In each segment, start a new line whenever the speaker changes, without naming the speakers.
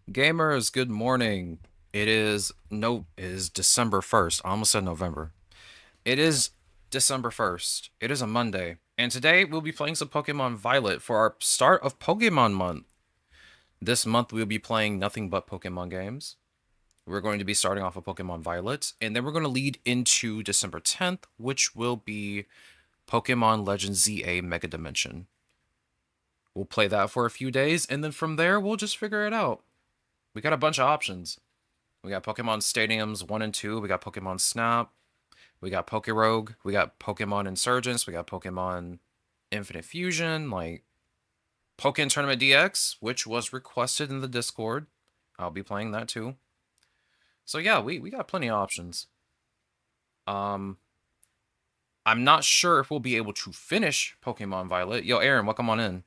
Gamers, good morning. It is December 1st. I almost said November. It is December 1st. It is a Monday. And today we'll be playing some Pokemon Violet for our start of Pokemon month. This month we'll be playing nothing but Pokemon games. We're going to be starting off with Pokemon Violet, and then we're going to lead into December 10th, which will be Pokemon Legends ZA Mega Dimension. We'll play that for a few days, and then from there we'll just figure it out. We got a bunch of options. We got Pokemon Stadiums 1 and 2. We got Pokemon Snap. We got Pokerogue. We got Pokemon Insurgents. We got Pokemon Infinite Fusion. Like Pokemon Tournament DX, which was requested in the Discord. I'll be playing that too. So yeah, we got plenty of options. I'm not sure if we'll be able to finish Pokemon Violet. Yo, Aaron, welcome on in.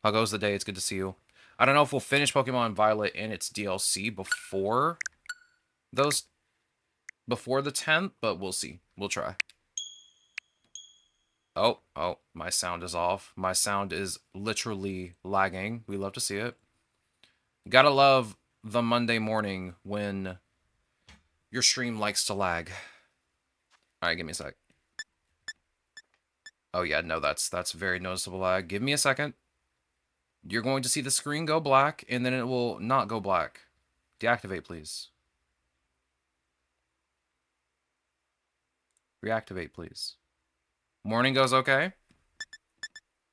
How goes the day? It's good to see you. I don't know if we'll finish Pokemon Violet and its DLC before the 10th, but we'll see. We'll try. Oh, my sound is off. My sound is literally lagging. We love to see it. Gotta love the Monday morning when your stream likes to lag. Alright, give me a sec. Oh yeah, no, that's very noticeable lag. Give me a second. You're going to see the screen go black, and then it will not go black. Deactivate, please. Reactivate, please. Morning goes okay?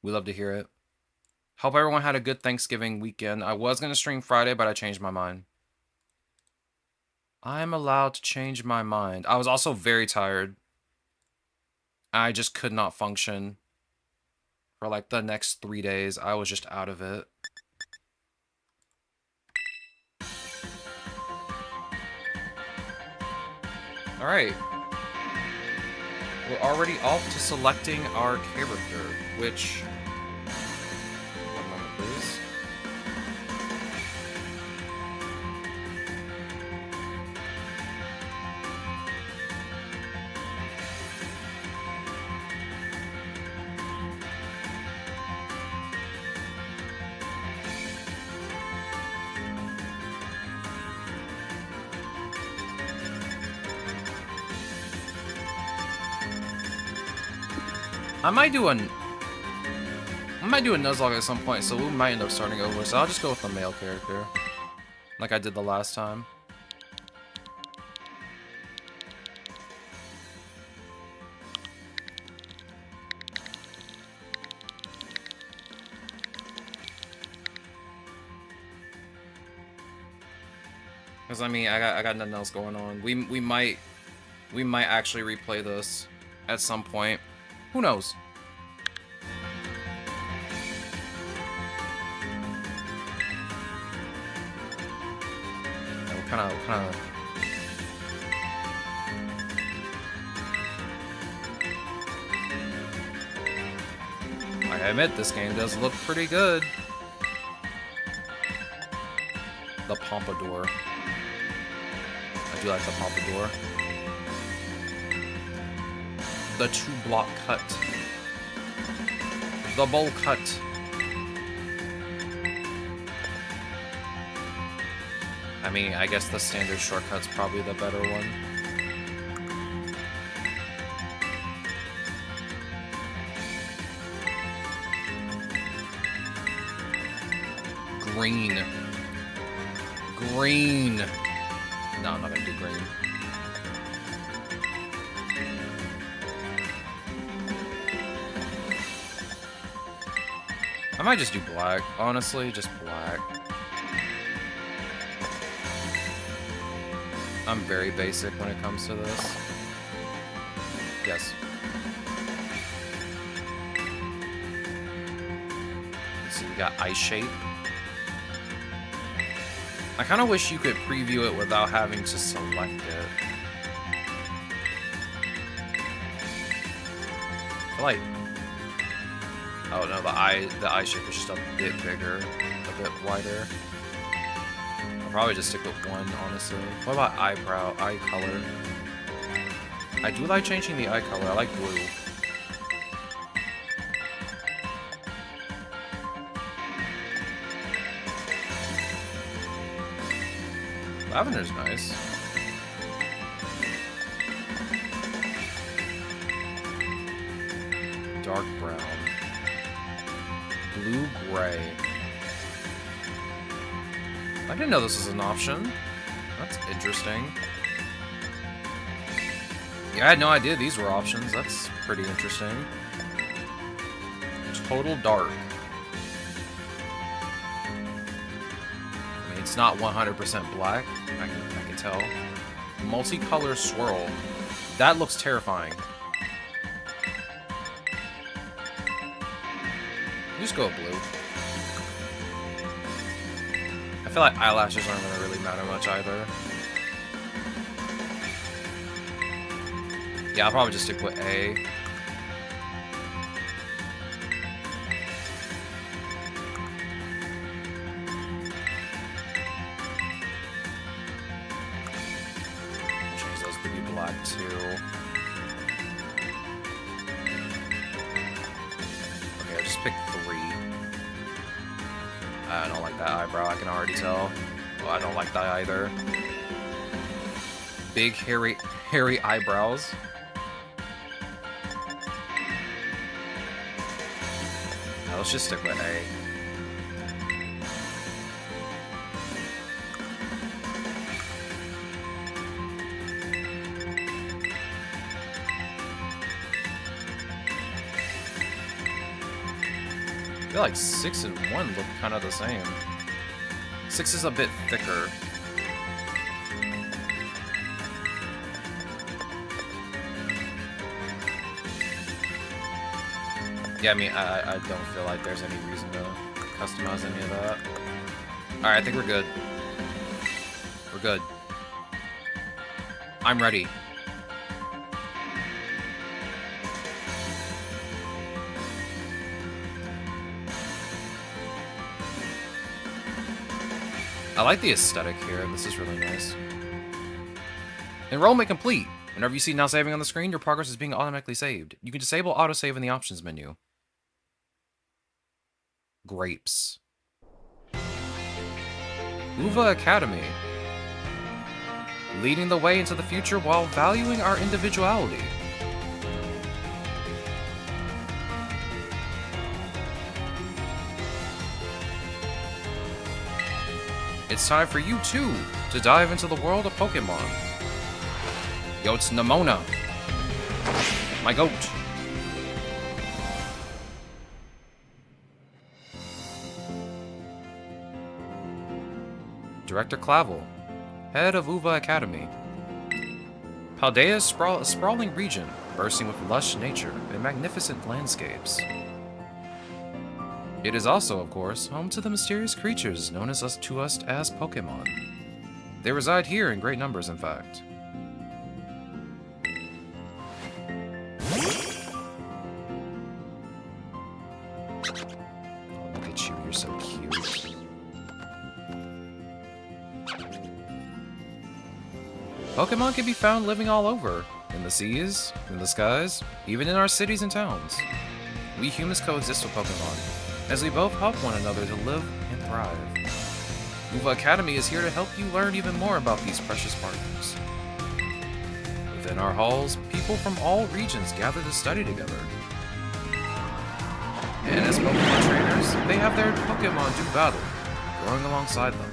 We love to hear it. Hope everyone had a good Thanksgiving weekend. I was going to stream Friday, but I changed my mind. I'm allowed to change my mind. I was also very tired. I just could not function for like the next 3 days. I was just out of it. Alright. We're already off to selecting our character, which... One moment, please. I might do a Nuzlocke at some point, so we might end up starting over. So I'll just go with the male character, like I did the last time. Because I mean, I got nothing else going on. We might actually replay this at some point. Who knows? What kind of... I admit, this game does look pretty good. The Pompadour. I do like the Pompadour. The 2-block cut. The bowl cut. I mean, I guess the standard shortcut's probably the better one. Green. Green. No, I'm not gonna do green. I might just do black, honestly, just black. I'm very basic when it comes to this. Yes. Let's see, we got Ice Shape. I kind of wish you could preview it without having to select it. I feel like... Oh no, the eye shape is just a bit bigger, a bit wider. I'll probably just stick with one, honestly. What about eye color? I do like changing the eye color. I like blue. Lavender's nice. Dark brown. Blue-gray. I didn't know this was an option. That's interesting. Yeah, I had no idea these were options. That's pretty interesting. Total dark. I mean, it's not 100% black. I can tell. Multicolor swirl. That looks terrifying. Just go blue. I feel like eyelashes aren't going to really matter much either. Yeah, I'll probably just stick with A. Change those to be black too. Okay, I'll just pick 3. I don't like that eyebrow, I can already tell. Well, I don't like that either. Big, hairy eyebrows. Now, let's just stick with A. I feel like 6 and 1 look kind of the same. 6 is a bit thicker. Yeah, I mean, I don't feel like there's any reason to customize any of that. Alright, I think we're good. We're good. I'm ready. I like the aesthetic here. This is really nice. Enrollment complete. Whenever you see now saving on the screen, your progress is being automatically saved. You can disable autosave in the options menu. Grapes. Uva Academy. Leading the way into the future while valuing our individuality. It's time for you, too, to dive into the world of Pokémon. Yo, it's Nemona. My goat. Director Clavel, head of Uva Academy. Paldea is a sprawling region, bursting with lush nature and magnificent landscapes. It is also, of course, home to the mysterious creatures known to us as Pokémon. They reside here in great numbers, in fact. Oh, look at you, you're so cute. Pokémon can be found living all over, in the seas, in the skies, even in our cities and towns. We humans coexist with Pokémon, as we both help one another to live and thrive. Uva Academy is here to help you learn even more about these precious partners. Within our halls, people from all regions gather to study together. And as Pokémon trainers, they have their Pokémon do battle, growing alongside them.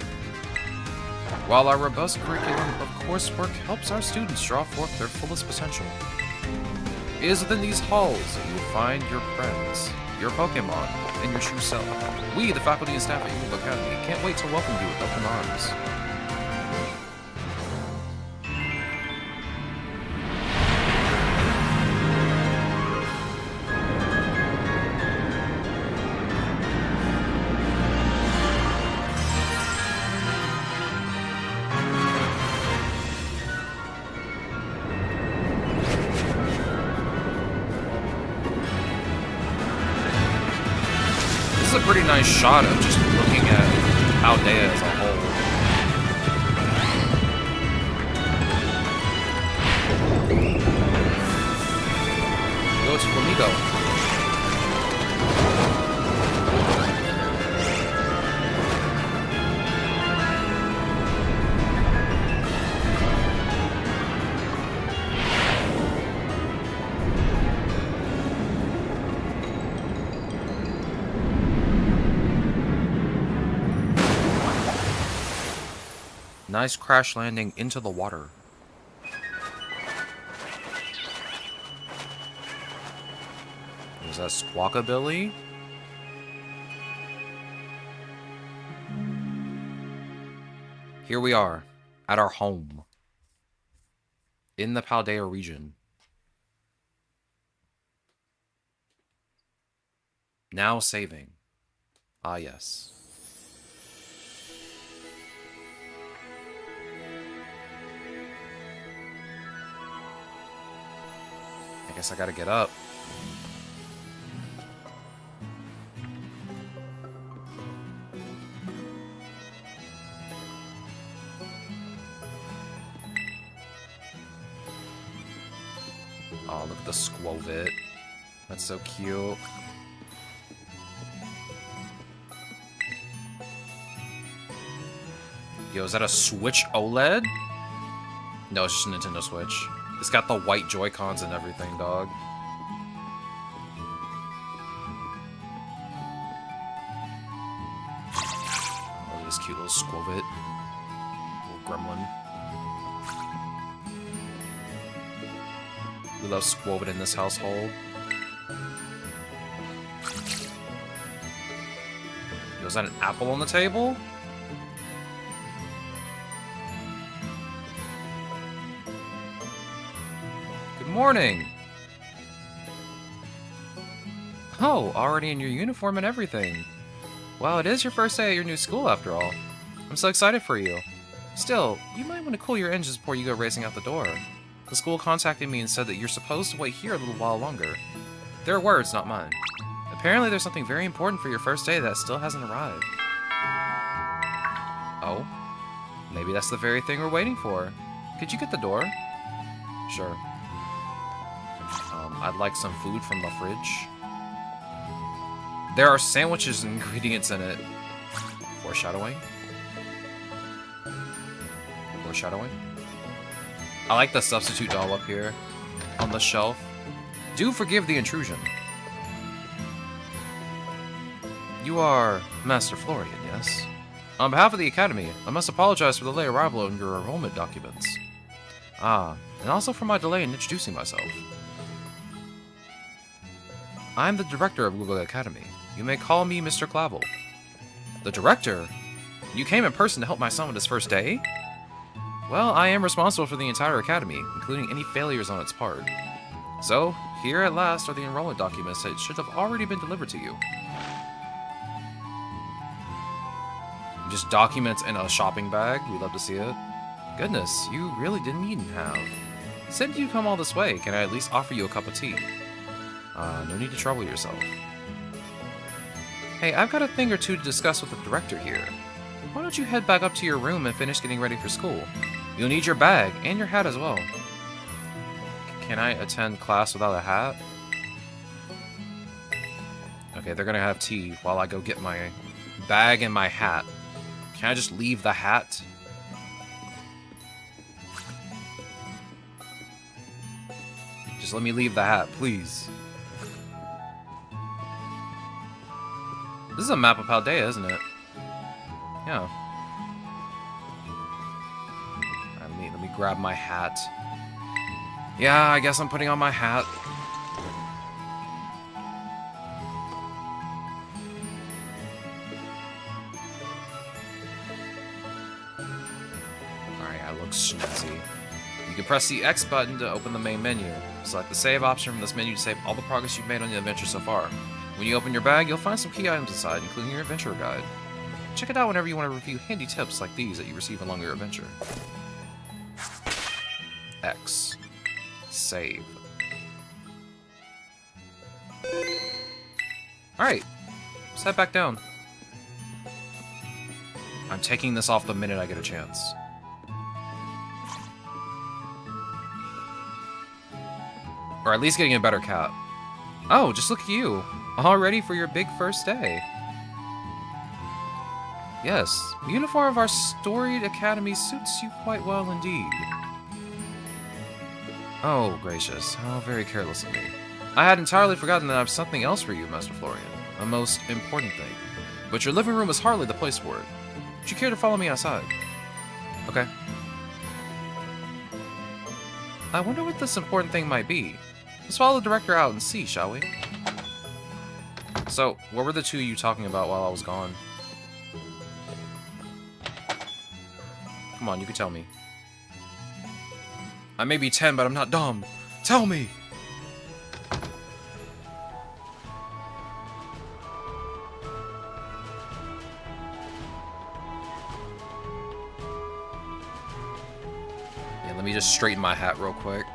While our robust curriculum of coursework helps our students draw forth their fullest potential. It is within these halls that you will find your friends, your Pokémon, and your true self. We, the faculty and staff at Uva Academy, can't wait to welcome you with open arms. This is a pretty nice shot of just looking at Paldea as a whole. Go to Flamigo. Nice crash landing into the water. Was that Squawkabilly? Here we are, at our home. In the Paldea region. Now saving. Ah, yes. I guess I gotta get up. Oh, look at the Squovit. That's so cute. Yo, is that a Switch OLED? No, it's just a Nintendo Switch. It's got the white Joy-Cons and everything, dog. Oh, look at this cute little Squovit. Little gremlin. We love Squovit in this household. Yo, is that an apple on the table? Morning! Oh, already in your uniform and everything. Wow, it is your first day at your new school after all. I'm so excited for you. Still, you might want to cool your engines before you go racing out the door. The school contacted me and said that you're supposed to wait here a little while longer. Their words, not mine. Apparently there's something very important for your first day that still hasn't arrived. Oh? Maybe that's the very thing we're waiting for. Could you get the door? Sure. I'd like some food from the fridge. There are sandwiches and ingredients in it. Foreshadowing. Foreshadowing. I like the substitute doll up here on the shelf. Do forgive the intrusion. You are Master Florian, yes? On behalf of the Academy, I must apologize for the late arrival of your enrollment documents. Ah, and also for my delay in introducing myself. I'm the director of Google Academy. You may call me Mr. Clavel. The director? You came in person to help my son with his first day? Well, I am responsible for the entire academy, including any failures on its part. So, here at last are the enrollment documents that should have already been delivered to you. Just documents in a shopping bag. We love to see it. Goodness, you really didn't even have. Since you come all this way, can I at least offer you a cup of tea? No need to trouble yourself. Hey, I've got a thing or two to discuss with the director here. Why don't you head back up to your room and finish getting ready for school? You'll need your bag, and your hat as well. Can I attend class without a hat? Okay, they're gonna have tea while I go get my bag and my hat. Can I just leave the hat? Just let me leave the hat, please. This is a map of Paldea, isn't it? Yeah. Alright, let me grab my hat. Yeah, I guess I'm putting on my hat. Alright, I look snazzy. You can press the X button to open the main menu. Select the save option from this menu to save all the progress you've made on the adventure so far. When you open your bag, you'll find some key items inside, including your adventure guide. Check it out whenever you want to review handy tips like these that you receive along your adventure. X. Save. Alright. Let's head back down. I'm taking this off the minute I get a chance. Or at least getting a better cat. Oh, just look at you. All ready for your big first day. Yes, the uniform of our storied academy suits you quite well indeed. Oh, gracious, how very careless of me. I had entirely forgotten that I have something else for you, Master Florian. A most important thing. But your living room is hardly the place for it. Would you care to follow me outside? Okay. I wonder what this important thing might be. Let's follow the director out and see, shall we? So, what were the two of you talking about while I was gone? Come on, you can tell me. I may be 10, but I'm not dumb. Tell me! Yeah, let me just straighten my hat real quick.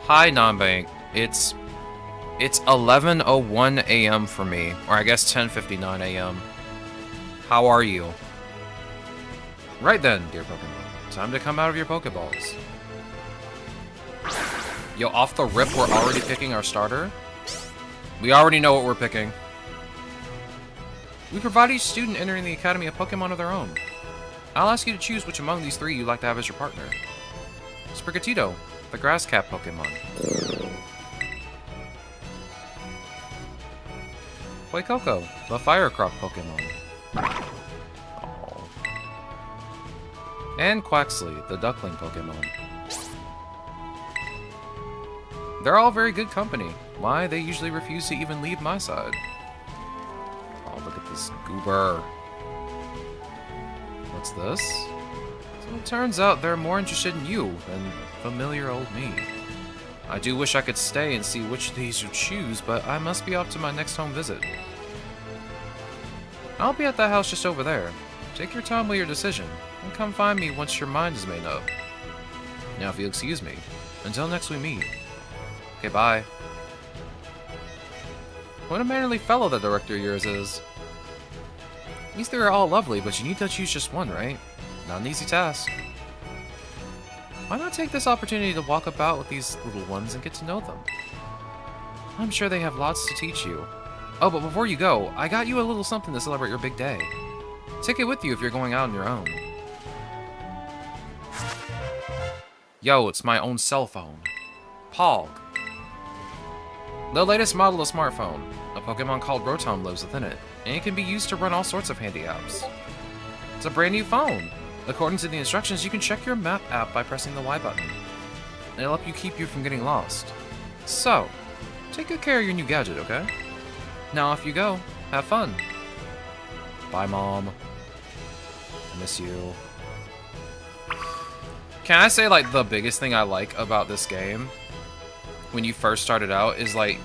Hi, Nonbank. It's 11:01 a.m. for me, or I guess 10:59 a.m. How are you? Right then, dear Pokemon. Time to come out of your Pokeballs. Yo, off the rip, we're already picking our starter? We already know what we're picking. We provide each student entering the Academy a Pokemon of their own. I'll ask you to choose which among these three you'd like to have as your partner. Sprigatito, the Grass Cat Pokemon. Coco, the Fire Crop Pokemon. Oh. And Quaxley, the Duckling Pokemon. They're all very good company. Why, they usually refuse to even leave my side. Oh, look at this goober. What's this? So it turns out they're more interested in you than familiar old me. I do wish I could stay and see which of these you choose, but I must be off to my next home visit. I'll be at that house just over there. Take your time with your decision, and come find me once your mind is made up. Now if you'll excuse me, until next we meet. Okay, bye. What a mannerly fellow that director of yours is. These three are all lovely, but you need to choose just one, right? Not an easy task. Why not take this opportunity to walk about with these little ones and get to know them? I'm sure they have lots to teach you. Oh, but before you go, I got you a little something to celebrate your big day. Take it with you if you're going out on your own. Yo, it's my own cell phone. Pog. The latest model of smartphone. A Pokemon called Rotom lives within it, and it can be used to run all sorts of handy apps. It's a brand new phone. According to the instructions, you can check your map app by pressing the Y button. It'll help you keep you from getting lost. So, take good care of your new gadget, okay? Now off you go. Have fun. Bye, Mom. I miss you. Can I say, like, the biggest thing I like about this game, when you first started out, is, like,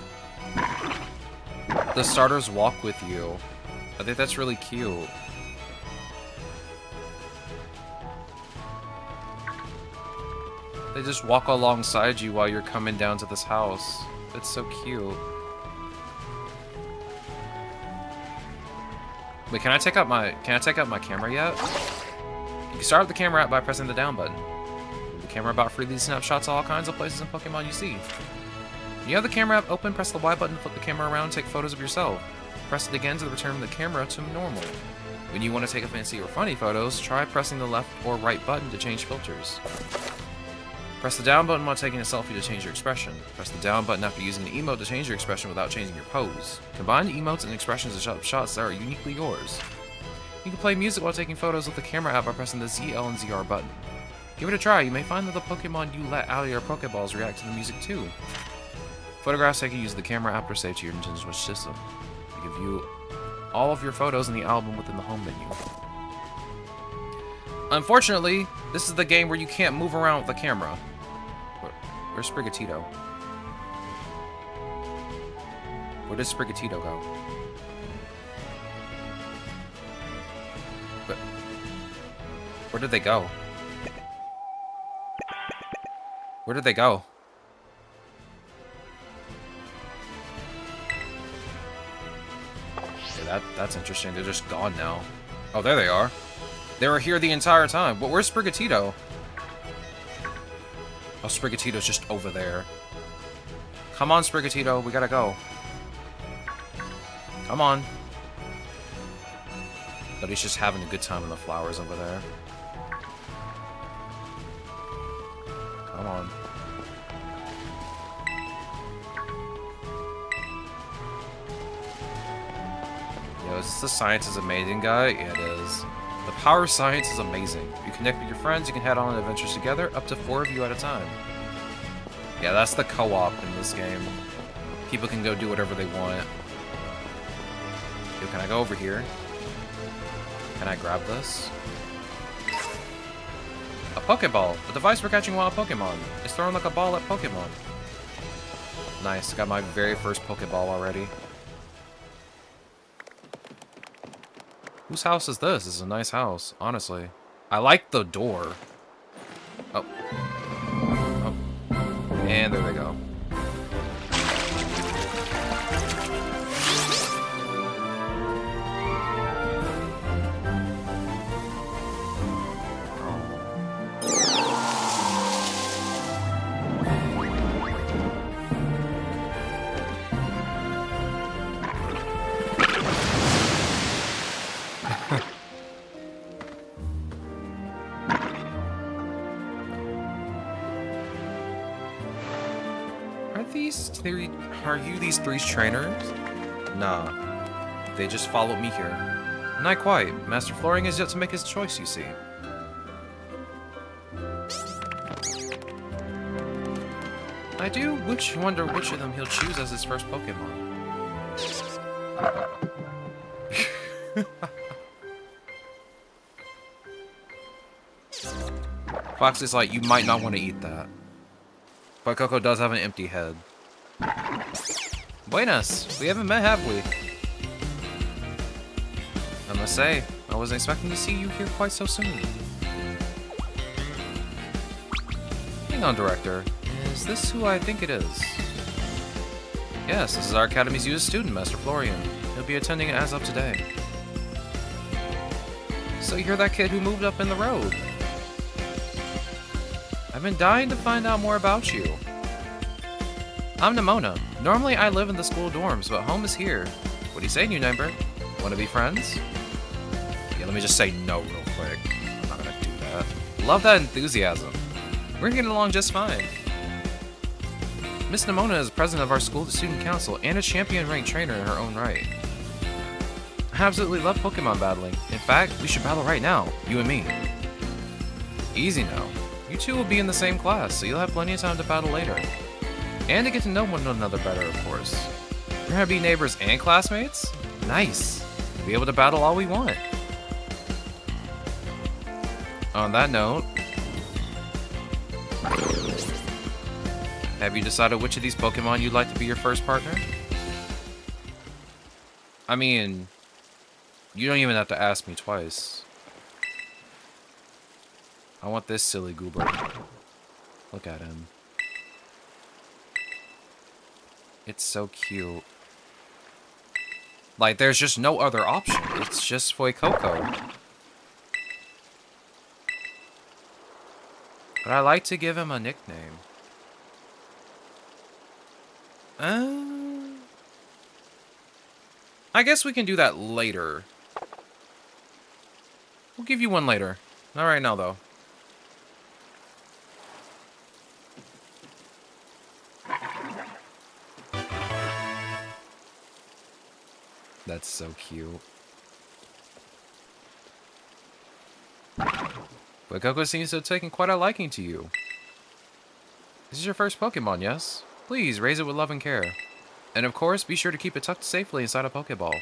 the starters walk with you. I think that's really cute. They just walk alongside you while you're coming down to this house. It's so cute. Wait, can I take out my camera yet? You can start up the camera app by pressing the down button. Move the camera about freely snapshots of all kinds of places and Pokemon you see. When you have the camera app open, press the Y button to flip the camera around and take photos of yourself. Press it again to return the camera to normal. When you want to take a fancy or funny photos, try pressing the left or right button to change filters. Press the down button while taking a selfie to change your expression. Press the down button after using an emote to change your expression without changing your pose. Combine emotes and expressions to show up shots that are uniquely yours. You can play music while taking photos with the camera app by pressing the ZL and ZR button. Give it a try, you may find that the Pokemon you let out of your Pokeballs react to the music too. Photographs taken using the camera app are saved to your Nintendo Switch system. You can view all of your photos in the album within the home menu. Unfortunately, this is the game where you can't move around with the camera. Where's Sprigatito? Where does Sprigatito go? But where did they go? Where did they go? Yeah, that's interesting. They're just gone now. Oh, there they are. They were here the entire time. But where's Sprigatito? Oh, Sprigatito's just over there. Come on, Sprigatito. We gotta go. Come on. But he's just having a good time in the flowers over there. Come on. Yo, is this the Science is Amazing guy? Yeah, it is. The power of science is amazing. If you connect with your friends, you can head on adventures together, up to 4 of you at a time. Yeah, that's the co-op in this game. People can go do whatever they want. Yo, can I go over here? Can I grab this? A Pokeball! A device for catching wild Pokemon. It's thrown like a ball at Pokemon. Nice, got my very first Pokeball already. Whose house is this? This is a nice house, honestly. I like the door. Oh. Oh. And there they go. Are you these three's trainers? Nah. They just followed me here. Not quite. Master Florian is yet to make his choice, you see. I do wonder which of them he'll choose as his first Pokemon. Fox is like, you might not want to eat that. But Coco does have an empty head. Buenas! We haven't met, have we? I must say, I wasn't expecting to see you here quite so soon. Hang on, Director. Is this who I think it is? Yes, this is our Academy's newest student, Master Florian. He'll be attending as of today. So you're that kid who moved up in the road. I've been dying to find out more about you. I'm Nimona. Normally I live in the school dorms, but home is here. What do you say, new neighbor? Wanna be friends? Yeah, let me just say no real quick. I'm not gonna do that. Love that enthusiasm. We're getting along just fine. Miss Nimona is president of our school student council and a champion-ranked trainer in her own right. I absolutely love Pokemon battling. In fact, we should battle right now, you and me. Easy now. You two will be in the same class, so you'll have plenty of time to battle later. And to get to know one another better, of course. We're gonna be neighbors and classmates? Nice. We'll be able to battle all we want. On that note, have you decided which of these Pokemon you'd like to be your first partner? I mean, you don't even have to ask me twice. I want this silly goober. Look at him. It's so cute. Like, there's just no other option. It's just Fuecoco. But I like to give him a nickname. I guess we can do that later. We'll give you one later. Not right now, though. That's so cute. But Coco seems to have taken quite a liking to you. This is your first Pokemon, yes? Please, raise it with love and care. And of course, be sure to keep it tucked safely inside a Pokeball.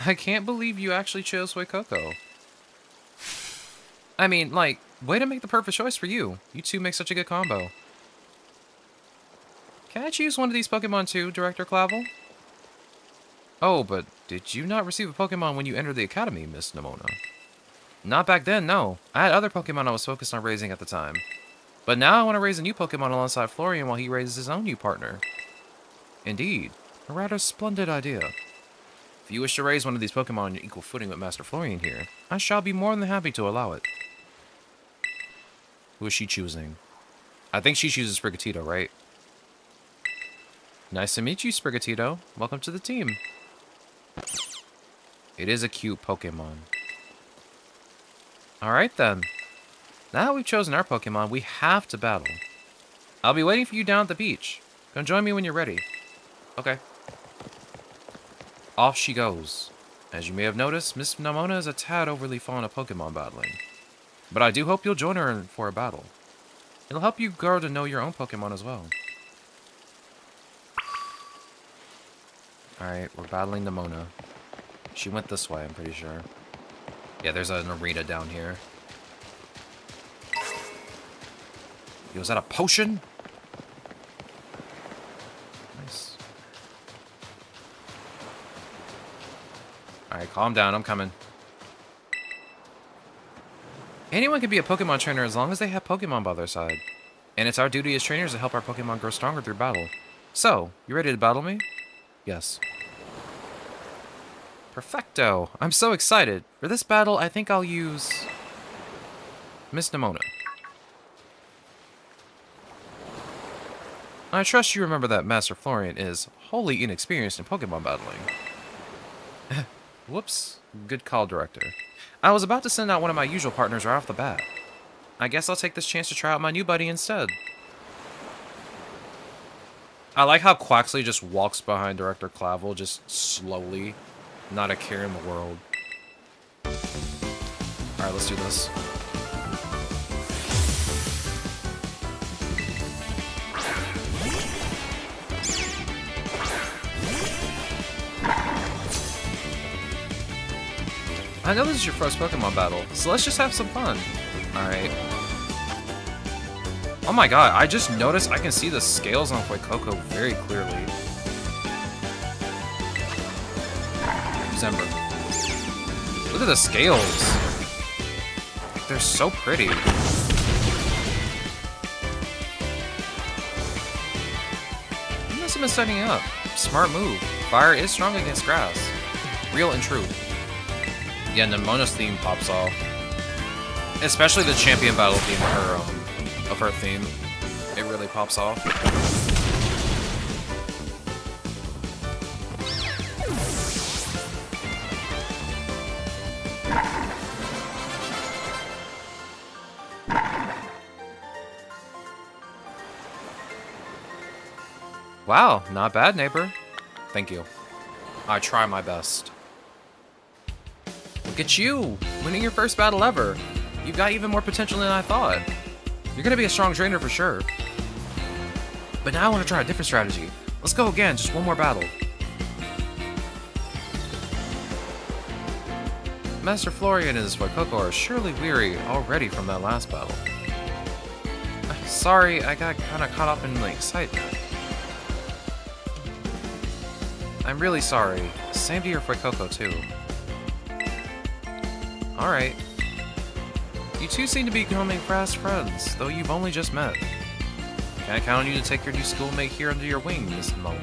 I can't believe you actually chose Fuecoco. I mean, like, way to make the perfect choice for you. You two make such a good combo. Can I choose one of these Pokemon too, Director Clavel? Oh, but did you not receive a Pokemon when you entered the Academy, Miss Nimona? Not back then, no. I had other Pokemon I was focused on raising at the time. But now I want to raise a new Pokemon alongside Florian while he raises his own new partner. Indeed, a rather splendid idea. If you wish to raise one of these Pokemon on equal footing with Master Florian here, I shall be more than happy to allow it. Who is she choosing? I think she chooses Sprigatito, right? Nice to meet you, Sprigatito. Welcome to the team. It is a cute Pokemon. Alright then. Now that we've chosen our Pokemon, we have to battle. I'll be waiting for you down at the beach. Come join me when you're ready. Okay. Off she goes. As you may have noticed, Miss Namona is a tad overly fond of Pokemon battling. But I do hope you'll join her for a battle. It'll help you grow to know your own Pokemon as well. Alright, we're battling Namona. She went this way, I'm pretty sure. Yeah, there's an arena down here. Yo, is that a potion? Nice. Alright, calm down, I'm coming. Anyone can be a Pokemon trainer as long as they have Pokemon by their side. And it's our duty as trainers to help our Pokemon grow stronger through battle. So, you ready to battle me? Yes. Perfecto! I'm so excited! For this battle, I think I'll use... Miss Namona. I trust you remember that Master Florian is wholly inexperienced in Pokemon battling. Whoops. Good call, Director. I was about to send out one of my usual partners right off the bat. I guess I'll take this chance to try out my new buddy instead. I like how Quaxley just walks behind Director Clavel, just slowly. Not a care in the world. Alright, let's do this. I know this is your first Pokemon battle, so let's just have some fun. Alright. Oh my god, I just noticed I can see the scales on Fuecoco very clearly. Ember. Look at the scales. They're so pretty. You must have been setting up. Smart move. Fire is strong against grass. Real and true. Yeah, Nemona's theme pops off. Especially the champion battle theme of her theme. It really pops off. Wow, not bad, neighbor. Thank you. I try my best. Look at you, winning your first battle ever. You've got even more potential than I thought. You're gonna be a strong trainer for sure. But now I want to try a different strategy. Let's go again, just one more battle. Master Florian and his Fuecoco are surely weary already from that last battle. Sorry, I got kinda caught up in the excitement. I'm really sorry. Same to your Fuecoco too. Alright. You two seem to be becoming fast friends, though you've only just met. Can I count on you to take your new schoolmate here under your wing, Miss Mona?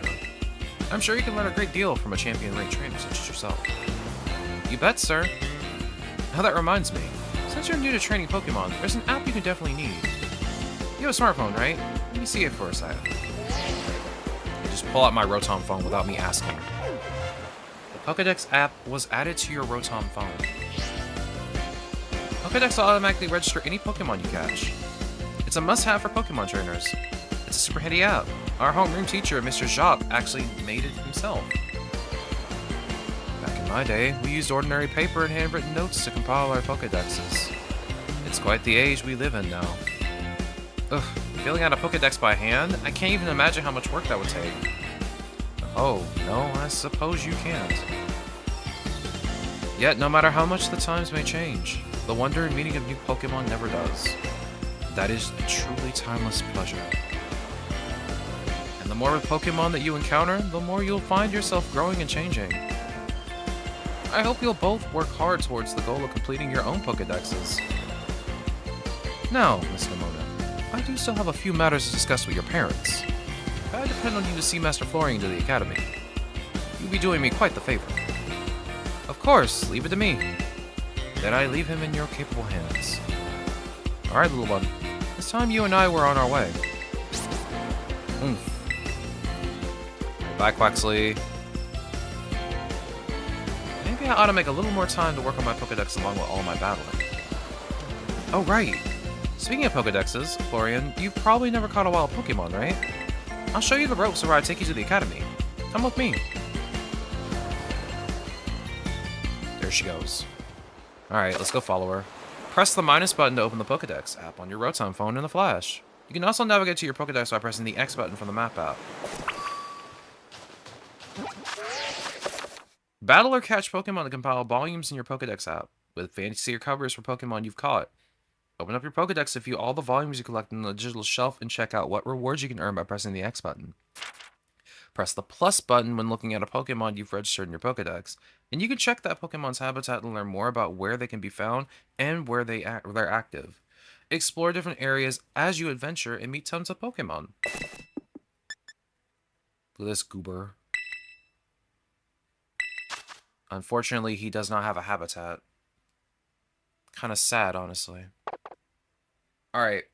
I'm sure you can learn a great deal from a champion-ranked trainer such as yourself. You bet, sir. Now that reminds me, since you're new to training Pokemon, there's an app you can definitely need. You have a smartphone, right? Let me see it for a second. Just pull out my Rotom phone without me asking. The Pokédex app was added to your Rotom phone. Pokédex will automatically register any Pokemon you catch. It's a must-have for Pokemon trainers. It's a super handy app. Our homeroom teacher, Mr. Jacques, actually made it himself. Back in my day, we used ordinary paper and handwritten notes to compile our Pokédexes. It's quite the age we live in now. Ugh, filling out a Pokédex by hand? I can't even imagine how much work that would take. Oh, no, I suppose you can't. Yet, no matter how much the times may change, the wonder and meaning of new Pokemon never does. That is a truly timeless pleasure. And the more Pokemon that you encounter, the more you'll find yourself growing and changing. I hope you'll both work hard towards the goal of completing your own Pokédexes. Now, Miss Namona, I do still have a few matters to discuss with your parents. I depend on you to see Master Florian to the Academy. You'll be doing me quite the favor. Of course, leave it to me. Then I leave him in your capable hands. Alright, little one. This time you and I were on our way. Oomph. Bye, Quaxley. Maybe I ought to make a little more time to work on my Pokédex along with all my battling. Oh, right. Speaking of Pokédexes, Florian, you've probably never caught a wild Pokemon, right? I'll show you the ropes where I take you to the Academy. Come with me. There she goes. Alright, let's go follow her. Press the minus button to open the Pokédex app on your Rotom phone in a flash. You can also navigate to your Pokédex by pressing the X button from the map app. Battle or catch Pokemon to compile volumes in your Pokédex app, with fancier covers for Pokemon you've caught. Open up your Pokédex to view all the volumes you collect in the digital shelf and check out what rewards you can earn by pressing the X button. Press the plus button when looking at a Pokemon you've registered in your Pokédex, and you can check that Pokemon's habitat and learn more about where they can be found and where they're active. Explore different areas as you adventure and meet tons of Pokemon. Look at this goober. Unfortunately, he does not have a habitat. Kind of sad, honestly. Alright.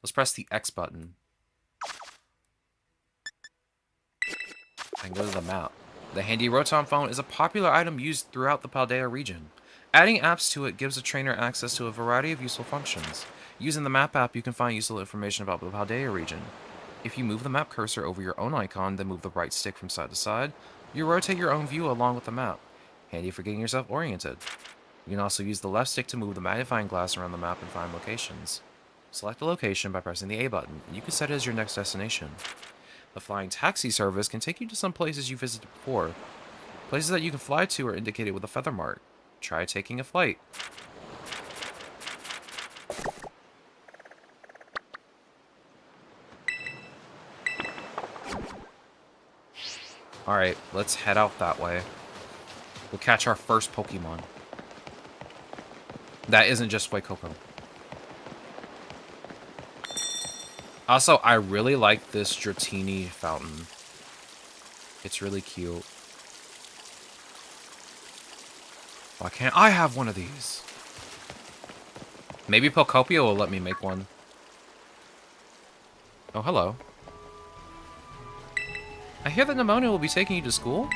Let's press the X button. And go to the map. The handy Rotom phone is a popular item used throughout the Paldea region. Adding apps to it gives a trainer access to a variety of useful functions. Using the map app, you can find useful information about the Paldea region. If you move the map cursor over your own icon, then move the right stick from side to side, you rotate your own view along with the map. Handy for getting yourself oriented. You can also use the left stick to move the magnifying glass around the map and find locations. Select a location by pressing the A button, and you can set it as your next destination. The flying taxi service can take you to some places you visited before. Places that you can fly to are indicated with a feather mark. Try taking a flight. Alright, let's head out that way. We'll catch our first Pokemon. That isn't just Fuecoco. Also, I really like this Dratini fountain. It's really cute. Why can't I have one of these? Maybe Pokopia will let me make one. Oh, hello. I hear that Pneumonia will be taking you to school?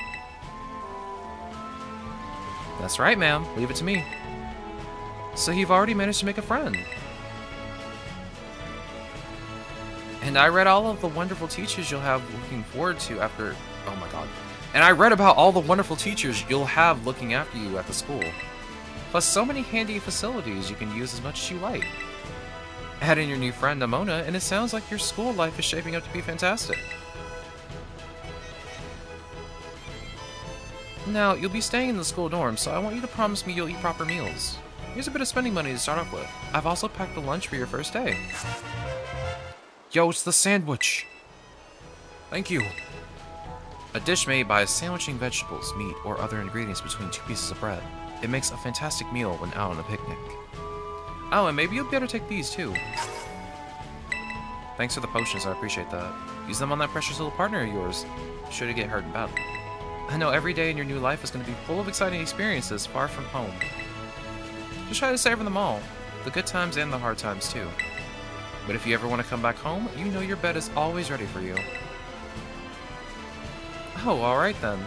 That's right, ma'am. Leave it to me. So you've already managed to make a friend. And I read all of the wonderful teachers you'll have looking forward to after... Oh my god. And I read about all the wonderful teachers you'll have looking after you at the school. Plus so many handy facilities you can use as much as you like. Add in your new friend Nimona, and it sounds like your school life is shaping up to be fantastic. Now, you'll be staying in the school dorm, so I want you to promise me you'll eat proper meals. Here's a bit of spending money to start off with. I've also packed the lunch for your first day. Yo, it's the sandwich! Thank you. A dish made by sandwiching vegetables, meat, or other ingredients between two pieces of bread. It makes a fantastic meal when out on a picnic. Oh, and maybe you'll better take these too. Thanks for the potions, I appreciate that. Use them on that precious little partner of yours, should it get hurt in battle. I know every day in your new life is going to be full of exciting experiences far from home. Just try to savor them all, the good times and the hard times too. But if you ever want to come back home, you know your bed is always ready for you. Oh, alright then.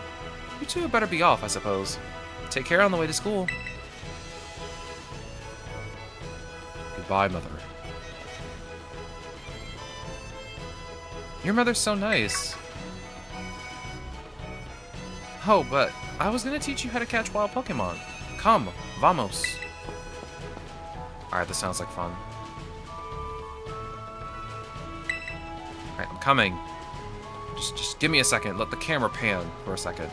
You two had better be off, I suppose. Take care on the way to school. Goodbye, Mother. Your mother's so nice. Oh, but I was gonna teach you how to catch wild Pokemon. Come, vamos. Alright, this sounds like fun. Alright, I'm coming. Just give me a second. Let the camera pan for a second.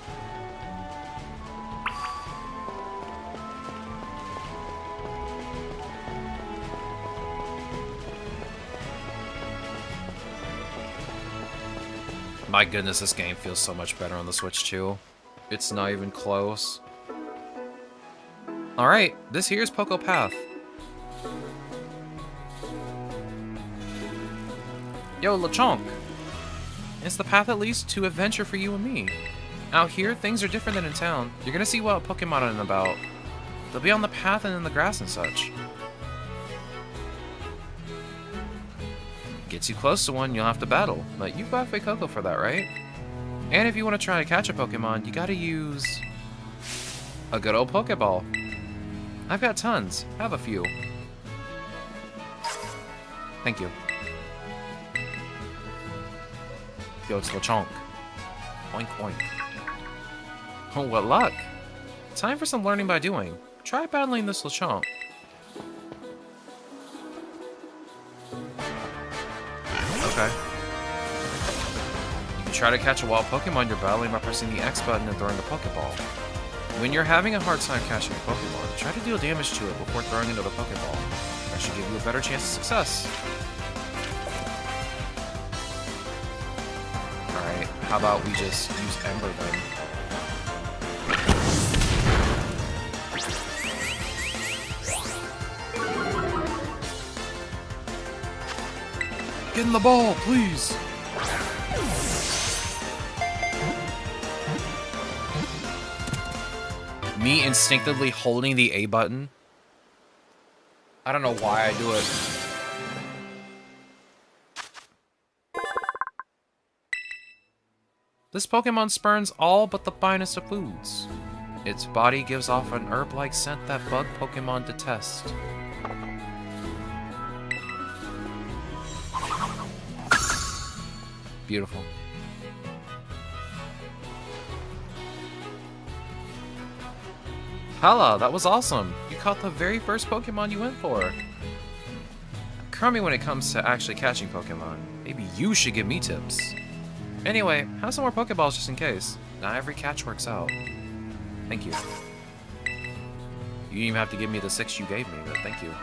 My goodness, this game feels so much better on the Switch too. It's not even close. Alright, this here's Poco Path. Yo, Lechonk! It's the path that leads to adventure for you and me. Out here, things are different than in town. You're gonna see wild Pokemon out and about. They'll be on the path and in the grass and such. Get too close to one, you'll have to battle. But you've got Fuecoco for that, right? And if you want to try to catch a Pokemon, you gotta use a good old Pokeball. I've got tons. Have a few. Thank you. Yo, it's Lechonk. Oink, oink. Oh, what luck. Time for some learning by doing. Try battling this Lechonk. Okay. You can try to catch a wild Pokemon you're battling by pressing the X button and throwing the Pokeball. When you're having a hard time catching a Pokemon, try to deal damage to it before throwing into the Pokeball. That should give you a better chance of success. Alright, how about we just use Ember then? Get in the ball, please! Me instinctively holding the A button. I don't know why I do it. This Pokemon spurns all but the finest of foods. Its body gives off an herb-like scent that bug Pokemon detest. Beautiful. Hala, that was awesome! You caught the very first Pokemon you went for! Crummy when it comes to actually catching Pokemon. Maybe you should give me tips. Anyway, have some more Pokeballs just in case. Not every catch works out. Thank you. You didn't even have to give me the 6 you gave me, but thank you.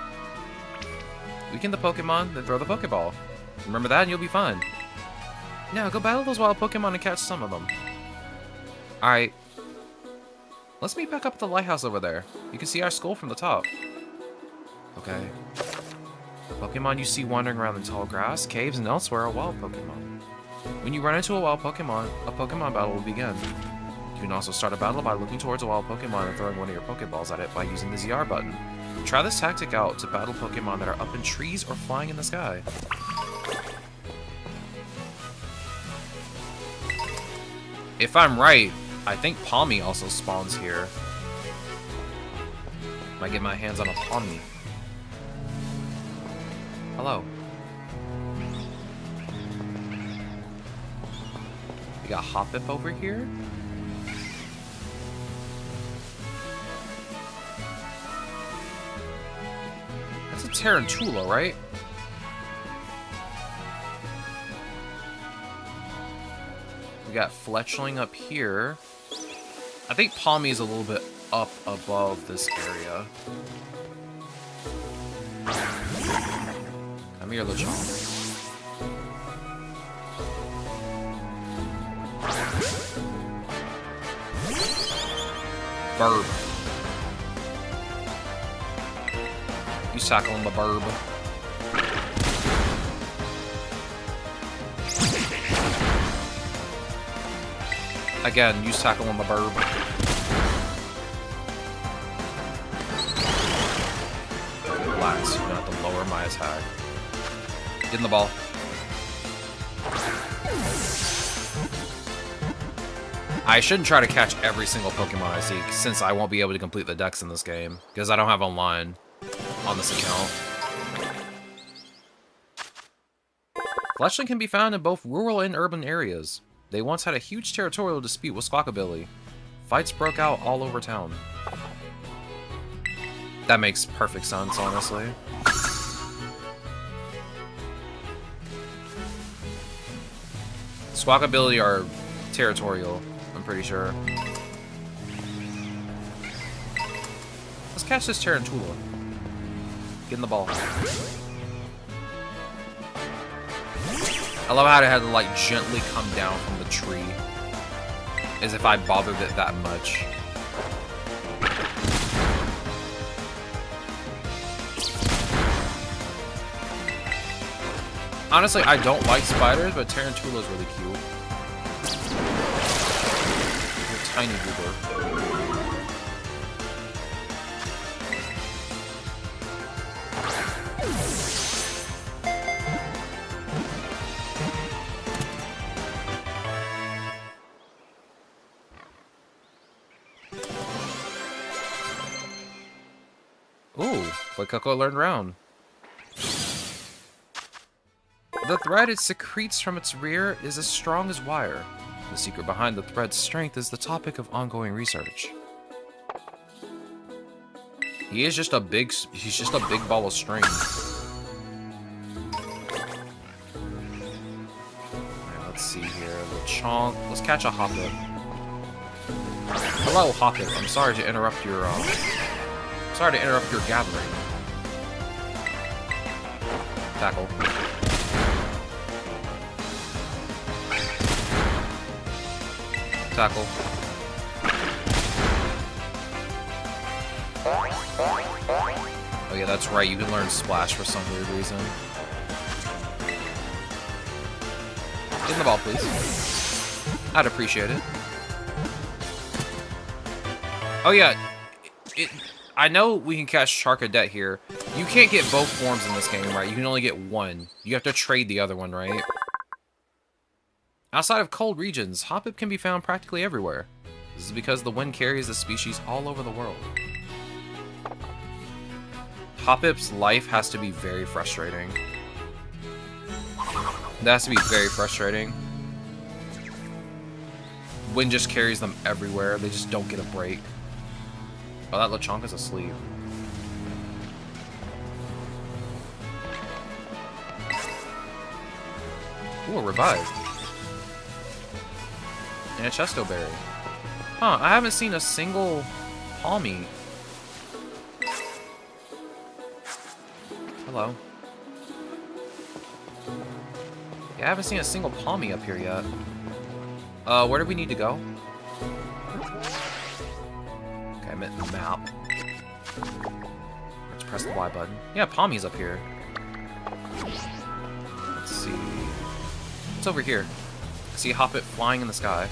Weaken the Pokemon, then throw the Pokeball. Remember that and you'll be fine. Now, go battle those wild Pokemon and catch some of them. Alright. Let's meet back up at the lighthouse over there. You can see our school from the top. Okay. The Pokemon you see wandering around the tall grass, caves, and elsewhere are wild Pokemon. When you run into a wild Pokemon, a Pokemon battle will begin. You can also start a battle by looking towards a wild Pokemon and throwing one of your Pokeballs at it by using the ZR button. Try this tactic out to battle Pokemon that are up in trees or flying in the sky. If I'm right, I think Palmy also spawns here. Might get my hands on a Palmy. Hello. We got Hoppip over here. That's a Tarantula, right? We got Fletchling up here. I think Palmy is a little bit up above this area. Come here, Lechonk. Burb. You tackling the burb. Again, use tackle on the burb. Relax, you don't have to lower my attack. Get in the ball. I shouldn't try to catch every single Pokemon I see, since I won't be able to complete the dex in this game, because I don't have online on this account. Fletchling can be found in both rural and urban areas. They once had a huge territorial dispute with Squawkabilly. Fights broke out all over town. That makes perfect sense, honestly. Squawkabilly are territorial, I'm pretty sure. Let's catch this Tarantula. Get in the ball. I love how it had to, like, gently come down from the tree. As if I bothered it that much. Honestly, I don't like spiders, but Tarantula's really cute. You're a tiny goober. Ooh, what Coco learned round. The thread it secretes from its rear is as strong as wire. The secret behind the thread's strength is the topic of ongoing research. He is just a big... He's just a big ball of string. Alright, let's see here. Lechonk. Let's catch a Hoppip. Hello, Hoppip. I'm sorry to interrupt your, gathering. Tackle. Tackle. Oh yeah, that's right. You can learn Splash for some weird reason. Get in the ball, please. I'd appreciate it. Oh yeah, I know we can catch Charcadet here. You can't get both forms in this game, right? You can only get one. You have to trade the other one, right? Outside of cold regions, Hoppip can be found practically everywhere. This is because the wind carries the species all over the world. Hoppip's life has to be very frustrating. That has to be very frustrating. Wind just carries them everywhere. They just don't get a break. Oh, that Lechonk is asleep. Ooh, a revive. And a Chesto Berry. Huh, I haven't seen a single Palmy. Hello. Yeah, I haven't seen a single Palmy up here yet. Where do we need to go? Okay, I'm at the map. Let's press the Y button. Yeah, Palmy's up here. Let's see. What's over here? I see Hoppip flying in the sky.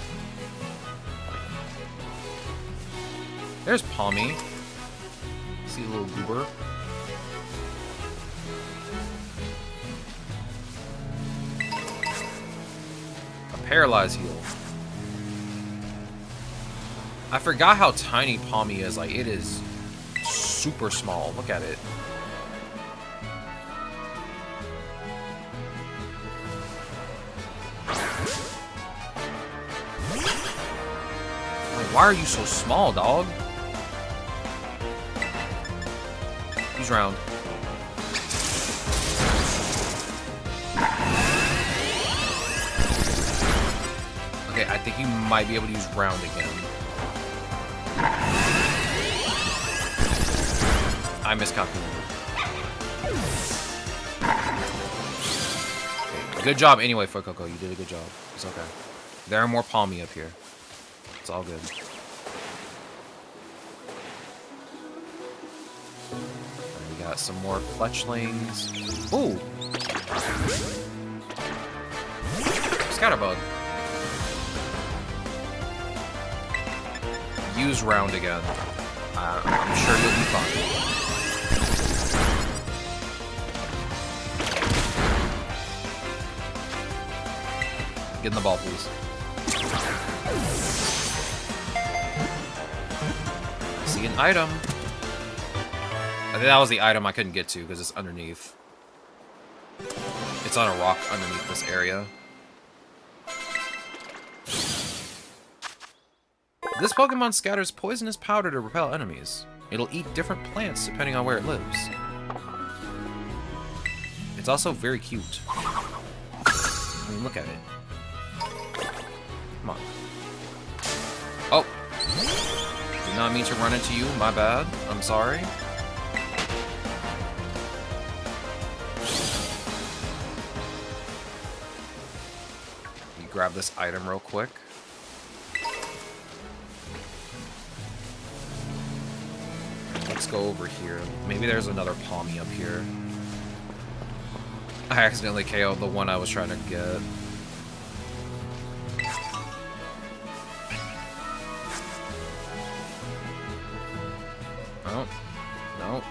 There's Palmy. See a little goober. A Paralyze Heal. I forgot how tiny Palmy is. Like, it is super small. Look at it. Like, why are you so small, dog? Use round. Okay, I think you might be able to use round again. I miscalculated. Okay, good job anyway, Fuecoco. You did a good job. It's okay. There are more Palmy up here. It's all good. And we got some more fletchlings. Ooh! Scatterbug. Use round again. I'm sure you'll be fine. Get in the ball, please. See an item. I think that was the item I couldn't get to because it's underneath. It's on a rock underneath this area. This Pokemon scatters poisonous powder to repel enemies. It'll eat different plants depending on where it lives. It's also very cute. I mean, look at it. Come on. Oh! Did not mean to run into you, my bad. I'm sorry. Let me grab this item real quick. Let's go over here. Maybe there's another Palmy up here. I accidentally KO'd the one I was trying to get. Oh. No.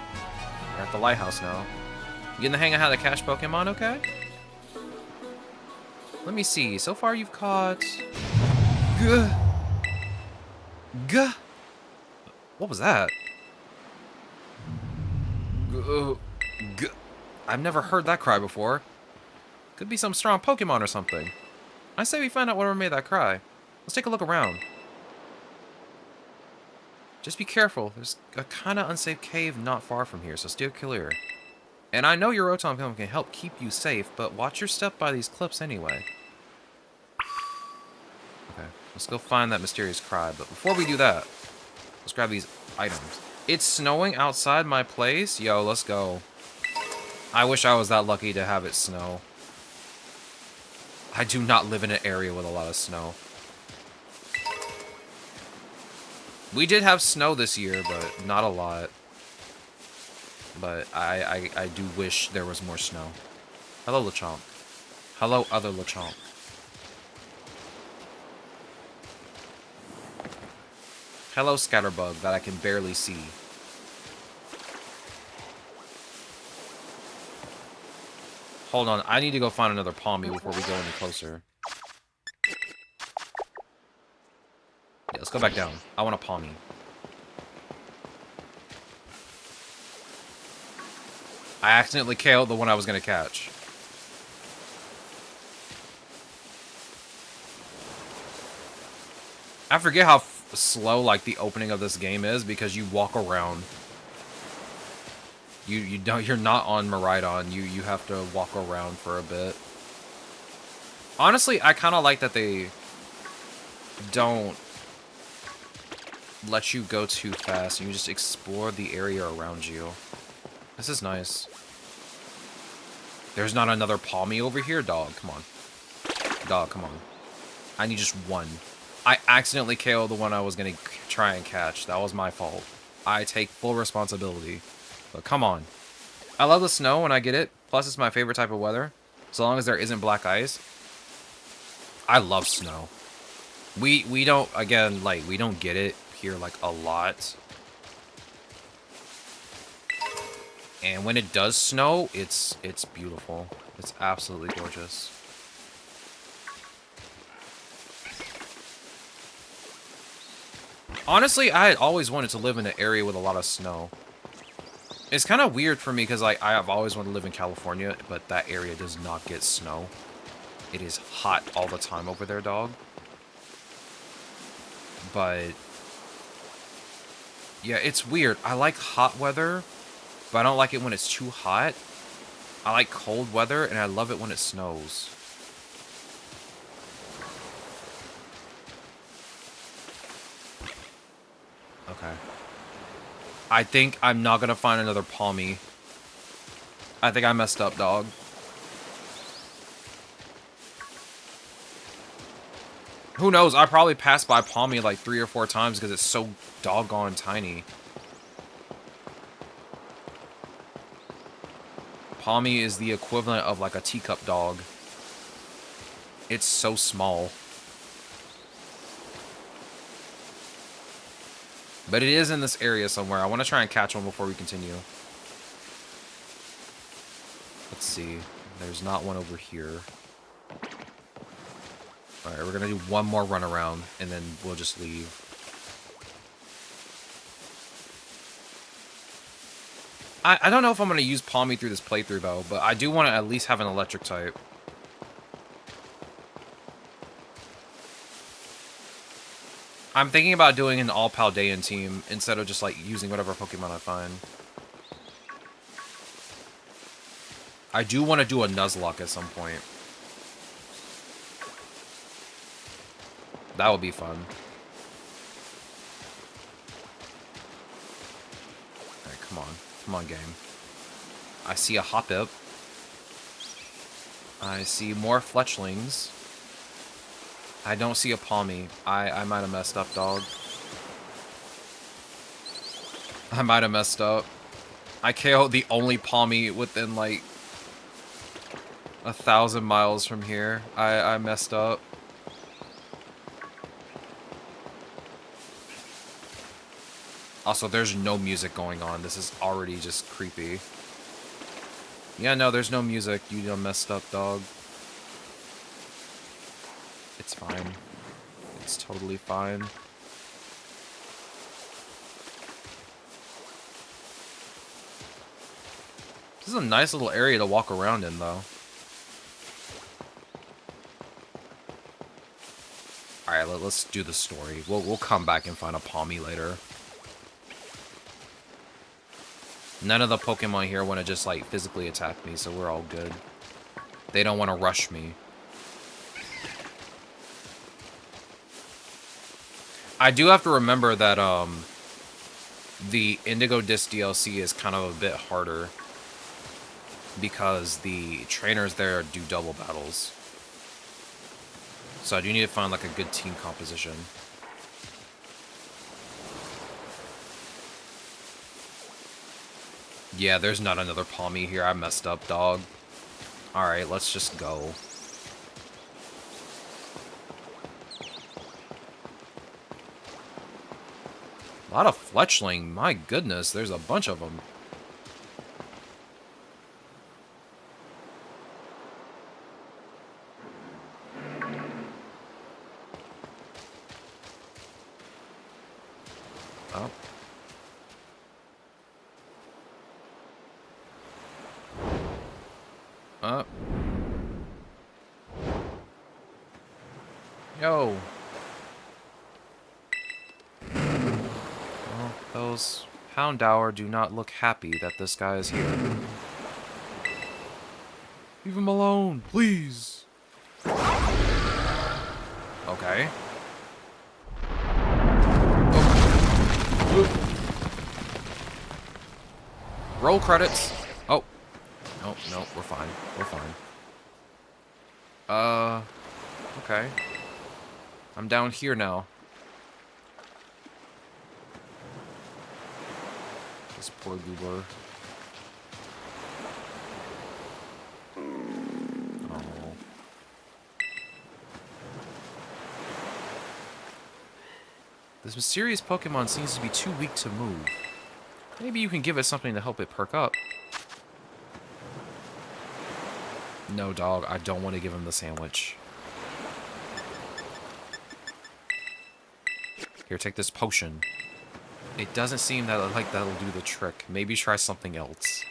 We're at the lighthouse now. You getting the hang of how to catch Pokemon, okay? Let me see. So far you've caught... What was that? I've never heard that cry before. Could be some strong Pokemon or something. I say we find out whatever made that cry. Let's take a look around. Just be careful. There's a kind of unsafe cave not far from here, so steer clear. And I know your Rotom Pokemon can help keep you safe, but watch your step by these cliffs anyway. Okay, let's go find that mysterious cry, but before we do that, let's grab these items. It's snowing outside my place? Yo, let's go. I wish I was that lucky to have it snow. I do not live in an area with a lot of snow. We did have snow this year, but not a lot. But I do wish there was more snow. Hello, Lechomp. Hello, other Lechomp. Hello, Scatterbug, that I can barely see. Hold on, I need to go find another Palmy before we go any closer. Yeah, let's go back down. I want a Palmy. I accidentally KO'd the one I was going to catch. I forget how slow, like, the opening of this game is because you walk around. You're not on Miraidon. You have to walk around for a bit. Honestly, I kind of like that they don't let you go too fast and you just explore the area around you. This is nice. There's not another Palmy over here? Dog, come on. Dog, come on. I need just one. I accidentally KO'd the one I was going to try and catch. That was my fault. I take full responsibility. But come on. I love the snow when I get it. Plus, it's my favorite type of weather. So long as there isn't black ice. I love snow. We don't, again, like, we don't get it here, like, a lot. And when it does snow, it's beautiful. It's absolutely gorgeous. Honestly, I had always wanted to live in an area with a lot of snow. It's kind of weird for me because like, I have always wanted to live in California, but that area does not get snow. It is hot all the time over there, dog. But yeah, it's weird. I like hot weather, but I don't like it when it's too hot. I like cold weather, and I love it when it snows. Okay. I think I'm not gonna find another Palmy. I think I messed up, dog. Who knows? I probably passed by Palmy like 3 or 4 times because it's so doggone tiny. Palmy is the equivalent of like a teacup dog. It's so small. But it is in this area somewhere. I want to try and catch one before we continue. Let's see. There's not one over here. Alright, we're going to do one more run around, and then we'll just leave. I don't know if I'm going to use Palmy through this playthrough, though, but I do want to at least have an electric type. I'm thinking about doing an all-Paldean team instead of just, like, using whatever Pokemon I find. I do want to do a Nuzlocke at some point. That would be fun. Alright, come on. Come on, game. I see a Hoppip. I see more Fletchlings. I don't see a Palmy. I might have messed up, dog. I might have messed up. I KO'd the only Palmy within, like, 1,000 miles from here. I messed up. Also, there's no music going on. This is already just creepy. Yeah, no, there's no music. You done messed up, dog. It's fine. It's totally fine. This is a nice little area to walk around in, though. Alright, let's do the story. We'll come back and find a Palmy later. None of the Pokemon here want to just, like, physically attack me, so we're all good. They don't want to rush me. I do have to remember that, the Indigo Disc DLC is kind of a bit harder because the trainers there do double battles. So I do need to find, like, a good team composition. Yeah, there's not another Palmy here. I messed up, dog. Alright, let's just go. A lot of Fletchling. My goodness, there's a bunch of them. Oh. Yo. Well, those Houndour do not look happy that this guy is here. Leave him alone, please. Okay. Oh. Roll credits. Oh. No, no, we're fine. We're fine. Okay. I'm down here now. This poor goober. Oh. This mysterious Pokemon seems to be too weak to move. Maybe you can give it something to help it perk up. No, dog, I don't want to give him the sandwich. Here, take this potion. It doesn't seem that like that'll do the trick. Maybe try something else.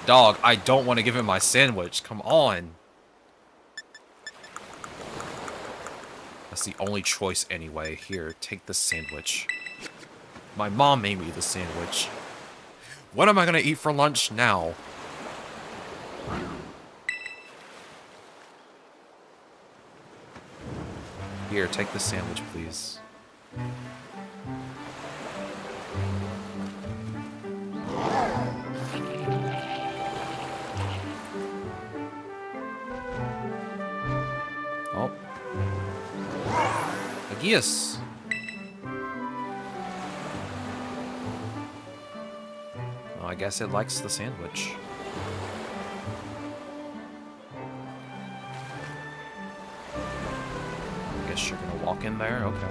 Dog, I don't want to give him my sandwich. Come on. That's the only choice anyway. Here, take the sandwich. My mom made me the sandwich. What am I gonna eat for lunch now? Here, take the sandwich, please. Oh. Aegeus. Well, I guess it likes the sandwich. I guess you're gonna walk in there? Okay.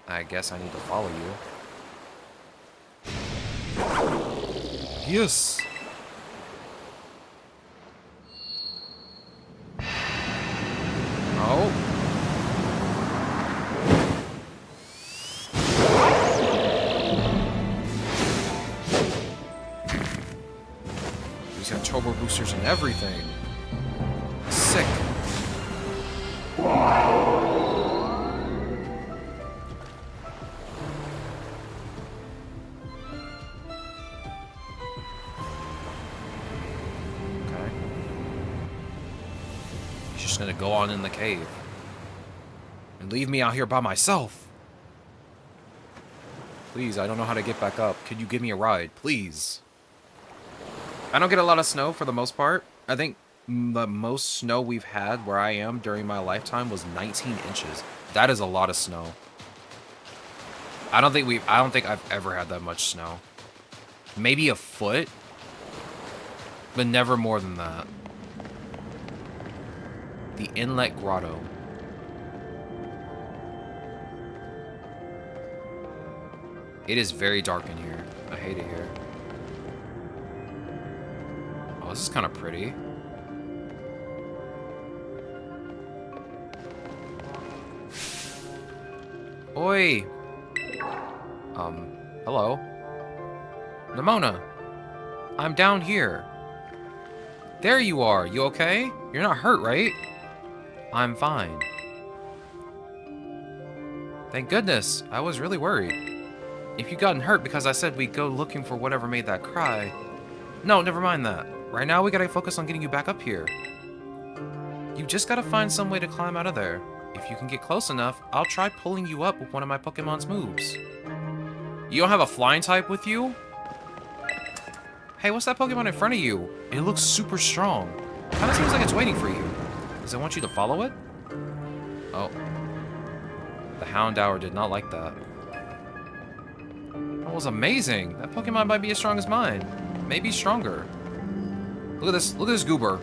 I guess I need to follow you. Yes! Oh. He's got turbo boosters and everything. Sick. Gonna go on in the cave and leave me out here by myself. Please, I don't know how to get back up. Could you give me a ride, please? I don't get a lot of snow for the most part. I think the most snow we've had where I am during my lifetime was 19 inches. That is a lot of snow. I don't think I've ever had that much snow. Maybe a foot, but never more than that. The Inlet Grotto. It is very dark in here. I hate it here. Oh, this is kind of pretty. Oi! Hello? Nimona! I'm down here. There you are. You okay? You're not hurt, right? I'm fine. Thank goodness. I was really worried. If you'd gotten hurt because I said we'd go looking for whatever made that cry... No, never mind that. Right now, we gotta focus on getting you back up here. You just gotta find some way to climb out of there. If you can get close enough, I'll try pulling you up with one of my Pokemon's moves. You don't have a flying type with you? Hey, what's that Pokemon in front of you? It looks super strong. Kinda seems like it's waiting for you. Does it want you to follow it? Oh. The Houndour did not like that. That was amazing. That Pokemon might be as strong as mine. Maybe stronger. Look at this goober.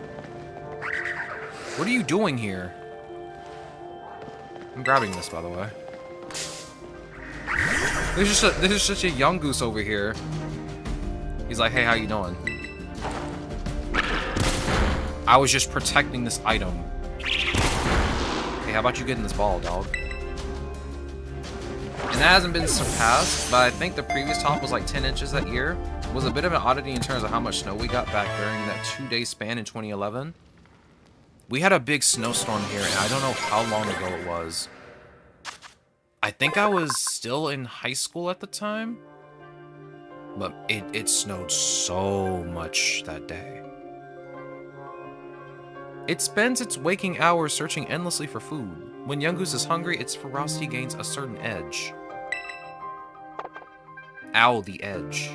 What are you doing here? I'm grabbing this, by the way. There's such a young goose over here. He's like, hey, how you doing? I was just protecting this item. Hey, how about you getting this ball, dog? And that hasn't been surpassed, but I think the previous top was like 10 inches that year. It was a bit of an oddity in terms of how much snow we got back during that 2-day span in 2011. We had a big snowstorm here, and I don't know how long ago it was. I think I was still in high school at the time. But it snowed so much that day. It spends its waking hours searching endlessly for food. When Yungoos is hungry, its ferocity gains a certain edge. Ow, the edge.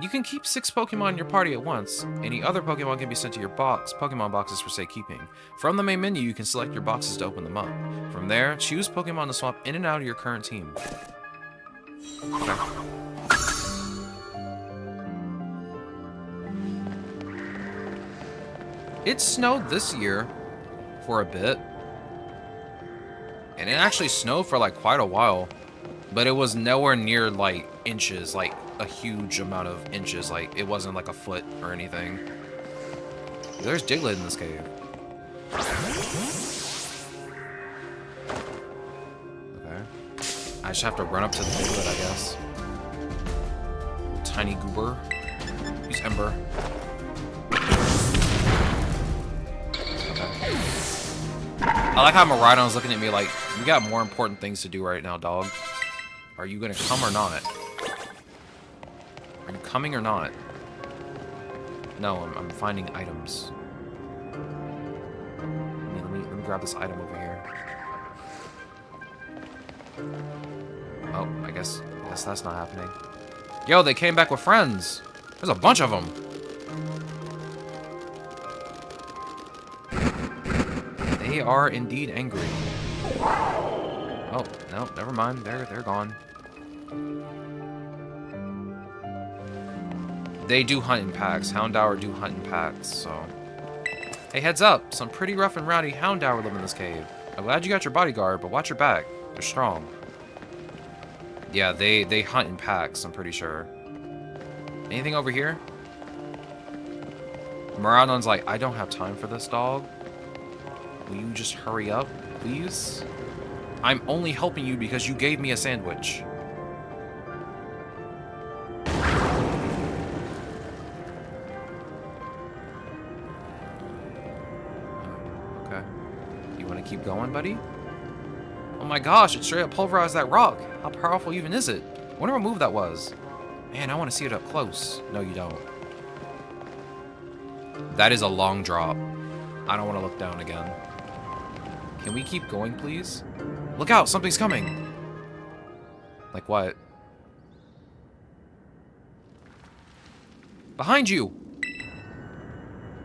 You can keep 6 Pokemon in your party at once. Any other Pokemon can be sent to your Pokemon boxes for safekeeping. From the main menu, you can select your boxes to open them up. From there, choose Pokemon to swap in and out of your current team. Okay. It snowed this year for a bit. And it actually snowed for like quite a while. But it was nowhere near like inches, like a huge amount of inches. Like it wasn't like a foot or anything. There's Diglett in this cave. Okay. I just have to run up to the Diglett, I guess. Tiny goober. Use Ember. Okay. I like how Miraidon's looking at me like, we got more important things to do right now, dog. Are you gonna come or not? Are you coming or not? No, I'm finding items. Let me grab this item over here. Oh, I guess that's not happening. Yo, they came back with friends. There's a bunch of them. They are indeed angry. Oh, no, never mind. They're gone. They do hunt in packs. Houndour do hunt in packs, so... Hey, heads up! Some pretty rough and rowdy Houndour live in this cave. I'm glad you got your bodyguard, but watch your back. They're strong. Yeah, they hunt in packs, I'm pretty sure. Anything over here? Miraidon's like, I don't have time for this, dog. Will you just hurry up, please? I'm only helping you because you gave me a sandwich. Okay. You want to keep going, buddy? Oh my gosh, it straight up pulverized that rock. How powerful even is it? I wonder what move that was. Man, I want to see it up close. No, you don't. That is a long drop. I don't want to look down again. Can we keep going, please? Look out, something's coming. Like what? Behind you!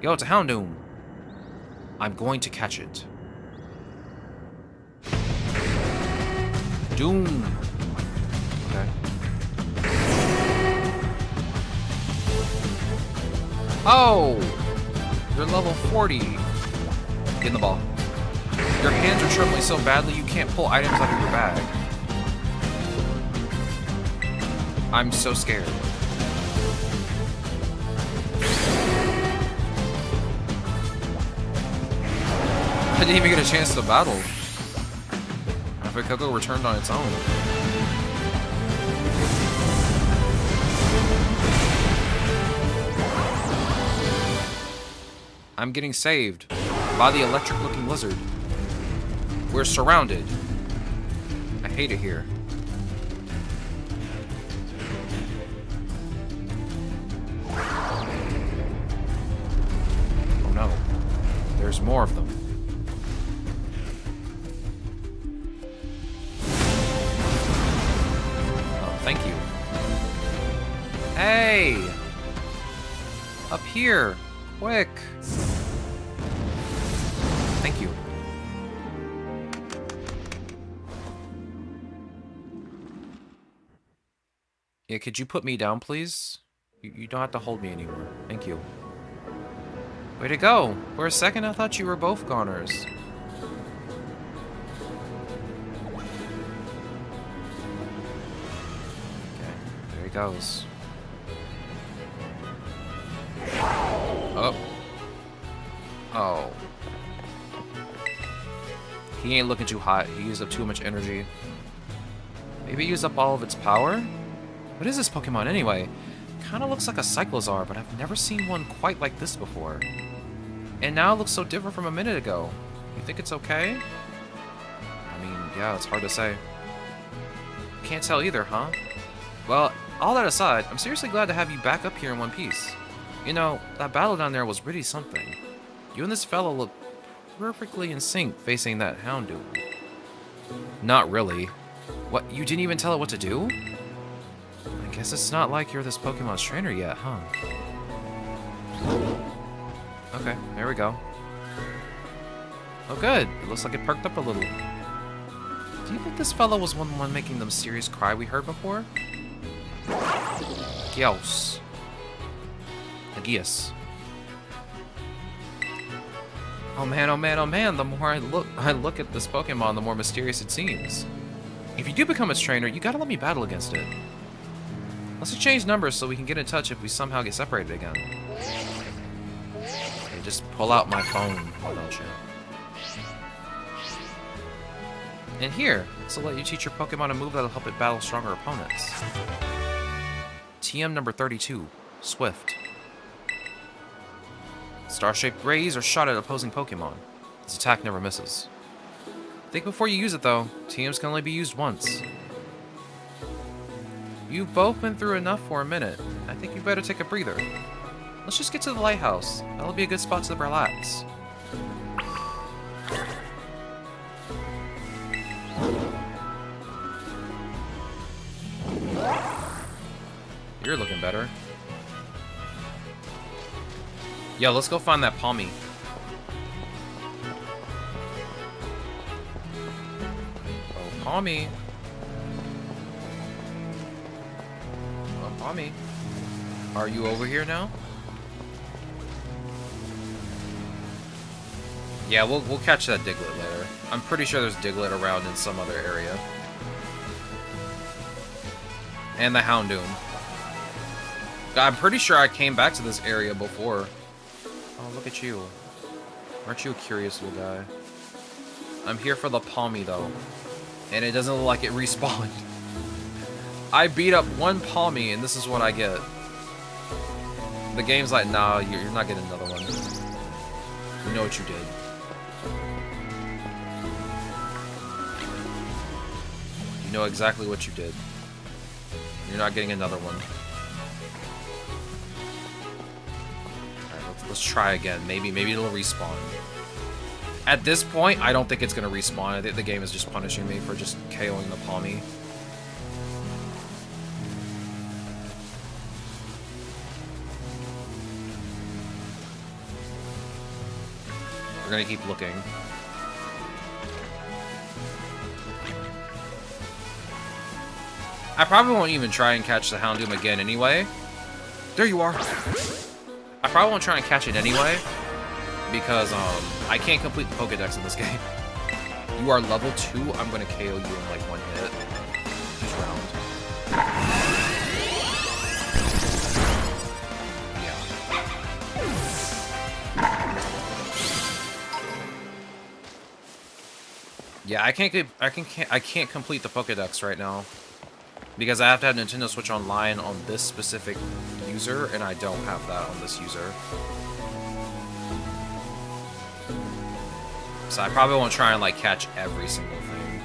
Yo, it's a Houndoom. I'm going to catch it. Doom. Okay. Oh! You're level 40. Get in the ball. Your hands are trembling so badly you can't pull items out of your bag. I'm so scared. I didn't even get a chance to battle. Coco returned on its own. I'm getting saved by the electric-looking lizard. We're surrounded. I hate it here. Oh no. There's more of them. Oh, thank you. Hey! Up here! Quick! Thank you. Yeah, could you put me down, please? You don't have to hold me anymore. Thank you. Way to go! For a second, I thought you were both goners. Okay, there he goes. Oh. Oh. He ain't looking too hot. He used up too much energy. Maybe it used up all of its power? What is this Pokemon anyway? Kinda looks like a Cyclozar, but I've never seen one quite like this before. And now it looks so different from a minute ago. You think it's okay? I mean, yeah, it's hard to say. Can't tell either, huh? Well, all that aside, I'm seriously glad to have you back up here in one piece. You know, that battle down there was really something. You and this fellow look perfectly in sync facing that Houndoom. Not really. What, you didn't even tell it what to do? I guess it's not like you're this Pokemon's trainer yet, huh? Okay, there we go. Oh good, it looks like it perked up a little. Do you think this fellow was one making the mysterious cry we heard before? Gios. Agios. Oh man, oh man, oh man, the more I look at this Pokemon, the more mysterious it seems. If you do become its trainer, you gotta let me battle against it. Let's exchange numbers so we can get in touch if we somehow get separated again. Okay, just pull out my phone, why don't you? And here, this will let you teach your Pokemon a move that'll help it battle stronger opponents. TM number 32, Swift. Star-shaped rays are shot at opposing Pokemon. This attack never misses. Think before you use it though, TMs can only be used once. You've both been through enough for a minute. I think you better take a breather. Let's just get to the lighthouse. That'll be a good spot to relax. You're looking better. Yo, let's go find that Palmy. Oh, Palmy. Oh, Palmy. Are you over here now? Yeah, we'll catch that Diglett later. I'm pretty sure there's Diglett around in some other area. And the Houndoom. I'm pretty sure I came back to this area before. Oh, look at you. Aren't you a curious little guy? I'm here for the Palmy, though. And it doesn't look like it respawned. I beat up one Palmy, and this is what I get. The game's like, nah, you're not getting another one. You know what you did. You know exactly what you did. You're not getting another one. Alright, let's try again. Maybe it'll respawn. At this point, I don't think it's gonna respawn. I think the game is just punishing me for just KOing the Palmy. We're gonna keep looking. I probably won't even try and catch the Houndoom again anyway. There you are. I probably won't try and catch it anyway, because I can't complete the Pokédex in this game. You are level 2, I'm gonna KO you in like one hit. Each round. Yeah, I can't complete the Pokédex right now. Because I have to have Nintendo Switch Online on this specific user, and I don't have that on this user. So I probably won't try and like catch every single thing.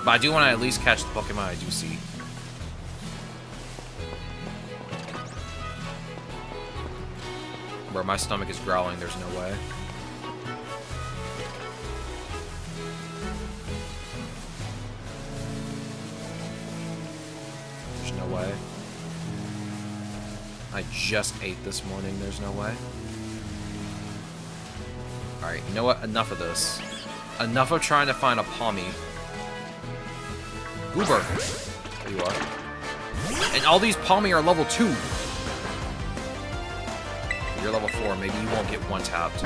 But I do want to at least catch the Pokemon I do see. Bro, my stomach is growling, there's no way. There's no way. I just ate this morning, there's no way. Alright, you know what? Enough of this. Enough of trying to find a Palmy. Goober! There you are. And all these Palmy are level 2. You're level 4, maybe you won't get one tapped.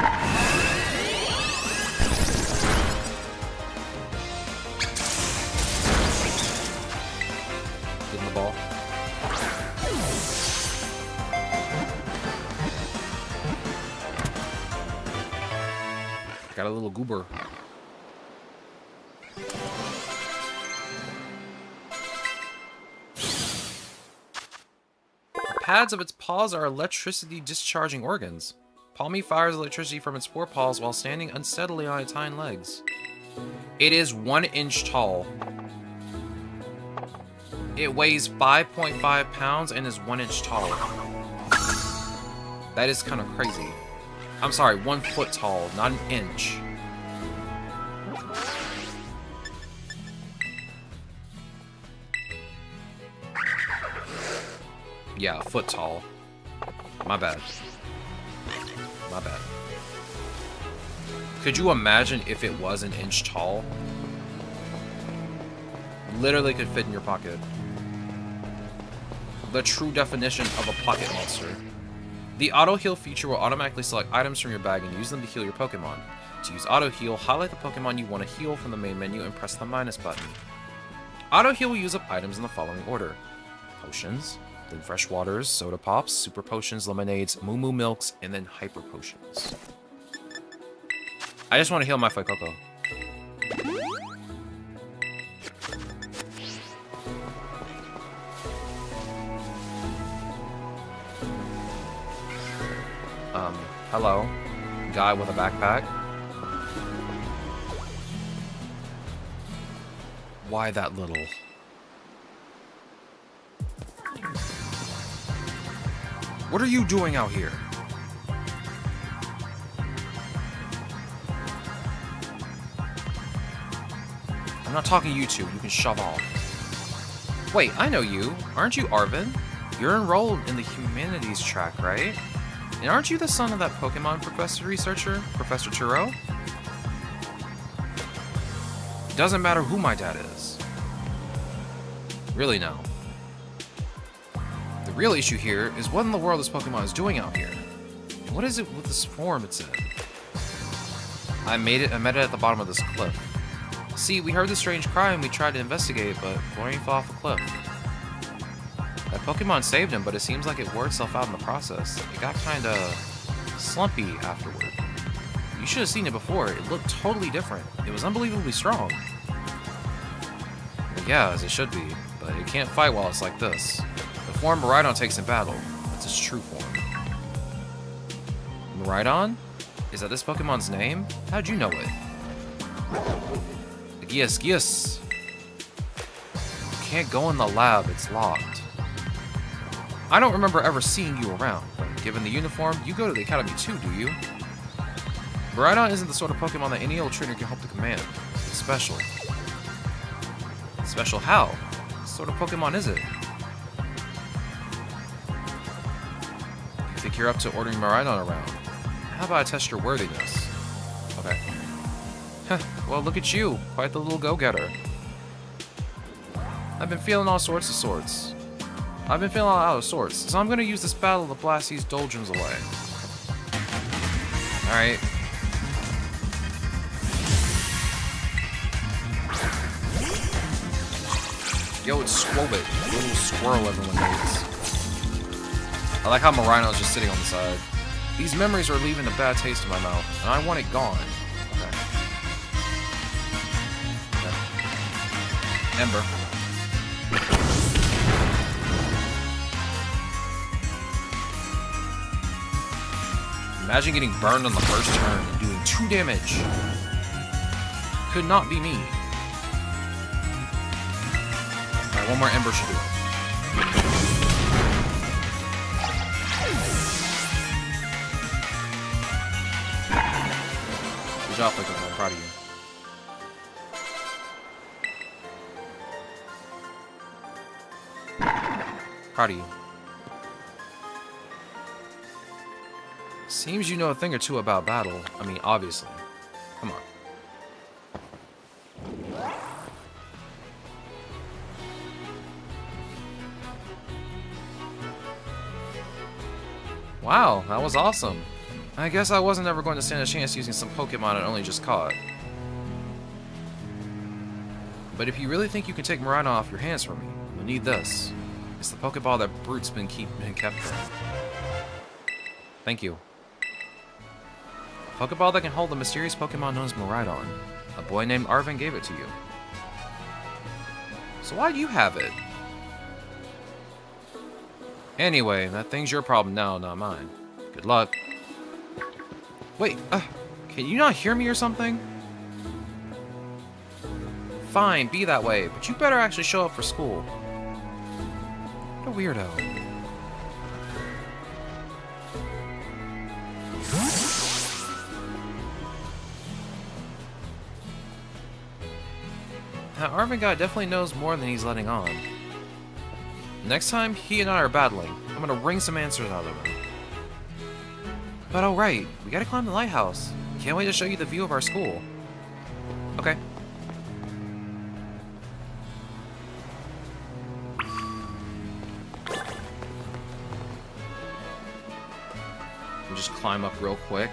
Give him the ball. Got a little goober. The pads of its paws are electricity discharging organs. Palmy fires electricity from its forepaws while standing unsteadily on its hind legs. It is 1 inch tall. It weighs 5.5 pounds and is 1 inch tall. That is kind of crazy. I'm sorry, 1 foot tall, not an inch. Yeah, a foot tall. My bad. My bad. Could you imagine if it was 1 inch tall? Literally could fit in your pocket. The true definition of a pocket monster. The auto heal feature will automatically select items from your bag and use them to heal your Pokemon. To use auto heal, highlight the Pokemon you want to heal from the main menu and press the minus button. Auto heal will use up items in the following order: potions, then fresh waters, soda pops, super potions, lemonades, moo moo milks, and then hyper potions. I just want to heal my Fuecoco. Hello. Guy with a backpack. Why that little? What are you doing out here? I'm not talking to you two. You can shove off. Wait, I know you. Aren't you Arvin? You're enrolled in the humanities track, right? And aren't you the son of that Pokemon professor researcher, Professor Churro? Doesn't matter who my dad is. Really, no. The real issue here is what in the world this Pokemon is doing out here. And what is it with this form it's in? I met it at the bottom of this cliff. See, we heard the strange cry and we tried to investigate, but Florian fell off the cliff. That Pokemon saved him, but it seems like it wore itself out in the process. It got kinda slumpy afterward. You should have seen it before. It looked totally different. It was unbelievably strong. Well, yeah, as it should be, but it can't fight while it's like this. The form Miraidon takes in battle. That's its true form. Miraidon? Is that this Pokemon's name? How'd you know it? Gius. You can't go in the lab, it's locked. I don't remember ever seeing you around, but given the uniform, you go to the academy too, do you? Miraidon isn't the sort of Pokemon that any old trainer can hope to command. It's special. Special how? What sort of Pokemon is it? You think you're up to ordering Miraidon around? How about I test your worthiness? Okay. Well, look at you. Quite the little go-getter. I've been feeling all sorts of sorts. I've been feeling out of sorts, so I'm gonna use this battle to blast these doldrums away. Alright. Yo, it's Squobit, the little squirrel everyone needs. I like how Miraidon's just sitting on the side. These memories are leaving a bad taste in my mouth, and I want it gone. Okay. Ember. Imagine getting burned on the first turn and doing 2 damage. Could not be me. Alright, one more Ember should do it. Good job, Pokémon. I'm proud of you. Proud of you. Seems you know a thing or two about battle. I mean, obviously. Come on. Wow, that was awesome. I guess I wasn't ever going to stand a chance using some Pokemon I only just caught. But if you really think you can take Miraidon off your hands from me, you'll need this. It's the Pokeball that Brute's been kept from. Thank you. A Pokeball that can hold the mysterious Pokemon known as Miraidon. A boy named Arvin gave it to you. So why do you have it? Anyway, that thing's your problem now, not mine. Good luck. Wait, can you not hear me or something? Fine, be that way, but you better actually show up for school. What a weirdo. That Arvin guy definitely knows more than he's letting on. Next time he and I are battling, I'm gonna wring some answers out of him. But oh right, we gotta climb the lighthouse. Can't wait to show you the view of our school. Okay. We'll just climb up real quick.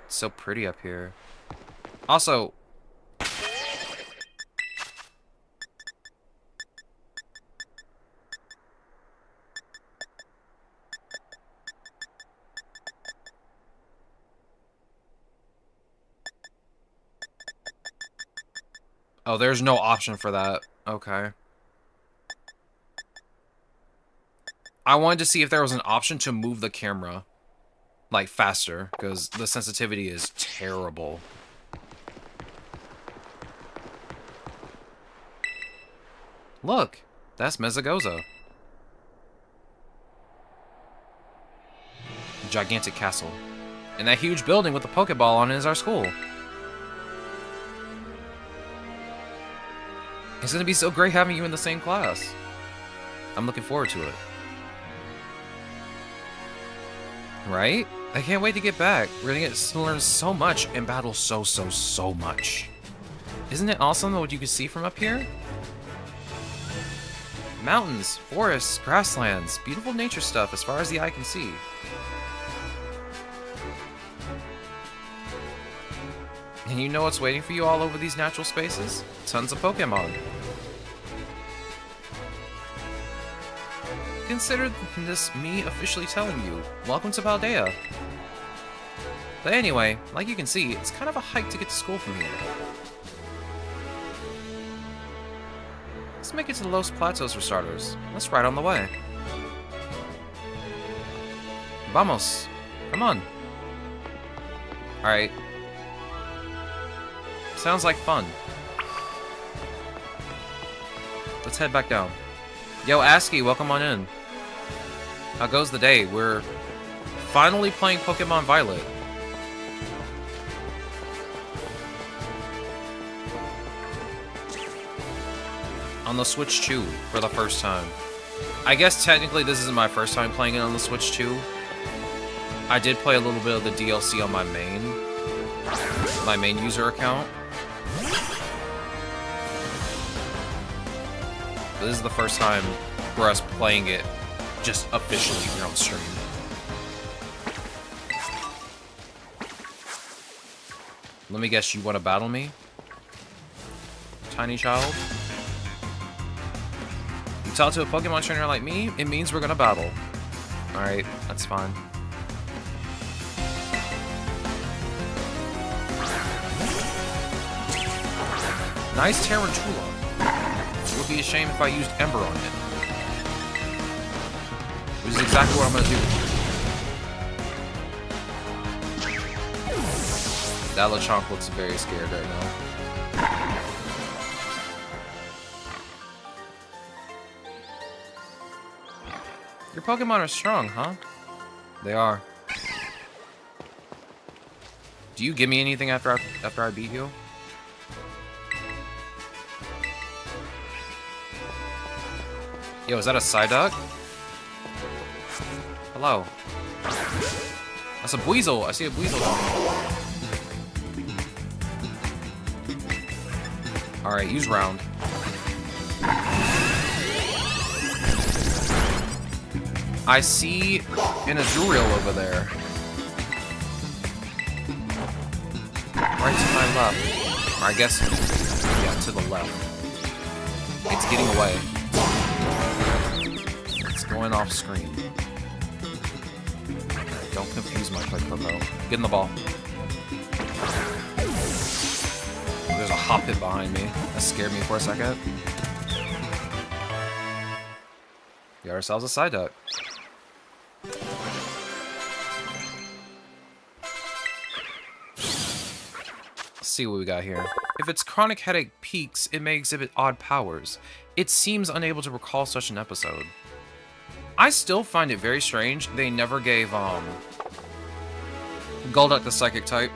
It's so pretty up here. Also, oh, there's no option for that. Okay. I wanted to see if there was an option to move the camera, like, faster, because the sensitivity is terrible. Look, that's Mezagoza. Gigantic castle. And that huge building with the Pokeball on it is our school. It's gonna be so great having you in the same class. I'm looking forward to it. Right? I can't wait to get back. We're gonna get to learn so much and battle so much. Isn't it awesome what you can see from up here? Mountains, forests, grasslands, beautiful nature stuff as far as the eye can see. And you know what's waiting for you all over these natural spaces? Tons of Pokémon. Consider this me officially telling you, welcome to Paldea. But anyway, like you can see, it's kind of a hike to get to school from here. Let's make it to the Los Platos for starters. Let's ride on the way. Vamos. Come on. Alright. Sounds like fun. Let's head back down. Yo, ASCII, welcome on in. How goes the day? We're finally playing Pokemon Violet. On the Switch 2 for the first time. I guess technically this isn't my first time playing it on the Switch 2. I did play a little bit of the DLC on my main user account. But this is the first time for us playing it just officially here on stream. Let me guess, you want to battle me? Tiny child? You talk to a Pokemon trainer like me, it means we're gonna battle. Alright, that's fine. Nice Tarantula. It would be a shame if I used Ember on it. Which is exactly what I'm gonna do. That Lechonk looks very scared right now. Your Pokemon are strong, huh? They are. Do you give me anything after I beat you? Yo, is that a Psyduck? Hello. That's a Buizel. I see a Buizel down here. Alright, use round. I see an Azurill over there. Right to my left. Or I guess, yeah, to the left. It's getting away. It's going off screen. Don't confuse my Pokemon though. Get in the ball. There's a hop hit behind me. That scared me for a second. We got ourselves a Psyduck. Let's see what we got here. If its chronic headache peaks, it may exhibit odd powers. It seems unable to recall such an episode. I still find it very strange they never gave, Golduck the Psychic type.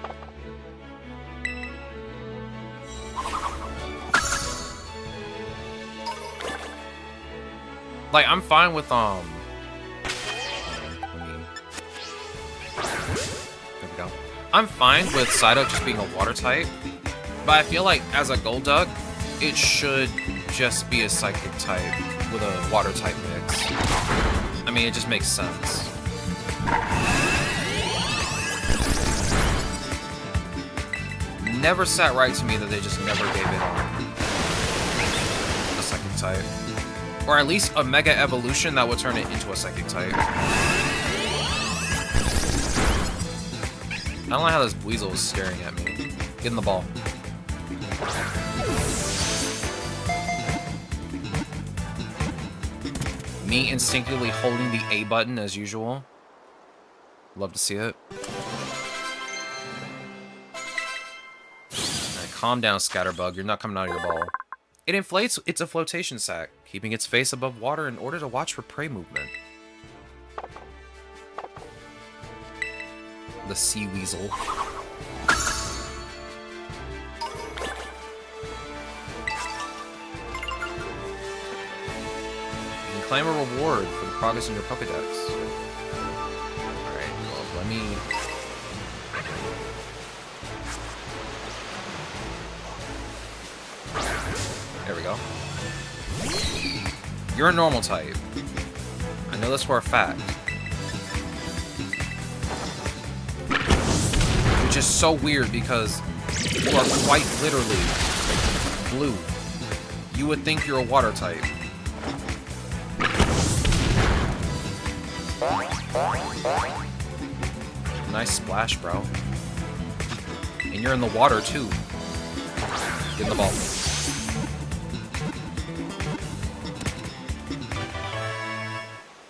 Like, I'm fine with, there we go. I'm fine with Psyduck just being a water type, but I feel like as a Golduck, it should just be a Psychic type with a water type mix. I mean, it just makes sense. Never sat right to me that they just never gave it a Psychic type. Or at least a Mega Evolution that would turn it into a Psychic type. I don't like how this Weasel is staring at me. Get in the ball. Me instinctively holding the A button as usual. Love to see it. Alright, calm down, Scatterbug. You're not coming out of your ball. It inflates. It's a flotation sac, keeping its face above water in order to watch for prey movement. The Sea Weasel. You can claim a reward for the progress in your Pokedex. Alright, well, let me... There we go. You're a normal type. I know this for a fact. Which is so weird because you are quite literally blue. You would think you're a water type. Nice splash, bro. And you're in the water too. Get in the ball.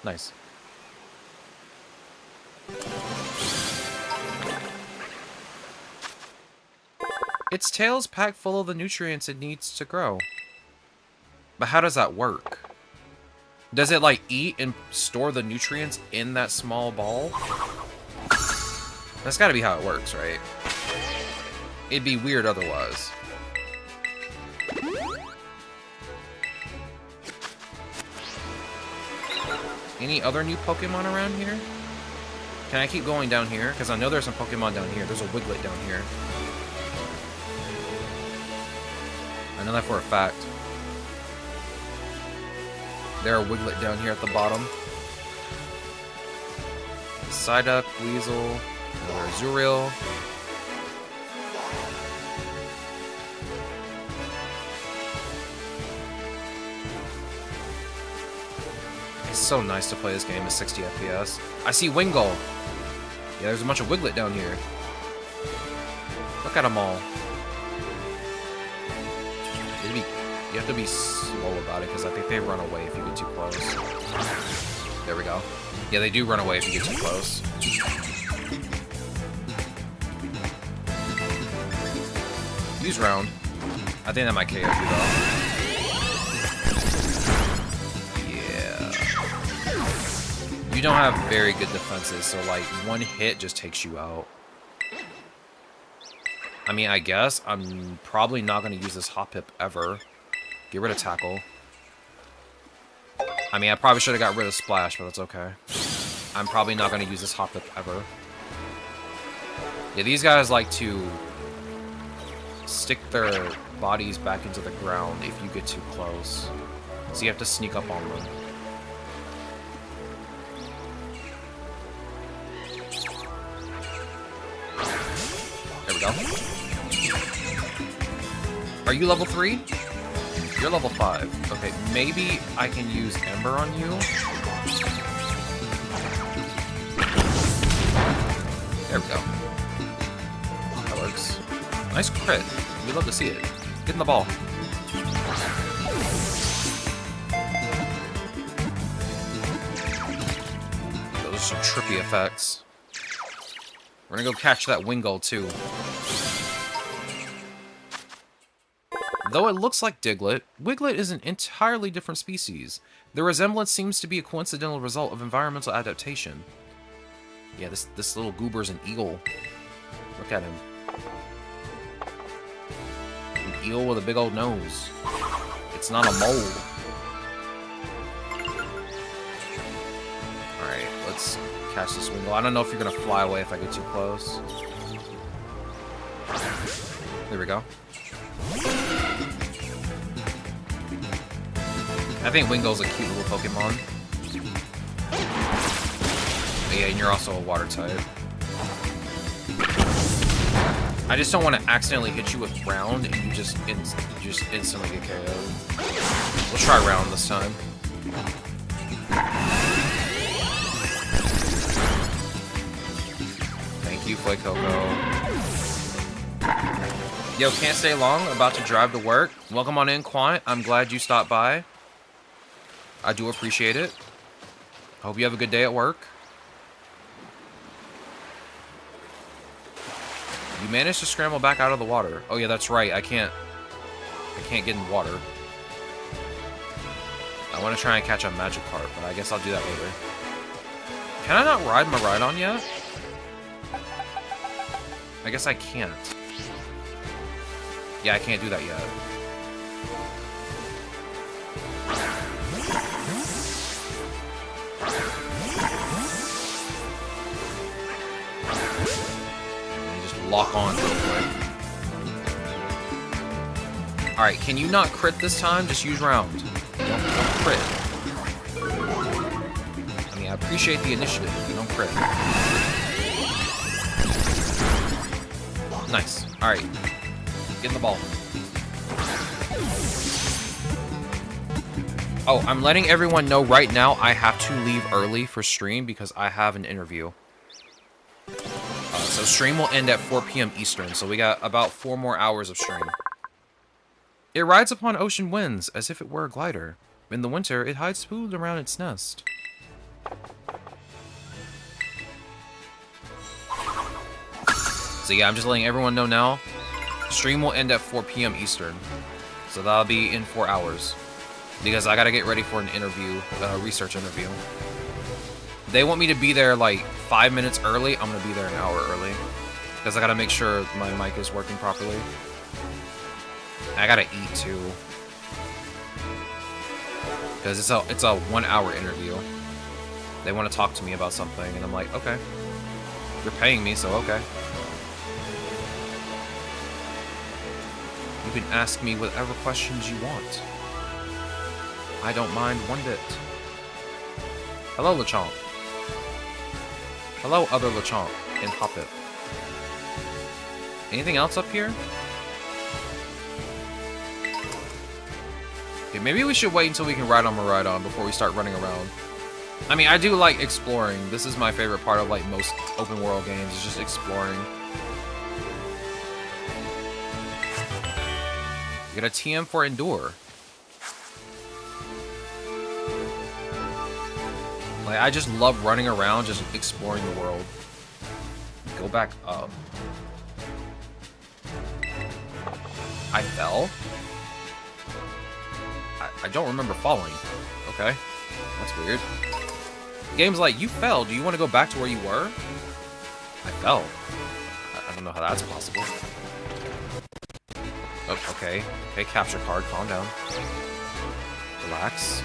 Nice. Its tail's packed full of the nutrients it needs to grow. But how does that work? Does it, like, eat and store the nutrients in that small ball? That's gotta be how it works, right? It'd be weird otherwise. Any other new Pokemon around here? Can I keep going down here? Because I know there's some Pokemon down here. There's a Wiglet down here. I know that for a fact. There are Wiglet down here at the bottom. Psyduck, Weasel, another Azurill. It's so nice to play this game at 60 FPS. I see Wingull. Yeah, there's a bunch of Wiglet down here. Look at them all. You have to be slow about it because I think they run away if you get too close. There we go. Yeah, they do run away if you get too close. Use round. I think that might KO you though. Yeah. You don't have very good defenses, so like one hit just takes you out. I mean, I guess I'm probably not going to use this hop pip ever. Get rid of tackle. I mean, I probably should have got rid of splash, but that's okay. I'm probably not going to use this hop pip ever. Yeah, these guys like to stick their bodies back into the ground if you get too close. So you have to sneak up on them. There we go. Are you level 3? You're level 5. Okay, maybe I can use Ember on you. There we go. That works. Nice crit. We'd love to see it. Get in the ball. Those are some trippy effects. We're gonna go catch that Wingull too. Though it looks like Diglett, Wiglet is an entirely different species. The resemblance seems to be a coincidental result of environmental adaptation. Yeah, this little goober's an eagle. Look at him. An eel with a big old nose. It's not a mole. Alright, let's catch this Wingull. I don't know if you're gonna fly away if I get too close. There we go. I think Wingull's a cute little Pokemon. But yeah, and you're also a water type. I just don't want to accidentally hit you with round and you just instantly get KO'd. We'll try round this time. Thank you, Fuecoco. Yo, can't stay long. About to drive to work. Welcome on in, Quant. I'm glad you stopped by. I do appreciate it. Hope you have a good day at work. You managed to scramble back out of the water. Oh yeah, that's right. I can't get in water. I want to try and catch a Magikarp, but I guess I'll do that later. Can I not ride Miraidon yet? I guess I can't. Yeah, I can't do that yet. Lock on real quick. Alright, can you not crit this time? Just use round. Don't crit. I mean, I appreciate the initiative, but don't crit. Nice. Alright. Get in the ball. Oh, I'm letting everyone know right now I have to leave early for stream because I have an interview. So stream will end at 4 p.m. Eastern, so we got about 4 more hours of stream. It rides upon ocean winds as if it were a glider. In the winter, it hides food around its nest. So yeah, I'm just letting everyone know now. Stream will end at 4 p.m. Eastern. So that'll be in 4 hours. Because I gotta get ready for an interview, research interview. They want me to be there like 5 minutes early. I'm gonna be there an hour early. Because I gotta make sure my mic is working properly. I gotta eat too. Because it's a 1 hour interview. They want to talk to me about something, and I'm like, okay. You're paying me, so okay. You can ask me whatever questions you want. I don't mind one bit. Hello, Lechomp. Hello, other Lechomp and Hoppip. Anything else up here? Okay, maybe we should wait until we can ride on Miraidon before we start running around. I mean, I do like exploring. This is my favorite part of like most open world games, is just exploring. You got a TM for Endure. Like, I just love running around, just exploring the world. Go back up. I fell? I don't remember falling. Okay. That's weird. The game's like, you fell. Do you want to go back to where you were? I fell. I don't know how that's possible. Oh, okay. Okay, capture card. Calm down. Relax.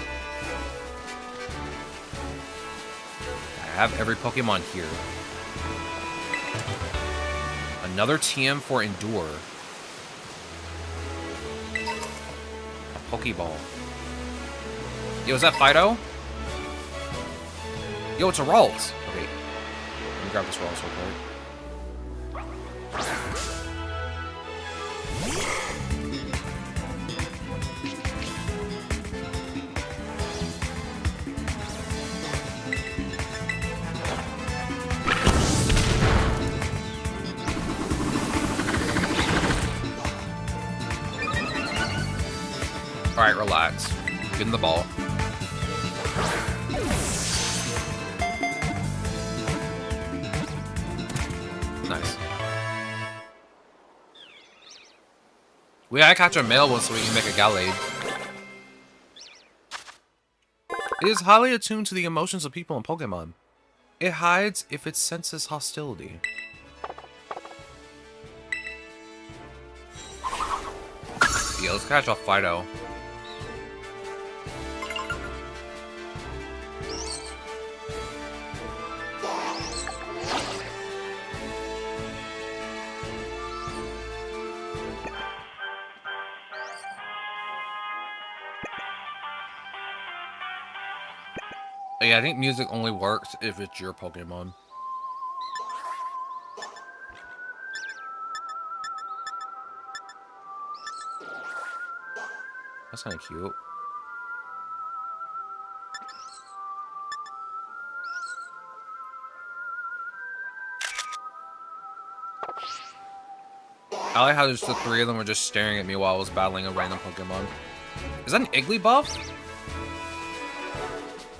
I have every Pokemon here. Another TM for Endure. A Pokeball. Yo, is that Fido? Yo, it's a Ralts. Okay. Let me grab this Ralts real quick. Alright, relax. Get in the ball. Nice. We gotta catch a male one so we can make a Gallade. It is highly attuned to the emotions of people and Pokemon. It hides if it senses hostility. Yeah, let's catch a Fido. Yeah, I think music only works if it's your Pokemon. That's kind of cute. I like how just the three of them were just staring at me while I was battling a random Pokemon. Is that an Igglybuff?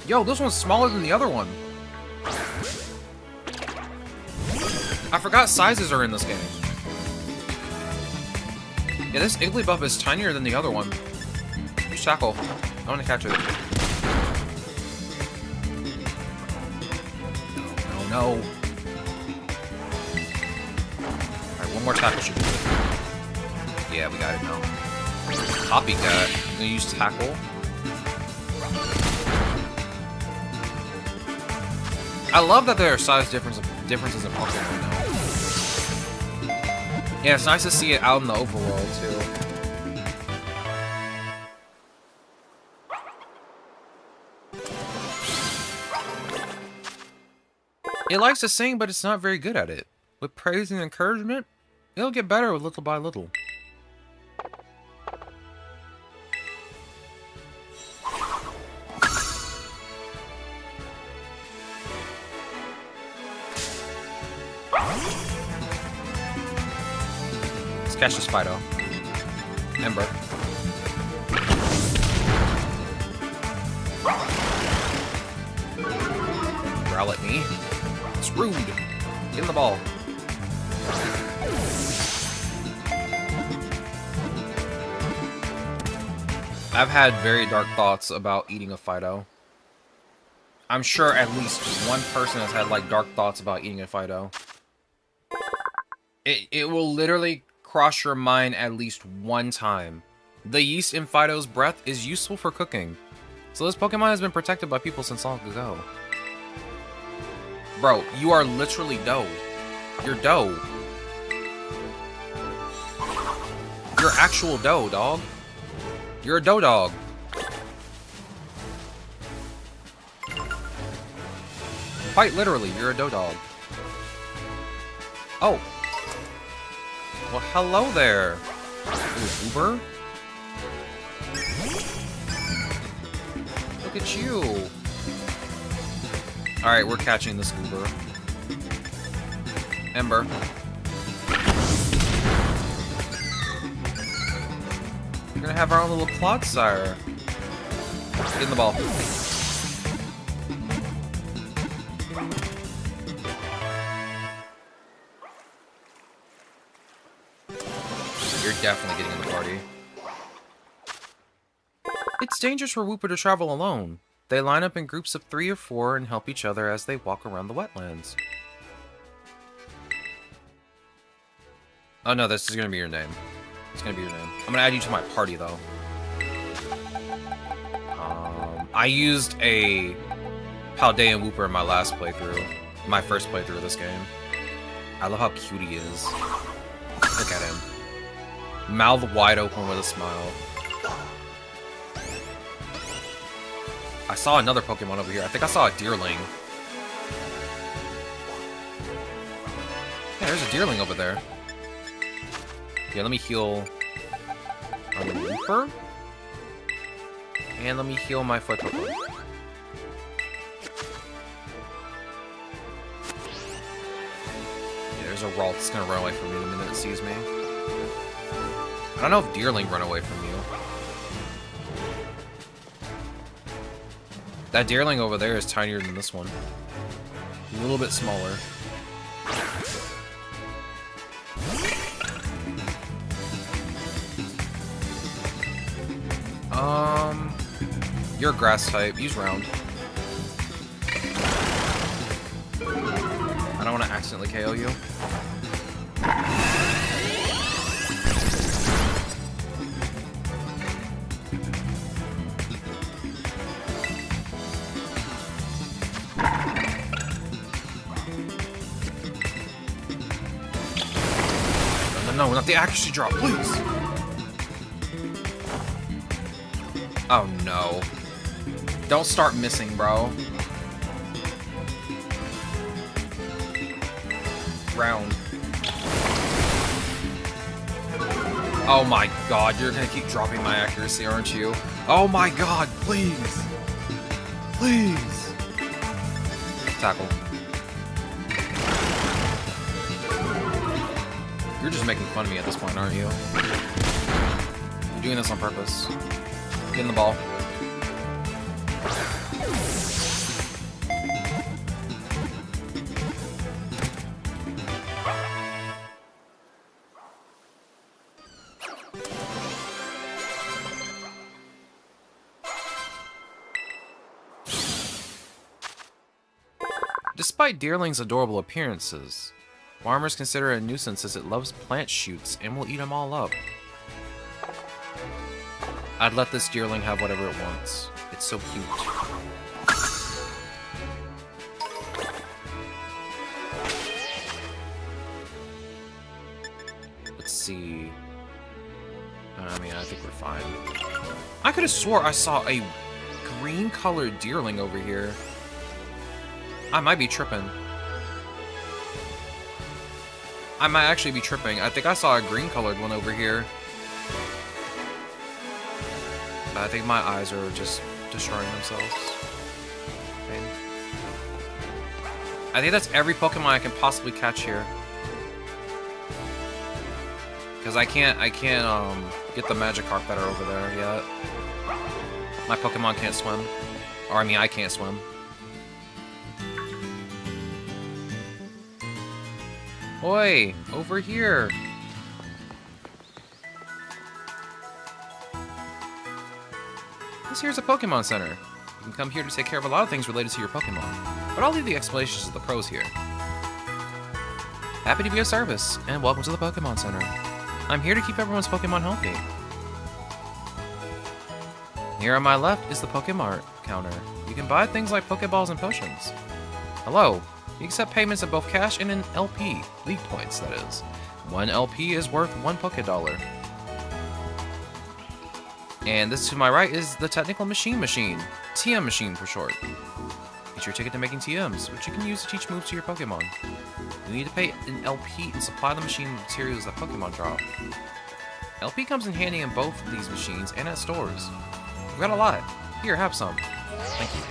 Yo, this one's smaller than the other one. I forgot sizes are in this game. Yeah, this Igglybuff is tinier than the other one. Use Tackle. I want to catch it. No, no, no. Alright, one more Tackle should do it. Yeah, we got it now. Copycat. I'm gonna use Tackle. I love that there are size differences in Pokemon now. Yeah, it's nice to see it out in the overworld, too. It likes to sing, but it's not very good at it. With praise and encouragement, it'll get better little by little. Let's catch this Fido. Ember. Growl at me. It's rude. Get in the ball. I've had very dark thoughts about eating a Fido. I'm sure at least one person has had like dark thoughts about eating a Fido. It will literally cross your mind at least one time. The yeast in Fido's breath is useful for cooking. So this Pokemon has been protected by people since long ago. Bro, you are literally dough. You're dough. You're actual dough, dog. You're a dough dog. Quite literally, you're a dough dog. Oh. Well, hello there. Ooh, Uber? Look at you. Alright, we're catching this Uber. Ember. We're gonna have our own little Clodsire. Get in the ball. definitely getting in the party. It's dangerous for Wooper to travel alone. They line up in groups of 3 or 4 and help each other as they walk around the wetlands. Oh no, this is gonna be your name. It's gonna be your name. I'm gonna add you to my party though. I used a Paldean Wooper in my last playthrough. My first playthrough of this game. I love how cute he is. Look at him. Mouth wide open with a smile. I saw another Pokemon over here. I think I saw a Deerling. Yeah, there's a Deerling over there. Yeah, let me heal on the Wooper. And let me heal my foot Pokemon. Yeah, there's a Ralts that's gonna run away from me the minute it sees me. I don't know if Deerling run away from you. That Deerling over there is tinier than this one. A little bit smaller. You're a grass type. Use round. I don't want to accidentally KO you. No, not the accuracy drop, please. Oh no. Don't start missing, bro. Round. Oh my god, you're gonna keep dropping my accuracy, aren't you? Oh my god, please. Please. Tackle. You're just making fun of me at this point, aren't you? You're doing this on purpose. Get in the ball. Despite Deerling's adorable appearances, farmers consider it a nuisance as it loves plant shoots and will eat them all up. I'd let this Deerling have whatever it wants. It's so cute. Let's see. I mean, I think we're fine. I could have swore I saw a green-colored Deerling over here. I might be tripping. I might actually be tripping. I think I saw a green-colored one over here. But I think my eyes are just destroying themselves. Okay. I think that's every Pokemon I can possibly catch here. Because I can't get the Magikarp that are over there yet. My Pokemon can't swim. Or I mean, I can't swim. Oi, over here. This here's a Pokemon Center. You can come here to take care of a lot of things related to your Pokemon, but I'll leave the explanations to the pros here. Happy to be of service, and welcome to the Pokemon Center. I'm here to keep everyone's Pokemon healthy. Here on my left is the Pokemart counter. You can buy things like Pokeballs and potions. Hello. You accept payments in both cash and in LP, League Points, that is. 1 LP is worth 1 Poké-Dollar. And this to my right is the Technical Machine, TM Machine for short. It's your ticket to making TMs, which you can use to teach moves to your Pokemon. You need to pay an LP and supply the machine with materials that Pokemon drop. LP comes in handy in both of these machines and at stores. We've got a lot. Here, have some. Thank you.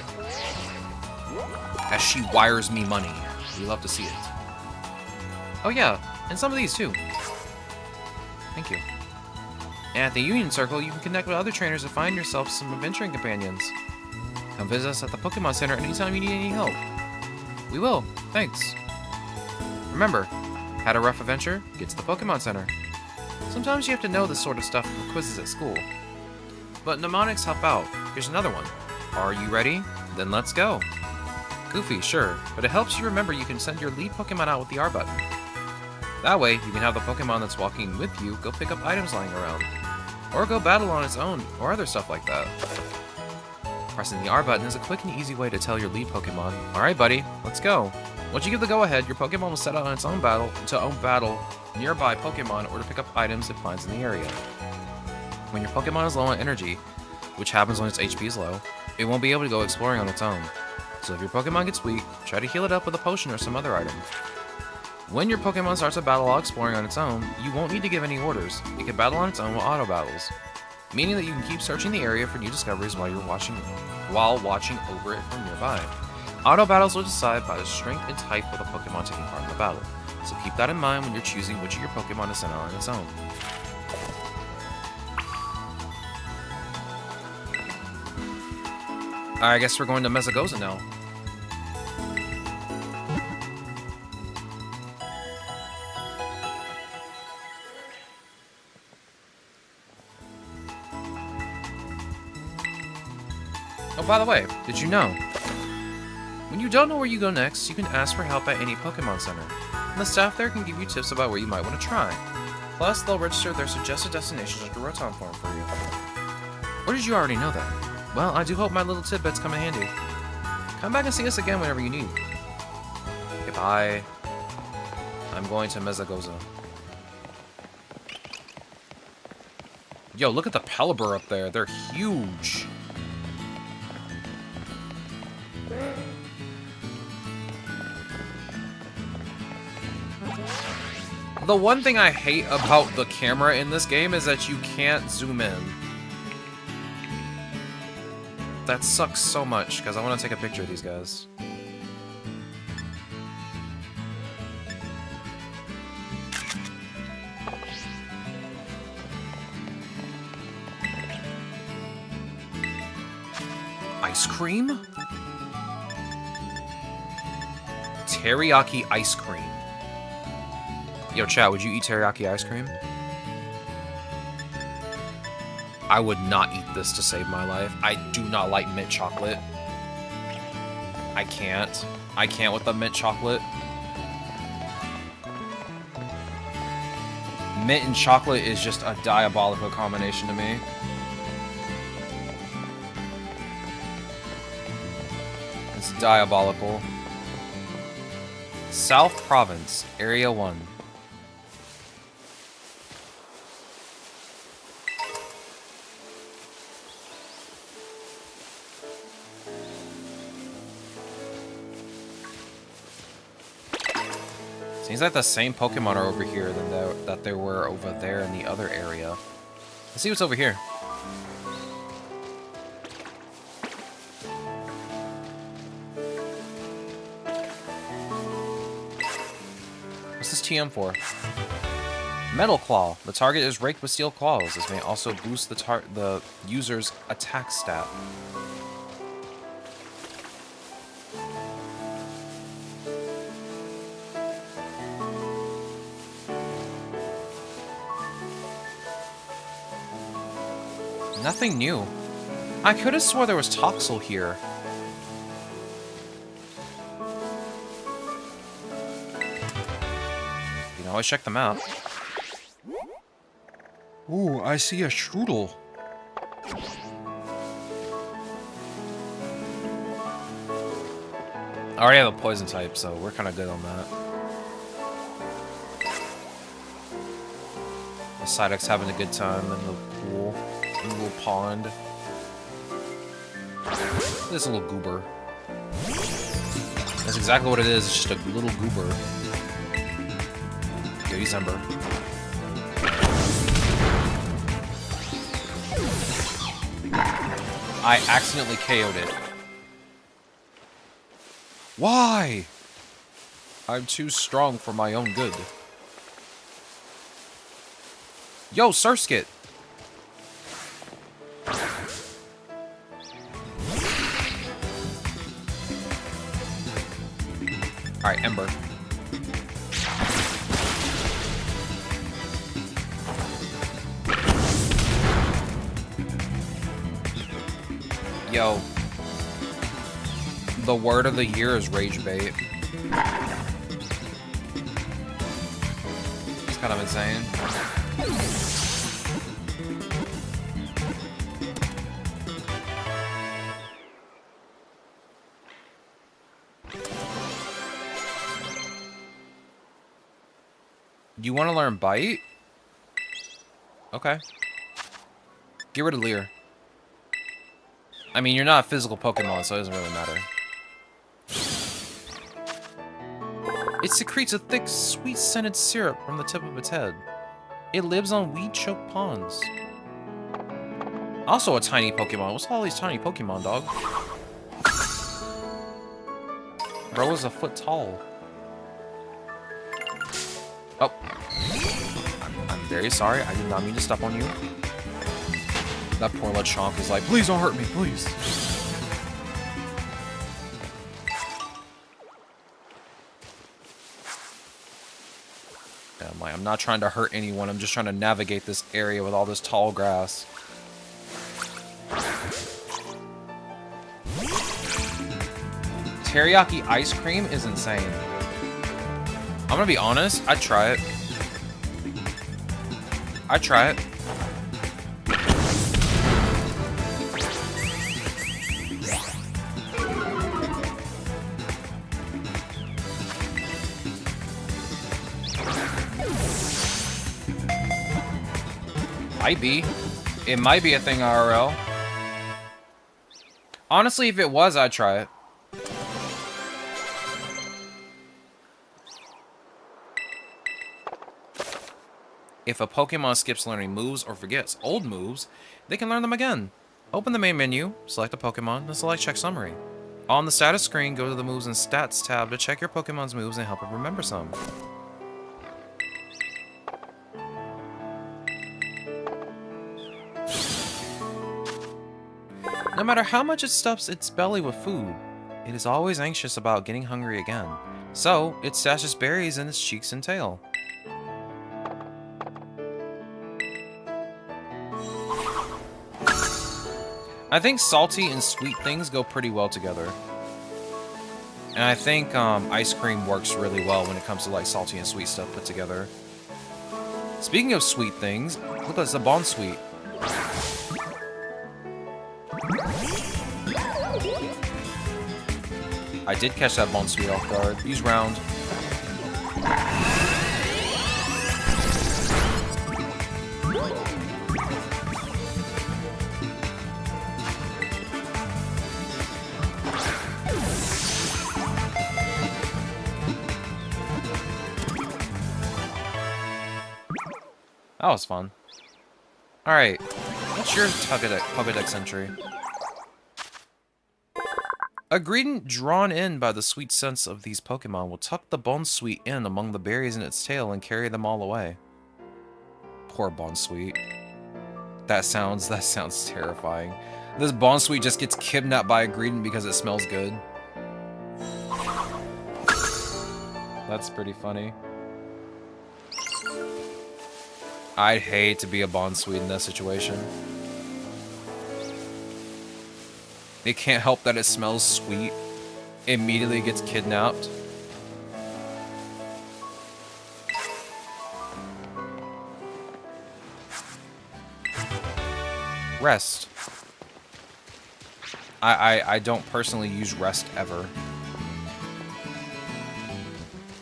As she wires me money. We love to see it. Oh yeah, and some of these too. Thank you. And at the Union Circle, you can connect with other trainers to find yourself some adventuring companions. Come visit us at the Pokemon Center anytime you need any help. We will. Thanks. Remember, had a rough adventure? Get to the Pokemon Center. Sometimes you have to know this sort of stuff for quizzes at school. But mnemonics help out. Here's another one. Are you ready? Then let's go. Goofy, sure, but it helps you remember you can send your lead Pokemon out with the R button. That way, you can have the Pokemon that's walking with you go pick up items lying around. Or go battle on its own, or other stuff like that. Pressing the R button is a quick and easy way to tell your lead Pokemon, alright buddy, let's go. Once you give the go-ahead, your Pokemon will set out on its own battle nearby Pokemon or to pick up items it finds in the area. When your Pokemon is low on energy, which happens when its HP is low, it won't be able to go exploring on its own. So if your Pokemon gets weak, try to heal it up with a potion or some other item. When your Pokemon starts a battle while exploring on its own, you won't need to give any orders. It can battle on its own with auto battles, meaning that you can keep searching the area for new discoveries while watching over it from nearby. Auto battles will decide by the strength and type of the Pokemon taking part in the battle, so keep that in mind when you're choosing which of your Pokemon to send out on its own. I guess we're going to Mesagoza now. Oh, by the way, did you know? When you don't know where you go next, you can ask for help at any Pokemon Center, and the staff there can give you tips about where you might want to try. Plus, they'll register their suggested destinations on the Rotom form for you. Or did you already know that? Well, I do hope my little tidbits come in handy. Come back and see us again whenever you need. Goodbye. I'm going to Mesagoza. Yo, look at the Pelipper up there. They're huge. The one thing I hate about the camera in this game is that you can't zoom in. That sucks so much, because I want to take a picture of these guys. Ice cream? Teriyaki ice cream. Yo, chat, would you eat teriyaki ice cream? I would not eat this to save my life. I do not like mint chocolate. I can't. I can't with the mint chocolate. Mint and chocolate is just a diabolical combination to me. It's diabolical. South Province, Area 1. Seems like the same Pokemon are over here that there were over there in the other area. Let's see what's over here. What's this TM for? Metal Claw. The target is raked with steel claws. This may also boost the user's attack stat. Nothing new. I could have swore there was Toxel here. You can always check them out. Ooh, I see a Strudel. I already have a poison type, so we're kind of good on that. The Psyduck's having a good time in the pool. In the little pond. This little goober. That's exactly what it is, it's just a little goober. Yo, he's Ember. I accidentally KO'd it. Why? I'm too strong for my own good. Yo, Surskit! Alright, Ember. Yo. The word of the year is rage bait. It's kind of insane. You want to learn Bite? Okay. Get rid of Leer. I mean, you're not a physical Pokemon, so it doesn't really matter. It secretes a thick, sweet-scented syrup from the tip of its head. It lives on weed-choked ponds. Also a tiny Pokemon. What's all these tiny Pokemon, dog? Bro is a foot tall. Oh. I'm very sorry. I did not mean to step on you. That poor Lechonk is like, please don't hurt me, please. Yeah, I'm not trying to hurt anyone. I'm just trying to navigate this area with all this tall grass. Teriyaki ice cream is insane. I'm gonna be honest, I'd try it. I'd try it. Might be. It might be a thing IRL. Honestly, if it was, I'd try it. If a Pokemon skips learning moves or forgets old moves, they can learn them again. Open the main menu, select a Pokemon, and select Check Summary. On the status screen, go to the Moves and Stats tab to check your Pokemon's moves and help it remember some. No matter how much it stuffs its belly with food, it is always anxious about getting hungry again. So, it stashes berries in its cheeks and tail. I think salty and sweet things go pretty well together. And I think ice cream works really well when it comes to like salty and sweet stuff put together. Speaking of sweet things, look, that's a Bonsweet. I did catch that Bonsweet off guard. Use round. That was fun. Alright, what's your Pokédex entry? A greeting drawn in by the sweet scents of these Pokemon will tuck the Bonsweet in among the berries in its tail and carry them all away. Poor Bonsweet. That sounds terrifying. This Bonsweet just gets kidnapped by a greeting because it smells good. That's pretty funny. I'd hate to be a Bonsweet in that situation. It can't help that it smells sweet. Immediately gets kidnapped. Rest. I don't personally use Rest ever.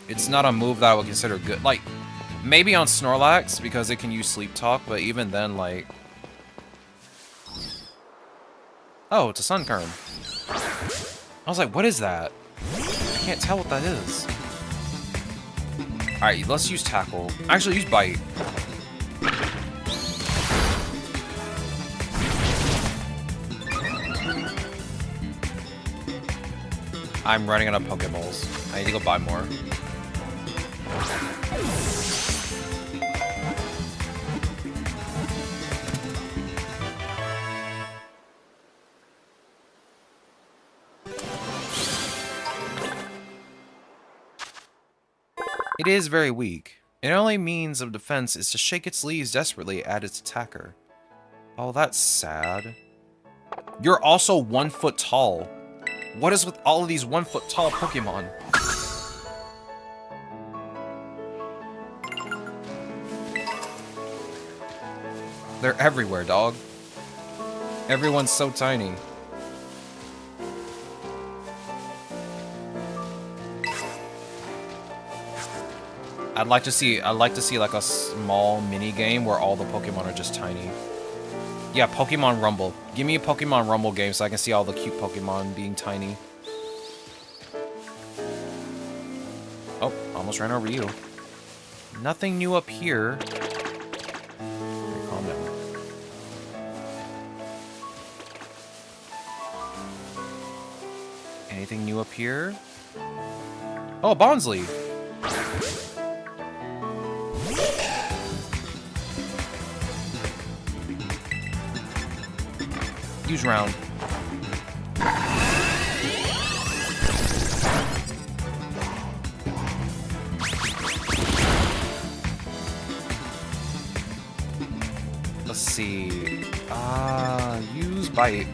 It's not a move that I would consider good. Like, maybe on Snorlax, because it can use Sleep Talk, but even then, like... Oh, it's a Sunkern. I was like, what is that? I can't tell what that is. Alright, let's use Tackle. Actually, use Bite. I'm running out of Pokeballs. I need to go buy more. It is very weak. Its only means of defense is to shake its leaves desperately at its attacker. Oh, that's sad. You're also 1 foot tall. What is with all of these 1 foot tall Pokemon? They're everywhere, dog. Everyone's so tiny. I'd like to see like a small mini game where all the Pokemon are just tiny. Yeah, Pokemon Rumble. Give me a Pokemon Rumble game so I can see all the cute Pokemon being tiny. Oh, almost ran over you. Nothing new up here. Okay, calm down. Anything new up here? Oh, Bonsley. Use round. Let's see. Use bite.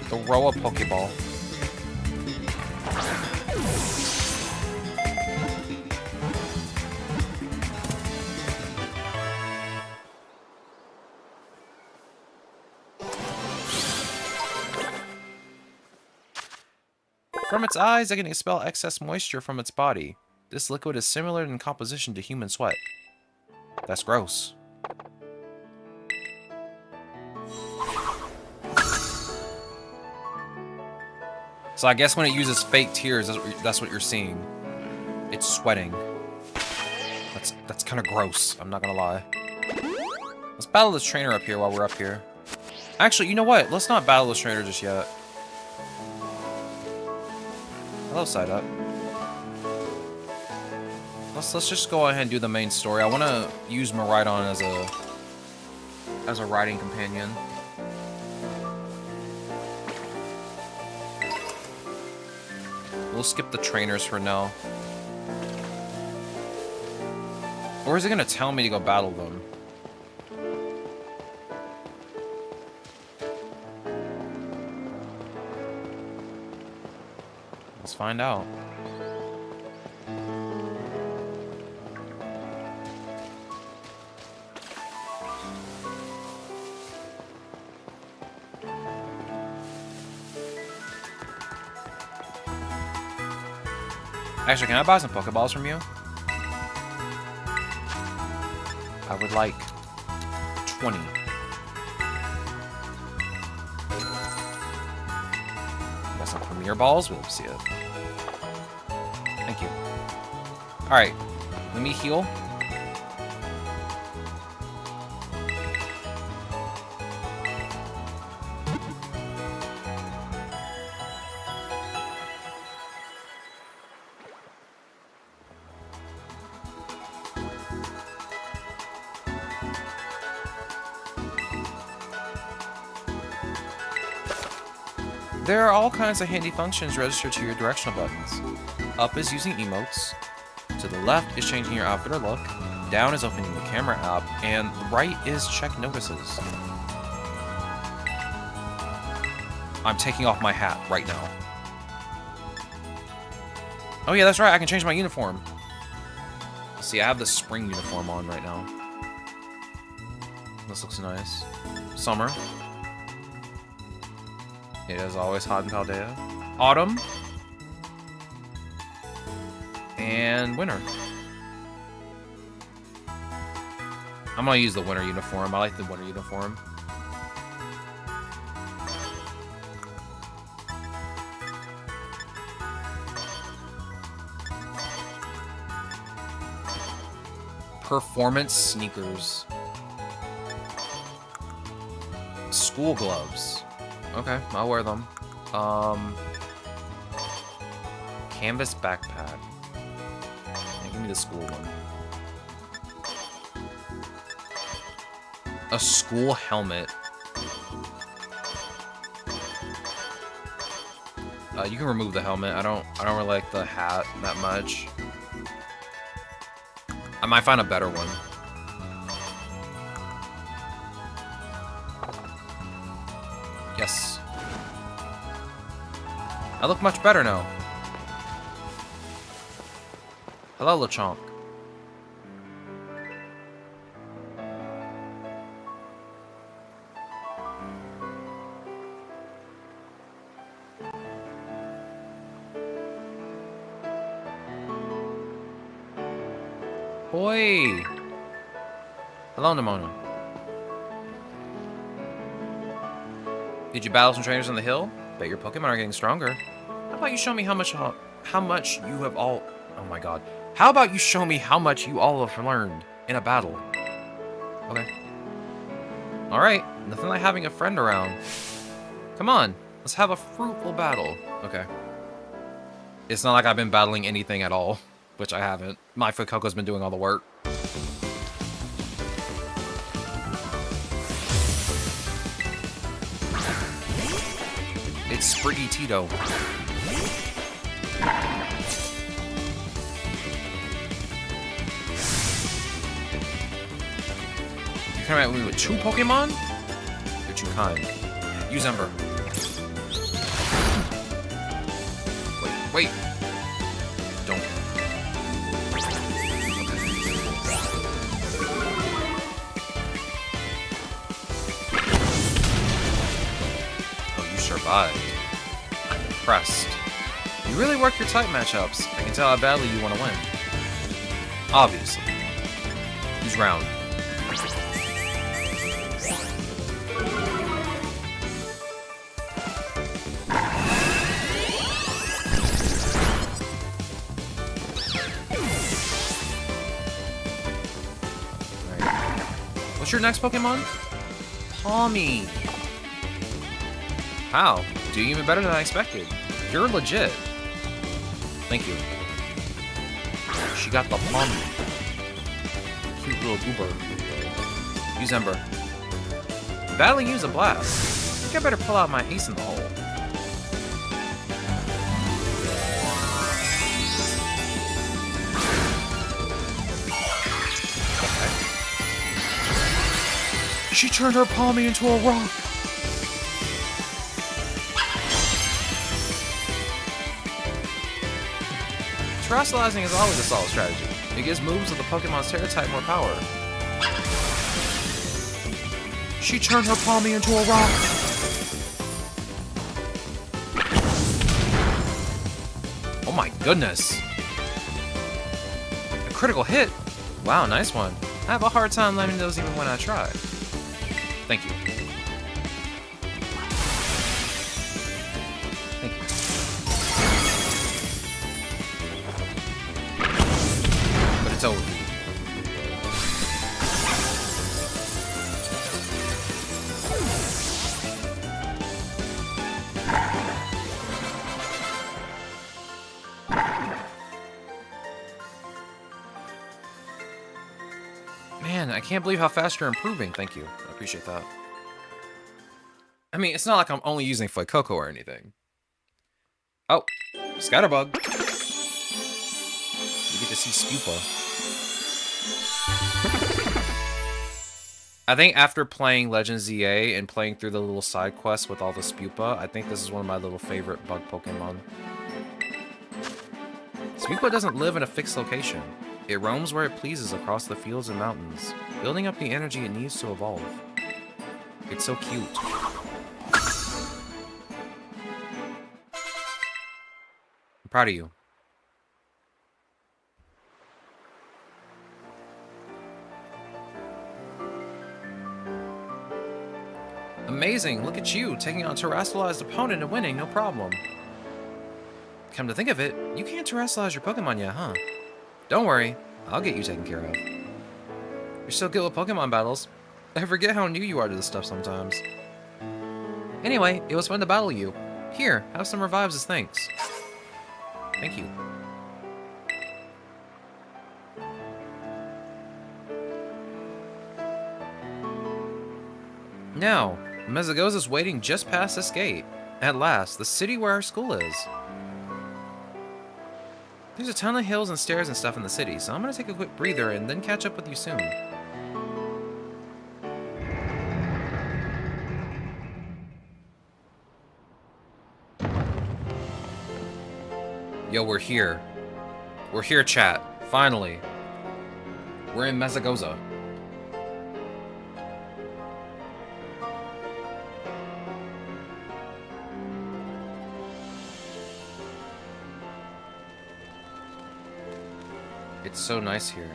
Throw a Pokeball. From its eyes, I can expel excess moisture from its body. This liquid is similar in composition to human sweat. That's gross. So I guess when it uses fake tears, that's what you're seeing. It's sweating. That's kind of gross, I'm not gonna lie. Let's battle this trainer up here while we're up here. Actually, you know what? Let's not battle this trainer just yet. Hello, side up. Let's just go ahead and do the main story. I want to use Miraidon as a riding companion. We'll skip the trainers for now. Or is it gonna tell me to go battle them? Let's find out. Actually, can I buy some Pokeballs from you? I would like 20. Got some Premier Balls? We'll see it. Thank you. Alright, let me heal. There are all kinds of handy functions registered to your directional buttons. Up is using emotes, to the left is changing your outfit or look, down is opening the camera app, and right is check notices. I'm taking off my hat right now. Oh yeah, that's right, I can change my uniform. See, I have the spring uniform on right now. This looks nice. Summer. It is always hot in Paldea. Autumn. And winter. I'm gonna use the winter uniform. I like the winter uniform. Performance sneakers. School gloves. Okay, I'll wear them. Canvas backpack. Yeah, give me the school one. A school helmet. You can remove the helmet. I don't really like the hat that much. I might find a better one. Yes. I look much better now. Hello, LeChonk. Oi! Hello, Nimona. Did you battle some trainers on the hill? Bet your Pokemon are getting stronger. How about you show me how much you have all... Oh my god. How about you show me how much you all have learned in a battle? Okay. Alright, nothing like having a friend around. Come on, let's have a fruitful battle. Okay. It's not like I've been battling anything at all, which I haven't. My Fuecoco's been doing all the work. It's Spriggy Tito. You come at me with 2 Pokemon? You're too kind. Use Ember. Wait. Don't. Oh, you survived. I'm impressed. You really work your type matchups. I can tell how badly you want to win. Obviously. Use Round. What's your next Pokemon? Palmy. How? Doing even better than I expected. You're legit. Thank you. She got the Palmy. Cute little goober. Use Ember. Battling you's a blast. I think I better pull out my ace in the hole. She turned her Palmy into a rock. Terrestrializing is always a solid strategy. It gives moves of the Pokemon's Terra type more power. She turned her Palmy into a rock. Oh my goodness. A critical hit? Wow, nice one. I have a hard time landing those even when I try. Thank you. Thank you. But it's over. Man, I can't believe how fast you're improving. Thank you. I appreciate that. I mean, it's not like I'm only using Fuecoco or anything. Oh, Scatterbug. You get to see Spupa. I think after playing Legends ZA and playing through the little side quests with all the Spupa, I think this is one of my little favorite bug Pokemon. Spupa doesn't live in a fixed location. It roams where it pleases across the fields and mountains, building up the energy it needs to evolve. It's so cute. I'm proud of you. Amazing! Look at you, taking on a terrestrialized opponent and winning, no problem. Come to think of it, you can't terrestrialize your Pokemon yet, huh? Don't worry, I'll get you taken care of. You're so good with Pokemon battles. I forget how new you are to this stuff sometimes. Anyway, it was fun to battle you. Here, have some revives as thanks. Thank you. Now, Mezagoza's waiting just past this gate. At last, the city where our school is. There's a ton of hills and stairs and stuff in the city, so I'm gonna take a quick breather and then catch up with you soon. Yo, we're here. We're here, chat. Finally. We're in Mesagoza. It's so nice here.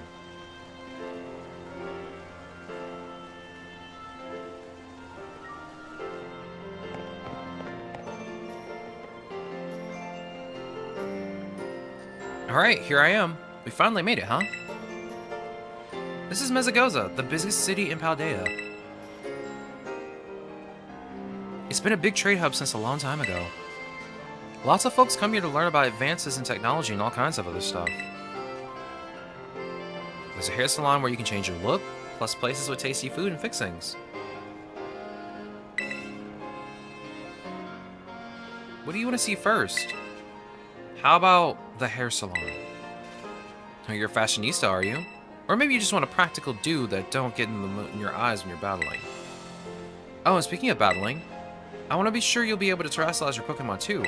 Alright, here I am. We finally made it, huh? This is Mesagoza, the busiest city in Paldea. It's been a big trade hub since a long time ago. Lots of folks come here to learn about advances in technology and all kinds of other stuff. There's a hair salon where you can change your look, plus places with tasty food and fixings. What do you want to see first? How about the hair salon? Oh, you're a fashionista, are you? Or maybe you just want a practical dude that don't get in your eyes when you're battling. Oh, and speaking of battling, I want to be sure you'll be able to terrestrialize your Pokemon too.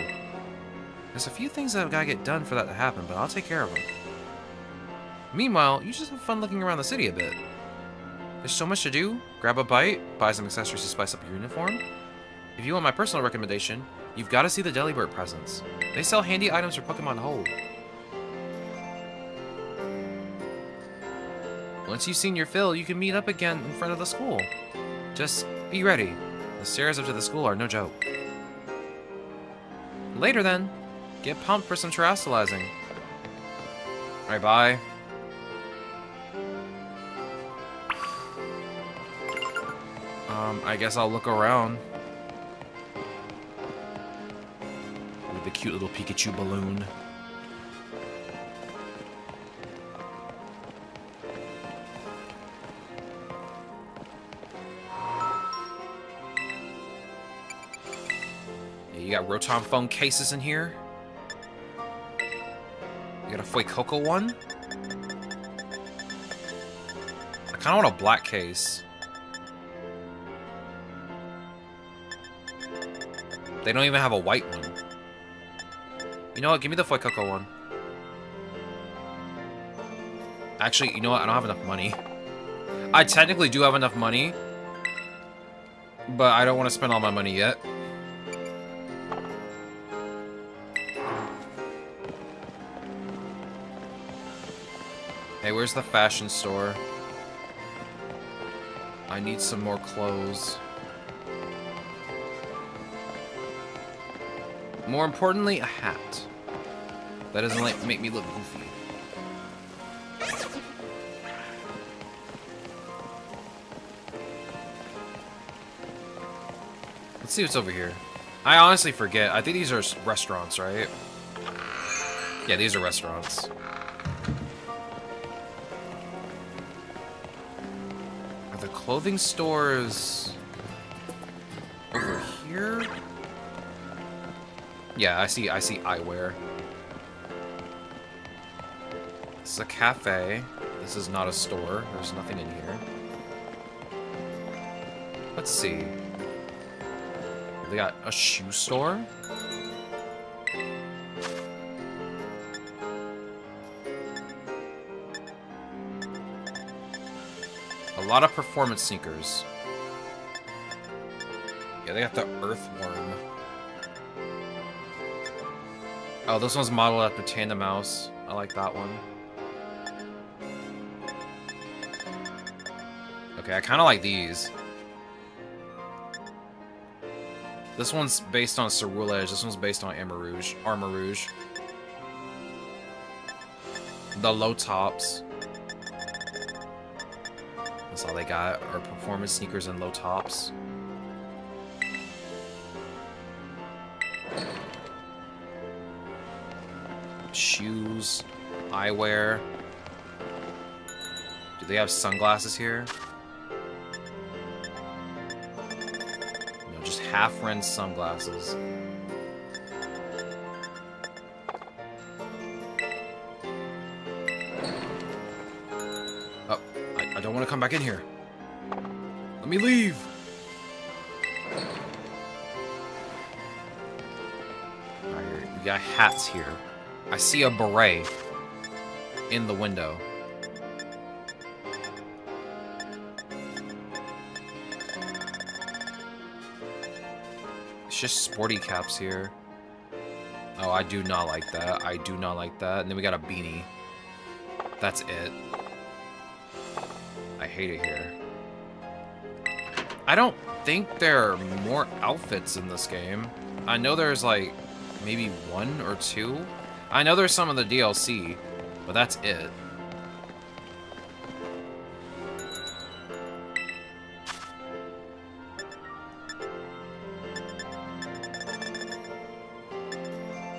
There's a few things that have got to get done for that to happen, but I'll take care of them. Meanwhile, you just have fun looking around the city a bit. There's so much to do. Grab a bite, buy some accessories to spice up your uniform. If you want my personal recommendation, you've got to see the Delibird presents. They sell handy items for Pokemon to hold. Once you've seen your fill, you can meet up again in front of the school. Just be ready. The stairs up to the school are no joke. Later then, get pumped for some terrestrializing. Alright, bye. I guess I'll look around. With the cute little Pikachu balloon. Yeah, you got Rotom phone cases in here. You got a Fuecoco one. I kinda want a black case. They don't even have a white one. You know what? Give me the Fuecoco one. Actually, you know what? I don't have enough money. I technically do have enough money, but I don't want to spend all my money yet. Hey, where's the fashion store? I need some more clothes. More importantly, a hat. That doesn't like make me look goofy. Let's see what's over here. I honestly forget. I think these are restaurants, right? Yeah, these are restaurants. Are the clothing stores over here? Yeah, I see eyewear. This is a cafe. This is not a store. There's nothing in here. Let's see. They got a shoe store. A lot of performance sneakers. Yeah, they got the Earthworm. Oh, this one's modeled after Tandem Mouse. I like that one. Okay, I kind of like these. This one's based on Ceruledge. This one's based on Armor Rouge. The low tops. That's all they got, are performance sneakers and low tops. Shoes, eyewear. Do they have sunglasses here? No, just half-ren sunglasses. come back in here. Let me leave. Alright, we got hats here. I see a beret in the window. It's just sporty caps here. Oh, I do not like that. I do not like that. And then we got a beanie. That's it. I hate it here. I don't think there are more outfits in this game. I know there's like maybe 1 or 2. I know there's some of the DLC, but that's it.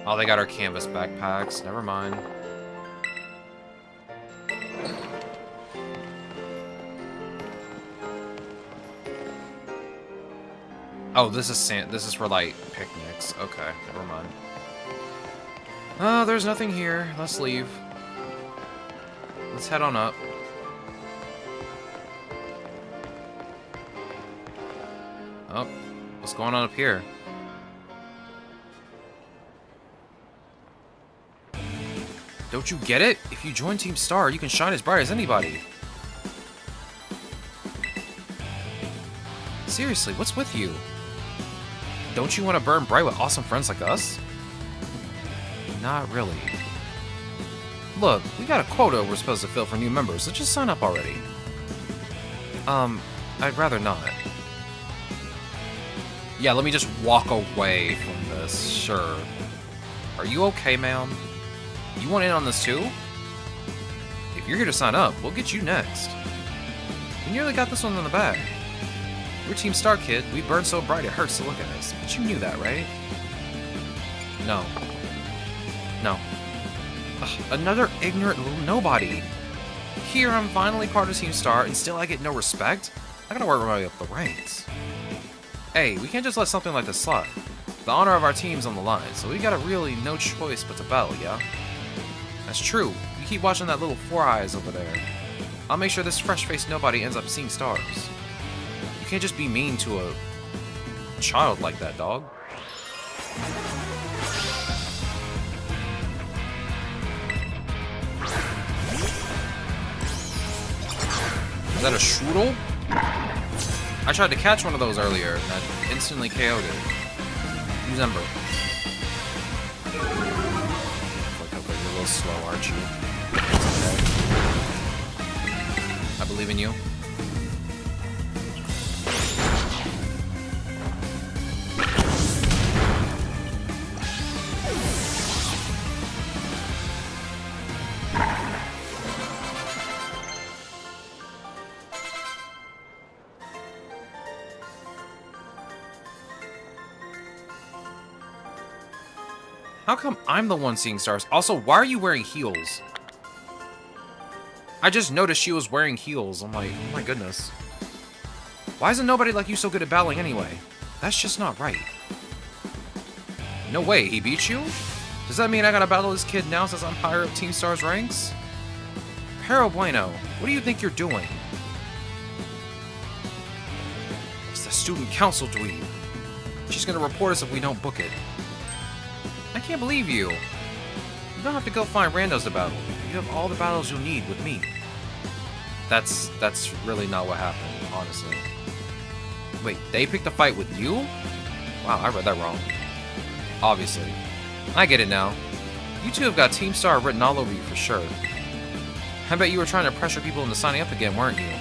Oh, they got our canvas backpacks. Never mind. Oh, this is for like picnics. Okay, never mind. Oh, there's nothing here. Let's leave. Let's head on up. Oh, what's going on up here? Don't you get it? If you join Team Star, you can shine as bright as anybody. Seriously, what's with you? Don't you want to burn bright with awesome friends like us? Not really. Look, we got a quota we're supposed to fill for new members, so just sign up already. I'd rather not. Yeah, let me just walk away from this, sure. Are you okay, ma'am? You want in on this too? If you're here to sign up, we'll get you next. We nearly got this one in the bag. We're Team Star, kid. We burn so bright it hurts to look at us. But you knew that, right? No. No. Ugh, another ignorant little nobody. Here, I'm finally part of Team Star, and still I get no respect? I gotta work my way up the ranks. Hey, we can't just let something like this slide. The honor of our team's on the line, so we got really no choice but to battle, yeah? That's true. You keep watching that little Four Eyes over there. I'll make sure this fresh-faced nobody ends up seeing stars. You can't just be mean to a child like that, dog. Is that a strudel? I tried to catch one of those earlier, and I instantly KO'd it. Use Ember. You're a little slow, aren't you? Okay. I believe in you. How come I'm the one seeing stars? Also, why are you wearing heels? I just noticed she was wearing heels. I'm like, oh my goodness. Why isn't nobody like you so good at battling anyway? That's just not right. No way, he beat you? Does that mean I gotta battle this kid now since I'm higher up Team Star's ranks? Pero bueno, what do you think you're doing? It's the student council dweeb. She's gonna report us if we don't book it. I can't believe you. You don't have to go find randos to battle. You have all the battles you'll need with me. That's really not what happened, honestly. Wait, they picked a fight with you? Wow, I read that wrong. Obviously. I get it now. You two have got Team Star written all over you for sure. I bet you were trying to pressure people into signing up again, weren't you?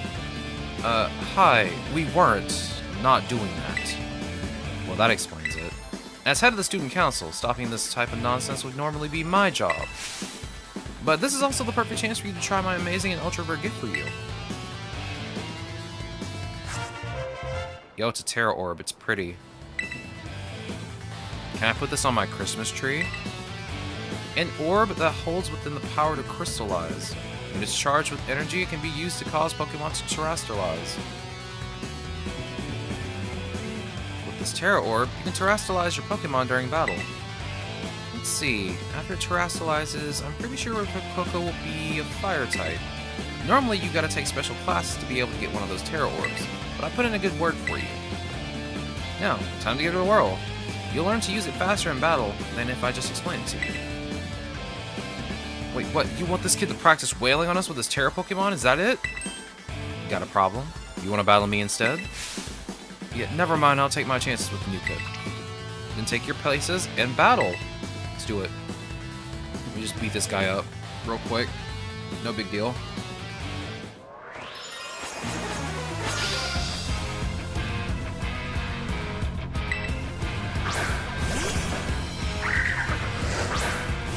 Hi. We weren't not doing that. Well, that explains it. As head of the student council, stopping this type of nonsense would normally be my job. But this is also the perfect chance for you to try my amazing and ultra rare gift for you. Yo, it's a Terra Orb. It's pretty. Can I put this on my Christmas tree? An orb that holds within the power to crystallize. When it's charged with energy, it can be used to cause Pokemon to terrestrialize. With this Terra Orb, you can terrestrialize your Pokemon during battle. Let's see, after it terrestrializes, I'm pretty sure Poco will be a fire type. Normally, you gotta take special classes to be able to get one of those Terra Orbs, but I put in a good word for you. Now, time to give it a whirl. You'll learn to use it faster in battle than if I just explained it to you. Wait, what? You want this kid to practice wailing on us with his Terra Pokemon? Is that it? You got a problem? You want to battle me instead? Yeah, never mind, I'll take my chances with the new kid. Then take your places and battle. Let's do it. Let me just beat this guy up real quick. No big deal.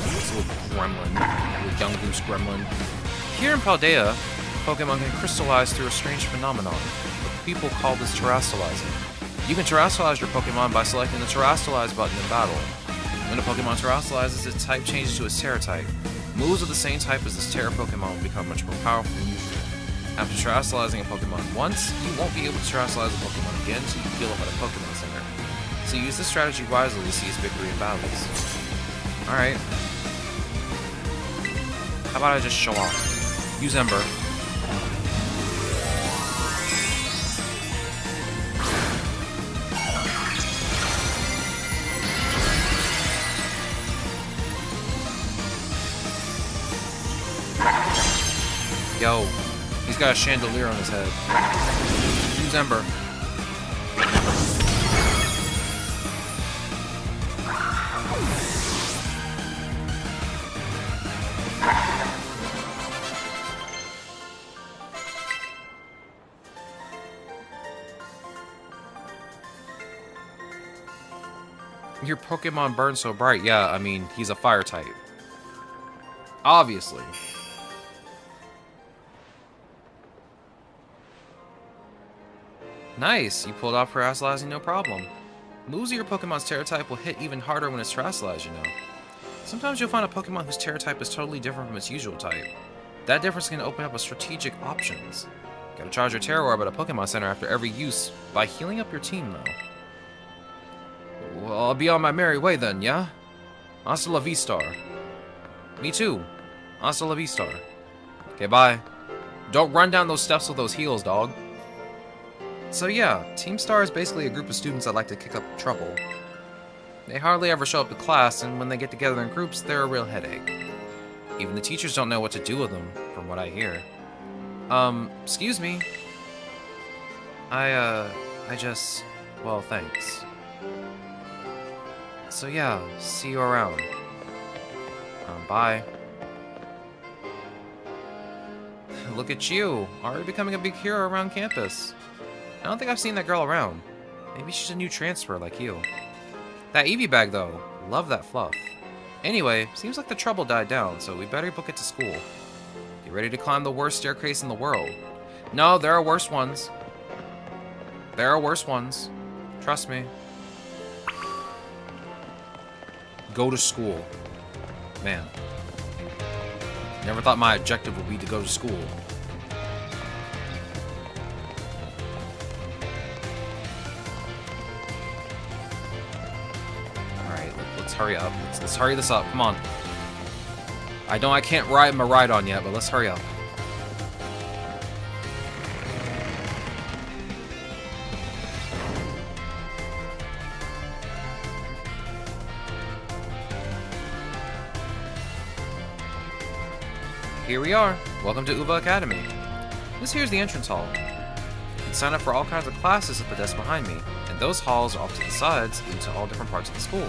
This little gremlin. Little young goose gremlin. Here in Paldea, Pokemon can crystallize through a strange phenomenon. People call this terastallizing. You can terastallize your Pokemon by selecting the terastallize button in battle. When a Pokemon terastallizes, its type changes to its Terra type. Moves of the same type as this Terra Pokemon will become much more powerful than usual. After terastallizing a Pokemon once, you won't be able to terastallize a Pokemon again until you heal up at a Pokemon Center. So use this strategy wisely to seize victory in battles. Alright. How about I just show off? Use Ember. Yo, he's got a chandelier on his head. Use Ember. Your Pokemon burns so bright. Yeah, I mean, he's a fire type. Obviously. Nice, you pulled off terastallizing no problem. Moves of your Pokemon's Terra type will hit even harder when it's terastallized, you know. Sometimes you'll find a Pokemon whose Terra type is totally different from its usual type. That difference can open up a strategic options. Gotta charge your Terra Orb at a Pokemon Center after every use by healing up your team, though. Well, I'll be on my merry way then, yeah? Hasta la vista. Me too. Hasta la vista. Okay, bye. Don't run down those steps with those heels, dog. So yeah, Team Star is basically a group of students that like to kick up trouble. They hardly ever show up to class, and when they get together in groups, they're a real headache. Even the teachers don't know what to do with them, from what I hear. Excuse me. Well, thanks. So yeah, see you around. Bye. Look at you, already becoming a big hero around campus. I don't think I've seen that girl around. Maybe she's a new transfer like you. That Eevee bag though, love that fluff. Anyway, seems like the trouble died down, so we better book it to school. Get ready to climb the worst staircase in the world. No, there are worse ones. There are worse ones. Trust me. Go to school. Man. Never thought my objective would be to go to school. Alright, let's hurry up. Let's hurry this up. Come on. I know I can't ride my ride on yet, but let's hurry up. Here we are. Welcome to Uva Academy. This here's the entrance hall. You can sign up for all kinds of classes at the desk behind me, and those halls are off to the sides into all different parts of the school.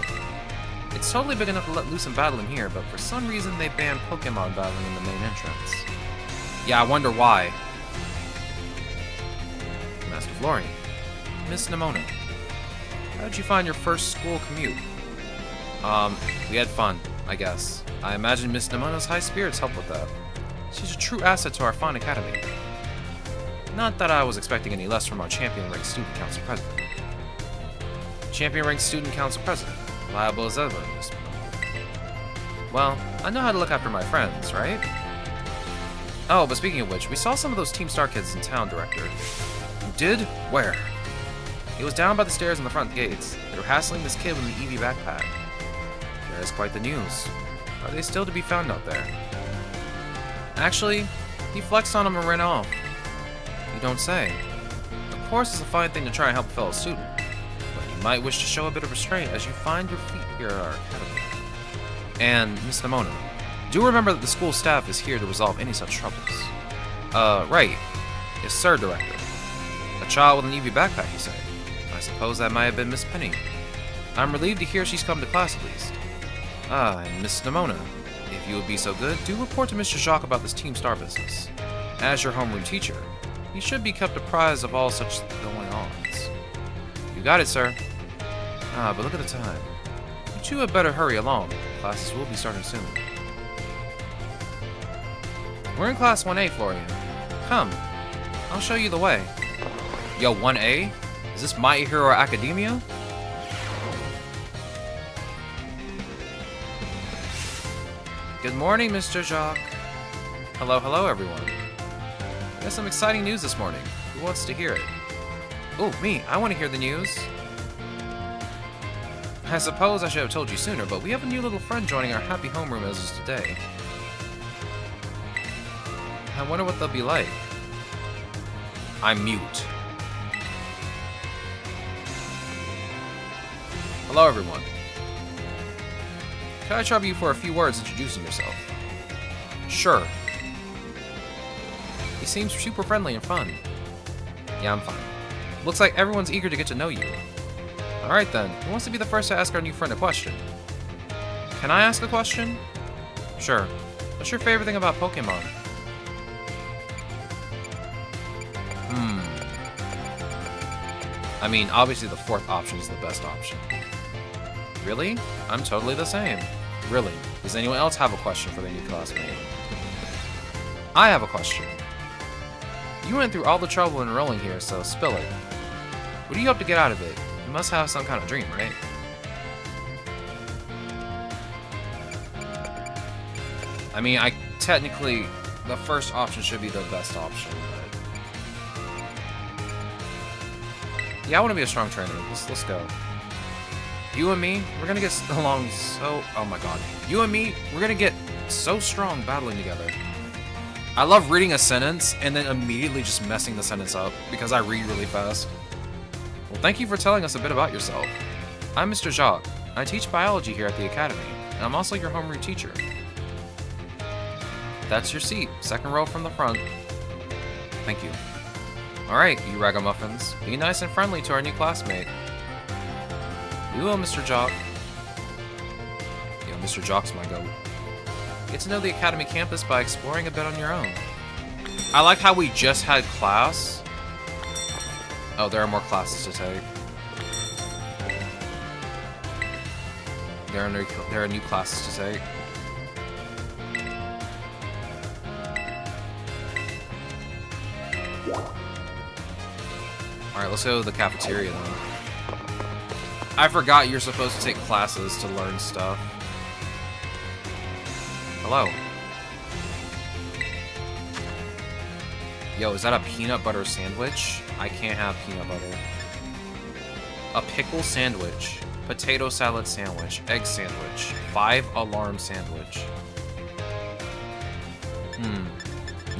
It's totally big enough to let loose and battle in here, but for some reason they banned Pokemon battling in the main entrance. Yeah, I wonder why. Master Florian. Miss Nimona. How did you find your first school commute? We had fun, I guess. I imagine Miss Nimona's high spirits helped with that. She's a true asset to our fine academy. Not that I was expecting any less from our champion-ranked student council president. Champion-ranked student council president. Liable as ever, Miss Nimona. Well, I know how to look after my friends, right? Oh, but speaking of which, we saw some of those Team Star kids in town, Director. You did? Where? It was down by the stairs in the front gates. They were hassling this kid with an Eevee backpack. There's quite the news. Are they still to be found out there? Actually, He flexed on him and ran off. You don't say. Of course, it's a fine thing to try and help a fellow student, but you might wish to show a bit of restraint as you find your feet here at our academy. And, Miss Nimona, do remember that the school staff is here to resolve any such troubles. Right. Yes, sir, Director. A child with an EV backpack, you say? I suppose that might have been Miss Penny. I'm relieved to hear she's come to class at least. And Miss Nimona, if you would be so good, do report to Mr. Jacques about this Team Star business. As your homeroom teacher, he should be kept apprised of all such going-ons. You got it, sir. But look at the time. You two had better hurry along. Classes will be starting soon. We're in class 1A, Florian. Come, I'll show you the way. Yo, 1A? Is this My Hero Academia? Good morning, Mr. Jacques. Hello, hello, everyone. I have some exciting news this morning. Who wants to hear it? Oh, me. I want to hear the news. I suppose I should have told you sooner, but we have a new little friend joining our happy homeroom as of today. I wonder what they'll be like. I'm mute. Hello, everyone. Can I trouble you for a few words introducing yourself? Sure. He seems super friendly and fun. Yeah, I'm fine. Looks like everyone's eager to get to know you. Alright then, who wants to be the first to ask our new friend a question? Can I ask a question? Sure. What's your favorite thing about Pokémon? I mean, obviously the fourth option is the best option. Really? I'm totally the same. Really? Does anyone else have a question for their new classmate? I have a question. You went through all the trouble enrolling here, so spill it. What do you hope to get out of it? You must have some kind of dream, right? I mean, technically, the first option should be the best option, but... Yeah, I want to be a strong trainer. Let's go. You and me, we're gonna get along so... Oh my god. You and me, we're gonna get so strong battling together. I love reading a sentence and then immediately just messing the sentence up because I read really fast. Well, thank you for telling us a bit about yourself. I'm Mr. Jacques. I teach biology here at the academy, and I'm also your homeroom teacher. That's your seat, second row from the front. Thank you. Alright, you ragamuffins, be nice and friendly to our new classmate. We will, Mr. Jacques. Yeah, Mr. Jacques' my goat. Get to know the Academy campus by exploring a bit on your own. I like how we just had class. Oh, there are more classes to take. There are new classes to take. Alright, let's go to the cafeteria then. I forgot you're supposed to take classes to learn stuff. Hello. Yo, is that a peanut butter sandwich? I can't have peanut butter. A pickle sandwich. Potato salad sandwich. Egg sandwich. 5-alarm sandwich.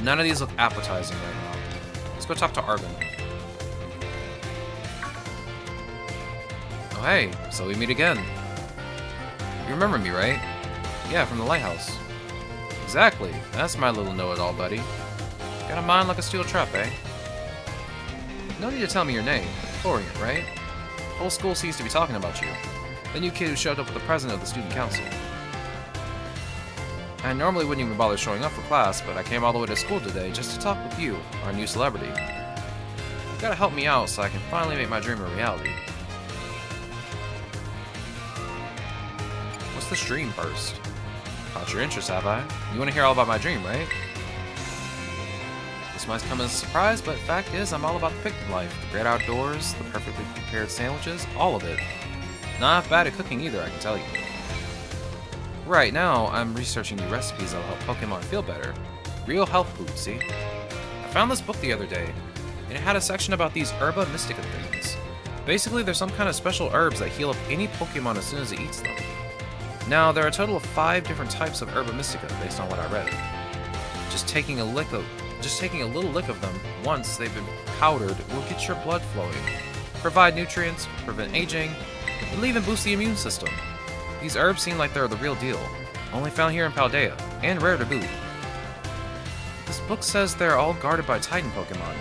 None of these look appetizing right now. Let's go talk to Arvin. Oh hey, so we meet again. You remember me, right? Yeah, from the lighthouse. Exactly, that's my little know-it-all, buddy. Got a mind like a steel trap, eh? No need to tell me your name. Florian, right? Whole school seems to be talking about you. The new kid who showed up with the president of the student council. I normally wouldn't even bother showing up for class, but I came all the way to school today just to talk with you, our new celebrity. You gotta help me out so I can finally make my dream a reality. What's this dream first? Caught your interest, have I? You want to hear all about my dream, right? This might come as a surprise, but fact is, I'm all about the picnic life. The great outdoors, the perfectly prepared sandwiches, all of it. Not bad at cooking either, I can tell you. Right now, I'm researching new recipes that'll help Pokemon feel better. Real health food, see? I found this book the other day, and it had a section about these Herba Mystica things. Basically, they're some kind of special herbs that heal up any Pokemon as soon as it eats them. Now, there are a total of 5 different types of Herba Mystica based on what I read. Just taking a lick of Just taking a little lick of them, once they've been powdered, will get your blood flowing, provide nutrients, prevent aging, and even boost the immune system. These herbs seem like they're the real deal, only found here in Paldea, and rare to boot. This book says they're all guarded by Titan Pokemon,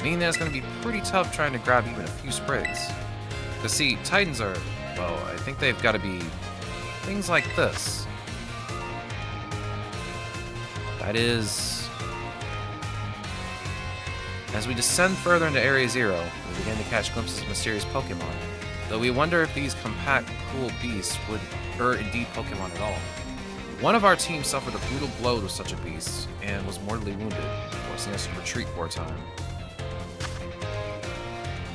meaning that it's going to be pretty tough trying to grab even a few sprigs. Because see, Titans are, well, I think they've got to be things like this. That is... As we descend further into Area Zero, we begin to catch glimpses of mysterious Pokémon, though we wonder if these compact, cool beasts are indeed Pokémon at all. One of our team suffered a brutal blow to such a beast, and was mortally wounded, forcing us to retreat for a time.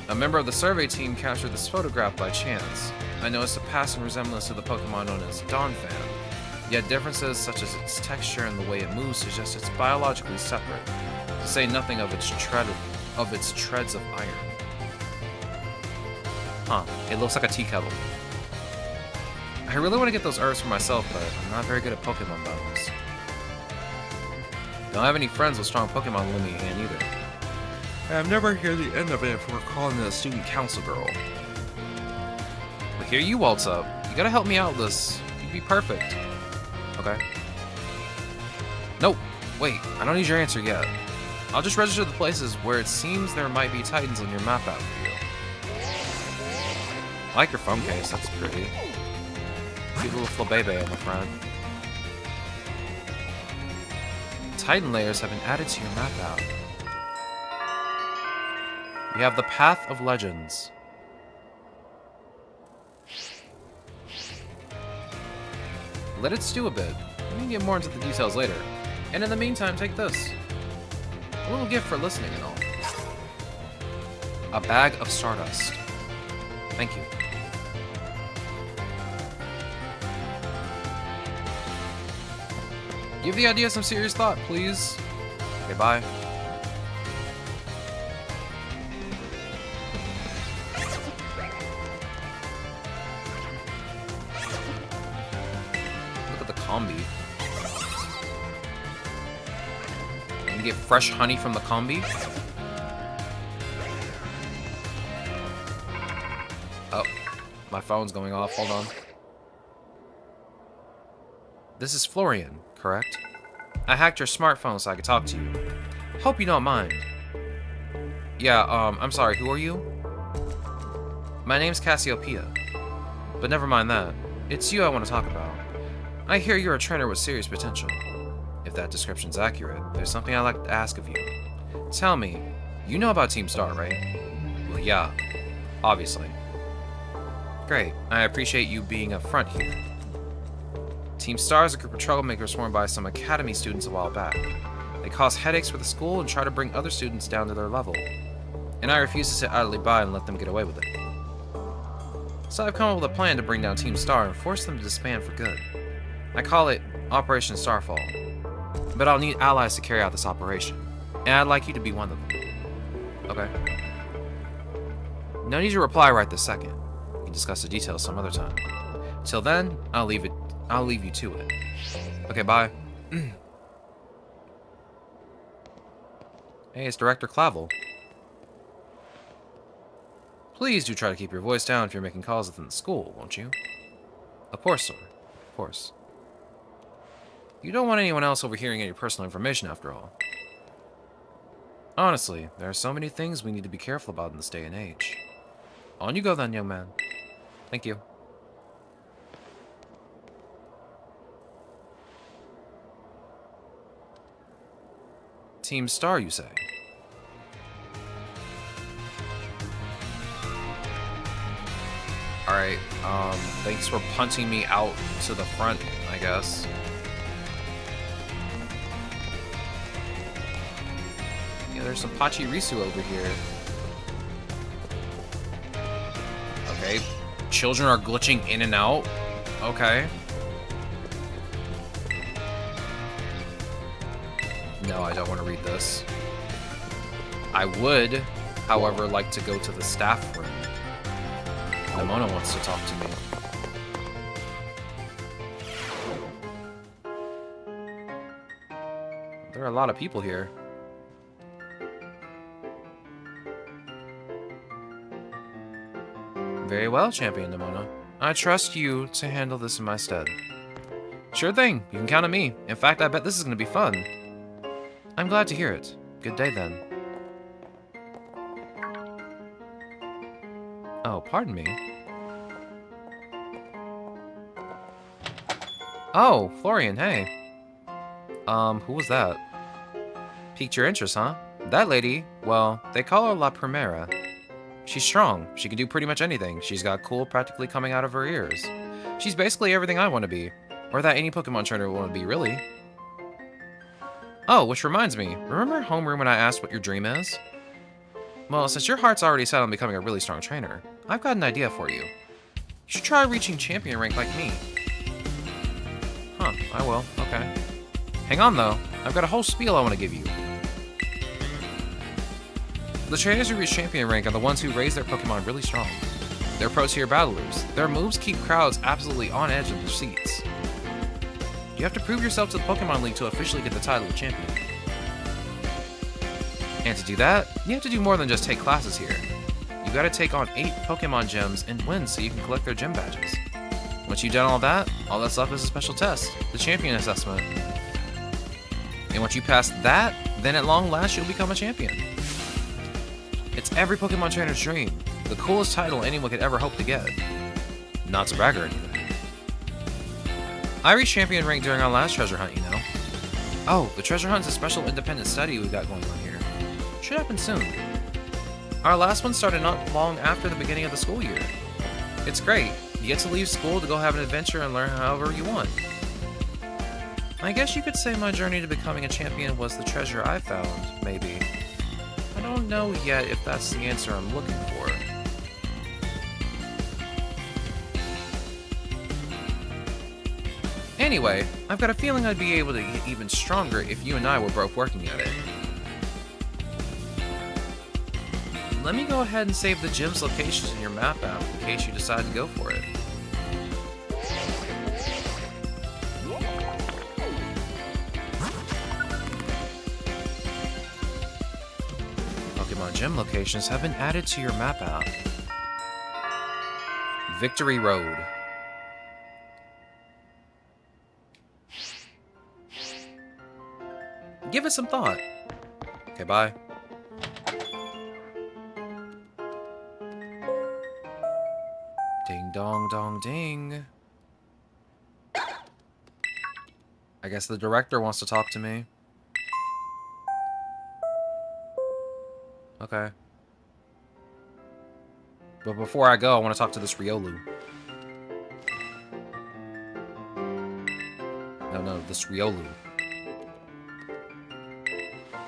A member of the survey team captured this photograph by chance. I noticed a passing resemblance to the Pokémon known as Donphan, yet differences such as its texture and the way it moves suggest it's biologically separate, to say nothing of its treads of iron. Huh, it looks like a tea kettle. I really want to get those herbs for myself, but I'm not very good at Pokemon battles. Don't have any friends with strong Pokemon in my hand either. I've never heard the end of it if we're calling it a student council girl. But here you waltz up. You gotta help me out with this. You'd be perfect. Okay. Nope. Wait, I don't need your answer yet. I'll just register the places where it seems there might be Titans on your map out for you. I like your phone case, that's pretty. Cute little flabebe on the front. Titan layers have been added to your map out. We have the Path of Legends. Let it stew a bit. We can get more into the details later. And in the meantime, take this. A little gift for listening and all. A bag of stardust. Thank you. Give the idea some serious thought, please. Okay, bye. Look at the combi. You can get fresh honey from the combi. Oh, my phone's going off. Hold on. This is Florian, correct? I hacked your smartphone so I could talk to you. Hope you don't mind. Yeah, I'm sorry, who are you? My name's Cassiopeia. But never mind that. It's you I want to talk about. I hear you're a trainer with serious potential. If that description's accurate, there's something I'd like to ask of you. Tell me, you know about Team Star, right? Well, yeah, obviously. Great, I appreciate you being upfront here. Team Star is a group of troublemakers formed by some academy students a while back. They cause headaches for the school and try to bring other students down to their level. And I refuse to sit idly by and let them get away with it. So I've come up with a plan to bring down Team Star and force them to disband for good. I call it Operation Starfall. But I'll need allies to carry out this operation. And I'd like you to be one of them. Okay. No need to reply right this second. We can discuss the details some other time. Till then, I'll leave you to it. Okay, bye. Hey, it's Director Clavel. Please do try to keep your voice down if you're making calls within the school, won't you? Of course, sir. Of course. You don't want anyone else overhearing any personal information, after all. Honestly, there are so many things we need to be careful about in this day and age. On you go then, young man. Thank you. Team Star, you say? Alright, thanks for punting me out to the front, I guess. Yeah, there's some Pachirisu over here. Okay, children are glitching in and out. Okay. No, I don't want to read this. I would, however, like to go to the staff room. Nemona wants to talk to me. There are a lot of people here. Very well, Champion Nimona. I trust you to handle this in my stead. Sure thing. You can count on me. In fact, I bet this is going to be fun. I'm glad to hear it. Good day, then. Oh, pardon me. Oh, Florian, hey. Who was that? Piqued your interest, huh? That lady, well, they call her La Primera. She's strong. She can do pretty much anything. She's got cool practically coming out of her ears. She's basically everything I want to be. Or that any Pokemon trainer would want to be, really. Oh, which reminds me. Remember homeroom when I asked what your dream is? Well, since your heart's already set on becoming a really strong trainer, I've got an idea for you. You should try reaching champion rank like me. Huh, I will. Okay. Hang on, though. I've got a whole spiel I want to give you. The trainers who reach champion rank are the ones who raise their Pokemon really strong. They're pro-tier battlers. Their moves keep crowds absolutely on edge of their seats. You have to prove yourself to the Pokemon League to officially get the title of champion. And to do that, you have to do more than just take classes here. You gotta take on 8 Pokemon Gems and win so you can collect their gem badges. Once you've done all that's left is a special test, the Champion Assessment. And once you pass that, then at long last you'll become a champion. It's every Pokemon trainer's dream, the coolest title anyone could ever hope to get. Not to brag or anything. I reached champion rank during our last treasure hunt, you know. Oh, the treasure hunt's a special independent study we've got going on here. Should happen soon. Our last one started not long after the beginning of the school year. It's great. You get to leave school to go have an adventure and learn however you want. I guess you could say my journey to becoming a champion was the treasure I found, maybe. I don't know yet if that's the answer I'm looking for. Anyway, I've got a feeling I'd be able to get even stronger if you and I were both working at it. Let me go ahead and save the gym's locations in your map app in case you decide to go for it. Pokemon gym locations have been added to your map app. Victory Road. Give it some thought. Okay, bye. Ding dong dong ding. I guess the director wants to talk to me. Okay. But before I go, I want to talk to this Riolu. No, this Riolu.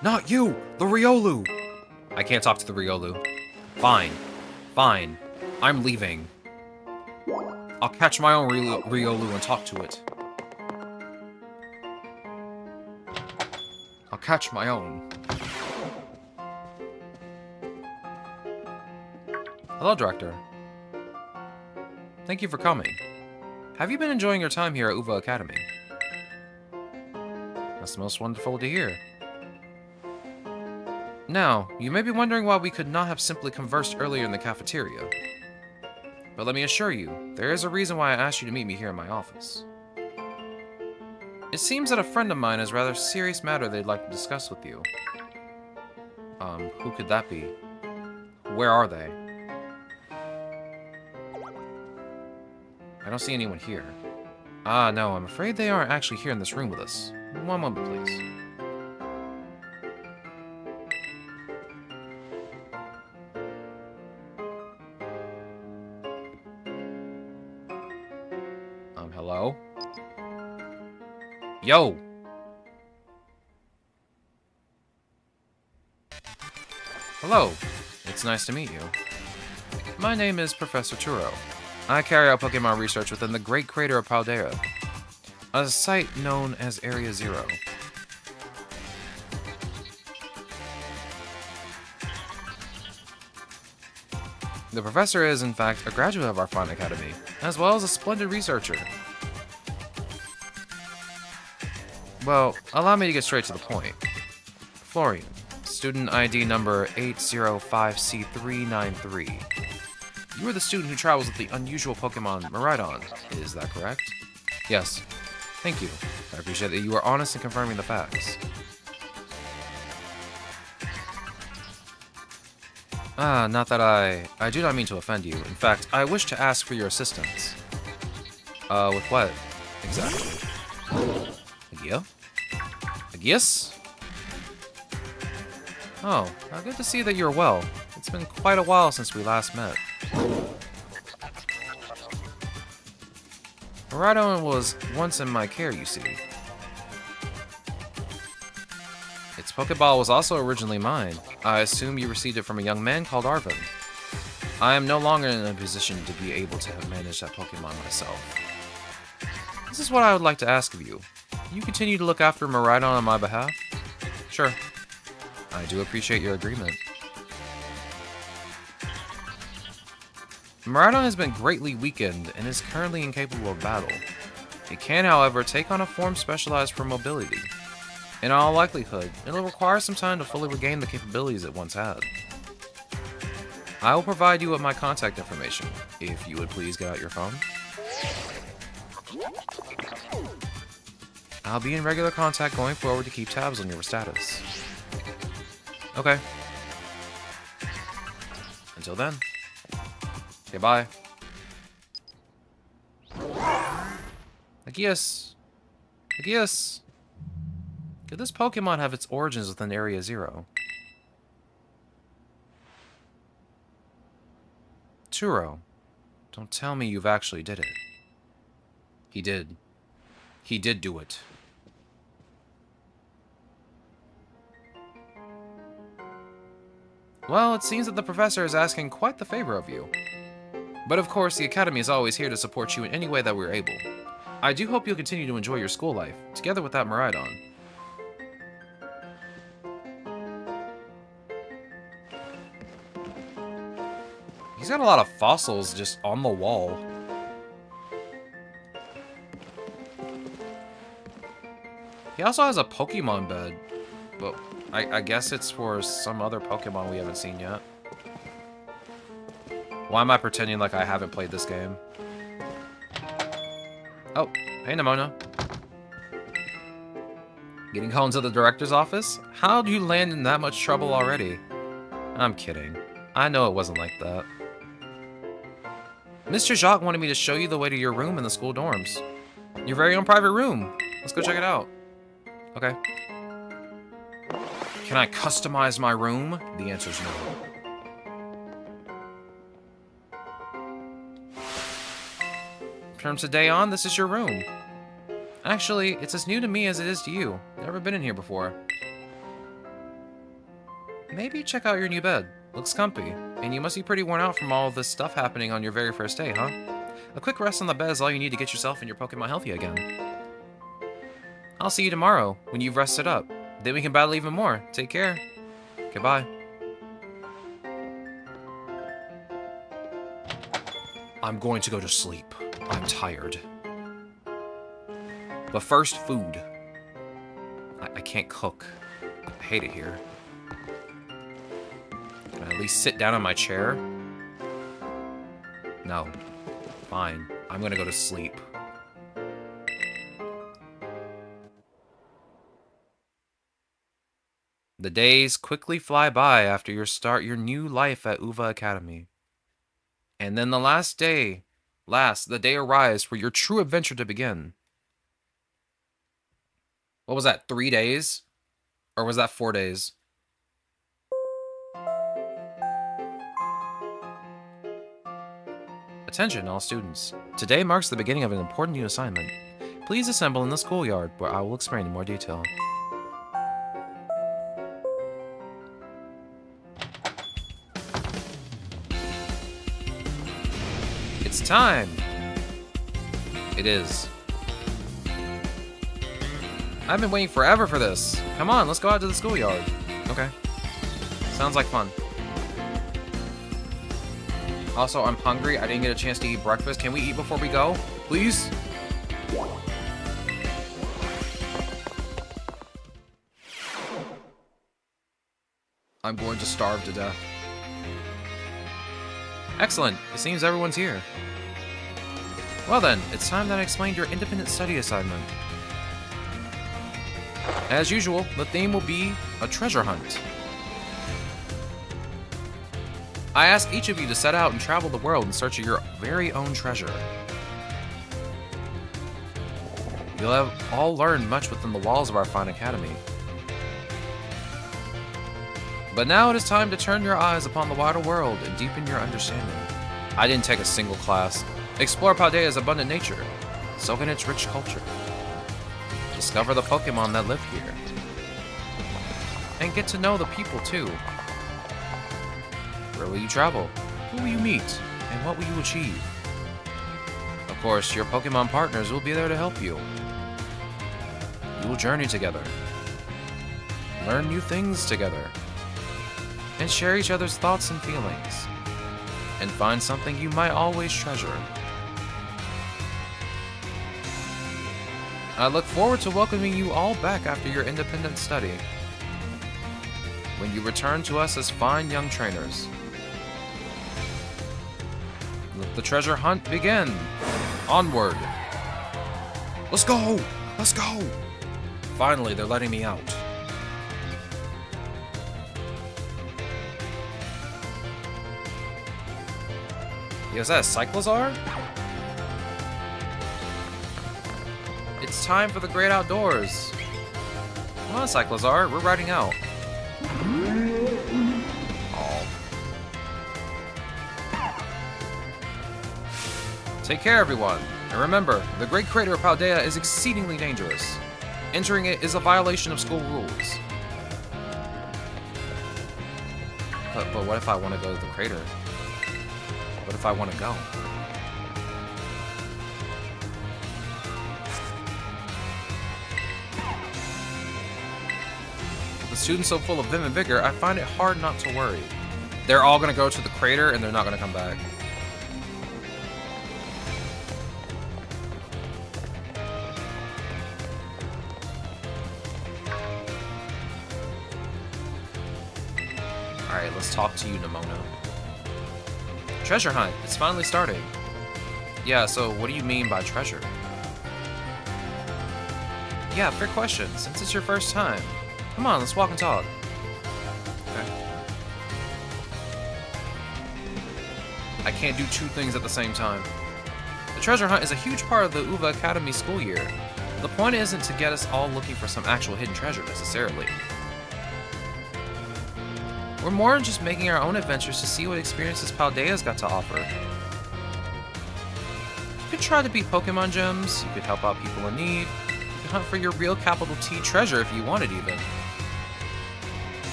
Not you! The Riolu! I can't talk to the Riolu. Fine. Fine. I'm leaving. I'll catch my own Riolu and talk to it. I'll catch my own. Hello, Director. Thank you for coming. Have you been enjoying your time here at Uva Academy? That's most wonderful to hear. Now, you may be wondering why we could not have simply conversed earlier in the cafeteria. But let me assure you, there is a reason why I asked you to meet me here in my office. It seems that a friend of mine has a rather serious matter they'd like to discuss with you. Who could that be? Where are they? I don't see anyone here. Ah, no, I'm afraid they aren't actually here in this room with us. One moment, please. Hello? Yo! Hello. It's nice to meet you. My name is Professor Turo. I carry out Pokemon research within the Great Crater of Paldea, a site known as Area Zero. The professor is, in fact, a graduate of our fine academy, as well as a splendid researcher. Well, allow me to get straight to the point. Florian, student ID number 805C393. You are the student who travels with the unusual Pokemon Miraidon. Is that correct? Yes. Thank you. I appreciate that you are honest in confirming the facts. Not that I do not mean to offend you. In fact, I wish to ask for your assistance. With what? Exactly. Yeah? Yes? Oh, good to see that you're well. It's been quite a while since we last met. Miraidon was once in my care, you see. Its Pokeball was also originally mine. I assume you received it from a young man called Arvin. I am no longer in a position to be able to manage that Pokemon myself. This is what I would like to ask of you. Can you continue to look after Miraidon on my behalf? Sure. I do appreciate your agreement. Miraidon has been greatly weakened and is currently incapable of battle. It can, however, take on a form specialized for mobility. In all likelihood, it'll require some time to fully regain the capabilities it once had. I will provide you with my contact information, if you would please get out your phone. I'll be in regular contact going forward to keep tabs on your status. Okay. Until then. Okay, bye. Agius! Agius! Could this Pokemon have its origins within Area Zero? Turo, don't tell me you've actually did it. He did. He did do it. Well, it seems that the professor is asking quite the favor of you. But of course, the Academy is always here to support you in any way that we're able. I do hope you'll continue to enjoy your school life, together with that Miraidon. He's got a lot of fossils just on the wall. He also has a Pokemon bed. But I guess it's for some other Pokemon we haven't seen yet. Why am I pretending like I haven't played this game? Oh, hey Nimona. Getting called into the director's office? How'd you land in that much trouble already? I'm kidding. I know it wasn't like that. Mr. Jacques wanted me to show you the way to your room in the school dorms. Your very own private room. Let's go check it out. Okay. Can I customize my room? The answer's no. From today on, this is your room. Actually, it's as new to me as it is to you. Never been in here before. Maybe check out your new bed. Looks comfy, and you must be pretty worn out from all this stuff happening on your very first day, huh? A quick rest on the bed is all you need to get yourself and your Pokemon healthy again. I'll see you tomorrow, when you've rested up. Then we can battle even more. Take care. Goodbye. I'm going to go to sleep. I'm tired. But first, food. I can't cook. I hate it here. Can I at least sit down in my chair? No. Fine. I'm gonna go to sleep. The days quickly fly by after you start your new life at Uva Academy. And then the day arrives for your true adventure to begin. What was that, 3 days? Or was that 4 days? Attention, all students. Today marks the beginning of an important new assignment. Please assemble in the schoolyard, where I will explain in more detail. It's time! It is. I've been waiting forever for this. Come on, let's go out to the schoolyard. Okay. Sounds like fun. Also, I'm hungry. I didn't get a chance to eat breakfast. Can we eat before we go? Please? I'm going to starve to death. Excellent. It seems everyone's here. Well then, it's time that I explained your independent study assignment. As usual, the theme will be a treasure hunt. I ask each of you to set out and travel the world in search of your very own treasure. You'll have all learned much within the walls of our fine academy. But now it is time to turn your eyes upon the wider world and deepen your understanding. I didn't take a single class. Explore Paldea's abundant nature, soak in its rich culture. Discover the Pokémon that live here. And get to know the people too. Where will you travel? Who will you meet? And what will you achieve? Of course, your Pokémon partners will be there to help you. You will journey together, learn new things together, and share each other's thoughts and feelings, and find something you might always treasure. I look forward to welcoming you all back after your independent study, when you return to us as fine young trainers. Let the treasure hunt begin. Onward. Let's go! Let's go! Finally, they're letting me out. Yo, is that a Cyclozar? It's time for the great outdoors. Come on, Cyclozar, we're riding out. Oh. Take care, everyone. And remember, the Great Crater of Paldea is exceedingly dangerous. Entering it is a violation of school rules. But what if I want to go to the crater? What if I want to go? With the students so full of vim and vigor, I find it hard not to worry. They're all going to go to the crater and they're not going to come back. Alright, let's talk to you, Nimona. Treasure hunt. It's finally starting. Yeah, so what do you mean by treasure? Yeah, fair question, since it's your first time. Come on, let's walk and talk. Okay. I can't do two things at the same time. The treasure hunt is a huge part of the UVA Academy school year. The point isn't to get us all looking for some actual hidden treasure necessarily. We're more just making our own adventures to see what experiences Paldea's got to offer. You could try to beat Pokemon gyms, you could help out people in need, you could hunt for your real capital T treasure if you wanted even.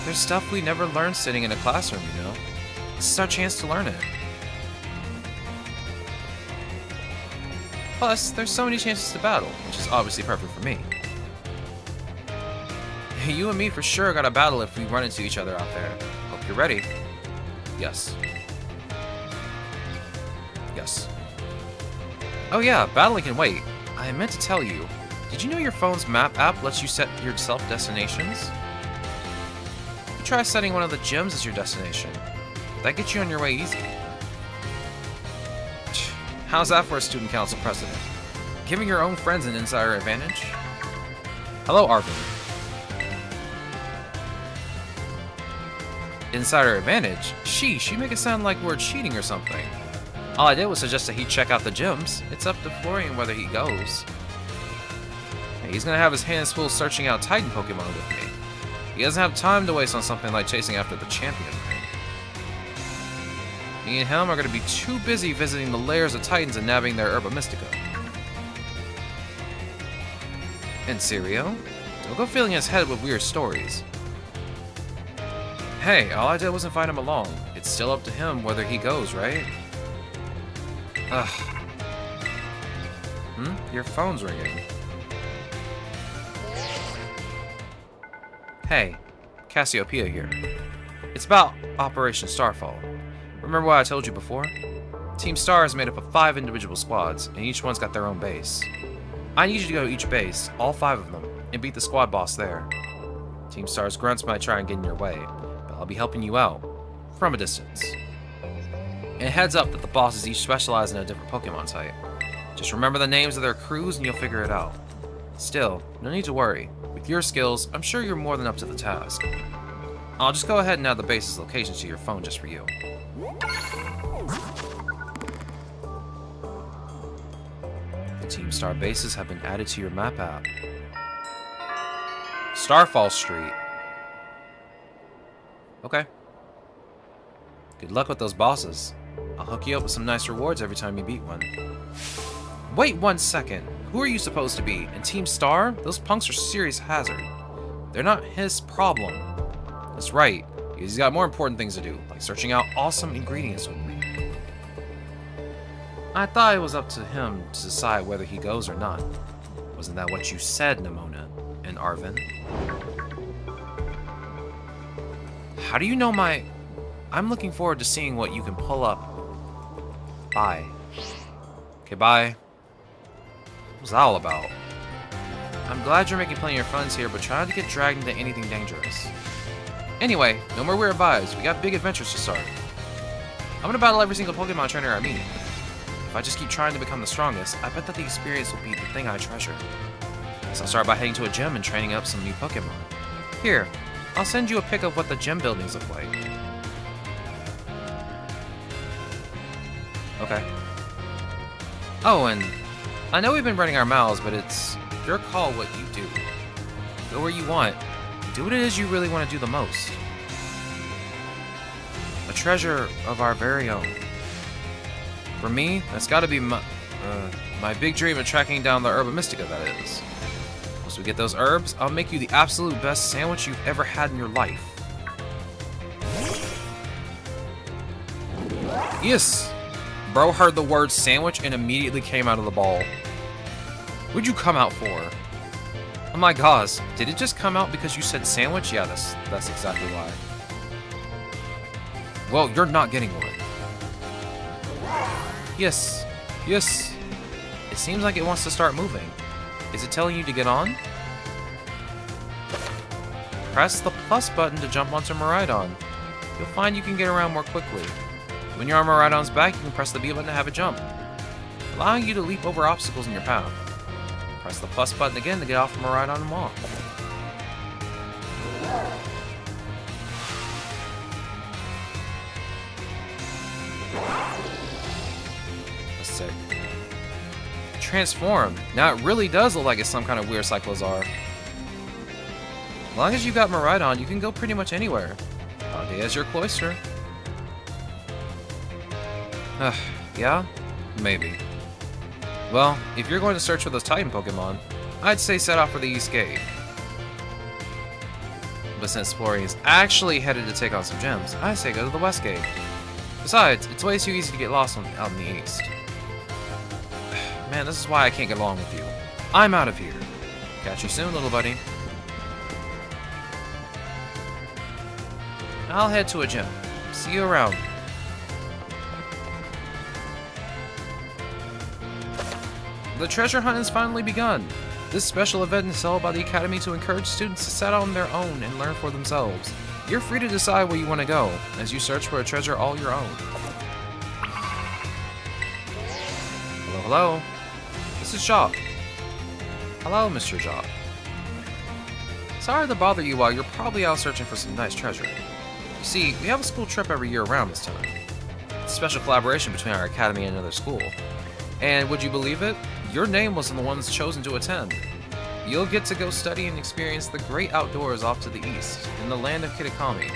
There's stuff we never learned sitting in a classroom, you know? This is our chance to learn it. Plus, there's so many chances to battle, which is obviously perfect for me. You and me for sure gotta battle if we run into each other out there. Hope you're ready. Yes. Yes. Oh yeah, battling can wait. I meant to tell you. Did you know your phone's map app lets you set your self-destinations? You could try setting one of the gyms as your destination. That gets you on your way easy. How's that for a student council president? Giving your own friends an insider advantage? Hello, Arvin. Insider advantage? Sheesh, you make it sound like we're cheating or something. All I did was suggest that he check out the gyms. It's up to Florian whether he goes. Hey, he's gonna have his hands full searching out Titan Pokemon with me. He doesn't have time to waste on something like chasing after the champion ring. Me and him are gonna be too busy visiting the lairs of Titans and nabbing their Herba Mystica. And Sirio? Don't go filling his head with weird stories. Hey, all I did was invite him along. It's still up to him whether he goes, right? Ugh. Your phone's ringing. Hey, Cassiopeia here. It's about Operation Starfall. Remember what I told you before? Team Star is made up of 5 individual squads, and each one's got their own base. I need you to go to each base, all 5 of them, and beat the squad boss there. Team Star's grunts might try and get in your way, but I'll be helping you out, from a distance. And heads up that the bosses each specialize in a different Pokemon type. Just remember the names of their crews and you'll figure it out. Still, no need to worry. With your skills, I'm sure you're more than up to the task. I'll just go ahead and add the base's locations to your phone just for you. The Team Star bases have been added to your map app. Starfall Street. Okay. Good luck with those bosses. I'll hook you up with some nice rewards every time you beat one. Wait 1 second. Who are you supposed to be? And Team Star? Those punks are serious hazard. They're not his problem. That's right. He's got more important things to do, like searching out awesome ingredients with me. I thought it was up to him to decide whether he goes or not. Wasn't that what you said, Nimona and Arvin? How do you know my... I'm looking forward to seeing what you can pull up. Bye. Okay, bye. What was that all about? I'm glad you're making plenty of friends here, but try not to get dragged into anything dangerous. Anyway, no more weird vibes. We got big adventures to start. I'm gonna battle every single Pokemon trainer I meet. If I just keep trying to become the strongest, I bet that the experience will be the thing I treasure. So I'll start by heading to a gym and training up some new Pokemon. Here, I'll send you a pic of what the gym buildings look like. Okay. Oh, and I know we've been running our mouths, but it's your call what you do. Go where you want. Do what it is you really want to do the most. A treasure of our very own. For me, that's gotta be my big dream of tracking down the Herba Mystica, that is. Once we get those herbs, I'll make you the absolute best sandwich you've ever had in your life. Yes! Bro heard the word sandwich and immediately came out of the ball. What'd you come out for? Oh my gosh, did it just come out because you said sandwich? Yeah, that's exactly why. Well, you're not getting one. Yes, yes. It seems like it wants to start moving. Is it telling you to get on? Press the plus button to jump onto Miraidon. You'll find you can get around more quickly. When you're on Miraidon's back, you can press the B button to have it jump, allowing you to leap over obstacles in your path. Press the plus button again to get off from Miraidon and walk. That's sick. Transform. Now it really does look like it's some kind of weird Cyclozar. As long as you've got Miraidon, you can go pretty much anywhere. Paldea's your cloister. Yeah? Maybe. Well, if you're going to search for those Titan Pokemon, I'd say set off for the East Gate. But since Florian is actually headed to take on some gems, I say go to the West Gate. Besides, it's way too easy to get lost out in the East. Man, this is why I can't get along with you. I'm out of here. Catch you soon, little buddy. I'll head to a gym. See you around. The treasure hunt has finally begun. This special event is held by the Academy to encourage students to set out on their own and learn for themselves. You're free to decide where you want to go, as you search for a treasure all your own. Hello, hello. This is Jock. Hello, Mr. Jock. Sorry to bother you while you're probably out searching for some nice treasure. You see, we have a school trip every year around this time. It's a special collaboration between our academy and another school. And would you believe it? Your name was the ones chosen to attend. You'll get to go study and experience the great outdoors off to the east, in the land of Kitakami.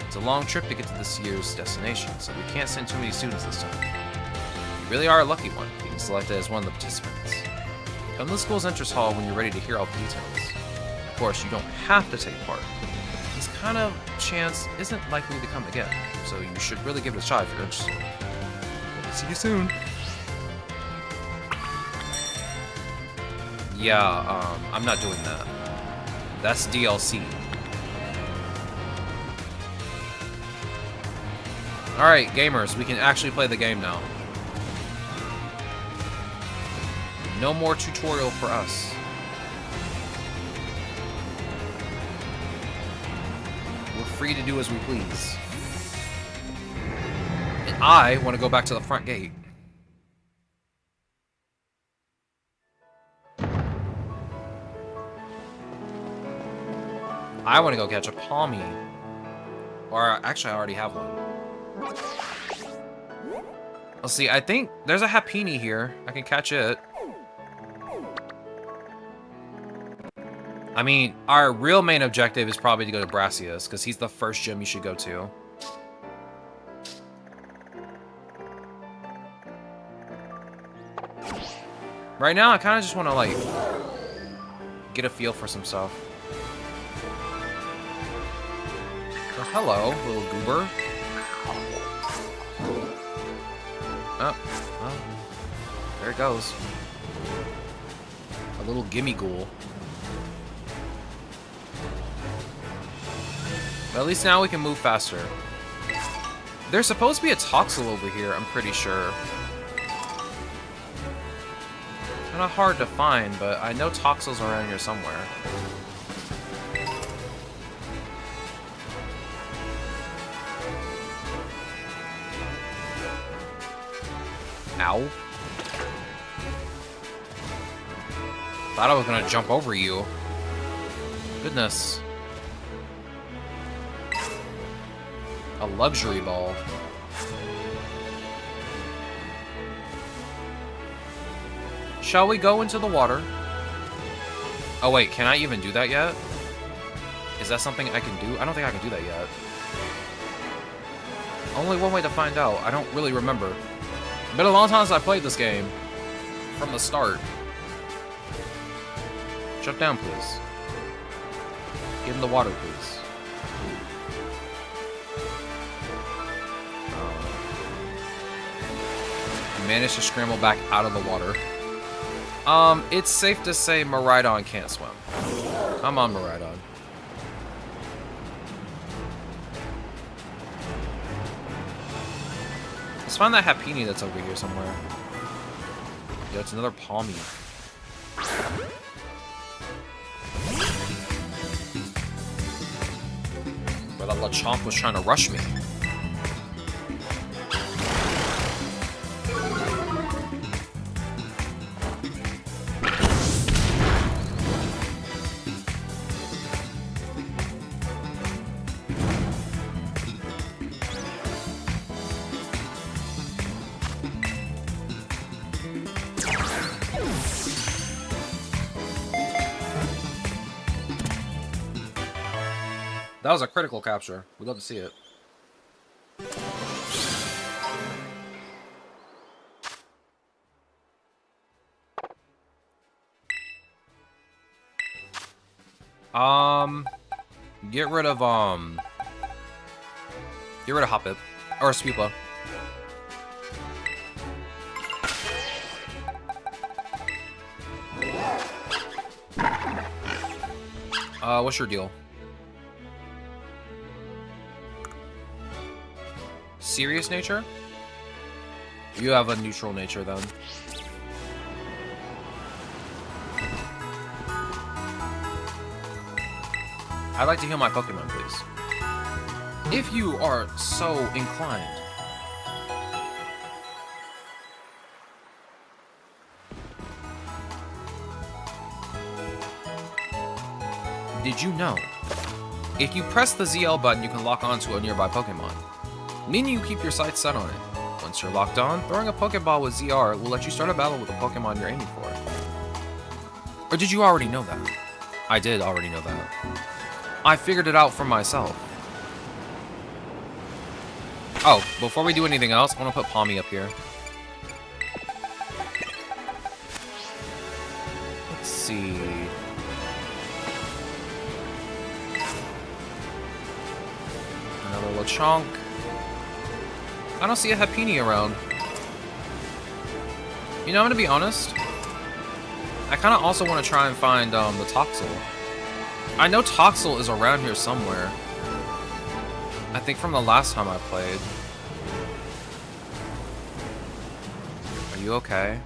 It's a long trip to get to this year's destination, so we can't send too many students this time. You really are a lucky one, being selected as one of the participants. Come to the school's entrance hall when you're ready to hear all the details. Of course, you don't have to take part. This kind of chance isn't likely to come again, so you should really give it a shot if you're interested. Hope to see you soon. Yeah, I'm not doing that. That's DLC. Alright, gamers, we can actually play the game now. No more tutorial for us. We're free to do as we please. And I want to go back to the front gate. I want to go catch a Palmy. Or, actually, I already have one. Let's see, I think there's a Happiny here. I can catch it. I mean, our real main objective is probably to go to Brassius, because he's the first gym you should go to. Right now, I kind of just want to, like, get a feel for some stuff. Oh, hello, little goober. Oh, well, there it goes. A little gimme ghoul. But at least now we can move faster. There's supposed to be a Toxel over here, I'm pretty sure. Kind of hard to find, but I know Toxel's around here somewhere. Ow. Thought I was gonna jump over you. Goodness. A luxury ball. Shall we go into the water? Oh wait, can I even do that yet? Is that something I can do? I don't think I can do that yet. Only one way to find out. I don't really remember. It's been a long time since I played this game. From the start. Jump down, please. Get in the water, please. Managed to scramble back out of the water. It's safe to say Miraidon can't swim. Come on, Miraidon. Let's find that Happiny that's over here somewhere. Yo, it's another Palmy. Where that Lechomp was trying to rush me. That was a critical capture. We'd love to see it. Get rid of Hoppip. Or Spupa. What's your deal? Serious nature? You have a neutral nature then. I'd like to heal my Pokemon, please. If you are so inclined. Did you know? If you press the ZL button, you can lock onto a nearby Pokemon, meaning you keep your sights set on it. Once you're locked on, throwing a Pokeball with ZR will let you start a battle with the Pokemon you're aiming for. Or did you already know that? I did already know that. I figured it out for myself. Oh, before we do anything else, I want to put Palmy up here. Let's see. Another Lechonk. I don't see a Happiny around. You know, I'm gonna be honest. I kind of also want to try and find the Toxel. I know Toxel is around here somewhere. I think from the last time I played. Are you okay?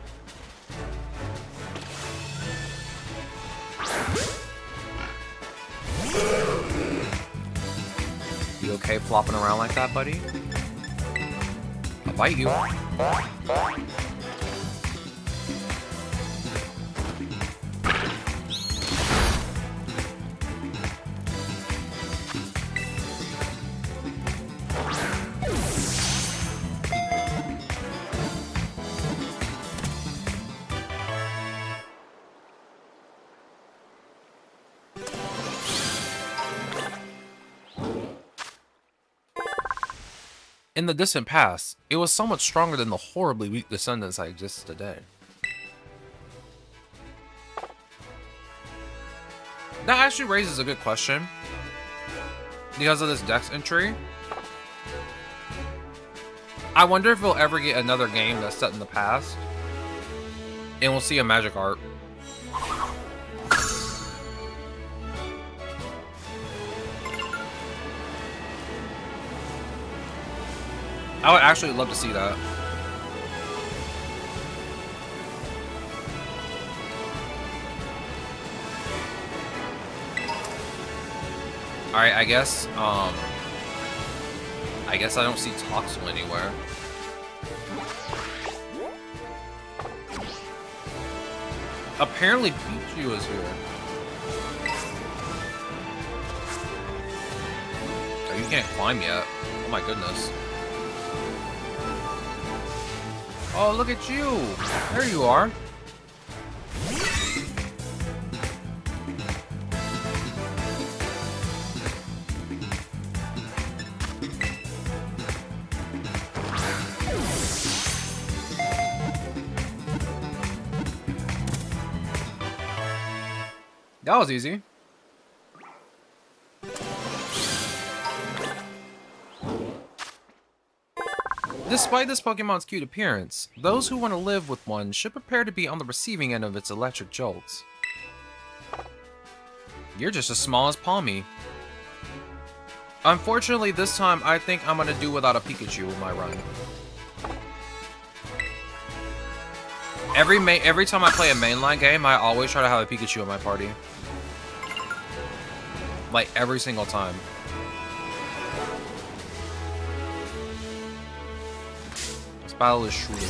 You okay flopping around like that, buddy? A bite you. In the distant past, it was somewhat stronger than the horribly weak descendants that exist today. That actually raises a good question. Because of this Dex entry, I wonder if we'll ever get another game that's set in the past, and we'll see a magic art. I would actually love to see that. Alright, I guess I don't see Toxel anywhere. Apparently Pichu is here. Oh, you can't climb yet. Oh my goodness. Oh, look at you! There you are. That was easy. Despite this Pokemon's cute appearance, those who want to live with one should prepare to be on the receiving end of its electric jolts. You're just as small as Palmy. Unfortunately, this time I think I'm gonna do without a Pikachu in my run. Every time I play a mainline game, I always try to have a Pikachu in my party. Like, every single time. This battle is shooting.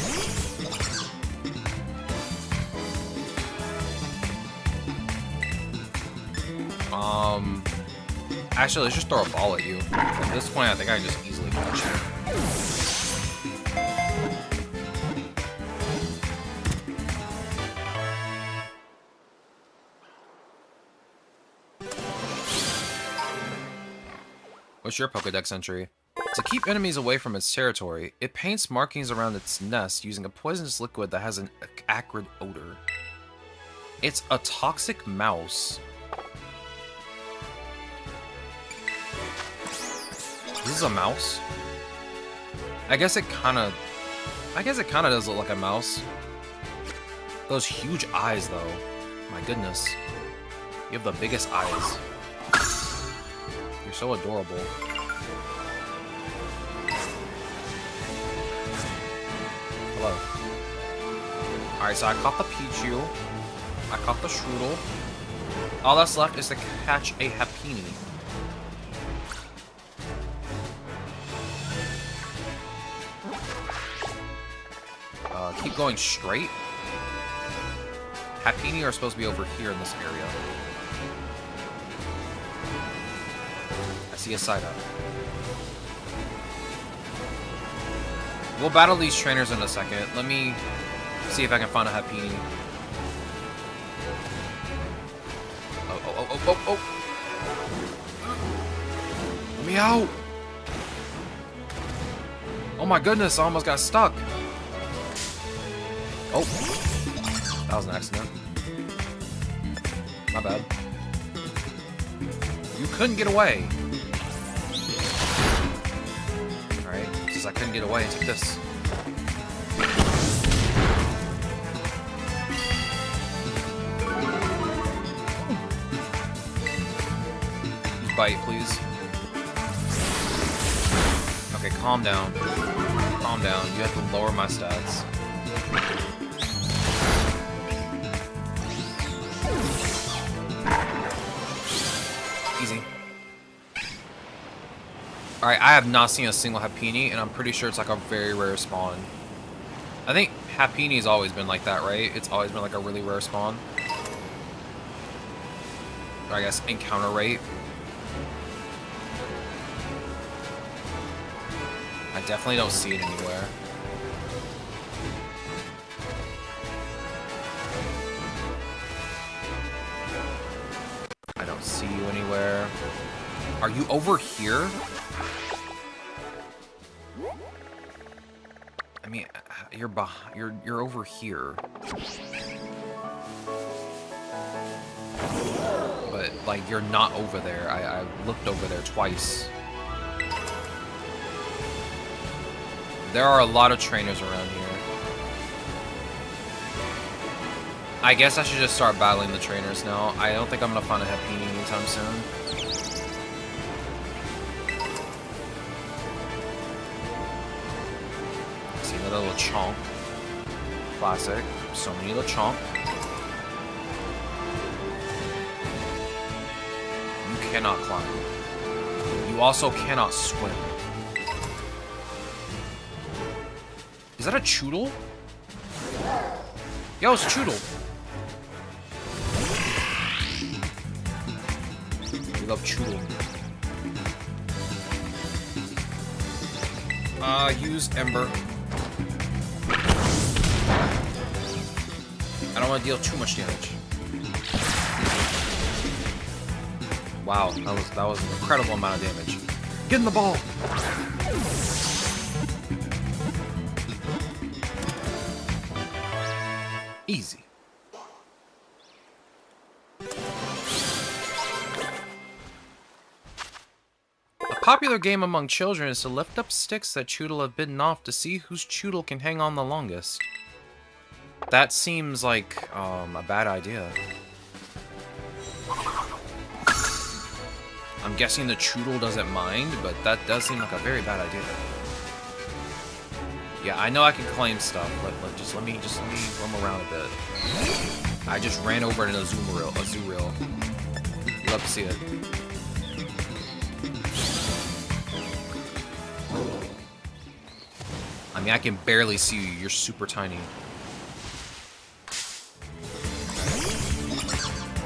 Actually, let's just throw a ball at you. At this point, I think I can just easily catch you. What's your Pokédex entry? To keep enemies away from its territory, it paints markings around its nest using a poisonous liquid that has an acrid odor. It's a toxic mouse. This is a mouse? I guess it kinda does look like a mouse. Those huge eyes, though. My goodness. You have the biggest eyes. You're so adorable. Hello. Alright, so I caught the Pichu. I caught the Strudel. All that's left is to catch a Happiny. Keep going straight. Happiny are supposed to be over here in this area. I see a side up. We'll battle these trainers in a second. Let me see if I can find a Happiny. Oh. Let me out! Oh my goodness, I almost got stuck. Oh, that was an accident. My bad. You couldn't get away. Alright, since I couldn't get away, take this. Bite, please. Okay, calm down. Calm down. You have to lower my stats. Easy. Alright, I have not seen a single Happini, and I'm pretty sure it's like a very rare spawn. I think Happini's always been like that, right? It's always been like a really rare spawn. Or I guess encounter rate. I definitely don't see it anywhere. I don't see you anywhere. Are you over here? I mean, you're over here. But like you're not over there. I looked over there twice. There are a lot of trainers around here. I guess I should just start battling the trainers now. I don't think I'm gonna find a Happini anytime soon. See another Lechonk. Classic. So many Lechonk. You cannot climb. You also cannot swim. Is that a Choodle? Yo, it's a Choodle. We love Choodle. Use Ember. I don't want to deal too much damage. Wow, that was an incredible amount of damage. Get in the ball! Easy. A popular game among children is to lift up sticks that Choodle have bitten off to see whose Choodle can hang on the longest. That seems like, a bad idea. I'm guessing the Choodle doesn't mind, but that does seem like a very bad idea. Yeah, I know I can claim stuff, but just let me roam around a bit. I just ran over in a Azurill. Love to see it. I mean, I can barely see you. You're super tiny.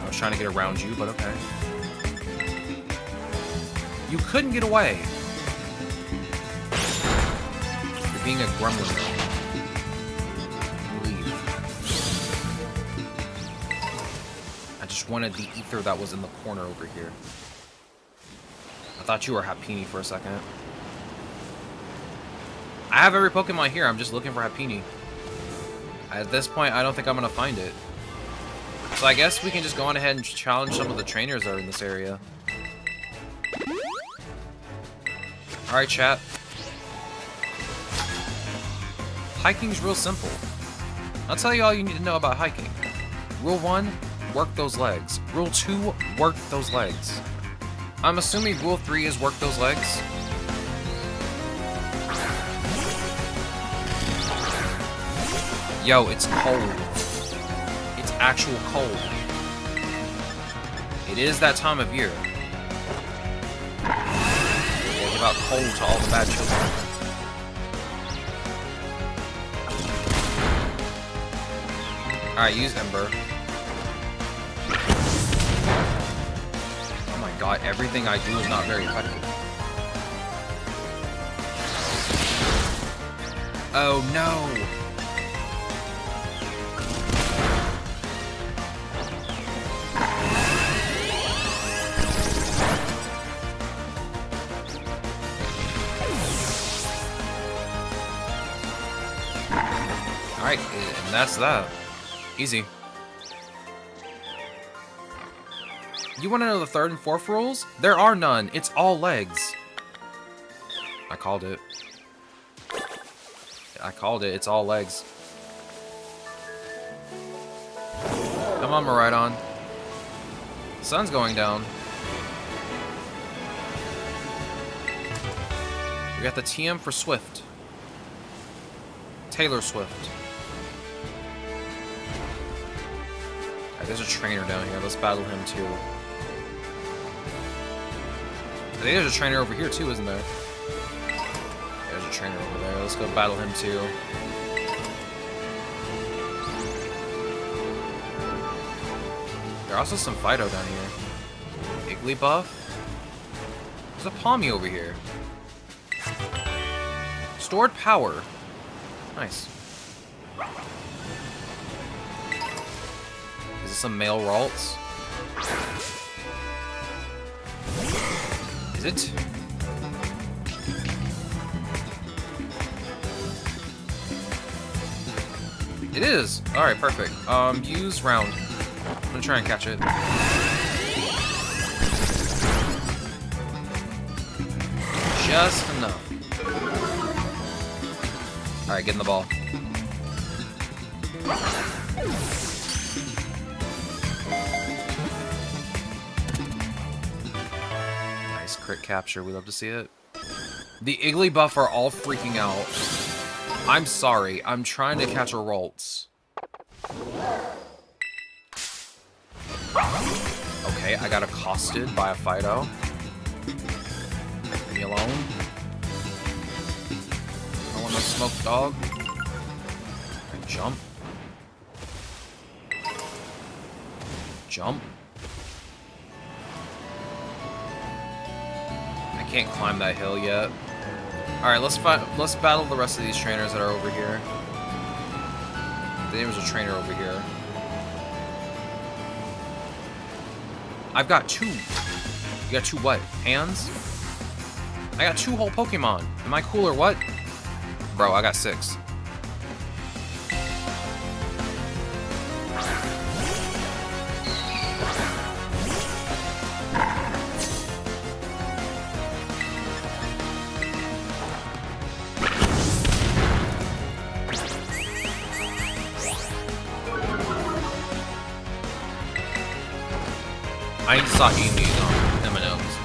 I was trying to get around you, but okay. You couldn't get away. You're being a gremlin now. Leave. I just wanted the ether that was in the corner over here. I thought you were Happini for a second. I have every Pokemon here. I'm just looking for Happini. At this point, I don't think I'm gonna find it. So I guess we can just go on ahead and challenge some of the trainers that are in this area. Alright, chat. Hiking's real simple. I'll tell you all you need to know about hiking. Rule 1, work those legs. Rule 2, work those legs. I'm assuming Rule 3 is work those legs. Yo, it's cold. It's actual cold. It is that time of year. We'll give out cold to all the bad children. Alright, use Ember. Oh my god, everything I do is not very effective. Oh no! Alright, and that's that. Easy. You want to know the third and fourth rules? There are none. It's all legs. I called it. I called it. It's all legs. Come on, Miraidon. Sun's going down. We got the TM for Swift. Taylor Swift. There's a trainer down here. Let's battle him too. I think there's a trainer over here too, isn't there? a trainer over there. Let's go battle him too. There are also some Fido down here. Igglybuff. There's a Palmy over here. Stored power. Nice. Is this some male Ralts? Is it? It is! Alright, perfect. Use round. I'm gonna try and catch it. Just enough. Alright, get in the ball. Nice crit capture. We love to see it. The Igglybuff are all freaking out. I'm sorry. I'm trying to catch a Ralts. Okay, I got accosted by a Fido. Leave me alone. I want to smoke dog. I jump. Jump. I can't climb that hill yet. Alright, let's battle the rest of these trainers that are over here. There was a trainer over here. I've got 2. You got 2 what? Hands? I got 2 whole Pokemon. Am I cool or what? Bro, I got 6. I need to stop eating these M&Ms.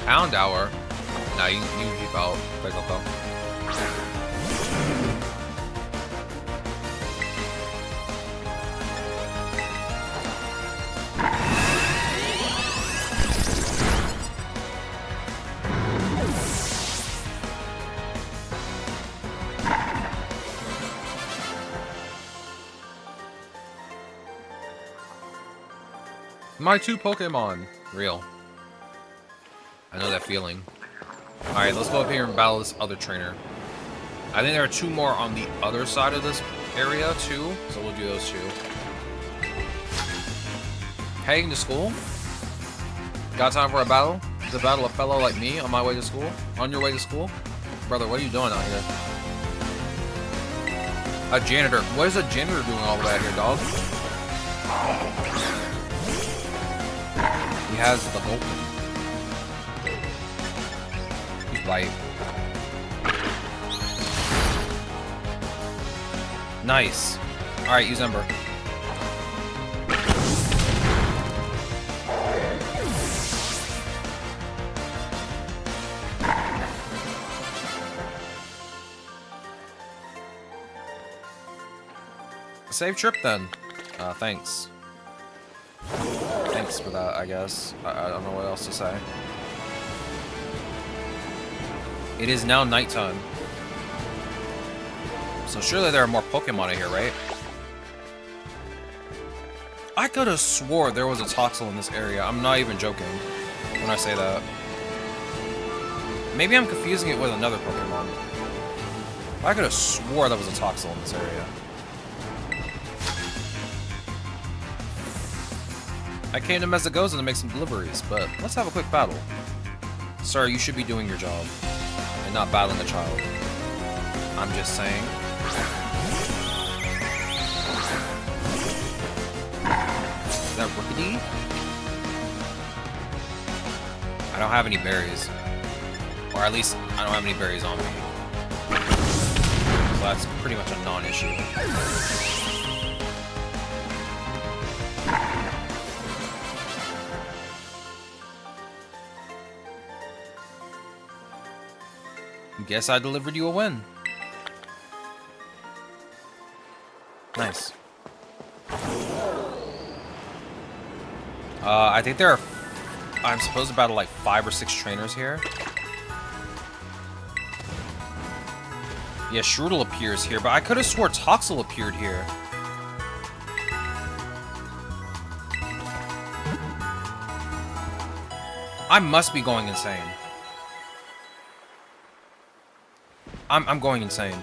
Pound hour? Nah, you keep out. Pick up though. My 2 Pokemon. Real. I know that feeling. Alright, let's go up here and battle this other trainer. I think there are 2 more on the other side of this area, too. So we'll do those 2. Heading to school? Got time for a battle? To battle a fellow like me on my way to school? On your way to school? Brother, what are you doing out here? A janitor. What is a janitor doing all the way out here, dog? He has the Vulcan. He's white. Nice. Alright, use Ember. Safe trip then. Thanks. Thanks for that, I guess. I don't know what else to say. It is now nighttime. So surely there are more Pokemon in here, right? I could have swore there was a Toxel in this area. I'm not even joking when I say that. Maybe I'm confusing it with another Pokemon. I could have swore there was a Toxel in this area. I came to Mesagoza to make some deliveries, but let's have a quick battle. Sir, you should be doing your job, and not battling a child. I'm just saying. Is that Rookidee? I don't have any berries. Or at least, I don't have any berries on me. So that's pretty much a non-issue. Guess I delivered you a win. Nice. I think there are... I'm supposed to battle like 5 or 6 trainers here. Yeah, Strudel appears here, but I could have swore Toxel appeared here. I must be going insane. I'm going insane.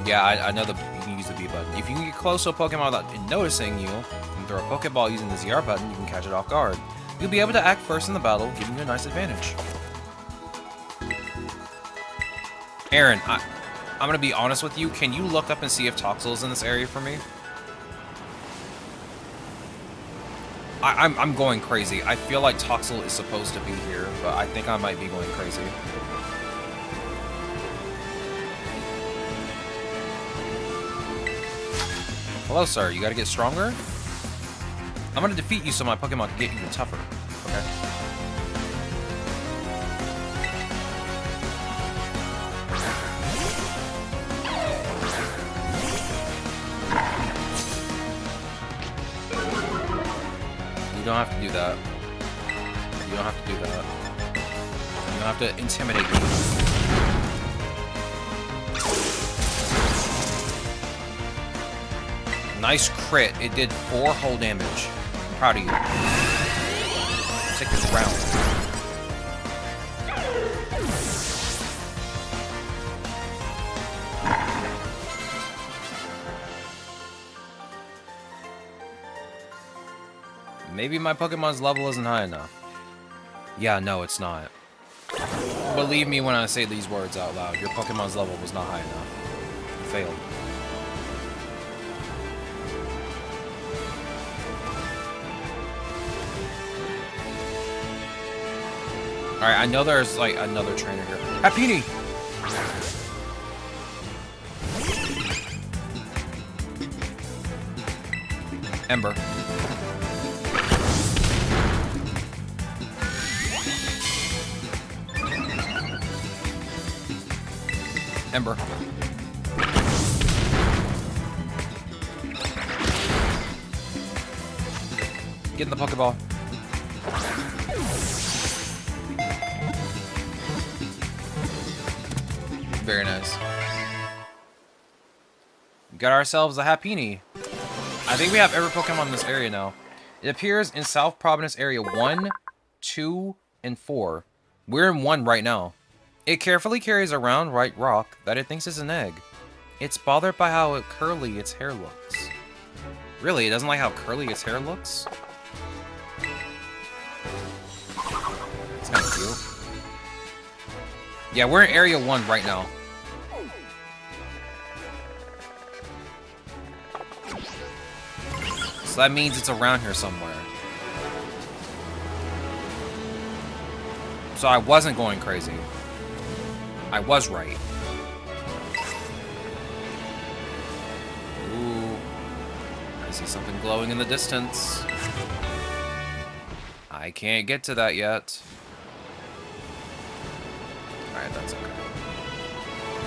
Yeah, I know you can use the B button. If you can get close to a Pokemon without noticing you, and throw a Pokeball using the ZR button, you can catch it off guard. You'll be able to act first in the battle, giving you a nice advantage. Aaron, I'm gonna be honest with you. Can you look up and see if Toxel is in this area for me? I'm going crazy. I feel like Toxel is supposed to be here, but I think I might be going crazy. Hello, sir. You gotta get stronger? I'm gonna defeat you so my Pokemon can get even tougher. Okay. You don't have to do that. You don't have to do that. You don't have to intimidate me. Nice crit. It did 4 whole damage. I'm proud of you. Take this round. Maybe my Pokemon's level isn't high enough. Yeah, no, it's not. Believe me when I say these words out loud. Your Pokemon's level was not high enough. You failed. Alright, I know there's, like, another trainer here. Happini! Ember. Ember. Get in the Pokeball. Very nice. We got ourselves a Happini. I think we have every Pokemon in this area now. It appears in South Providence Area 1, 2, and 4. We're in 1 right now. It carefully carries around white rock that it thinks is an egg. It's bothered by how curly its hair looks. Really? It doesn't like how curly its hair looks? It's kind of cute. Yeah, we're in Area 1 right now. So that means it's around here somewhere. So I wasn't going crazy. I was right. Ooh. I see something glowing in the distance. I can't get to that yet. Alright, that's okay.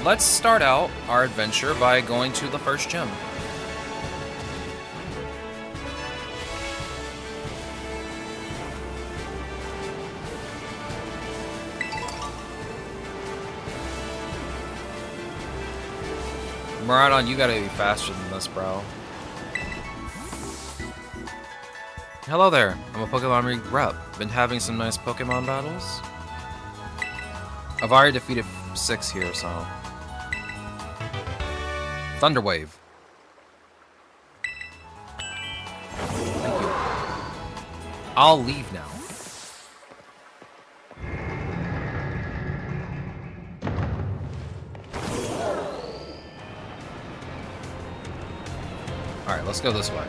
Let's start out our adventure by going to the first gym. Miraidon, you gotta be faster than this, bro. Hello there, I'm a Pokemon League rep. Been having some nice Pokemon battles? I've already defeated 6 here, so... Thunderwave. Thank you. I'll leave now. Alright, let's go this way.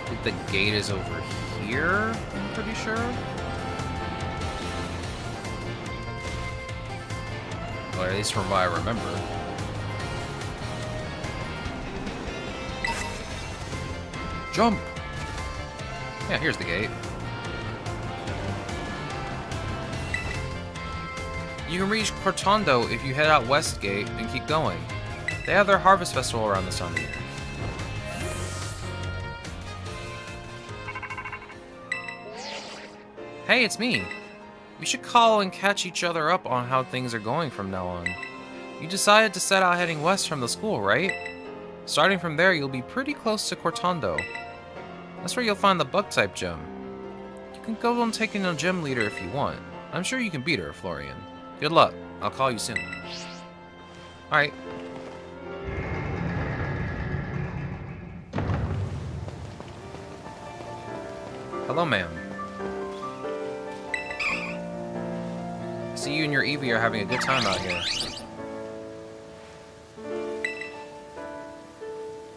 I think the gate is over here, I'm pretty sure. Or at least from what I remember. Jump! Yeah, here's the gate. You can reach Cortondo if you head out West Gate and keep going. They have their harvest festival around this time of year. Hey, it's me. We should call and catch each other up on how things are going from now on. You decided to set out heading west from the school, right? Starting from there, you'll be pretty close to Cortondo. That's where you'll find the Bug-type gem. You can go on taking a gym leader if you want. I'm sure you can beat her, Florian. Good luck. I'll call you soon. Alright. Hello, ma'am. I see you and your Eevee are having a good time out here.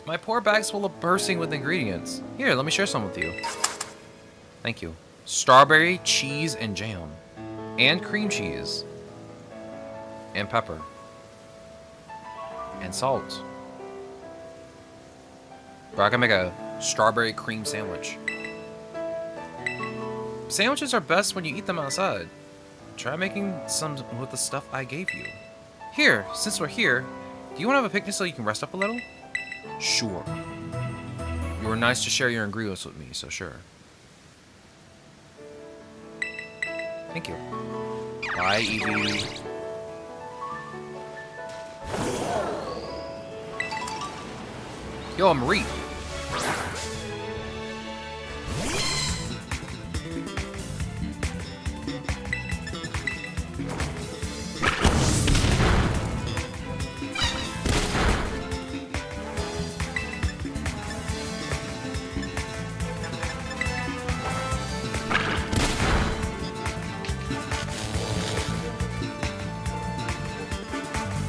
My poor bag's full of bursting with ingredients. Here, let me share some with you. Thank you. Strawberry, cheese, and jam. And cream cheese. And pepper. And salt. Bro, I can make a strawberry cream sandwich. Sandwiches are best when you eat them outside. Try making some with the stuff I gave you. Here, since we're here, do you want to have a picnic so you can rest up a little? Sure. You were nice to share your ingredients with me, so sure. Thank you. Bye, Eevee. Yo, I'm Marie.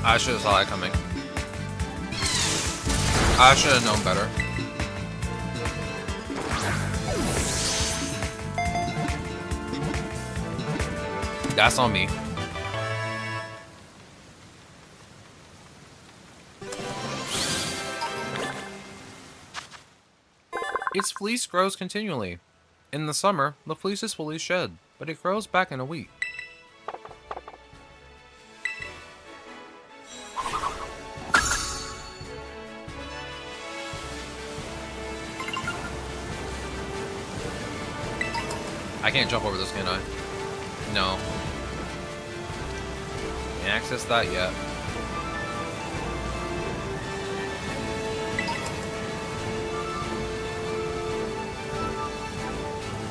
I should have saw that coming. I should have known better. That's on me. Its fleece grows continually. In the summer, the fleece is fully shed, but it grows back in a week. I can't jump over this, can I? No. Can't access that yet.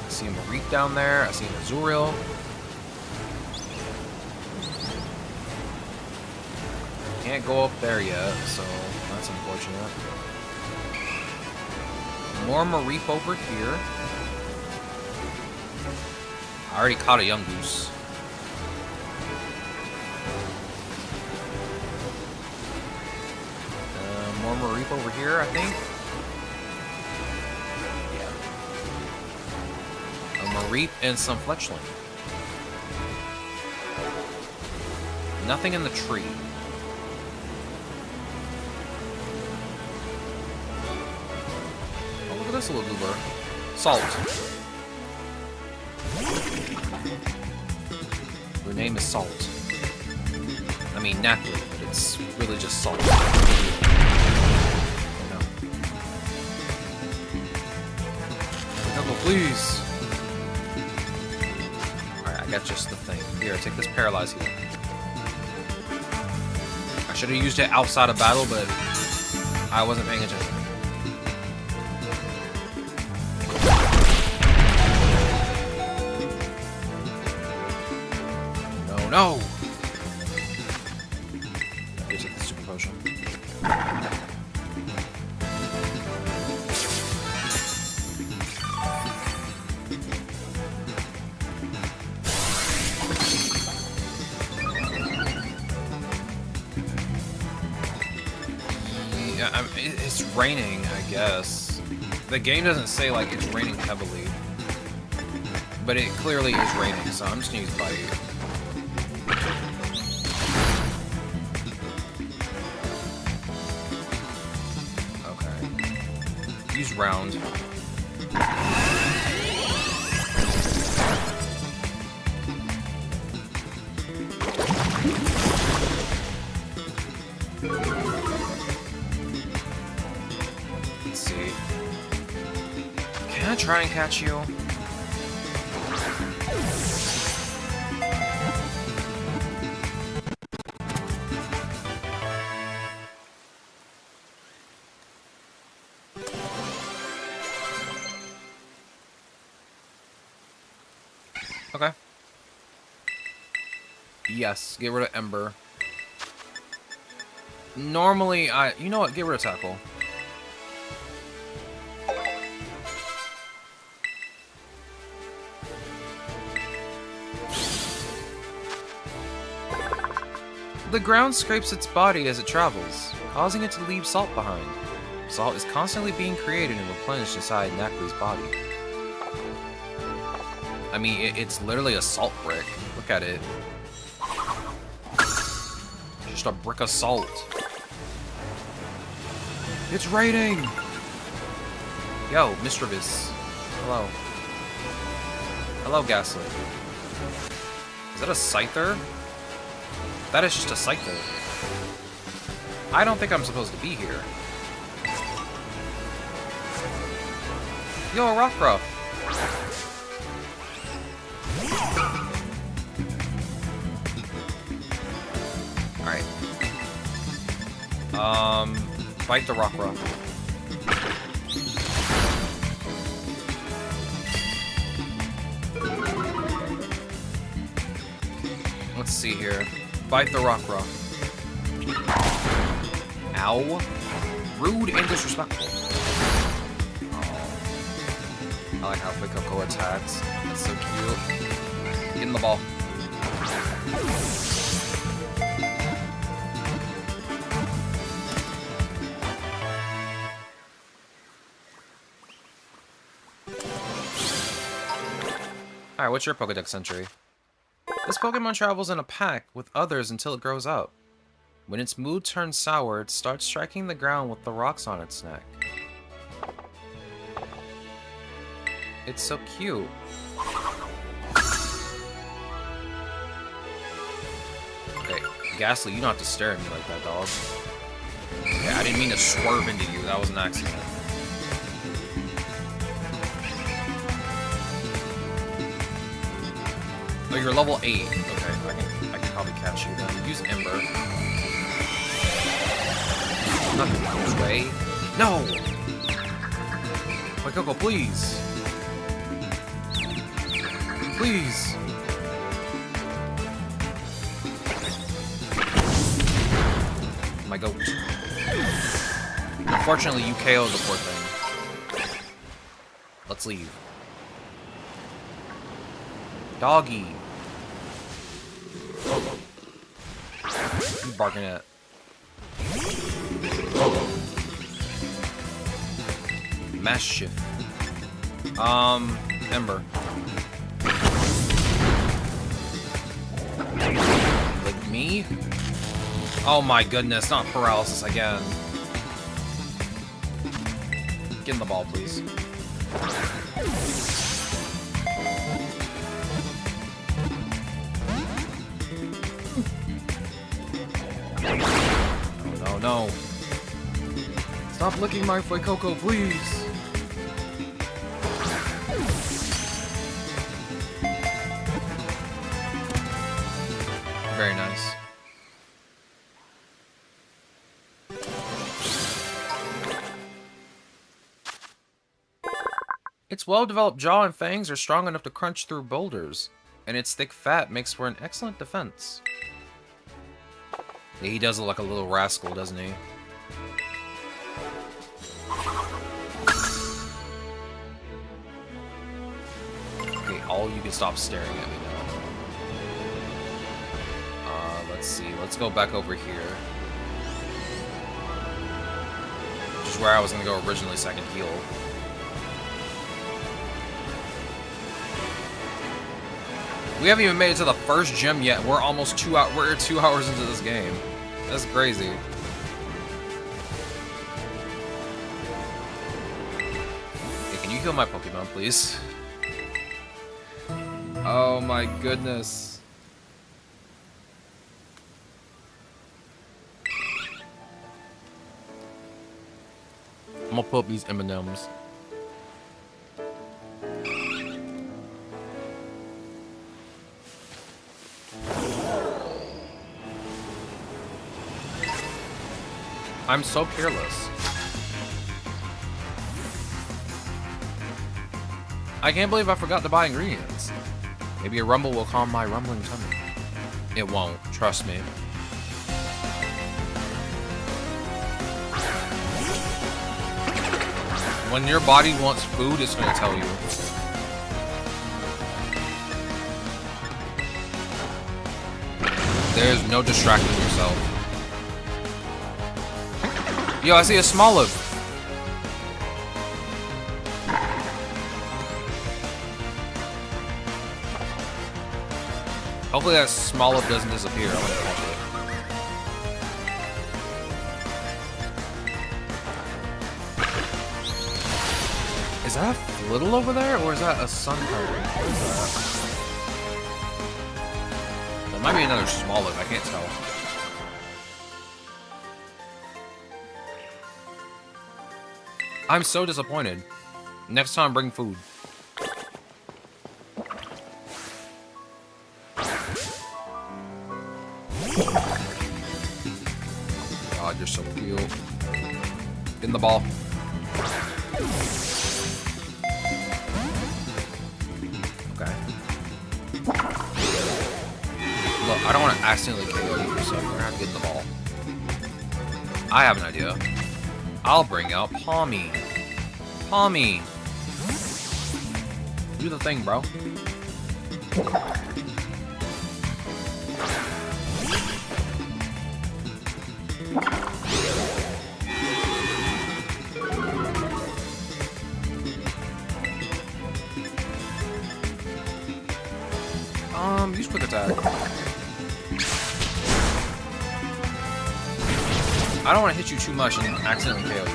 I see a Mareep down there. I see an Azuriel. Can't go up there yet, so that's unfortunate. More Mareep over here. I already caught a young goose. More Mareep over here, I think. Yeah. A Mareep and some fletchling. Nothing in the tree. Oh, look at this little goober. Salt. Her name is Salt. I mean, naturally, but it's really just salt. Oh, no. Knuckle, please! Alright, I got just the thing. Here, take this Paralyze heal. I should have used it outside of battle, but I wasn't paying attention. No! Here's the super potion. Yeah, it's raining, I guess. The game doesn't say, like, it's raining heavily. But it clearly is raining, so I'm just gonna use Bite. Use round. Let's see. Can I try and catch you? Okay. Yes, get rid of Ember. Normally, you know what? Get rid of Tackle. The ground scrapes its body as it travels, causing it to leave salt behind. Salt is constantly being created and replenished inside Nackly's body. I mean, it's literally a salt brick. Look at it. Just a brick of salt. It's raining! Yo, Mischievous. Hello. Hello, Gaslit. Is that a Scyther? That is just a Scyther. I don't think I'm supposed to be here. Yo, a Rockruff. Alright. Fight the Rockruff. Let's see here. Fight the Rockruff. Ow. Rude and disrespectful. Oh. I like how Fuecoco attacks. That's so cute. Get in the ball. Alright, what's your Pokédex entry? This Pokemon travels in a pack with others until it grows up. When its mood turns sour, it starts striking the ground with the rocks on its neck. It's so cute. Okay, Ghastly, you don't have to stare at me like that, dog. Okay, I didn't mean to swerve into you. That was an accident. Oh, you're level 8. Okay, I can probably catch you then. Use Ember. Nothing goes way. No! Fuecoco, please! Please! My goat. Unfortunately, you KO'd the poor thing. Let's leave. Doggy. You barking at? Mischief. Ember. Like me? Oh my goodness, not paralysis again. Get in the ball, please. No, no, no. Stop licking my Fuecoco, please. Very nice. Its well-developed jaw and fangs are strong enough to crunch through boulders, and its thick fat makes for an excellent defense. Yeah, he does look like a little rascal, doesn't he? Okay, all you can stop staring at me now. Let's see. Let's go back over here. Which is where I was gonna go originally, so I can heal. We haven't even made it to the first gym yet. We're almost 2 hours. We're 2 hours into this game. That's crazy. heal my Pokemon, please? Oh my goodness. I'm gonna pull up these M&Ms. I'm so careless. I can't believe I forgot to buy ingredients. Maybe a rumble will calm my rumbling tummy. It won't, trust me. When your body wants food, it's gonna tell you. There's no distracting yourself. Yo, I see a Smoliv. Hopefully that Smoliv doesn't disappear. I want to catch it. Is that a Flittle over there, or is that a Sunkern? What is that? That might be another Smoliv, I can't tell. I'm so disappointed. Next time, bring food. God, you're so cute. Get in the ball. Okay. Look, I don't want to accidentally KO you, so you're gonna have to get in the ball. I have an idea. I'll bring out Palmy. Palmy! Do the thing, bro. Use quick attack. I don't want to hit you too much and accidentally KO you.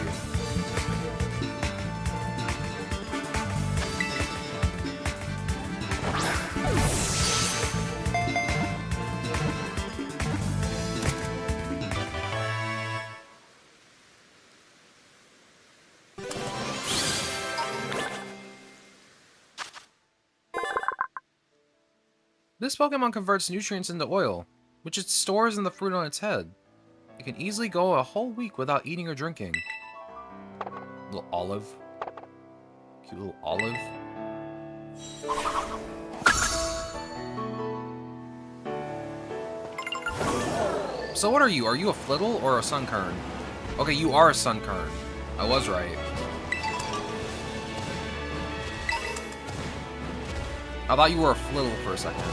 This Pokemon converts nutrients into oil, which it stores in the fruit on its head. It can easily go a whole week without eating or drinking. Little olive. Cute little olive. So what are you? Are you a Flittle or a Sunkern? Okay, you are a Sunkern. I was right. I thought you were a Flittle for a second.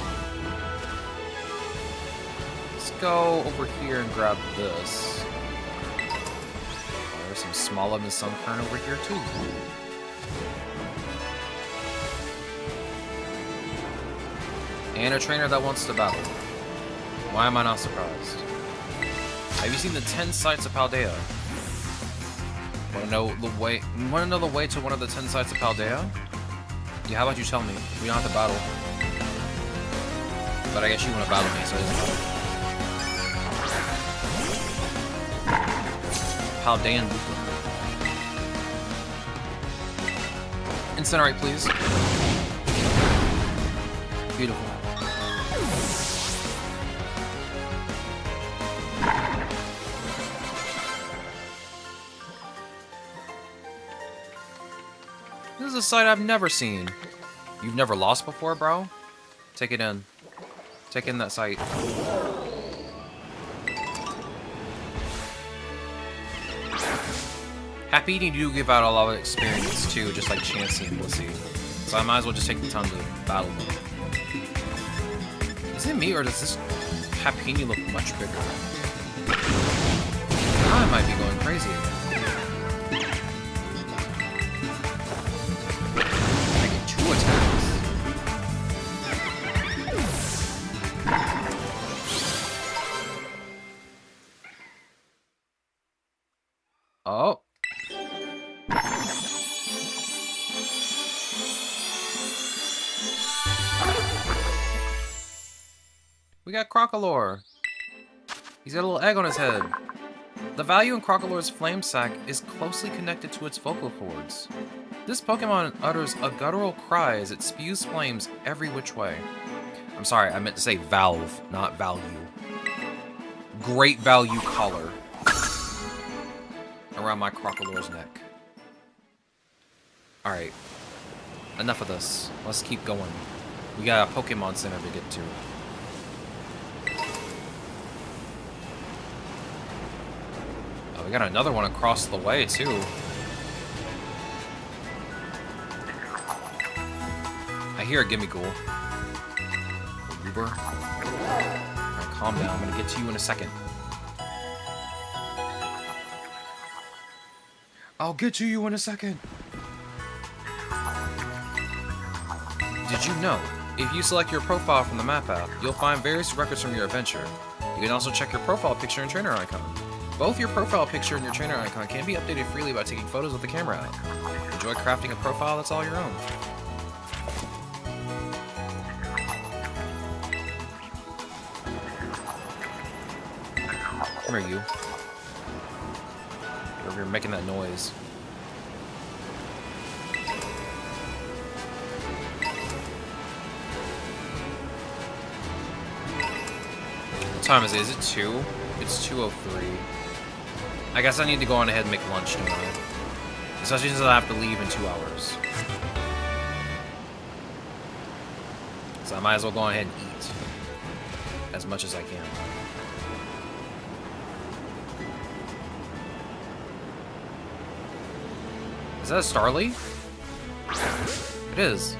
Let's go over here and grab this. Oh, there's some Smoliv and Sunkern over here too. And a trainer that wants to battle. Why am I not surprised? Have you seen the 10 sites of Paldea? Wanna know the way to one of the 10 sites of Paldea? Yeah, how about you tell me? We don't have to battle. But I guess you want to battle me, so it doesn't matter. Paldean Booper. Incinerate, please. Beautiful. This is a sight I've never seen. You've never lost before, bro? Take it in. Take in that sight. Happy Eating do give out a lot of experience too, just like Chansey and Blissey. So I might as well just take the time to battle them. Is it me, or does this Happini look much bigger? Now I might be going crazy again. I get 2 attacks. Oh. We got Crocolore. He's got a little egg on his head. The value in Crocolore's flame sac is closely connected to its vocal cords. This Pokemon utters a guttural cry as it spews flames every which way. I'm sorry, I meant to say valve, not value. Great value collar around my Crocolore's neck. Alright, enough of this. Let's keep going. We got a Pokemon Center to get to. Oh, we got another one across the way, too. I hear a Gimmighoul. Uber. Alright, calm down. I'm gonna get to you in a second. I'll get to you in a second. Did you know, if you select your profile from the map app, you'll find various records from your adventure. You can also check your profile picture and trainer icon. Both your profile picture and your trainer icon can be updated freely by taking photos with the camera app. Enjoy crafting a profile that's all your own. Come here, you. You're over here making that noise. What time is it? Is it 2? It's 2:03. I guess I need to go on ahead and make lunch tomorrow. Especially since I have to leave in 2 hours. So I might as well go on ahead and eat as much as I can. Is that a Starly? It is.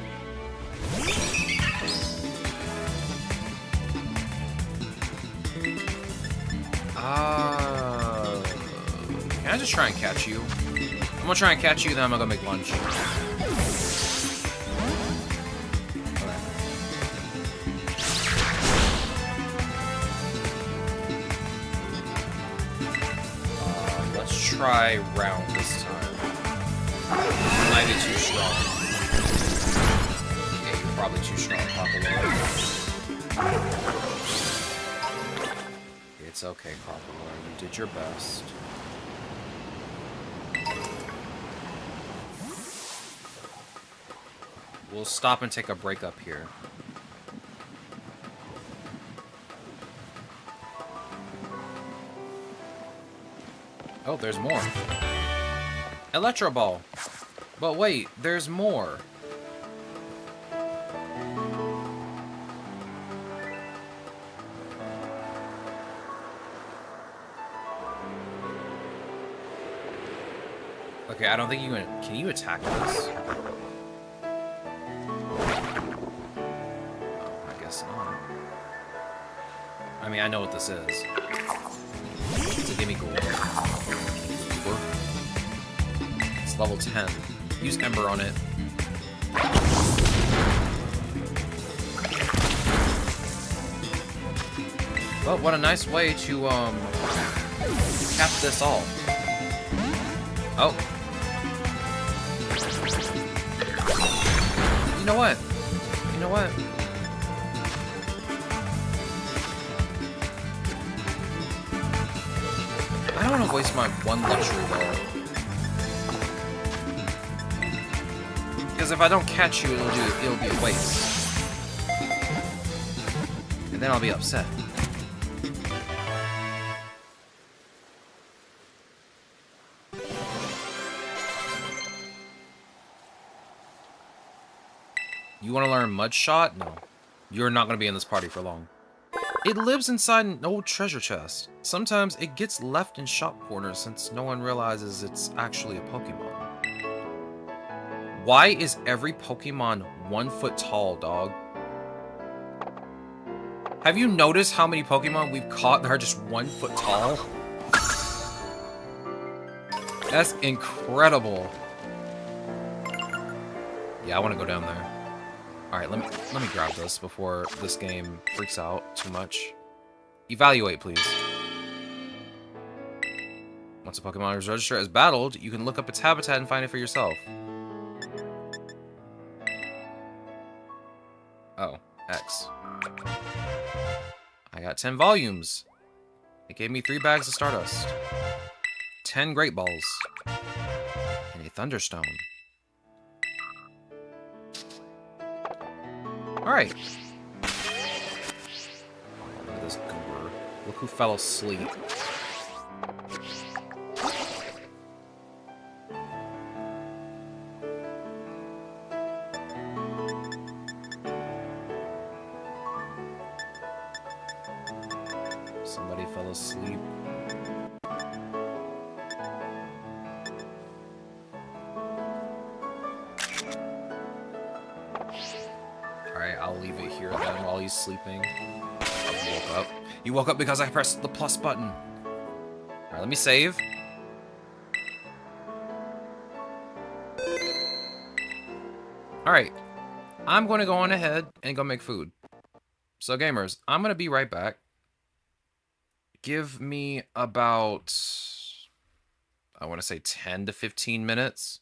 Can I just try and catch you? I'm gonna try and catch you, then I'm gonna go make lunch. Let's try round this time. Might be too strong. Yeah, you're probably too strong, Crocolore. It's okay, Crocolore. You did your best. We'll stop and take a break up here. Oh, there's more. Electro Ball. But wait, there's more. Okay, I don't think you can you attack this? Not. I mean, I know what this is. It's a Gimmighoul. It's level 10. Use Ember on it. Well, what a nice way to cap this off. Oh. You know what? You know what? I don't want to waste my one luxury ball. Because if I don't catch you, it'll be a waste. And then I'll be upset. You want to learn Mud Shot? No. You're not going to be in this party for long. It lives inside an old treasure chest. Sometimes it gets left in shop corners since no one realizes it's actually a Pokemon. Why is every Pokemon 1 foot tall, dog? Have you noticed how many Pokemon we've caught that are just 1 foot tall? That's incredible. Yeah, I want to go down there. Alright, let me grab this before this game freaks out too much. Evaluate, please. Once a Pokemon is registered as battled, you can look up its habitat and find it for yourself. Oh, X. I got 10 volumes. It gave me 3 bags of Stardust. 10 Great Balls. And a Thunderstone. Alright. Look at this goober. Look who fell asleep. Somebody fell asleep. Alright, I'll leave it here then while he's sleeping. Oh, he woke up. He woke up because I pressed the plus button. Alright, let me save. Alright. I'm going to go on ahead and go make food. So, gamers, I'm going to be right back. Give me about, I want to say 10 to 15 minutes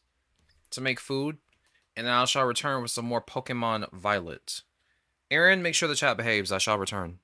to make food. And then I shall return with some more Pokemon Violet. Aaron, make sure the chat behaves. I shall return.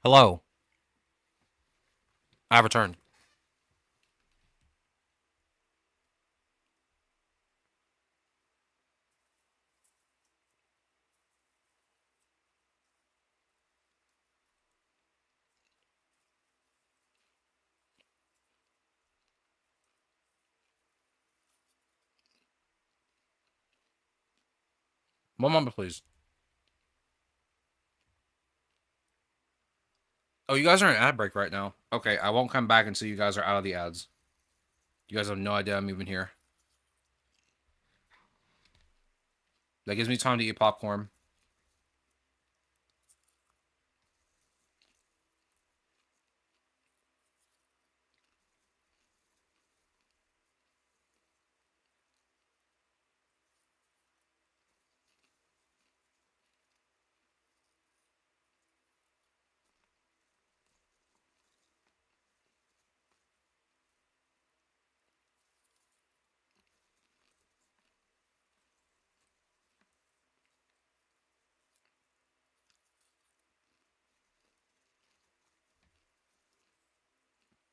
Hello. I have returned. One moment, please. Oh, you guys are in ad break right now. Okay, I won't come back until you guys are out of the ads. You guys have no idea I'm even here. That gives me time to eat popcorn.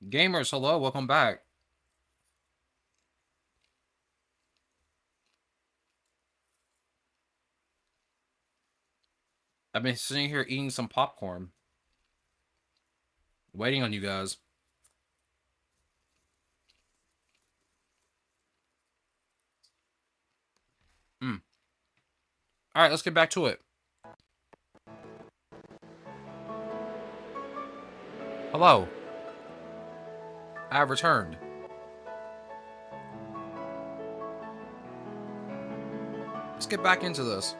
Gamers, hello, welcome back. I've been sitting here eating some popcorn. Waiting on you guys. Alright, let's get back to it. Hello. I have returned. Let's get back into this.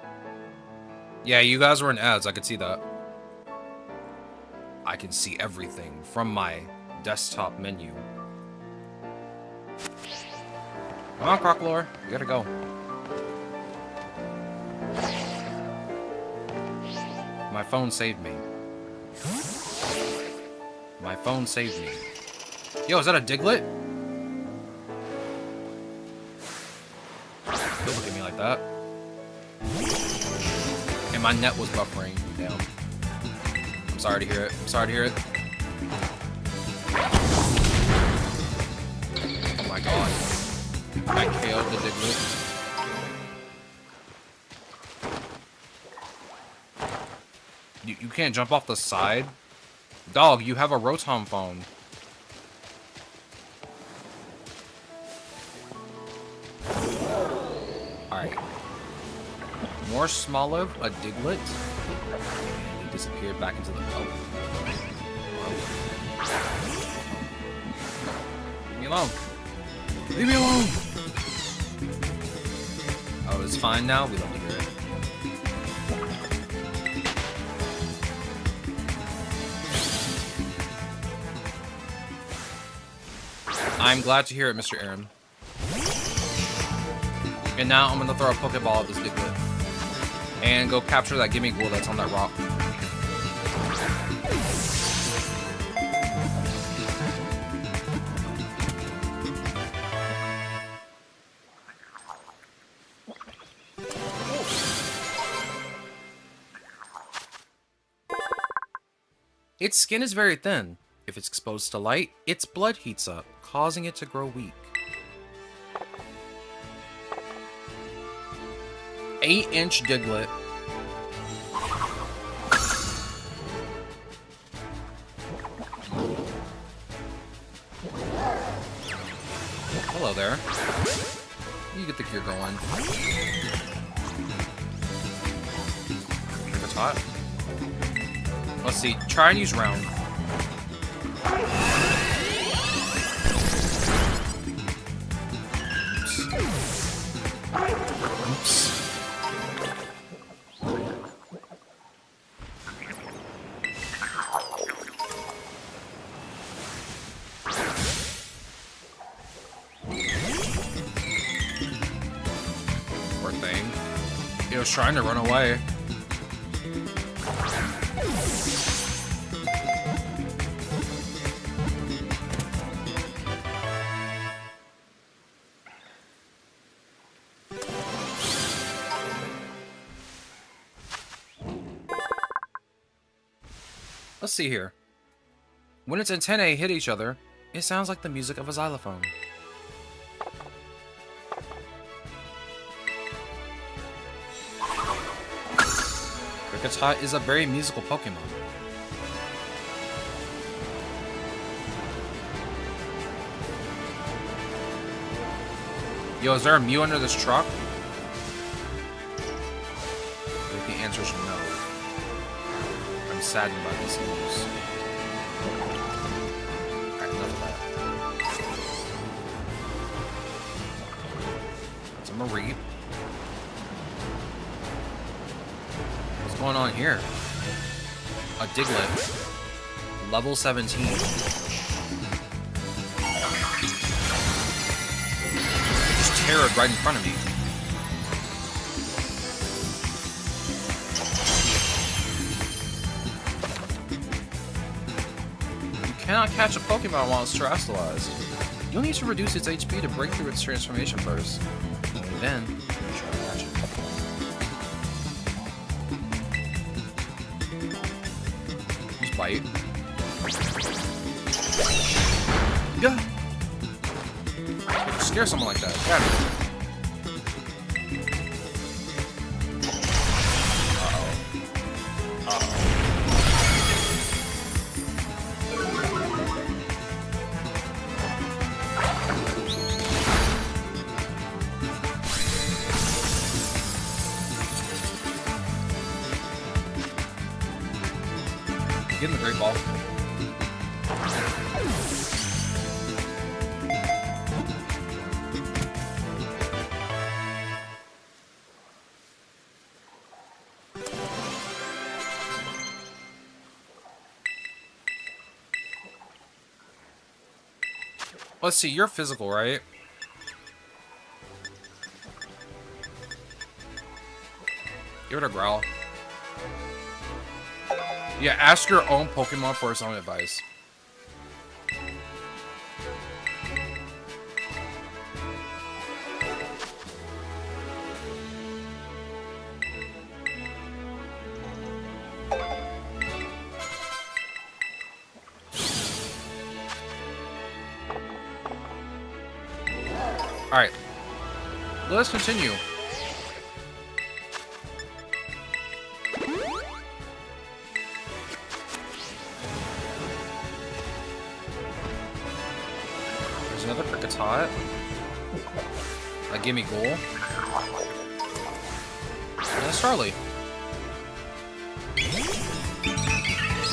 Yeah, you guys were in ads, I could see that. I can see everything from my desktop menu. Come on, Crocklore. You gotta go. My phone saved me. My phone saved me. Yo, is that a Diglett? Don't look at me like that. And my net was buffering. Damn. I'm sorry to hear it. I'm sorry to hear it. Oh my god. I killed the Diglett. You can't jump off the side? Dog, you have a Rotom phone. Alright. More Smoliv, a Diglett. And he disappeared back into the... Oh. Leave me alone. Leave me alone! Oh, it's fine now? We love to hear it. I'm glad to hear it, Mr. Aaron. And now I'm gonna throw a Pokeball at this Diglett. And go capture that Gimme Ghoul that's on that rock. Its skin is very thin. If it's exposed to light, its blood heats up, causing it to grow weak. 8-inch Diglett. Hello there. You get the gear going. If it's hot. Let's see. Try and use round. Oops. Poor thing. He was trying to run away. Let's see here. When its antennae hit each other, it sounds like the music of a xylophone. Kricketot is a very musical Pokemon. Yo, is there a Mew under this truck? I think the answer is no. I'm saddened by this news. Alright, enough of that. That's a Mareep. What's going on here? A Diglett. Level 17. Tear it right in front of me. You cannot catch a Pokemon while it's terrestrialized. You'll need to reduce its HP to break through its transformation first. Only then, try to catch it. Just bite. Yeah. Scare someone like that. Got it. Get in the Great Ball. Let's see, you're physical, right? Give it a growl. Yeah, ask your own Pokemon for its own advice. Alright. Let's continue. There's another Kricketot. A Gimme Ghoul. And a Starly.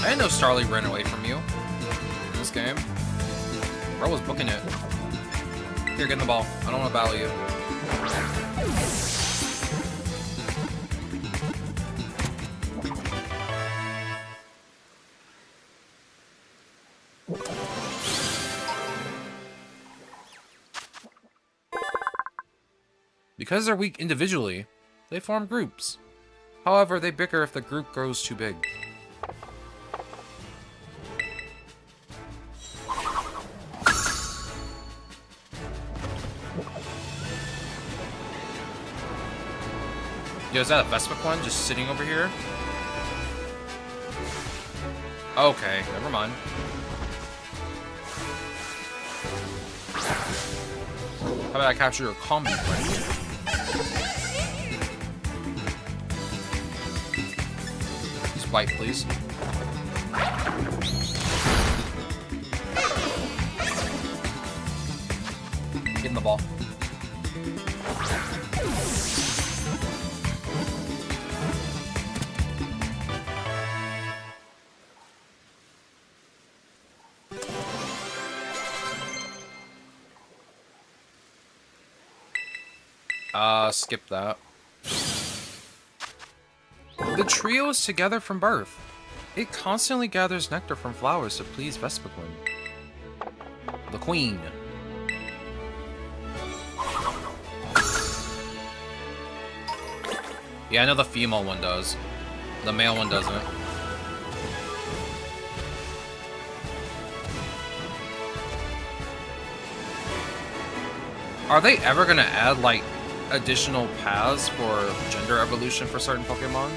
I didn't know Starly ran away from you in this game. Bro was booking it. Here, get in the ball. I don't want to battle you. Because they're weak individually, they form groups. However, they bicker if the group grows too big. Yo, is that a Vespiquen just sitting over here? Okay, never mind. How about I capture your combi right here? Just bite, please. Get in the ball. Skip that. The trio is together from birth. It constantly gathers nectar from flowers to please Vespiquen. The queen. Yeah, I know the female one does. The male one doesn't. Are they ever gonna add, like, additional paths for gender evolution for certain Pokemon?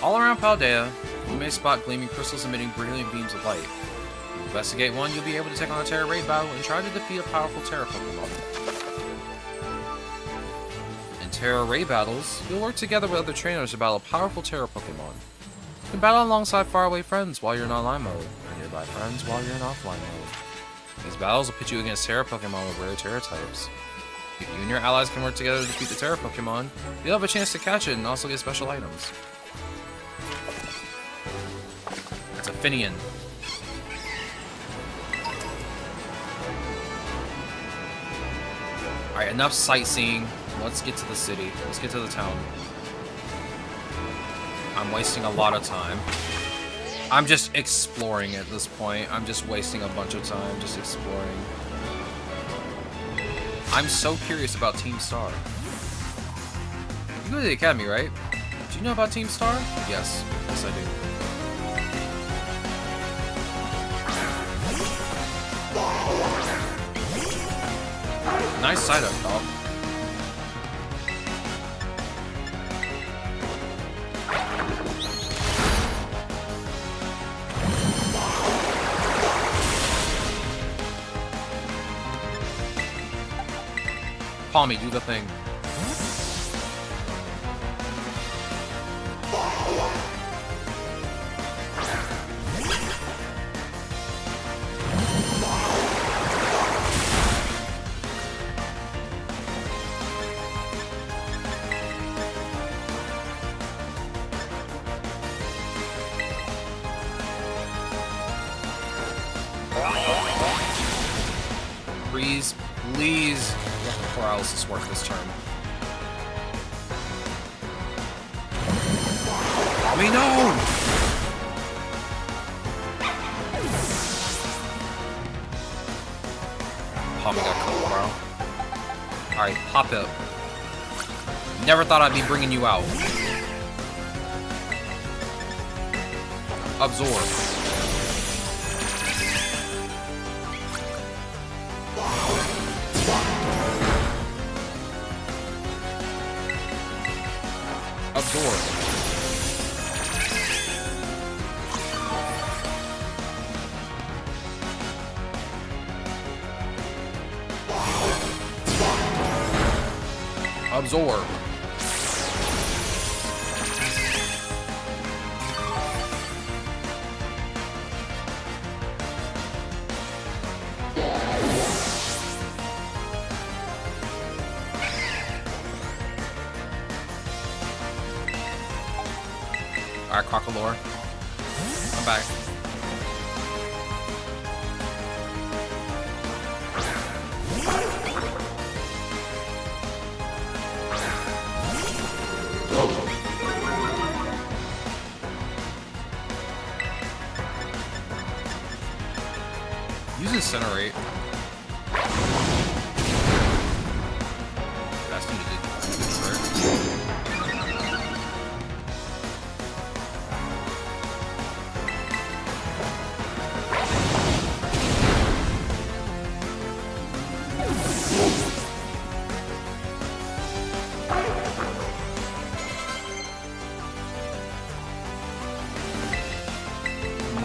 All around Paldea, you may spot gleaming crystals emitting brilliant beams of light. If you investigate one, you'll be able to take on a Terra Raid battle and try to defeat a powerful Terra Pokemon. In Terra Raid battles, you'll work together with other trainers to battle powerful Terra Pokemon. You can battle alongside faraway friends while you're in online mode, or nearby friends while you're in offline mode. These battles will pit you against Terra Pokemon with rare Terra types. If you and your allies can work together to defeat the Terra Pokemon, you'll have a chance to catch it and also get special items. That's a Finian. Alright, enough sightseeing. Let's get to the city. Let's get to the town. I'm wasting a lot of time. I'm just exploring at this point. I'm just wasting a bunch of time just exploring. I'm so curious about Team Star. You go to the academy, right? Do you know about Team Star? Yes. Yes, I do. Nice side up, dog. Palmy, do the thing. Please, please, let the paralysis work this turn. I mean, no! Palmy got cold, bro. Alright, pop up. Never thought I'd be bringing you out. Absorb. Absorb. Absorb. Alright, Crocalore. I'm back. Use Incinerate. That's needed to hurt.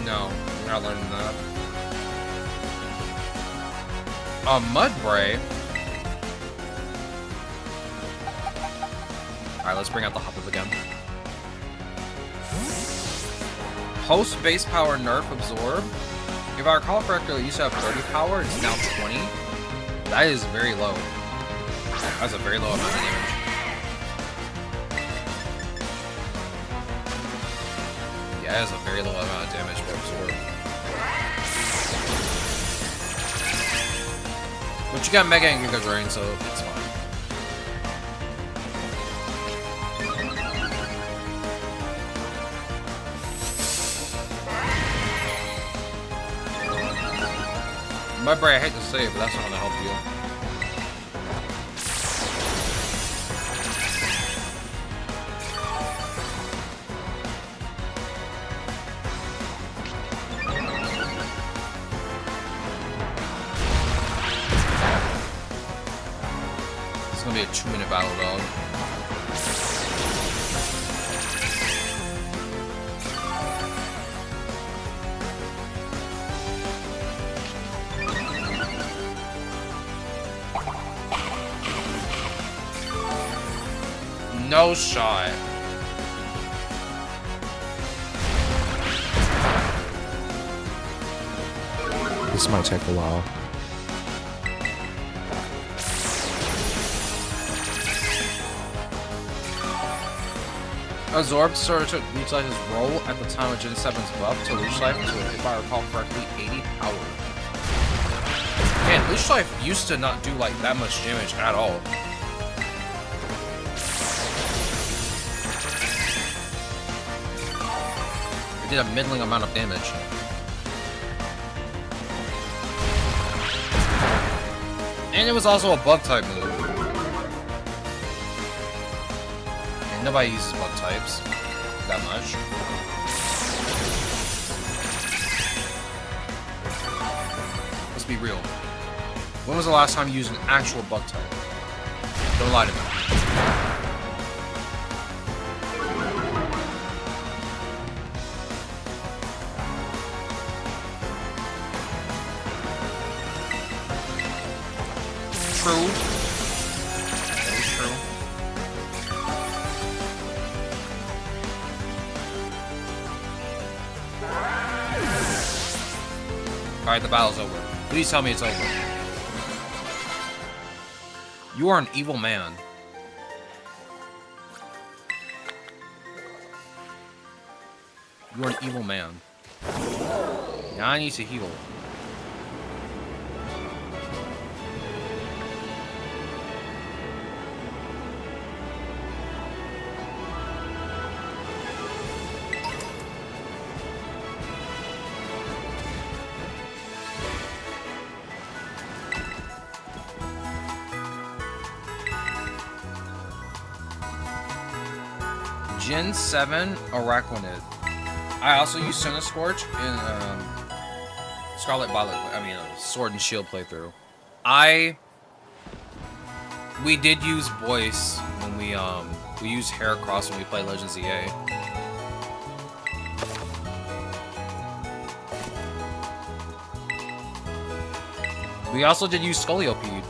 No, we're not learning that. Mudbray. Alright, let's bring out the Hop-Up again. Post base power nerf absorb. If I recall correctly, it used to have 30 power, it's now 20. That is very low. That's a very low amount of damage. Yeah, that is a very low amount of damage for absorb. But you got Mega and Giga Drain, so it's fine. Mudbray, I hate to say it, but that's not gonna help you. It's gonna be a 2-minute battle, dog. No shot.
This might take a while.
Absorb started to utilize his role at the time of Gen 7's buff to Leech Life to, if I recall correctly, 80 power. Man, Leech Life used to not do like that much damage at all. It did a middling amount of damage. And it was also a bug type move. And nobody uses bug types that much. Let's be real. When was the last time you used an actual bug type? Don't lie to me. True. That is true. Alright, the battle's over. Please tell me it's over. You are an evil man. You are an evil man. Now I need to heal. Gen 7 Araquanid. I also use Scorch in Scarlet Violet. Sword and Shield playthrough. We did use voice when we used Heracross when we played Legends EA. We also did use Scolipede.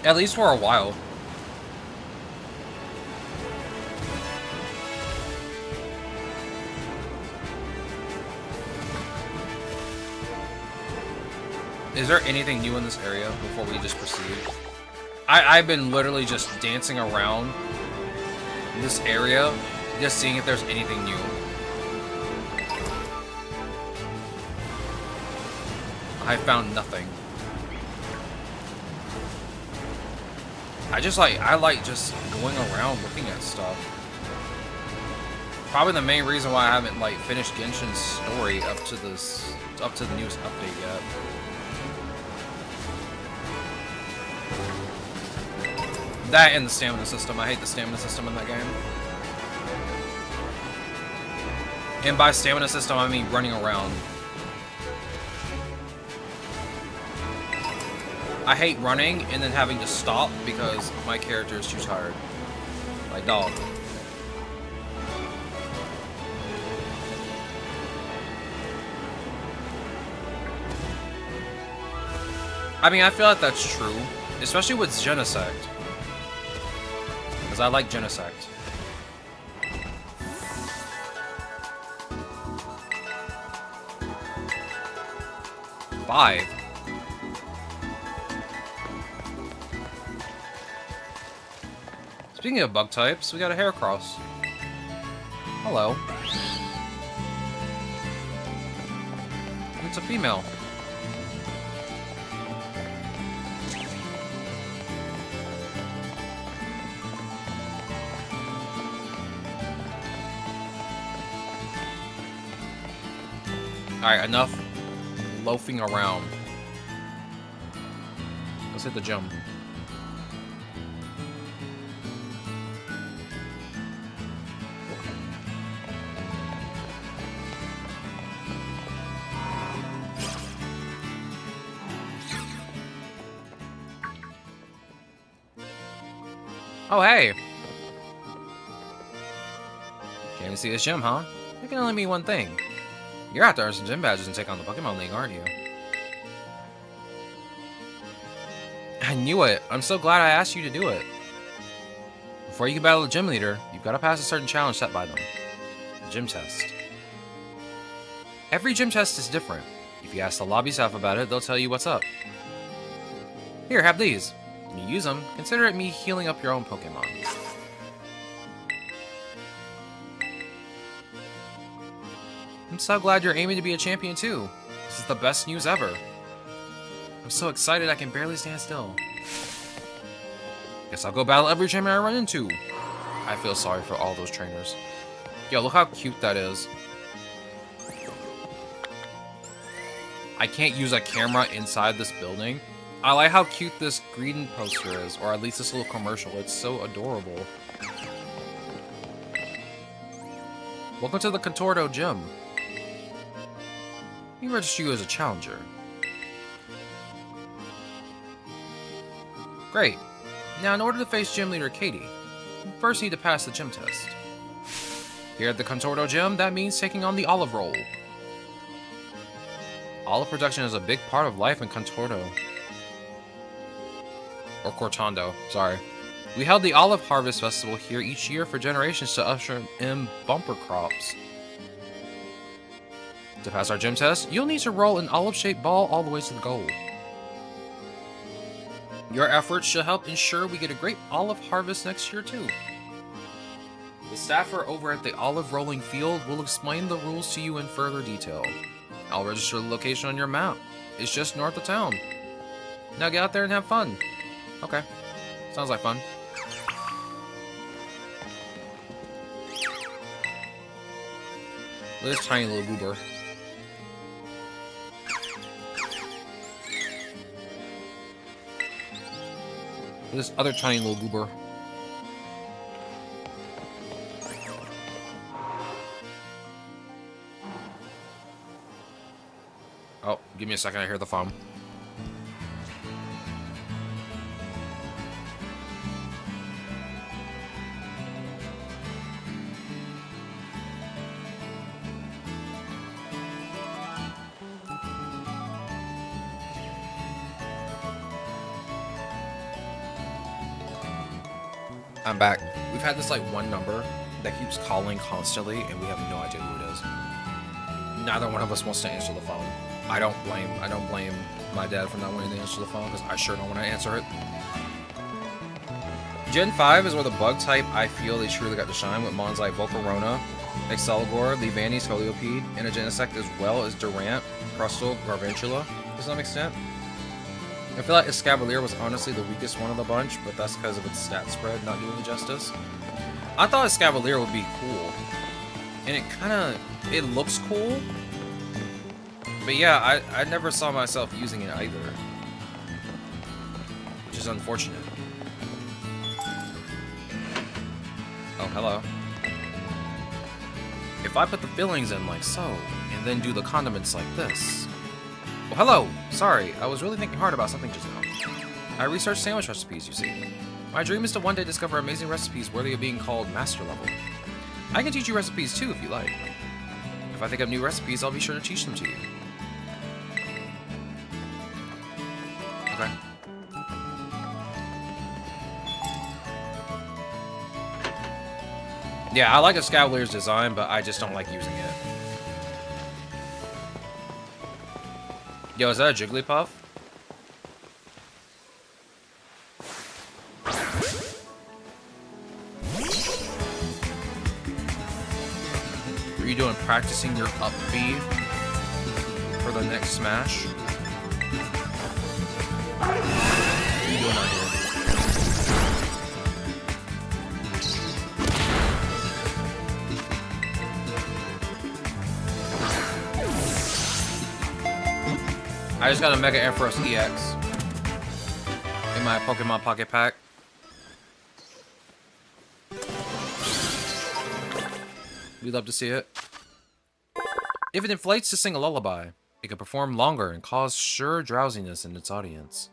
At least for a while. Is there anything new in this area before we just proceed? I've been literally just dancing around this area, just seeing if there's anything new. I found nothing. I like just going around looking at stuff. Probably the main reason why I haven't like finished Genshin's story up to the newest update yet. That and the stamina system. I hate the stamina system in that game. And by stamina system, I mean running around. I hate running and then having to stop because my character is too tired. Like, dog. I mean, I feel like that's true. Especially with Genesect. I like Genesect. Five. Speaking of bug types, we got a Heracross. Hello. It's a female. Alright, enough loafing around. Let's hit the gym. Oh, hey! Came to see this gym, huh? You can only mean one thing. You're out to earn some gym badges and take on the Pokemon League, aren't you? I knew it. I'm so glad I asked you to do it. Before you can battle the gym leader, you've got to pass a certain challenge set by them. The gym test. Every gym test is different. If you ask the lobby staff about it, they'll tell you what's up. Here, have these. When you use them, consider it me healing up your own Pokémon. I'm so glad you're aiming to be a champion too. This is the best news ever. I'm so excited I can barely stand still. Guess I'll go battle every trainer I run into. I feel sorry for all those trainers. Yo, look how cute that is. I can't use a camera inside this building. I like how cute this greeting poster is, or at least this little commercial. It's so adorable. Welcome to the Contordo Gym. Let me register you as a challenger. Great. Now, in order to face Gym Leader Katie, you first need to pass the gym test. Here at the Contordo Gym, that means taking on the olive roll. Olive production is a big part of life in Contordo. Or Cortondo, sorry. We held the Olive Harvest Festival here each year for generations to usher in bumper crops. To pass our gym test, you'll need to roll an olive-shaped ball all the way to the goal. Your efforts should help ensure we get a great olive harvest next year too. The staffer over at the olive rolling field will explain the rules to you in further detail. I'll register the location on your map. It's just north of town. Now get out there and have fun. Okay. Sounds like fun. Look at this tiny little goober. Look at this other tiny little goober. Oh, give me a second, I hear the phone. I'm back. We've had this like one number that keeps calling constantly and we have no idea who it is. Neither one of us wants to answer the phone. I don't blame my dad for not wanting to answer the phone because I sure don't want to answer it. Gen 5 is where the bug type I feel they truly got to shine with mons like Volcarona, Exceligor, Leavanny's Heliopede, and a Genesect as well as Durant, Crustle, Garvantula to some extent. I feel like Escavalier was honestly the weakest one of the bunch, but that's because of its stat spread not doing it justice. I thought Escavalier would be cool, and it looks cool, but yeah, I never saw myself using it either, which is unfortunate. Oh, hello. If I put the fillings in like so, and then do the condiments like this. Well, hello! Sorry, I was really thinking hard about something just now. I researched sandwich recipes, you see. My dream is to one day discover amazing recipes worthy of being called master level. I can teach you recipes too if you like. If I think of new recipes, I'll be sure to teach them to you. Okay. Yeah, I like Escavalier's design, but I just don't like using it. Yo, is that a Jigglypuff? Are you doing practicing your up B for the next smash? What are you doing out here? I just got a Mega Ampharos EX in my Pokemon Pocket Pack. We'd love to see it. If it inflates to sing a lullaby, it can perform longer and cause sure drowsiness in its audience.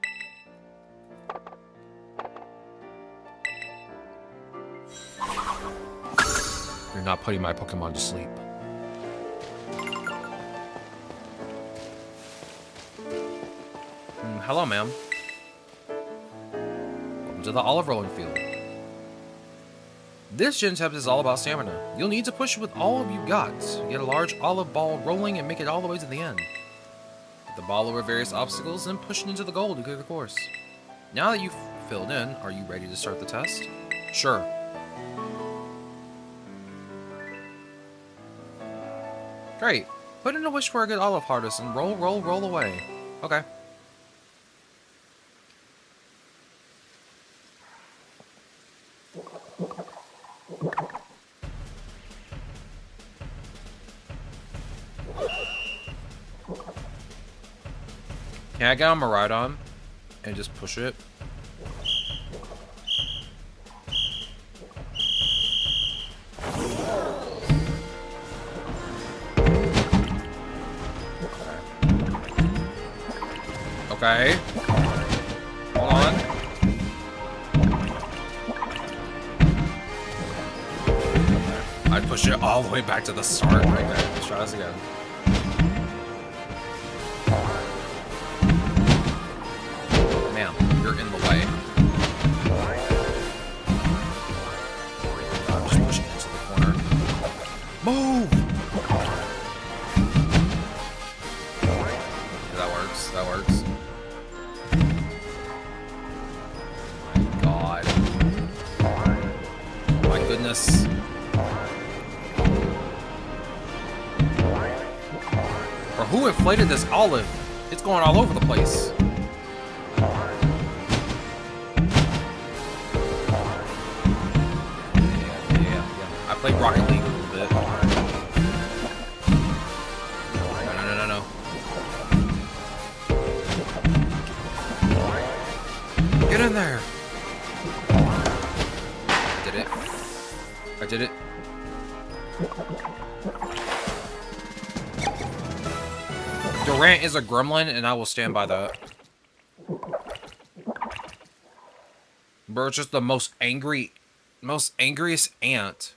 You're not putting my Pokemon to sleep. Hello, ma'am. Welcome to the olive rolling field. This gym test is all about stamina. You'll need to push with all of you got. Get a large olive ball rolling and make it all the way to the end. Get the ball over various obstacles and push it into the goal to clear the course. Now that you've filled in, are you ready to start the test? Sure. Great. Put in a wish for a good olive harvest and roll away. Okay. Can I get on my ride on and just push it? Okay. Hold on. I'd push it all the way back to the start. Okay, let's try this again. Ma'am, you're in the way. I'm just pushing into the corner. Move! Okay, that works. That works. My God. My goodness. Or who inflated this olive? It's going all over the place. Yeah. I played Rocket League a little bit. No. Get in there. I did it. Durant is a gremlin, and I will stand by that. Bro, it's just the most angriest ant.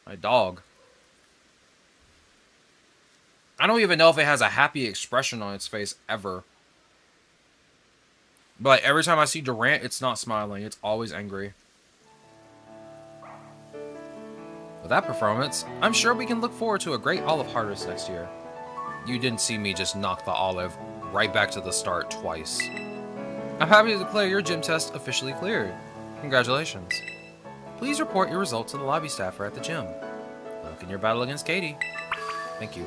My dog. I don't even know if it has a happy expression on its face ever. But like, every time I see Durant, it's not smiling. It's always angry. With that performance, I'm sure we can look forward to a great olive harvest next year. You didn't see me just knock the olive right back to the start twice. I'm happy to declare your gym test officially cleared. Congratulations. Please report your results to the lobby staffer at the gym. Good luck in your battle against Katie. Thank you.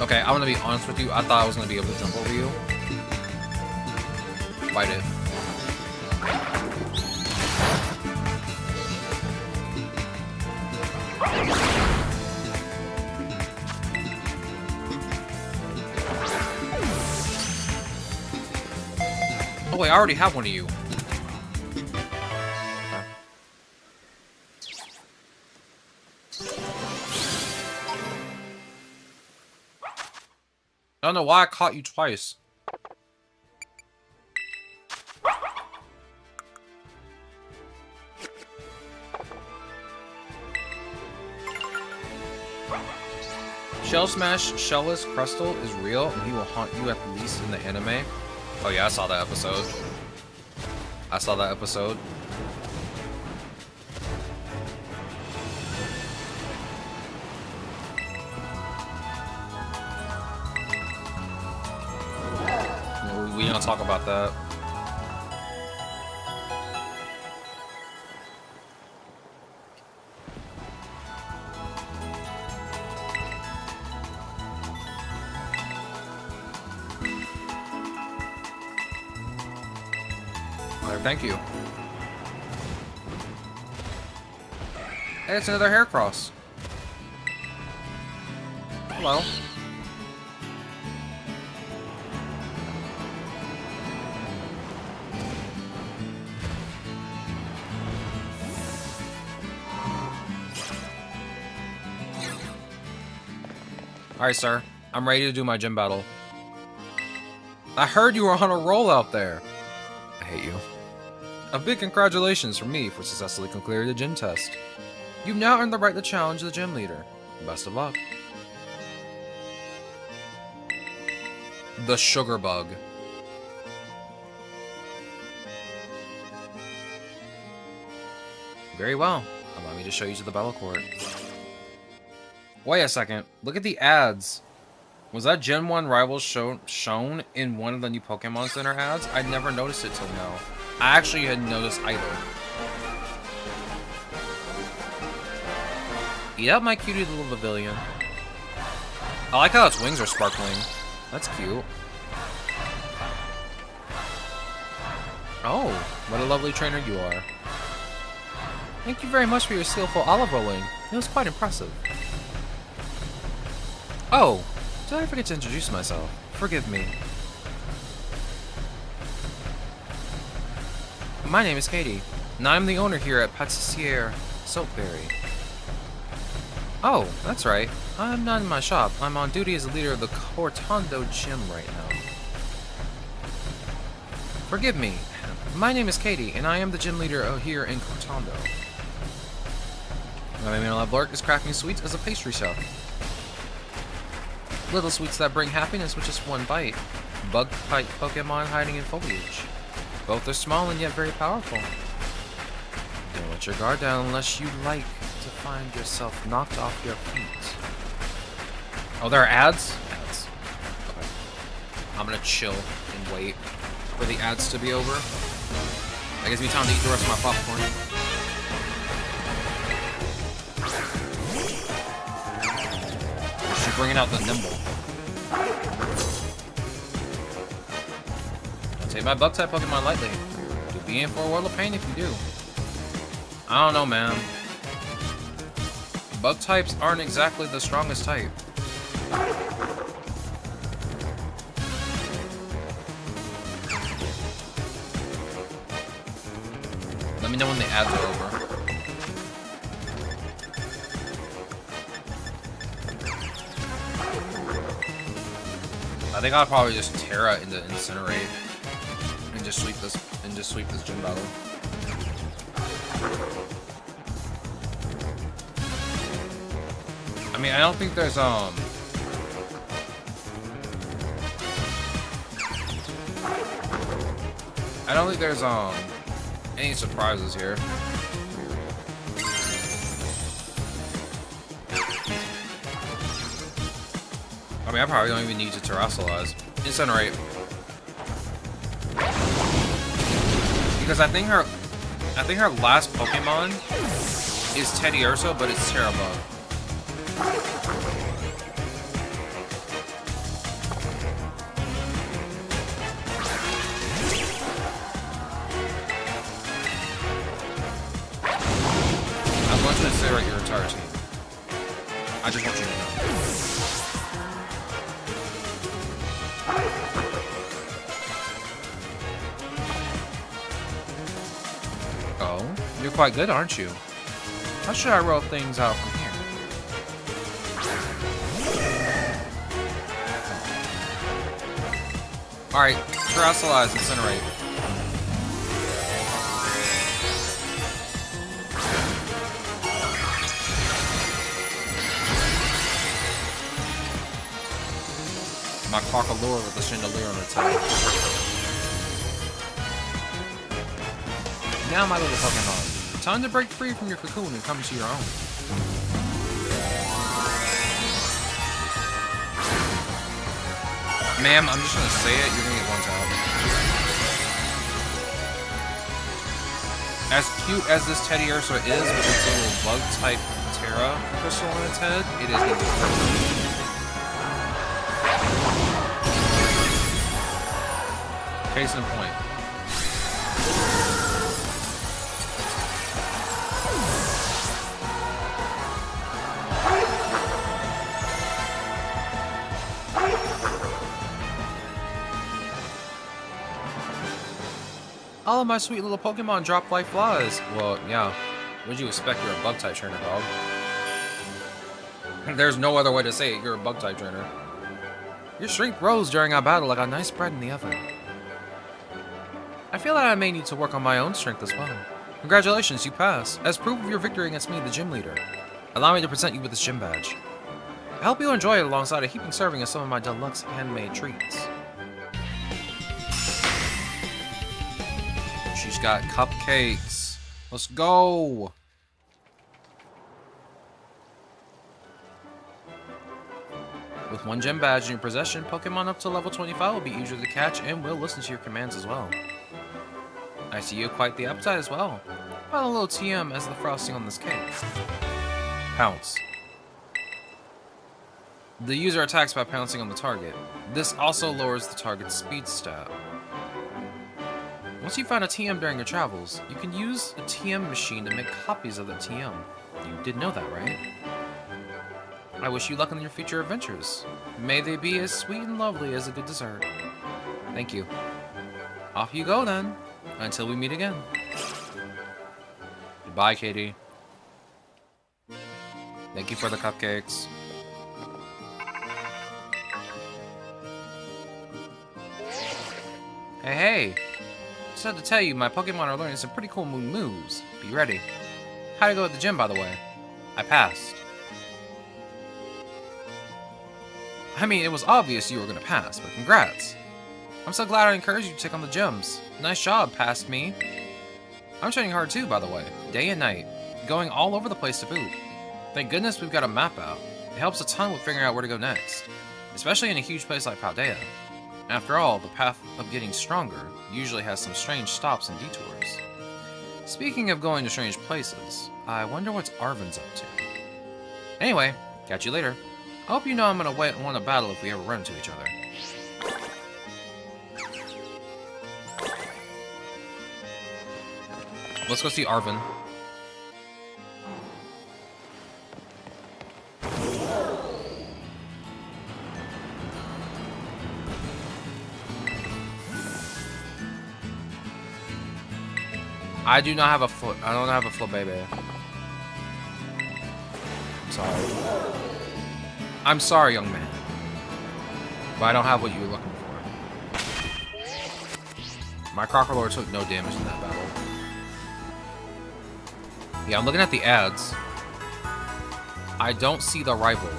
Okay, I'm gonna be honest with you. I thought I was gonna be able to jump over you. Bite it. Oh wait, I already have one of you. Okay. I don't know why I caught you twice. Shell Smash Shellless Crustal is real, and he will haunt you at least in the anime. Oh yeah, I saw that episode. No, we don't talk about that. Thank you. Hey, it's another hair cross. Hello. Alright, sir. I'm ready to do my gym battle. I heard you were on a roll out there. I hate you. A big congratulations from me for successfully completing the gym test. You've now earned the right to challenge the gym leader. Best of luck. The sugar bug. Very well. Allow me to show you to the battle court. Wait a second. Look at the ads. Was that Gen 1 Rivals shown in one of the new Pokemon Center ads? I never noticed it till now. I actually hadn't noticed either. Eat up my cutie little pavilion. I like how its wings are sparkling. That's cute. Oh, what a lovely trainer you are. Thank you very much for your skillful olive rolling. It was quite impressive. Oh, did I forget to introduce myself? Forgive me. My name is Katie, and I'm the owner here at Patissier Soapberry. Oh, that's right. I'm not in my shop. I'm on duty as the leader of the Cortondo Gym right now. Forgive me. My name is Katie, and I am the gym leader here in Cortondo. My main lab work is crafting sweets as a pastry chef. Little sweets that bring happiness with just one bite. Bug-type Pokemon hiding in foliage. Both are small and yet very powerful. Don't let your guard down unless you like to find yourself knocked off your feet. Oh, there are ads? Ads. Okay. I'm gonna chill and wait for the ads to be over. I guess it'll be time to eat the rest of my popcorn. She's bringing out the nimble. Don't take my bug type Pokemon lightly. You'll be in for a world of pain if you do. I don't know, man. Bug types aren't exactly the strongest type. Let me know when the ads are over. I think I'll probably just Terra into Incinerate and just sweep this gym battle. I mean, I don't think there's I don't think there's any surprises here. I mean, I probably don't even need to Terrasilize. Incinerate. Because I think her last Pokemon is Teddy Ursa, but it's Terra Bug. I'm going to incinerate your entire team. I just want you to know. Oh, you're quite good, aren't you? How should I roll things out from here? Alright, Terrasilize, Incinerate. My Crocalure with the Chandelier on its head. Now, my little Pokemon, time to break free from your cocoon and come to your own. Ma'am, I'm just gonna say it, you're gonna get one tap. As cute as this Teddy Ursa is with its little bug-type Terra crystal on its head, it is gonna be perfect. Case in point. All of my sweet little Pokemon drop like flies. Well, yeah. What'd you expect? You're a bug-type trainer, dog. There's no other way to say it. You're a bug-type trainer. Your strength rose during our battle like a nice bread in the oven. I feel that I may need to work on my own strength as well. Congratulations, you passed. As proof of your victory against me, the gym leader, allow me to present you with this gym badge. I hope you enjoy it alongside a heaping serving of some of my deluxe handmade treats. She's got cupcakes. Let's go. With one gem badge in your possession, Pokemon up to level 25 will be easier to catch and will listen to your commands as well. I see you have quite the appetite as well. About a little TM as the frosting on this cake. Pounce. The user attacks by pouncing on the target. This also lowers the target's speed stat. Once you find a TM during your travels, you can use a TM machine to make copies of the TM. You did know that, right? I wish you luck in your future adventures. May they be as sweet and lovely as a good dessert. Thank you. Off you go then, until we meet again. Goodbye, Katie. Thank you for the cupcakes. Hey! Just had to tell you, my Pokemon are learning some pretty cool moves. Be ready. How'd it go at the gym, by the way? I passed. I mean, it was obvious you were gonna pass, but congrats. I'm so glad I encouraged you to take on the gyms. Nice job, past me. I'm training hard too, by the way. Day and night. Going all over the place to boot. Thank goodness we've got a map out. It helps a ton with figuring out where to go next. Especially in a huge place like Paldea. After all, the path of getting stronger usually has some strange stops and detours. Speaking of going to strange places, I wonder what Arven's up to. Anyway, catch you later. I hope you know I'm gonna want a battle if we ever run into each other. Let's go see Arven. I do not have a foot. I don't have a foot, baby. Sorry. I'm sorry, young man. But I don't have what you were looking for. My Crocodile took no damage in that battle. Yeah, I'm looking at the ads. I don't see the rival.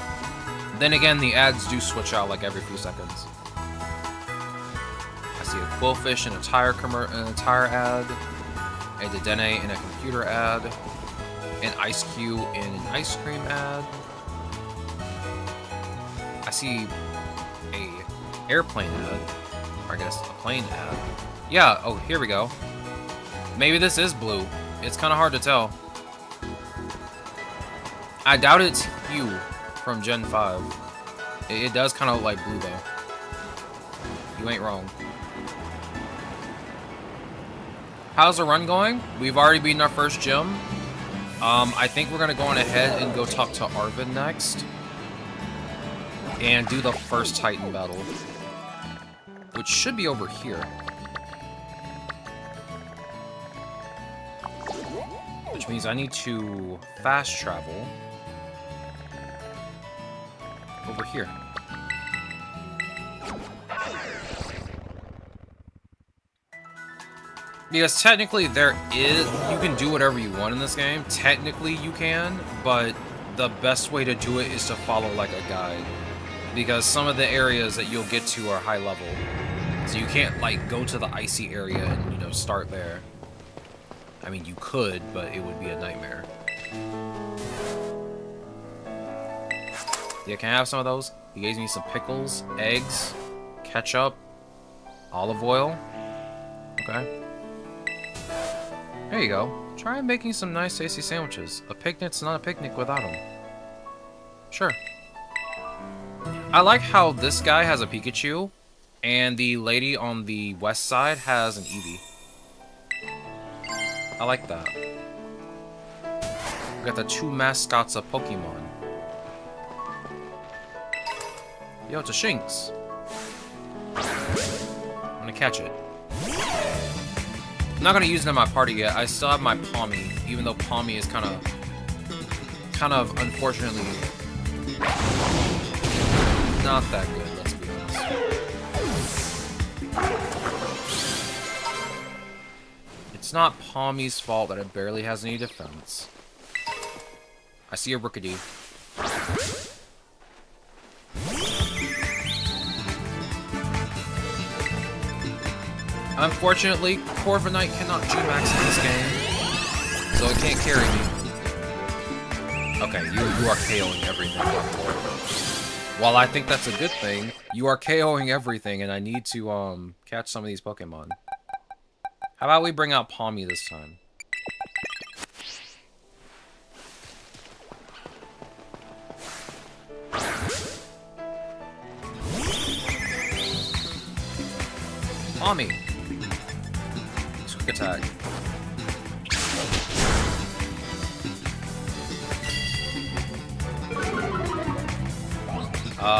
Then again, the ads do switch out like every few seconds. I see a Quillfish in a tire ad, a Dedenne in a computer ad, an Ice Cube in an ice cream ad. I see a airplane ad, or I guess a plane ad. Yeah, oh, here we go. Maybe this is blue. It's kind of hard to tell. I doubt it's Hue from Gen 5. It does kind of look like blue, though. You ain't wrong. How's the run going? We've already beaten our first gym. I think we're going to go on ahead and go talk to Arven next. And do the first Titan battle. Which should be over here. Which means I need to fast travel over here. Because technically there is, you can do whatever you want in this game. Technically you can, but the best way to do it is to follow like a guide. Because some of the areas that you'll get to are high level. So you can't like go to the icy area and, you know, start there. I mean, you could, but it would be a nightmare. Yeah, can I have some of those? He gave me some pickles, eggs, ketchup, olive oil. Okay. There you go. Try making some nice tasty sandwiches. A picnic's not a picnic without them. Sure. I like how this guy has a Pikachu, and the lady on the west side has an Eevee. I like that. We got the two mascots of Pokemon. Yo, it's a Shinx. I'm gonna catch it. I'm not gonna use it in my party yet. I still have my Palmy, even though Palmy is kind of unfortunately not that good. Let's be honest. It's not Palmy's fault that it barely has any defense. I see a Rookidee. Unfortunately, Corviknight cannot G-Max in this game, so it can't carry me. Okay, you are KOing everything. While I think that's a good thing, you are KOing everything, and I need to catch some of these Pokemon. How about we bring out Palmy this time? Palmy. Quick attack.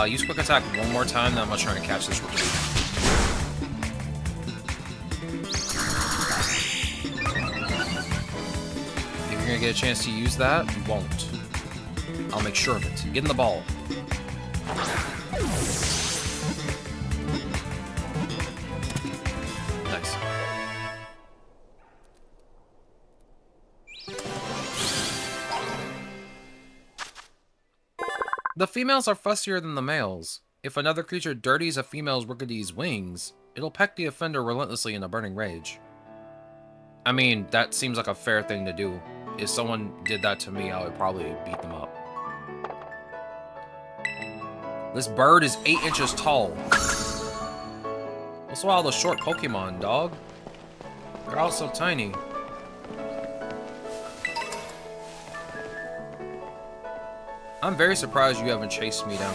Use quick attack one more time, then I'm gonna try and catch this rookie. If you're gonna get a chance to use that, you won't. I'll make sure of it. Get in the ball. Nice. The females are fussier than the males. If another creature dirties a female's rookedy's wings, it'll peck the offender relentlessly in a burning rage. I mean, that seems like a fair thing to do. If someone did that to me, I would probably beat them up. This bird is 8 inches tall. What's with all the short Pokemon, dog? They're all so tiny. I'm very surprised you haven't chased me down.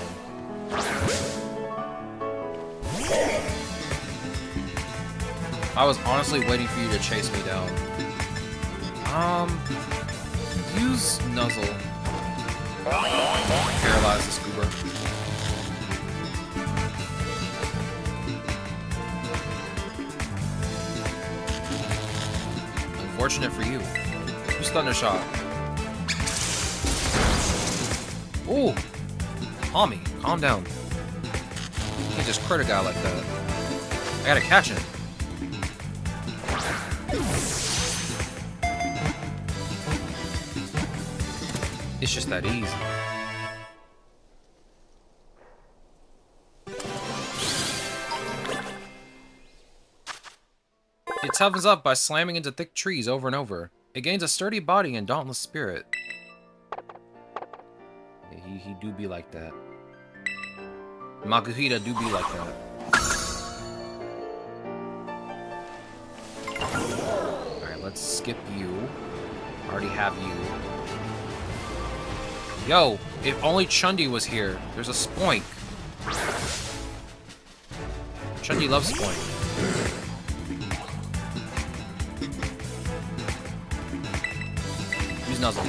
I was honestly waiting for you to chase me down. Use Nuzzle. Paralyze the Scoober. Unfortunate for you. Use Thunder Shot. Ooh! Palmy, calm down. You can't just crit a guy like that. I gotta catch him. It's just that easy. It toughens up by slamming into thick trees over and over. It gains a sturdy body and dauntless spirit. He do be like that. Makuhita do be like that. Alright, let's skip you. I already have you. Yo, if only Chundi was here. There's a Spoink. Chundi loves Spoink. Use Nuzzle.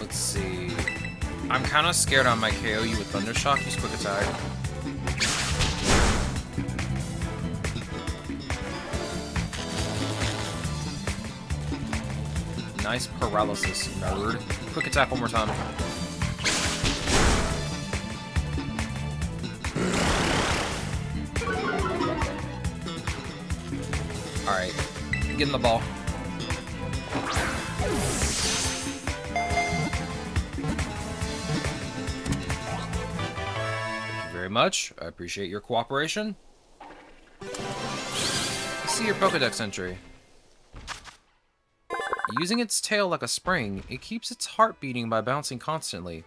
Let's see. I'm kind of scared I might KO you with Thunder Shock. Use Quick Attack. Nice paralysis, nerd. Quick attack one more time. Alright. Get in the ball. Thank you very much. I appreciate your cooperation. I see your Pokedex entry. Using its tail like a spring, it keeps its heart beating by bouncing constantly.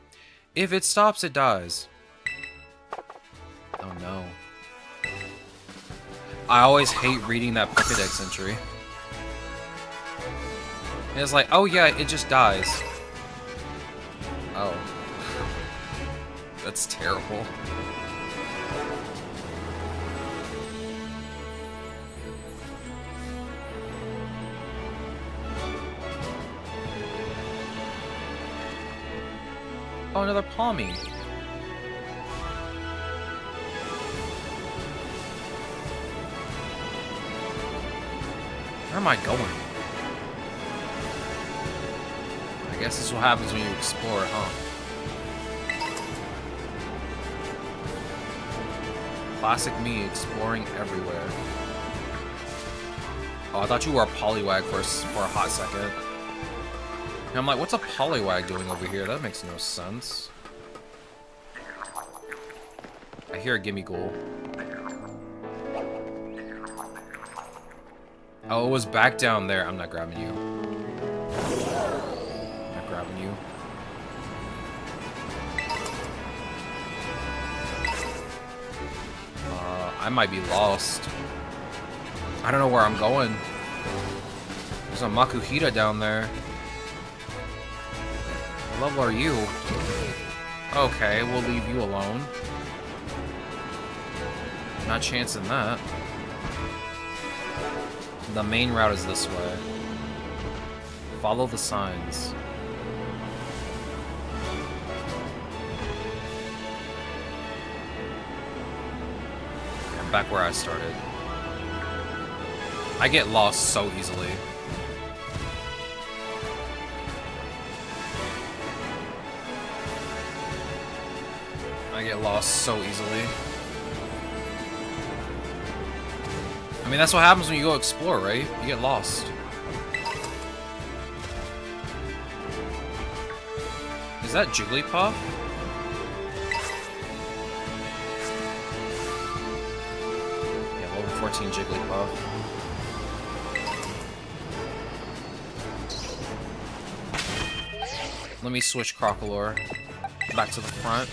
If it stops, it dies. Oh no. I always hate reading that Pokedex entry. And it's like, oh yeah, it just dies. Oh. That's terrible. Oh, another Palmy. Where am I going? I guess this is what happens when you explore, huh? Classic me, exploring everywhere. Oh, I thought you were a Poliwag for a hot second. And I'm like, what's a Poliwag doing over here? That makes no sense. I hear a Gimme Ghoul. Oh, it was back down there. I'm not grabbing you. I'm not grabbing you. I might be lost. I don't know where I'm going. There's a Makuhita down there. What level are you? Okay, we'll leave you alone. Not chancing that. The main route is this way. Follow the signs. I'm back where I started. I get lost so easily. I get lost so easily. I mean, that's what happens when you go explore, right? You get lost. Is that Jigglypuff? Yeah, level 14 Jigglypuff. Let me switch Crocolore back to the front.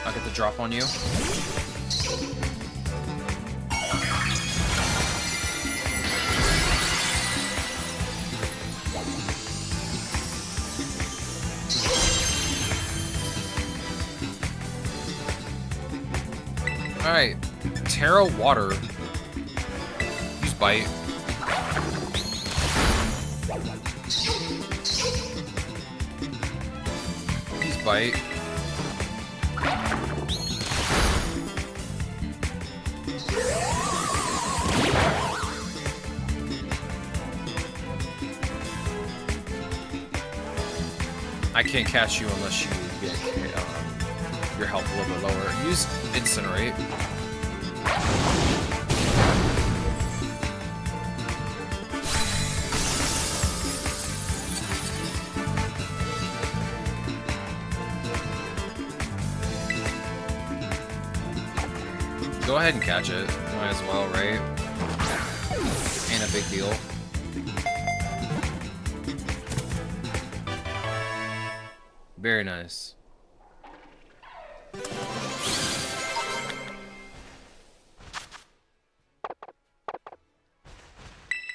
I'll get the drop on you. Alright. Terra Water. Use Bite. Use Bite. I can't catch you unless you get your health a little bit lower. Use Incinerate. Go ahead and catch it. Might as well, right? Ain't a big deal. Very nice.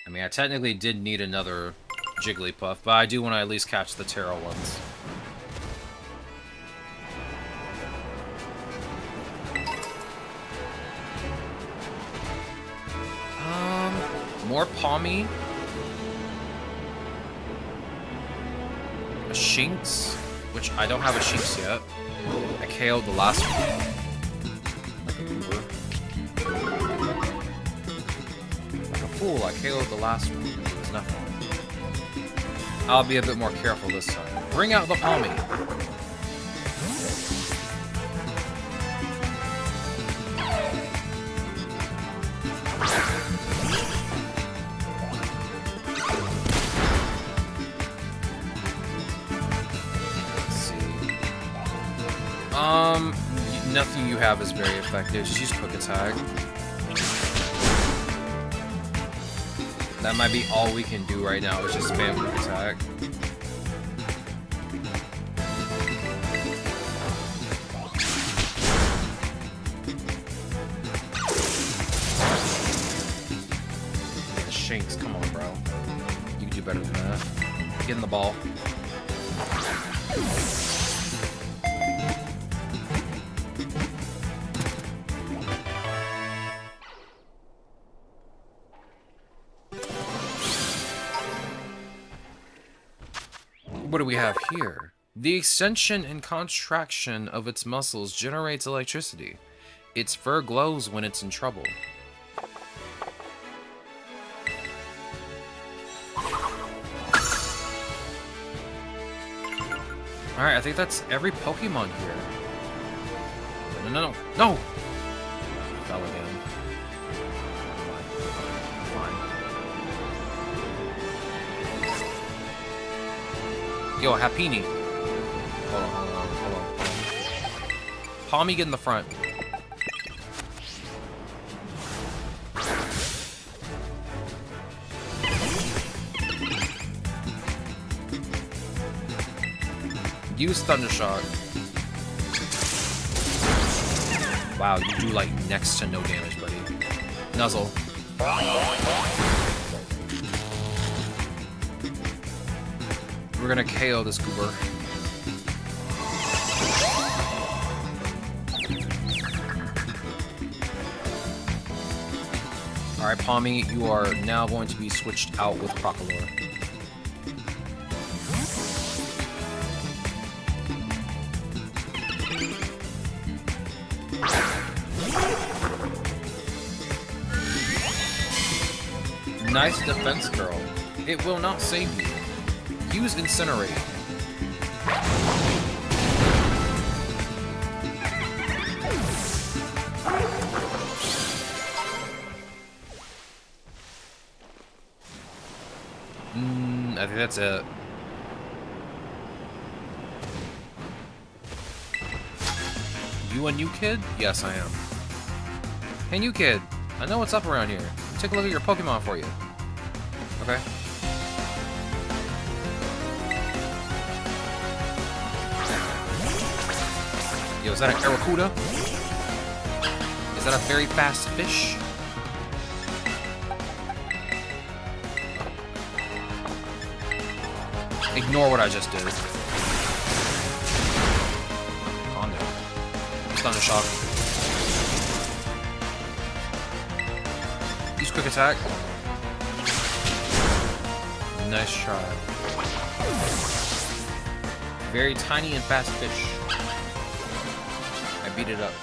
I mean, I technically did need another Jigglypuff, but I do want to at least catch the Terra ones. More Palmy. A Shinx, which I don't have a Shinx yet. I KO'd the last one. Like a goober. Like a fool, I KO'd the last one. It was nothing. I'll be a bit more careful this time. Bring out the Palmy. Nothing you have is very effective. Just use Quick Attack. That might be all we can do right now, is just spam Quick Attack. Yeah, Shanks, come on, bro. You can do better than that. Get in the ball. What do we have here? The extension and contraction of its muscles generates electricity. Its fur glows when it's in trouble. Alright, I think that's every Pokemon here. No. No! Fell again. Fine. Yo, Happini. Hold on, hold on, hold on, hold on. Palmy, get in the front. Use Thunder Shock. Wow, you do like next to no damage, buddy. Nuzzle. We're gonna KO this goober. Alright, Palmy, you are now going to be switched out with Crocalor. Nice defense, girl. It will not save you. Use Incinerate. I think that's it. You a new kid? Yes, I am. Hey, new kid. I know what's up around here. Take a look at your Pokemon for you. Okay. Yo, is that an Aracuda? Is that a very fast fish? Ignore what I just did. Calm down. Thunder Shock. Use Quick Attack. Nice try. Very tiny and fast fish. I beat it up.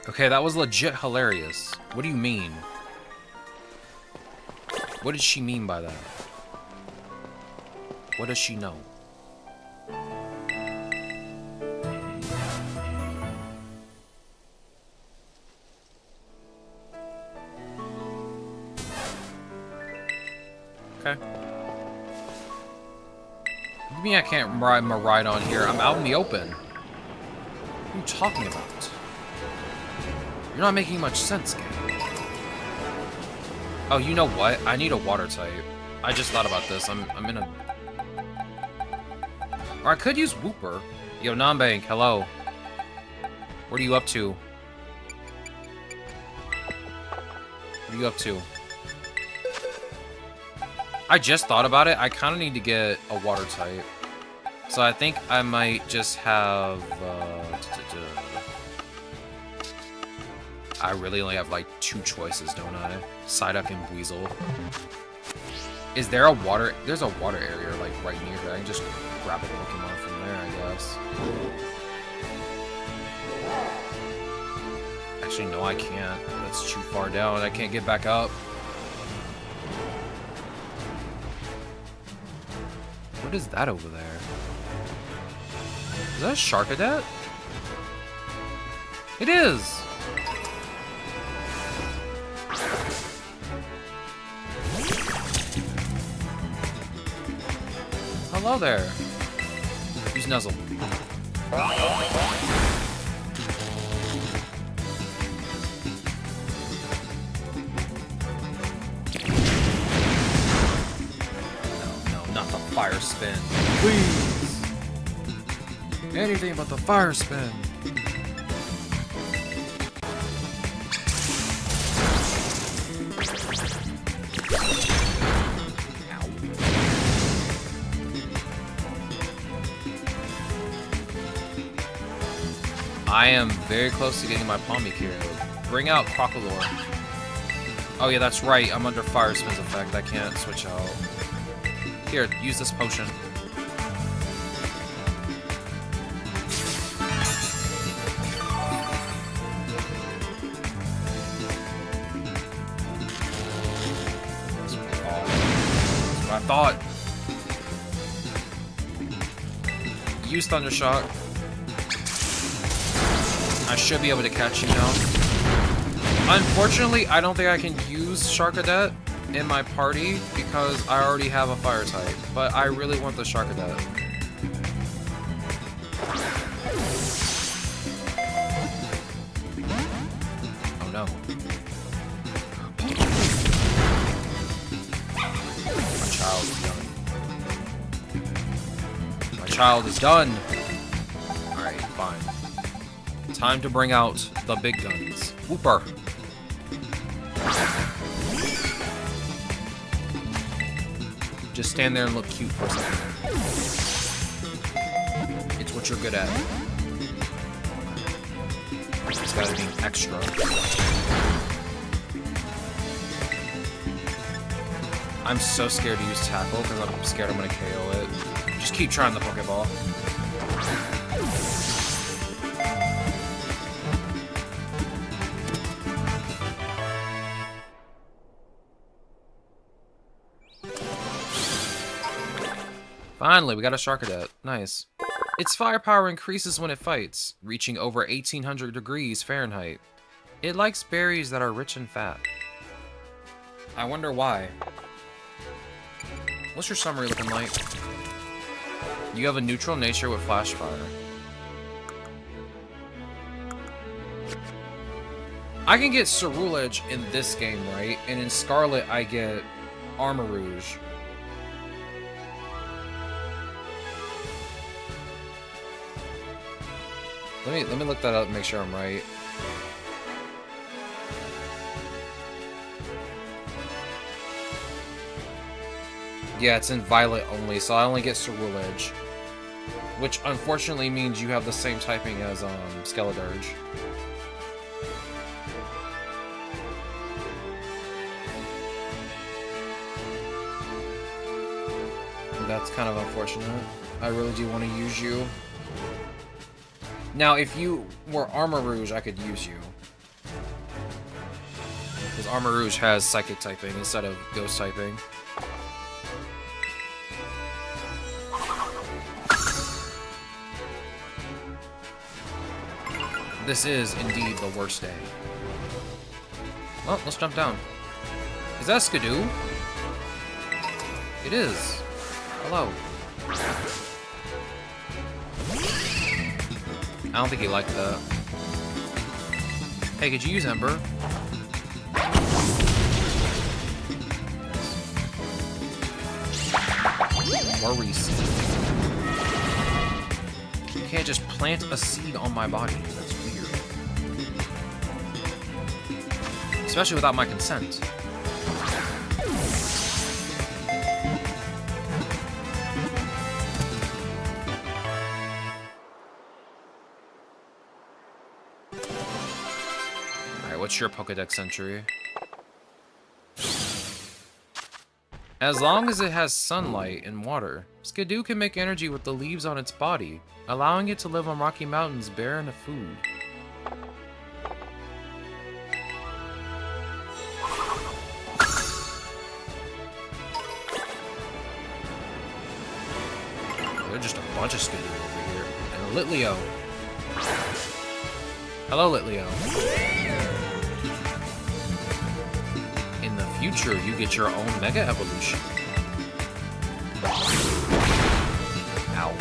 Okay, that was legit hilarious. What do you mean? What did she mean by that? What does she know? Okay. What do you mean I can't ride my ride on here? I'm out in the open. What are you talking about? You're not making much sense, game. Oh, you know what? I need a water type. I just thought about this. I'm in a... Or I could use Wooper. Yo, Nambank, hello. What are you up to? What are you up to? I just thought about it. I kind of need to get a water type. So I think I might just have... I really only have like 2 choices, don't I? Psyduck and Weasel. Is there a water... There's a water area like right near here. I can just grab a Pokemon from there, I guess. Actually, no, I can't. That's too far down. I can't get back up. What is that over there? Is that a Sharkadet? It is! Hello there. Use Nuzzle. No, not the fire spin. Please. Anything but the fire spin. I am very close to getting my Palmy Kiro. Bring out Crocalor. Oh yeah, that's right. I'm under Fire Spin's effect. I can't switch out. Here, use this potion. That's what I thought. Use Thunder Shock. I should be able to catch you now. Unfortunately, I don't think I can use Sharkadet in my party because I already have a fire type, but I really want the Sharkadet. Oh no. My child is done. My child is done! Alright, fine. Time to bring out the big guns. Whooper! Just stand there and look cute for a second. It's what you're good at. It's gotta be extra. I'm so scared to use tackle because I'm scared I'm gonna KO it. Just keep trying the Pokeball. Finally, we got a Sharkadet. Nice. Its firepower increases when it fights, reaching over 1800 degrees Fahrenheit. It likes berries that are rich in fat. I wonder why. What's your summary looking like? You have a neutral nature with flash fire. I can get Ceruledge in this game, right? And in Scarlet, I get Armor Rouge. Let me look that up and make sure I'm right. Yeah, it's in Violet only, so I only get Ceruledge. Which unfortunately means you have the same typing as Skeledirge. That's kind of unfortunate. I really do want to use you. Now, if you were Armor Rouge, I could use you. Because Armor Rouge has Psychic typing instead of Ghost typing. This is indeed the worst day. Well, let's jump down. Is that Skidoo? It is. Hello. I don't think he liked that. Hey, could you use Ember? Worry seed. You can't just plant a seed on my body. That's weird. Especially without my consent. What's your Pokédex entry? As long as it has sunlight and water, Skidoo can make energy with the leaves on its body, allowing it to live on rocky mountains barren of food. There are just a bunch of Skidoo over here. And a Litleo. Hello, Litleo. In the future, you get your own Mega Evolution. Ow.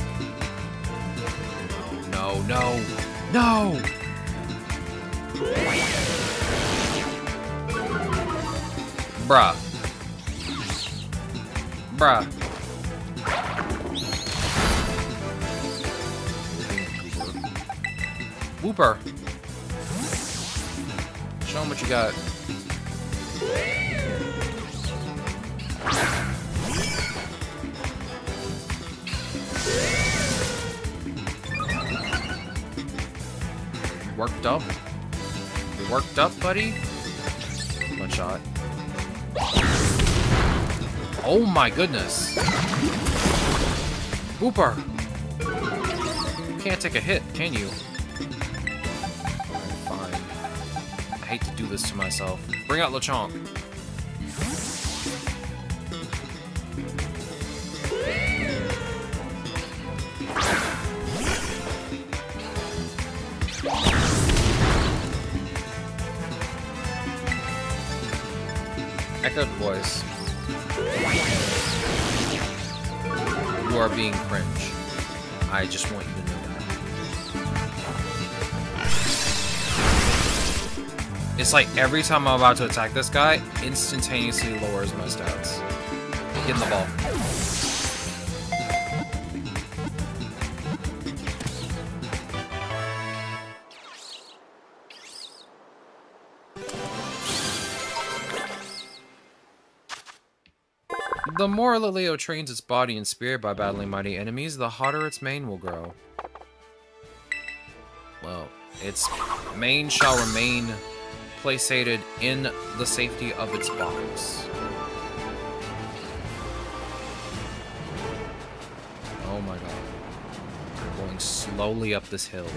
No, no, no! No! Bruh. Bruh. Whooper. Show him what you got. Worked up? You worked up, buddy? One shot. Oh my goodness! Whooper! You can't take a hit, can you? Fine. I hate to do this to myself. Bring out Lechonk. Echoed voice. You are being cringe. I just want you to know that. It's like every time I'm about to attack this guy, instantaneously lowers my stats. Get in the ball. The more Lilio trains its body and spirit by battling mighty enemies, the hotter its mane will grow. Well, its mane shall remain placated in the safety of its box. Oh my god. We're going slowly up this hill.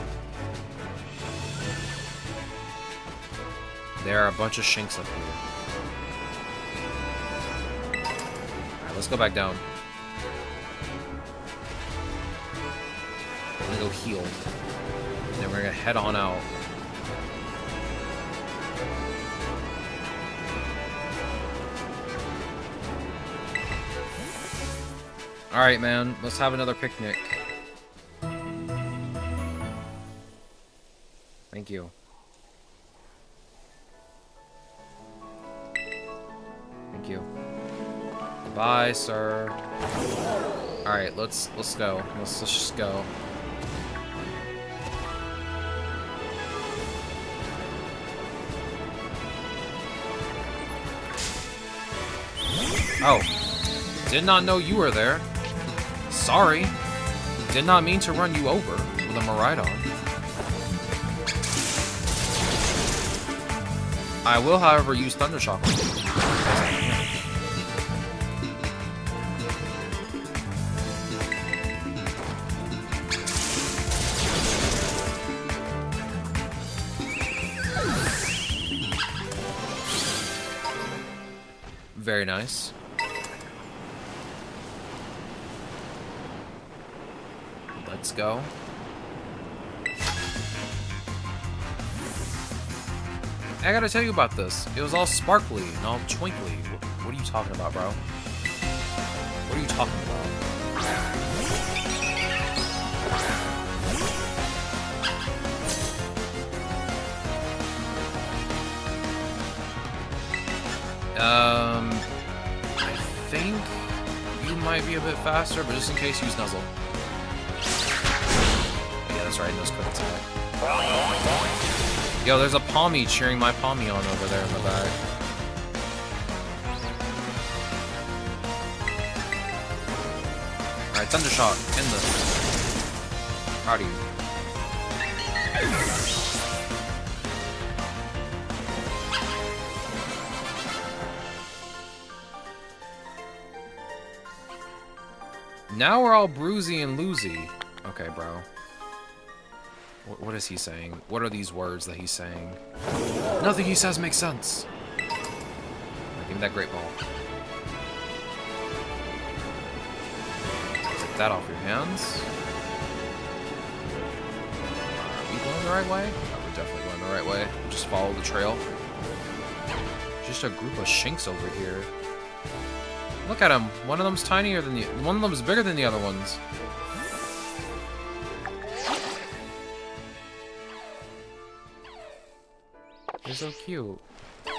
There are a bunch of shinks up here. Alright, let's go back down. I'm gonna go heal. And then we're gonna head on out. Alright, man. Let's have another picnic. Thank you. Thank you. Goodbye, sir. Alright, let's go. Let's just go. Oh. Did not know you were there. Sorry. Did not mean to run you over with a Miraidon. I will, however, use Thundershock on you. Very nice. Let's go. I gotta tell you about this. It was all sparkly and all twinkly. What are you talking about, bro? What are you talking about? I think you might be a bit faster, but just in case, use Nuzzle. Yeah, that's right, those quick attack. Yo, there's a Palmy cheering my Palmy on over there in the back. Alright, Thundershock, end this. Proud of you. Now we're all bruisey and loosey. Okay, bro. What is he saying? What are these words that he's saying? Nothing he says makes sense. Right, give me that great ball. Take that off your hands. Are we going the right way? Oh, we're definitely going the right way. Just follow the trail. Just a group of shinks over here. Look at him. One of them's tinier than the... One of them's bigger than the other ones. They're so cute. Yo,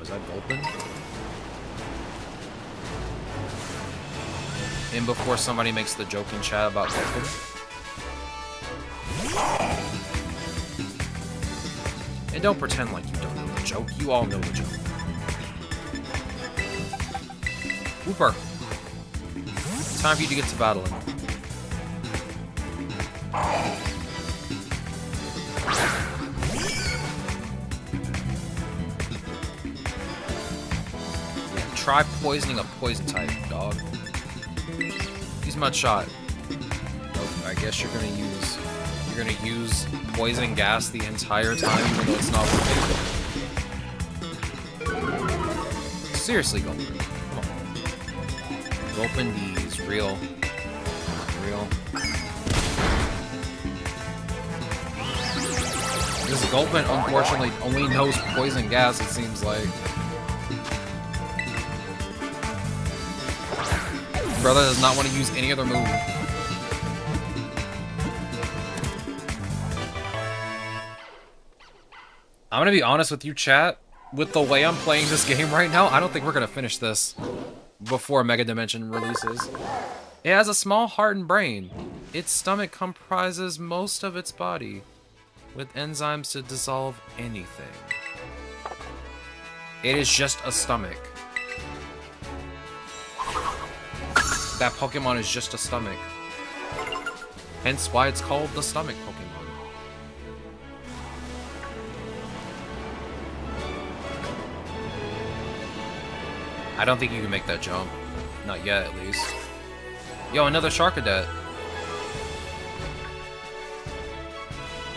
is that Gulpin? And before somebody makes the joke in chat about Gulpin. And don't pretend like you don't know the joke. You all know the joke. Whooper. Time for you to get to battling. Try poisoning a poison type, dog. Use Mud Shot. Oh, I guess you're gonna use poison gas the entire time, even though it's not working. Seriously, Gulpin. Come on. Gulpin these real. This Gulpin, unfortunately, only knows poison gas, it seems like. Brother does not want to use any other move. I'm gonna be honest with you, chat. With the way I'm playing this game right now, I don't think we're gonna finish this before Mega Dimension releases. It has a small heart and brain. Its stomach comprises most of its body, with enzymes to dissolve anything. It is just a stomach. That Pokemon is just a stomach. Hence why it's called the stomach Pokemon. I don't think you can make that jump. Not yet, at least. Yo, another Sharkadet.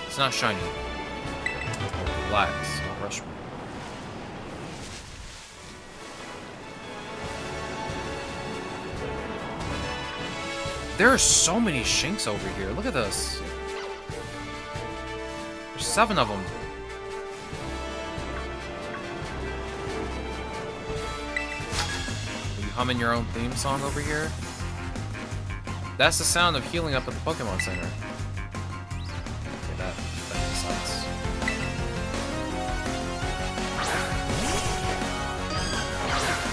It's not shiny. Relax. Don't rush me. There are so many Shinx over here. Look at this. There's 7 of them. Are you humming your own theme song over here? That's the sound of healing up at the Pokemon Center. Okay, that makes sense.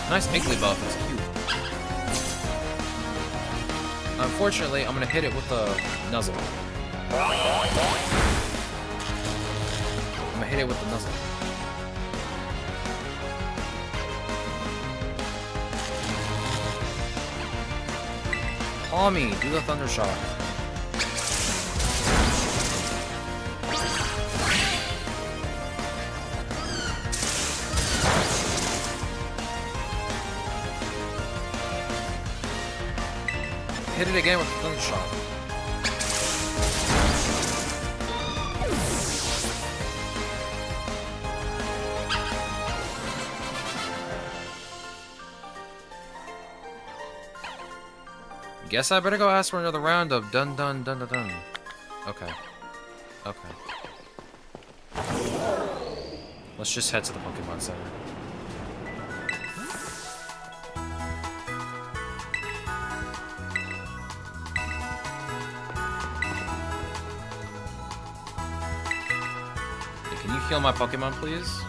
Nice Igglybuff, it's cute. Unfortunately, I'm gonna hit it with a Nuzzle. I'm gonna hit it with the Nuzzle. Tommy, do the Thunder Shock. Hit it again with the Thunder Shock. Guess I better go ask for another round of dun dun dun dun dun. Okay. Okay. Let's just head to the Pokemon Center. Hey, can you heal my Pokemon, please?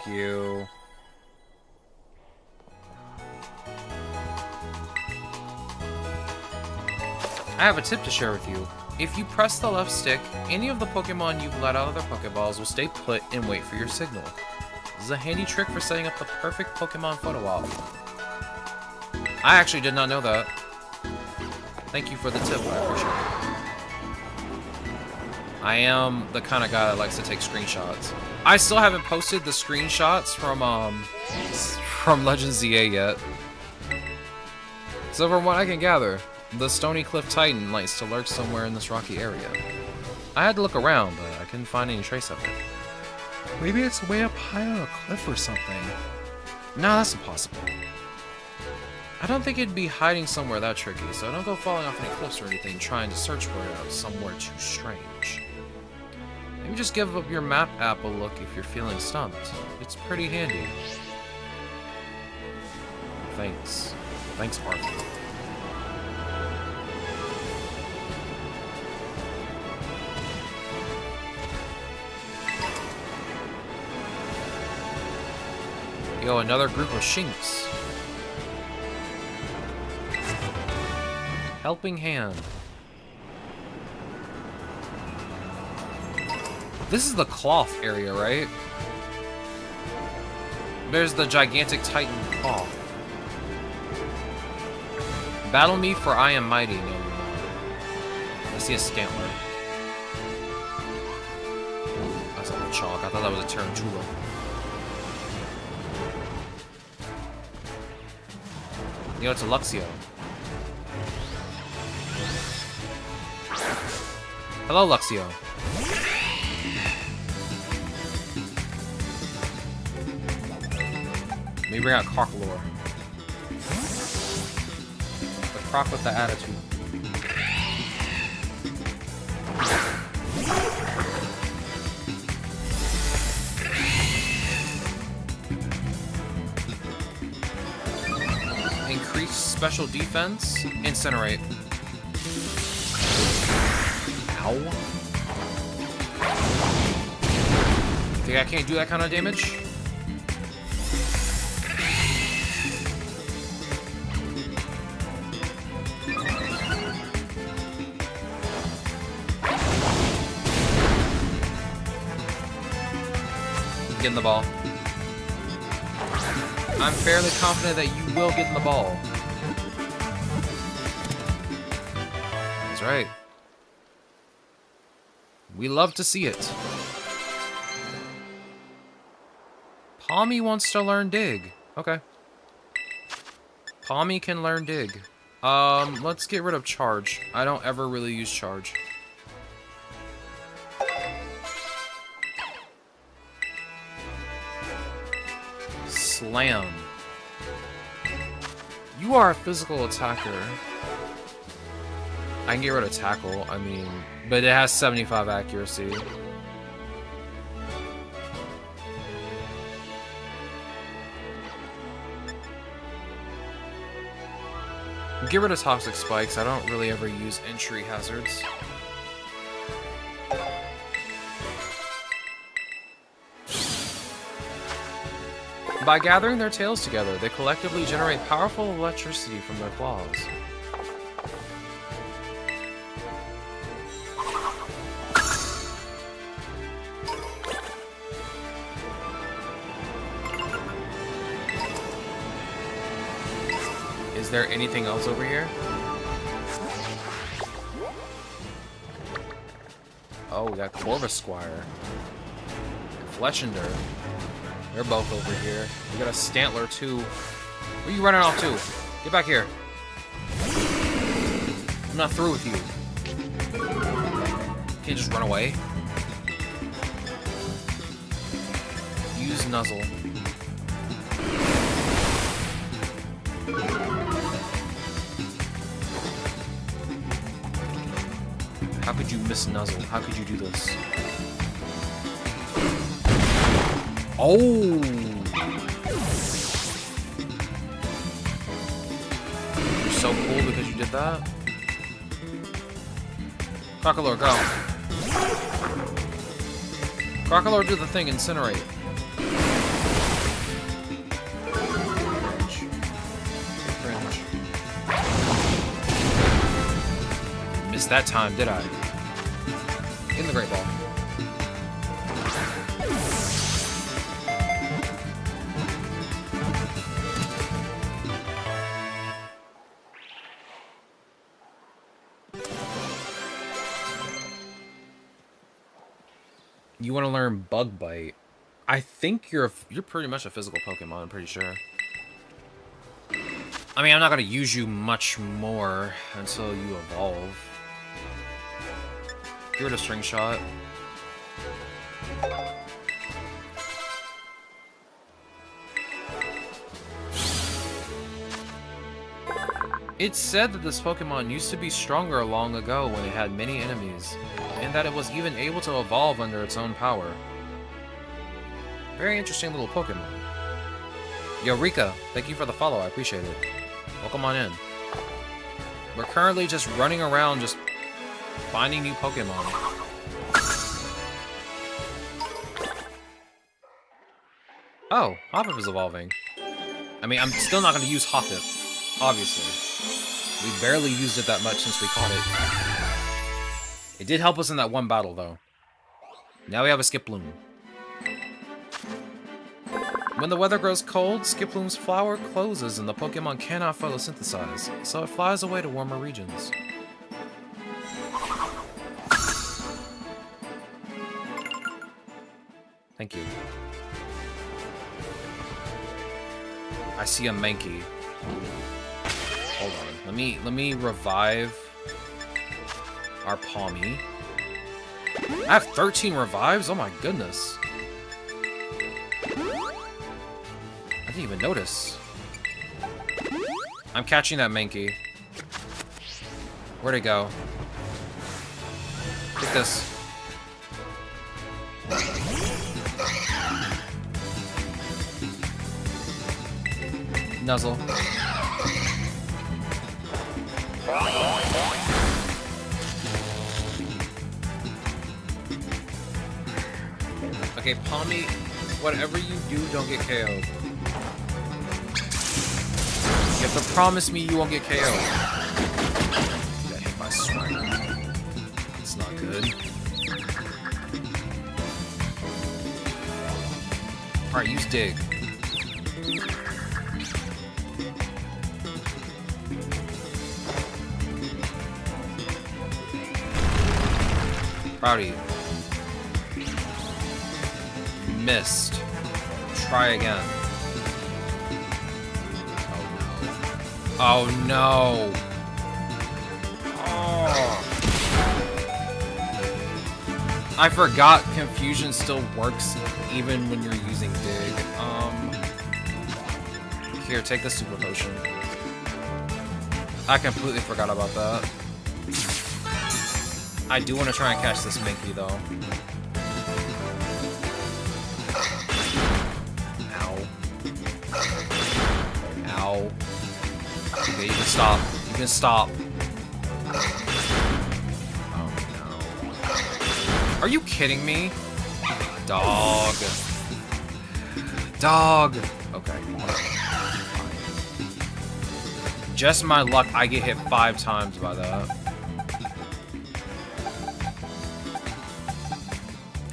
You. I have a tip to share with you. If you press the left stick, any of the Pokemon you've let out of their Pokeballs will stay put and wait for your signal. This is a handy trick for setting up the perfect Pokemon photo op. I actually did not know that. Thank you for the tip, I appreciate it. I am the kind of guy that likes to take screenshots. I still haven't posted the screenshots from Legend ZA yet. So from what I can gather, the Stony Cliff Titan likes to lurk somewhere in this rocky area. I had to look around, but I couldn't find any trace of it. Maybe it's way up high on a cliff or something. No, that's impossible. I don't think it'd be hiding somewhere that tricky, so don't go falling off any cliffs or anything trying to search for it out somewhere too strange. Maybe just give up your map app a look if you're feeling stumped. It's pretty handy. Thanks. Thanks, Arthur. Yo, another group of Shinx. Helping Hand. This is the cloth area, right? There's the gigantic Titan cloth. Battle me, for I am mighty. No, you're not. I see a Scantler. That's a Chalk. I thought that was a Tarantula. Yo, it's a Luxio. Hello, Luxio. Let me bring out Crocalor. The croc with the attitude. Increase special defense. Incinerate. Ow. Think I can't do that kind of damage? Get in the ball. I'm fairly confident that you will get in the ball. That's right. We love to see it. Palmy wants to learn dig. Okay. Palmy can learn dig. Let's get rid of charge. I don't ever really use charge. Slam. You are a physical attacker. I can get rid of tackle, I mean, but it has 75 accuracy. Get rid of toxic spikes. I don't really ever use entry hazards. By gathering their tails together, they collectively generate powerful electricity from their claws. Is there anything else over here? Oh, we got Corvus Squire. Fleshender. They're both over here. We got a Stantler too. Where are you running off to? Get back here. I'm not through with you. Can't just run away. Use Nuzzle. How could you miss Nuzzle? How could you do this? Oh! You're so cool because you did that. Crocalor, go. Crocalor, do the thing, incinerate. Cringe. Missed that time, did I? In the Great Ball. You want to learn Bug Bite. I think you're pretty much a physical Pokemon, I'm pretty sure. I mean, I'm not going to use you much more until you evolve. Get rid of String Shot. It's said that this Pokemon used to be stronger long ago when it had many enemies, and that it was even able to evolve under its own power. Very interesting little Pokemon. Eureka, thank you for the follow, I appreciate it. Welcome on in. We're currently just running around just finding new Pokemon. Oh, Hoppip is evolving. I mean, I'm still not going to use Hoppip, obviously. We barely used it that much since we caught it. It did help us in that one battle, though. Now we have a Skiploom. When the weather grows cold, Skiploom's flower closes and the Pokemon cannot photosynthesize, so it flies away to warmer regions. Thank you. I see a Mankey. Hold on. Let me revive our Palmy. I have 13 revives? Oh my goodness. I didn't even notice. I'm catching that Mankey. Where'd it go? Get this. Nuzzle. Okay, Palmy, whatever you do, don't get KO'd. You have to promise me you won't get KO'd. Got hit by Swagger. It's not good. Alright, use Dig. Proud of you. Missed. Try again. Oh no. Oh. I forgot confusion still works even when you're using Dig. Here, take the super potion. I completely forgot about that. I do want to try and catch this Minky though. Ow. Okay, you can stop. You can stop. Oh no. Are you kidding me? Dog. Dog. Okay. Just my luck, I get hit 5 times by that.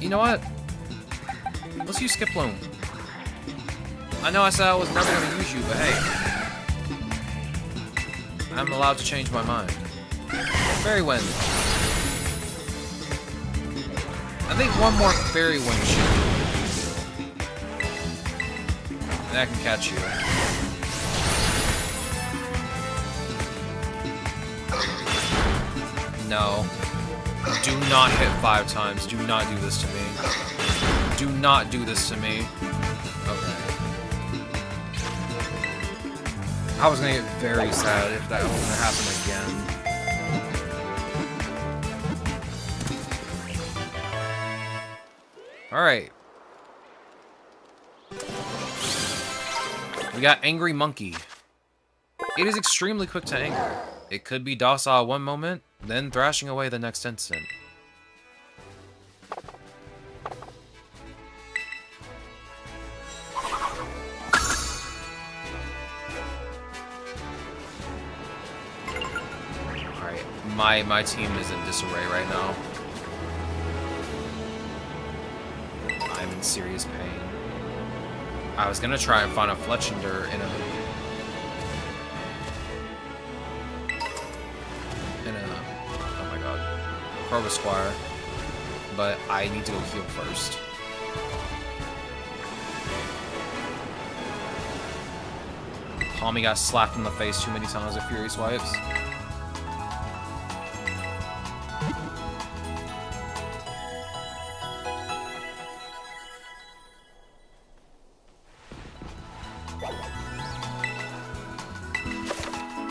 You know what? Let's use Skip Loom. I know I said I was never going to use you, but hey. I'm allowed to change my mind. Fairy Wind. I think one more Fairy Wind should do. And I can catch you. No. Do not hit 5 times. Do not do this to me. Do not do this to me. Okay. I was gonna get very sad if that was gonna happen again. Alright. We got Angry Monkey. It is extremely quick to anger. It could be docile one moment, then thrashing away the next instant. My team is in disarray right now. I'm in serious pain. I was gonna try and find a Fletchender in a oh my god, Corvusquire, but I need to go heal first. Tommy got slapped in the face too many times with Fury Swipes.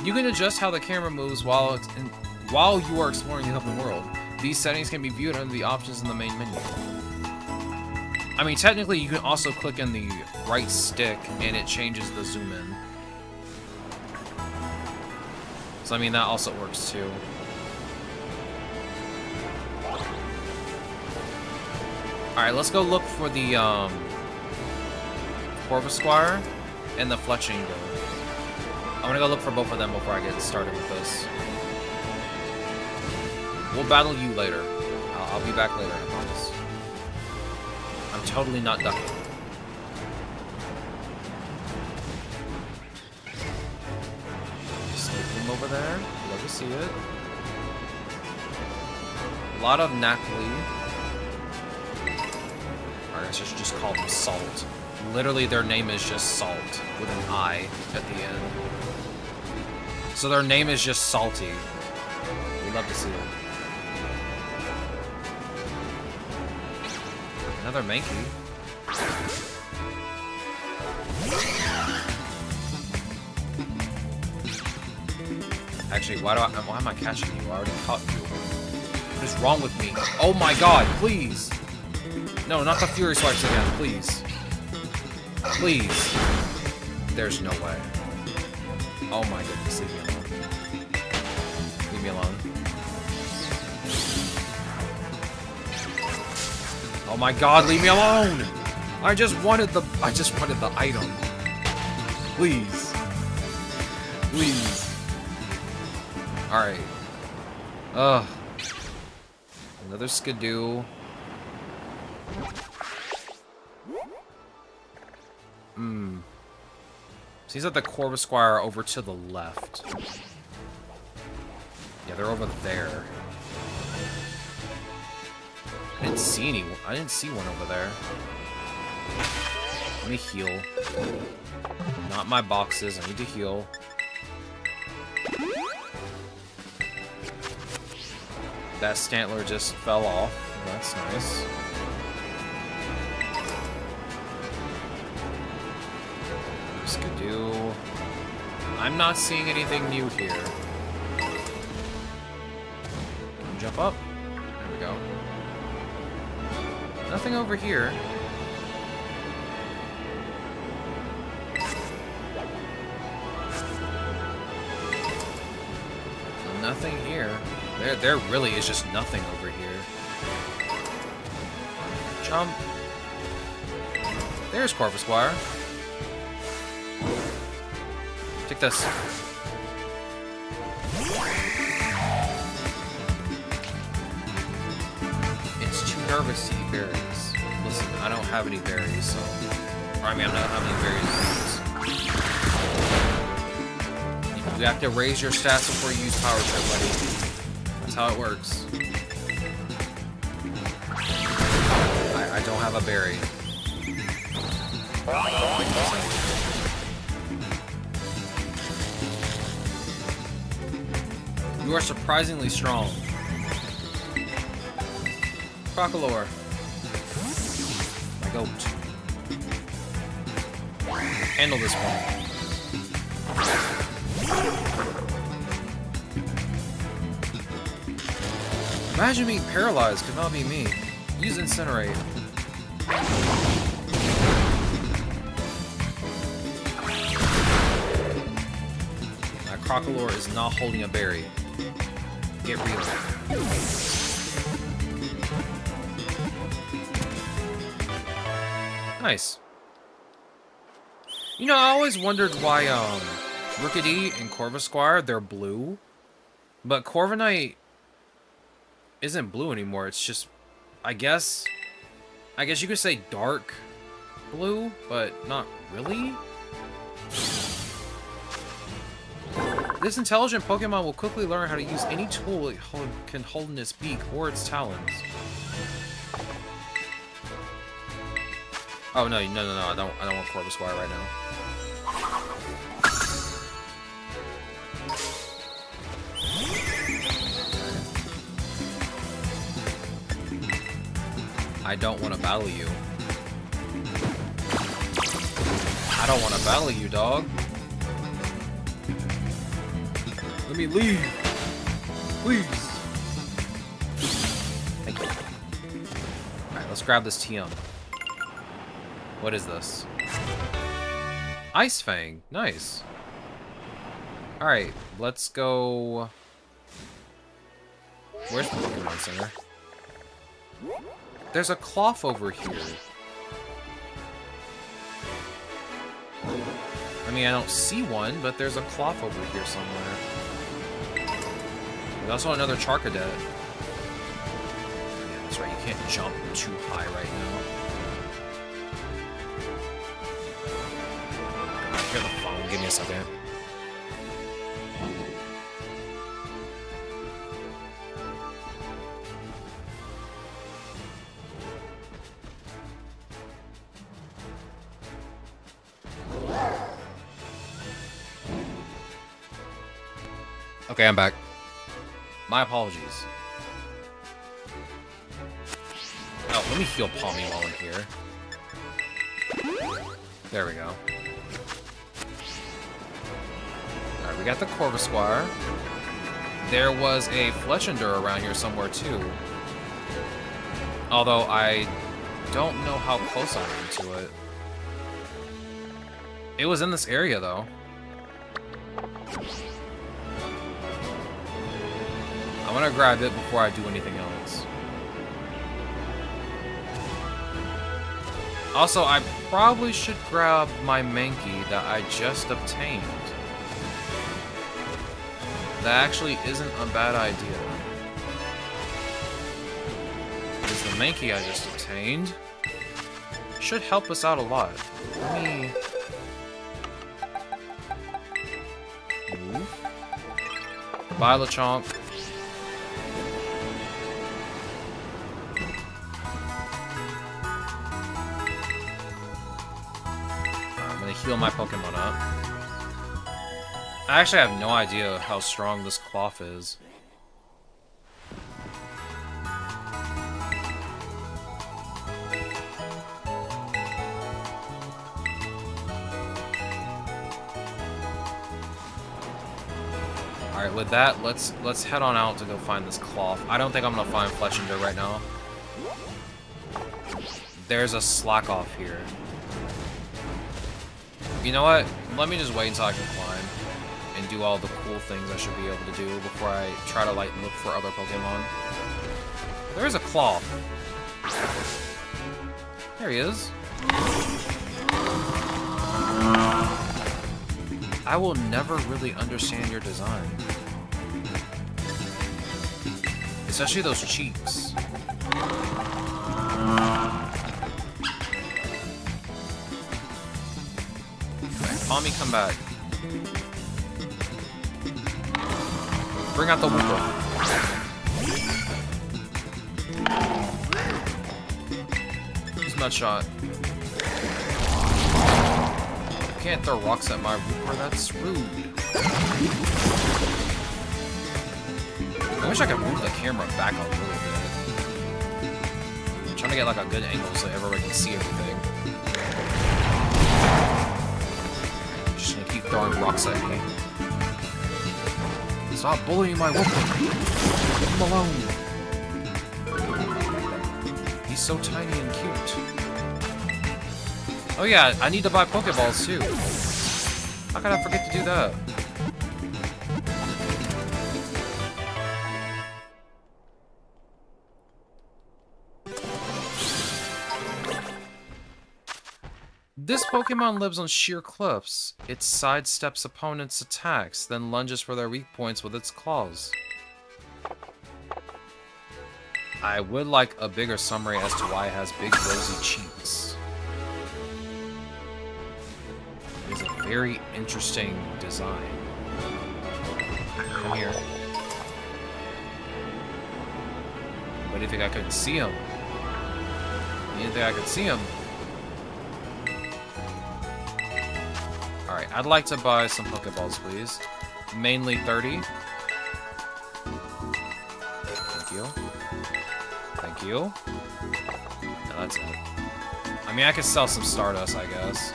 You can adjust how the camera moves while you are exploring the open world. These settings can be viewed under the options in the main menu. I mean, technically, you can also click in the right stick and it changes the zoom in. So, I mean, that also works too. Alright, let's go look for the Corvusquire and the Fletchender. I'm gonna go look for both of them before I get started with this. We'll battle you later. I'll be back later, I promise. I'm totally not ducking. Sneak him over there. Love to see it. A lot of Napoli. Alright, I should just call them Salt. Literally, their name is just Salt, with an I at the end. So their name is just Salty. We'd love to see it. Another Mankey. Actually, why am I catching you? I already caught you. What is wrong with me? Oh my god, please! No, not the Fury Swipes again, please. Please. There's no way. Oh my goodness, leave me alone. Leave me alone. Oh my god, leave me alone! I just wanted the item. Please. Please. Alright. Ugh. Another Skidoo. Seems like the Corvusquire are over to the left. Yeah, they're over there. I didn't see anyone. I didn't see one over there. Let me heal. Not my boxes. I need to heal. That Stantler just fell off. That's nice. Skidoo. I'm not seeing anything new here. Can you jump up? There we go. Nothing over here. Nothing here. There really is just nothing over here. Jump. There's Corvusquire. Take this. It's too nervous to eat berries. Listen, I don't have any berries, so... Or, I mean, I don't have any berries. You have to raise your stats before you use Power Trip, buddy. That's how it works. I don't have a berry. You are surprisingly strong. Crocalor. My goat. Handle this one. Imagine being paralyzed could not be me. Use Incinerate. My Crocalor is not holding a berry. Get real. Nice. You know, I always wondered why, Rookidee and Corvusquire, they're blue. But Corviknight isn't blue anymore. It's just, I guess you could say dark blue, but not really. This intelligent Pokemon will quickly learn how to use any tool it can hold in its beak or its talons. Oh no, I don't want Corvusquire right now. I don't want to battle you. I don't want to battle you, dog. Let me leave. Please. Thank you. Alright, let's grab this TM. What is this? Ice Fang. Nice. Alright, let's go... Where's the Pokemon Center? There's a Cloth over here. I mean, I don't see one, but there's a Cloth over here somewhere. There's also another Charcadet. Yeah, that's right, you can't jump too high right now. I hear the phone, give me a second. Okay, I'm back. My apologies. Oh, let me heal Palmy while I'm here. There we go. Alright, we got the Corvusquire. There was a Fletchender around here somewhere too. Although I don't know how close I am to it. It was in this area though. I'm gonna grab it before I do anything else. Also, I probably should grab my Mankey that I just obtained. That actually isn't a bad idea. Because the Mankey I just obtained should help us out a lot. Let me move. Bye, Lechonk. I'm gonna heal my Pokemon up. I actually have no idea how strong this cloth is. Alright, with that, let's head on out to go find this cloth. I don't think I'm gonna find Fletchender right now. There's a slack off here. You know what? Let me just wait until I can climb and do all the cool things I should be able to do before I try to, like, look for other Pokemon. There is a cloth. There he is. I will never really understand your design. Especially those cheeks. Tommy, come back. Bring out the Wooper. Use Nutshot. You can't throw rocks at my Wooper, that's rude. I wish I could move the camera back a little bit. I'm trying to get like a good angle so everybody can see everything. Just gonna keep throwing rocks at me. Stop bullying my Wooper! Leave him alone! He's so tiny and cute. Oh yeah, I need to buy Pokeballs too. How could I forget to do that? This Pokemon lives on sheer cliffs. It sidesteps opponents' attacks, then lunges for their weak points with its claws. I would like a bigger summary as to why it has big rosy cheeks. It is a very interesting design. Come here. But do you think I couldn't see him? You didn't think I could see him? Alright, I'd like to buy some Pokeballs, please. Mainly 30. Thank you. Thank you. No, that's it. I mean, I could sell some Stardust, I guess.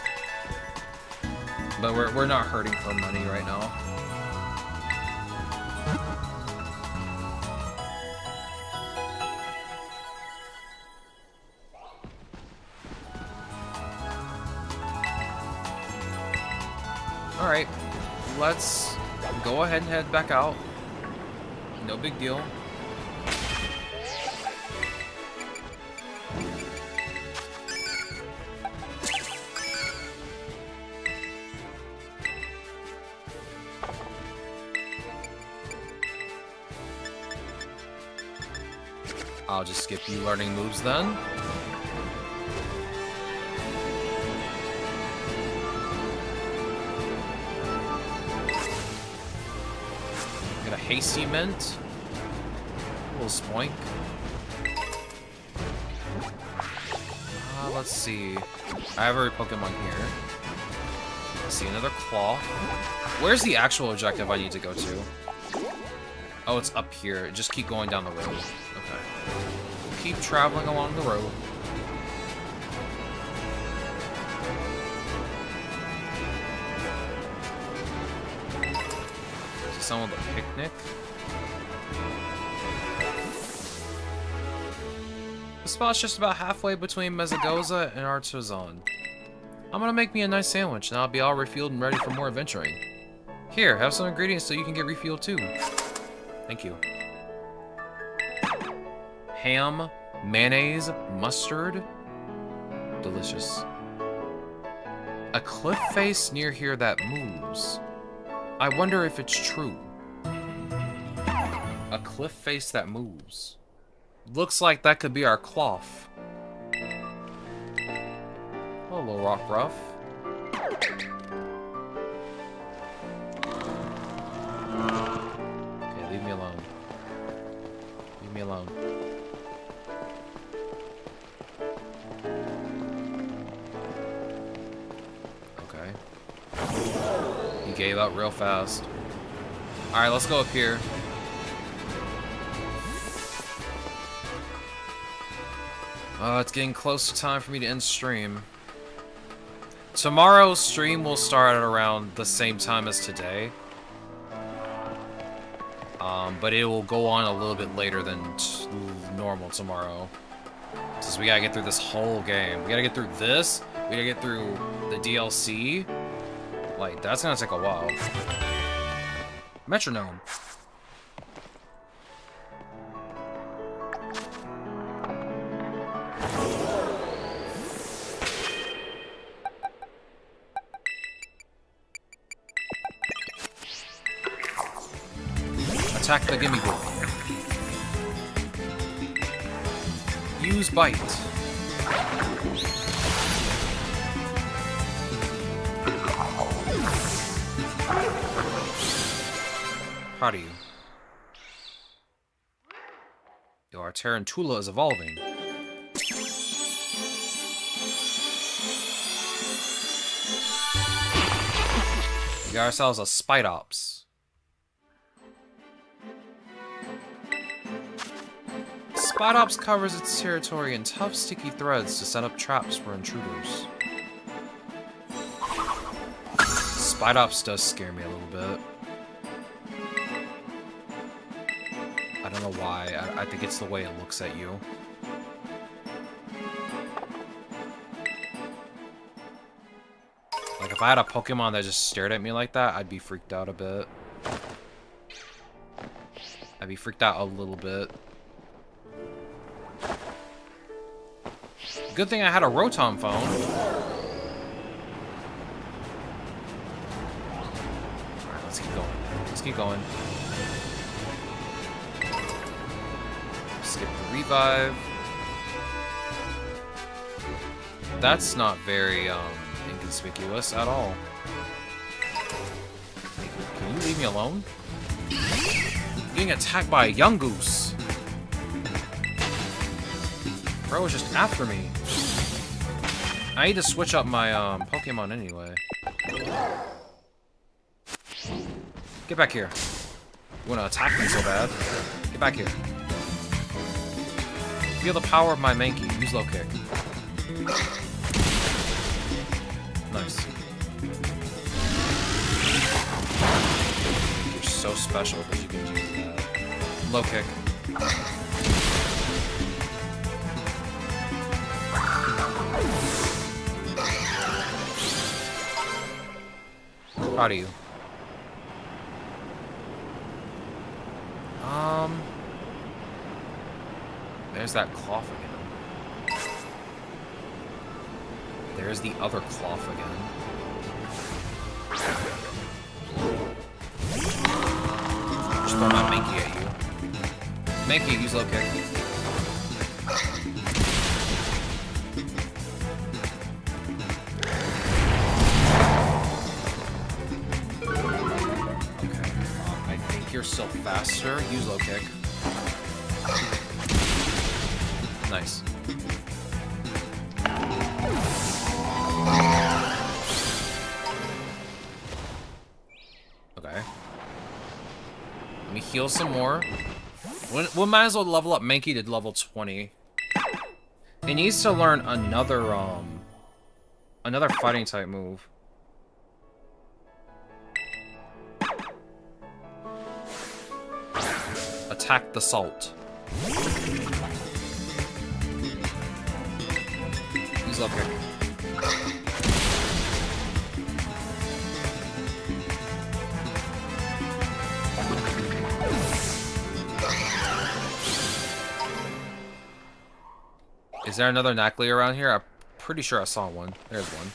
But we're not hurting for money right now. Alright, let's go ahead and head back out. No big deal. I'll just skip you learning moves then. Hasty Mint. A little spoink. Let's see. I have every Pokemon here. Let's see, another Claw. Where's the actual objective I need to go to? Oh, it's up here. Just keep going down the road. Okay. Keep traveling along the road. Someone with a picnic. The spot's just about halfway between Mezagoza and Artizan. I'm gonna make me a nice sandwich, and I'll be all refueled and ready for more adventuring. Here, have some ingredients so you can get refueled too. Thank you. Ham, mayonnaise, mustard. Delicious. A cliff face near here that moves. I wonder if it's true. A cliff face that moves. Looks like that could be our cloth. Hello, Rock Ruff. Okay, leave me alone. Leave me alone. Okay. He gave up real fast. Alright, let's go up here. It's getting close to time for me to end stream. Tomorrow's stream will start at around the same time as today. But it will go on a little bit later than normal tomorrow. Since we gotta get through this whole game. We gotta get through this. We gotta get through the DLC. Like, that's gonna take a while. Metronome. Attack the gimme boy. Use bite. Proud of you. Our Tarantula is evolving. We got ourselves a Spidops. Spidops covers its territory in tough, sticky threads to set up traps for intruders. Spidops does scare me a little bit. I don't know why. I think it's the way it looks at you. Like, if I had a Pokemon that just stared at me like that, I'd be freaked out a bit. I'd be freaked out a little bit. Good thing I had a Rotom phone. Alright, let's keep going. Let's keep going. Skip the revive. That's not very, inconspicuous at all. Can you leave me alone? I'm getting attacked by a young goose. Bro was just after me. I need to switch up my Pokemon anyway. Get back here. You wanna attack me so bad? Get back here. Feel the power of my Mankey. Use low kick. Nice. You're so special because you can use that. Low kick. Proud of you. There's that cloth again. There's the other cloth again. Just throw my Mankey at you. Mankey, use low kick. You're still faster. Use low kick. Nice. Okay. Let me heal some more. We might as well level up Mankey to level 20. It needs to learn another fighting type move. Attack the salt. He's okay. Is there another Nacli around here? I'm pretty sure I saw one. There's one.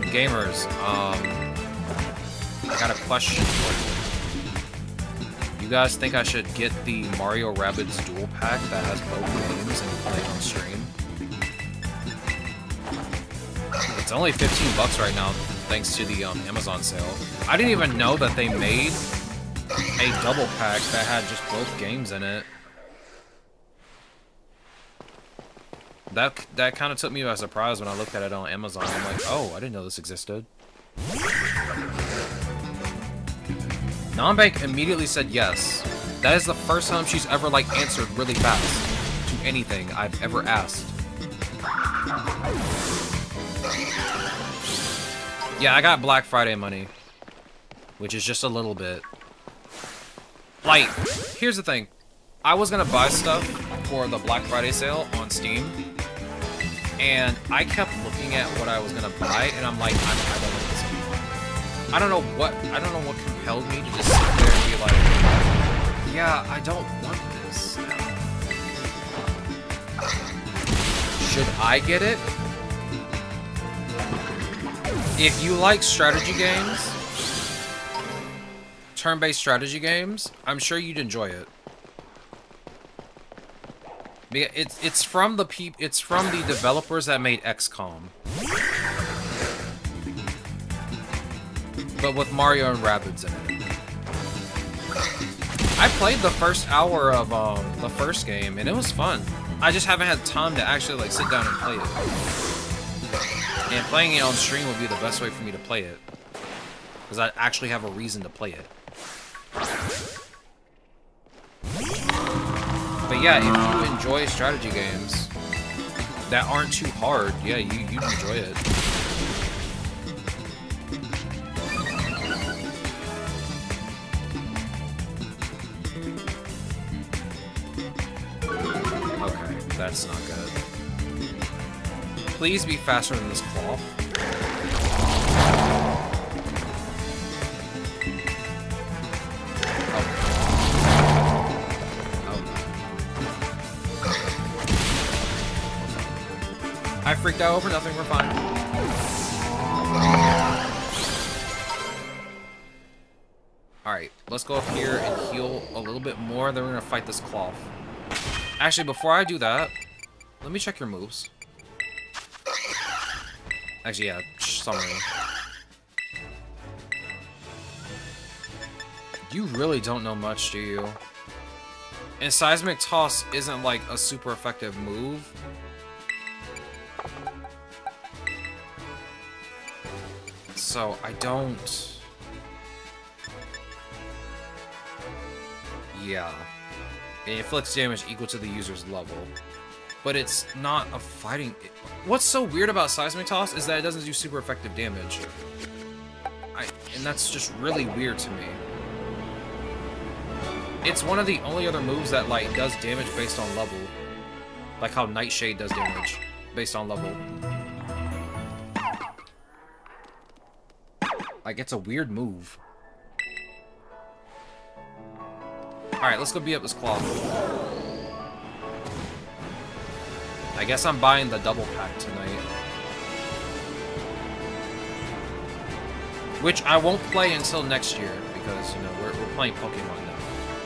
Gamers, I got a question for you. You guys think I should get the Mario Rabbids dual pack that has both games and play it on stream? It's only 15 bucks right now, thanks to the Amazon sale. I didn't even know that they made a double pack that had just both games in it. That kind of took me by surprise when I looked at it on Amazon. I'm like, oh, I didn't know this existed. Nonbank immediately said yes. That is the first time she's ever, like, answered really fast to anything I've ever asked. Yeah, I got Black Friday money, which is just a little bit. Like, here's the thing. I was gonna buy stuff for the Black Friday sale on Steam, and I kept looking at what I was gonna buy, and I'm like, I don't know this anymore. I don't know what compelled me to just sit there and be like, yeah, I don't want this. Should I get it? If you like strategy games, turn-based strategy games, I'm sure you'd enjoy it. It's from the developers that made XCOM, but with Mario and Rabbids in it. I played the first hour of the first game, and it was fun. I just haven't had time to actually like sit down and play it. And playing it on stream would be the best way for me to play it, because I actually have a reason to play it. But yeah, if you enjoy strategy games that aren't too hard, yeah, you'd enjoy it. Okay, that's not good. Please be faster than this cloth. I freaked out over nothing, we're fine. Alright, let's go up here and heal a little bit more, then we're gonna fight this cloth. Actually, before I do that, let me check your moves. Actually, yeah, summary. You really don't know much, do you? And Seismic Toss isn't like a super effective move. So, I don't... Yeah. It inflicts damage equal to the user's level. But it's not a fighting... What's so weird about Seismic Toss is that it doesn't do super effective damage. And that's just really weird to me. It's one of the only other moves that, like, does damage based on level. Like how Nightshade does damage based on level. Like, it's a weird move. Alright, let's go beat up this cloth. I guess I'm buying the double pack tonight. Which I won't play until next year, because, you know, we're playing Pokemon now.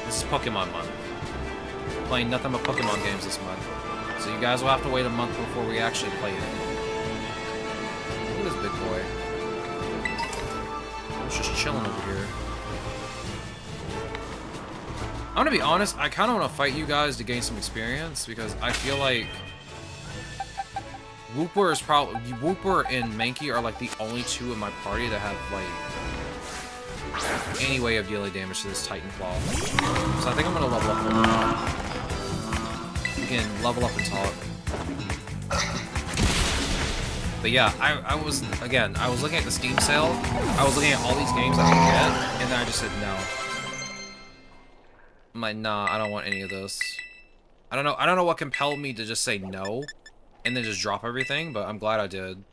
This is Pokemon month. We're playing nothing but Pokemon games this month. So you guys will have to wait a month before we actually play it. Look at this big boy. He's just chilling over here. I'm gonna be honest, I kind of want to fight you guys to gain some experience, because I feel like Wooper is probably... Wooper and Mankey are like the only two in my party that have like any way of dealing damage to this Titan Claw. So I think I'm gonna level up a little bit. We can level up and talk. But yeah, I was looking at the Steam sale. I was looking at all these games I could get, and then I just said no. I'm like, nah, I don't want any of this. I don't know what compelled me to just say no and then just drop everything, but I'm glad I did.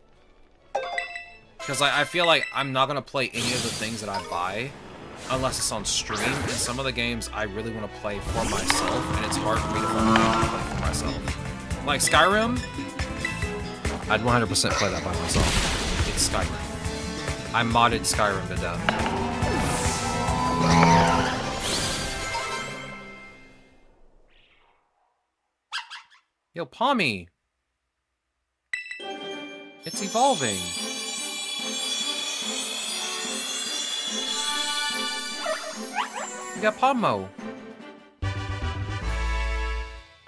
Because I feel like I'm not gonna play any of the things that I buy unless it's on stream, and some of the games I really want to play for myself, and it's hard for me to play for myself. Like Skyrim, I'd 100% play that by myself. It's Skyrim. I modded Skyrim to death. Yo, Pommy! It's evolving! We got Pommo!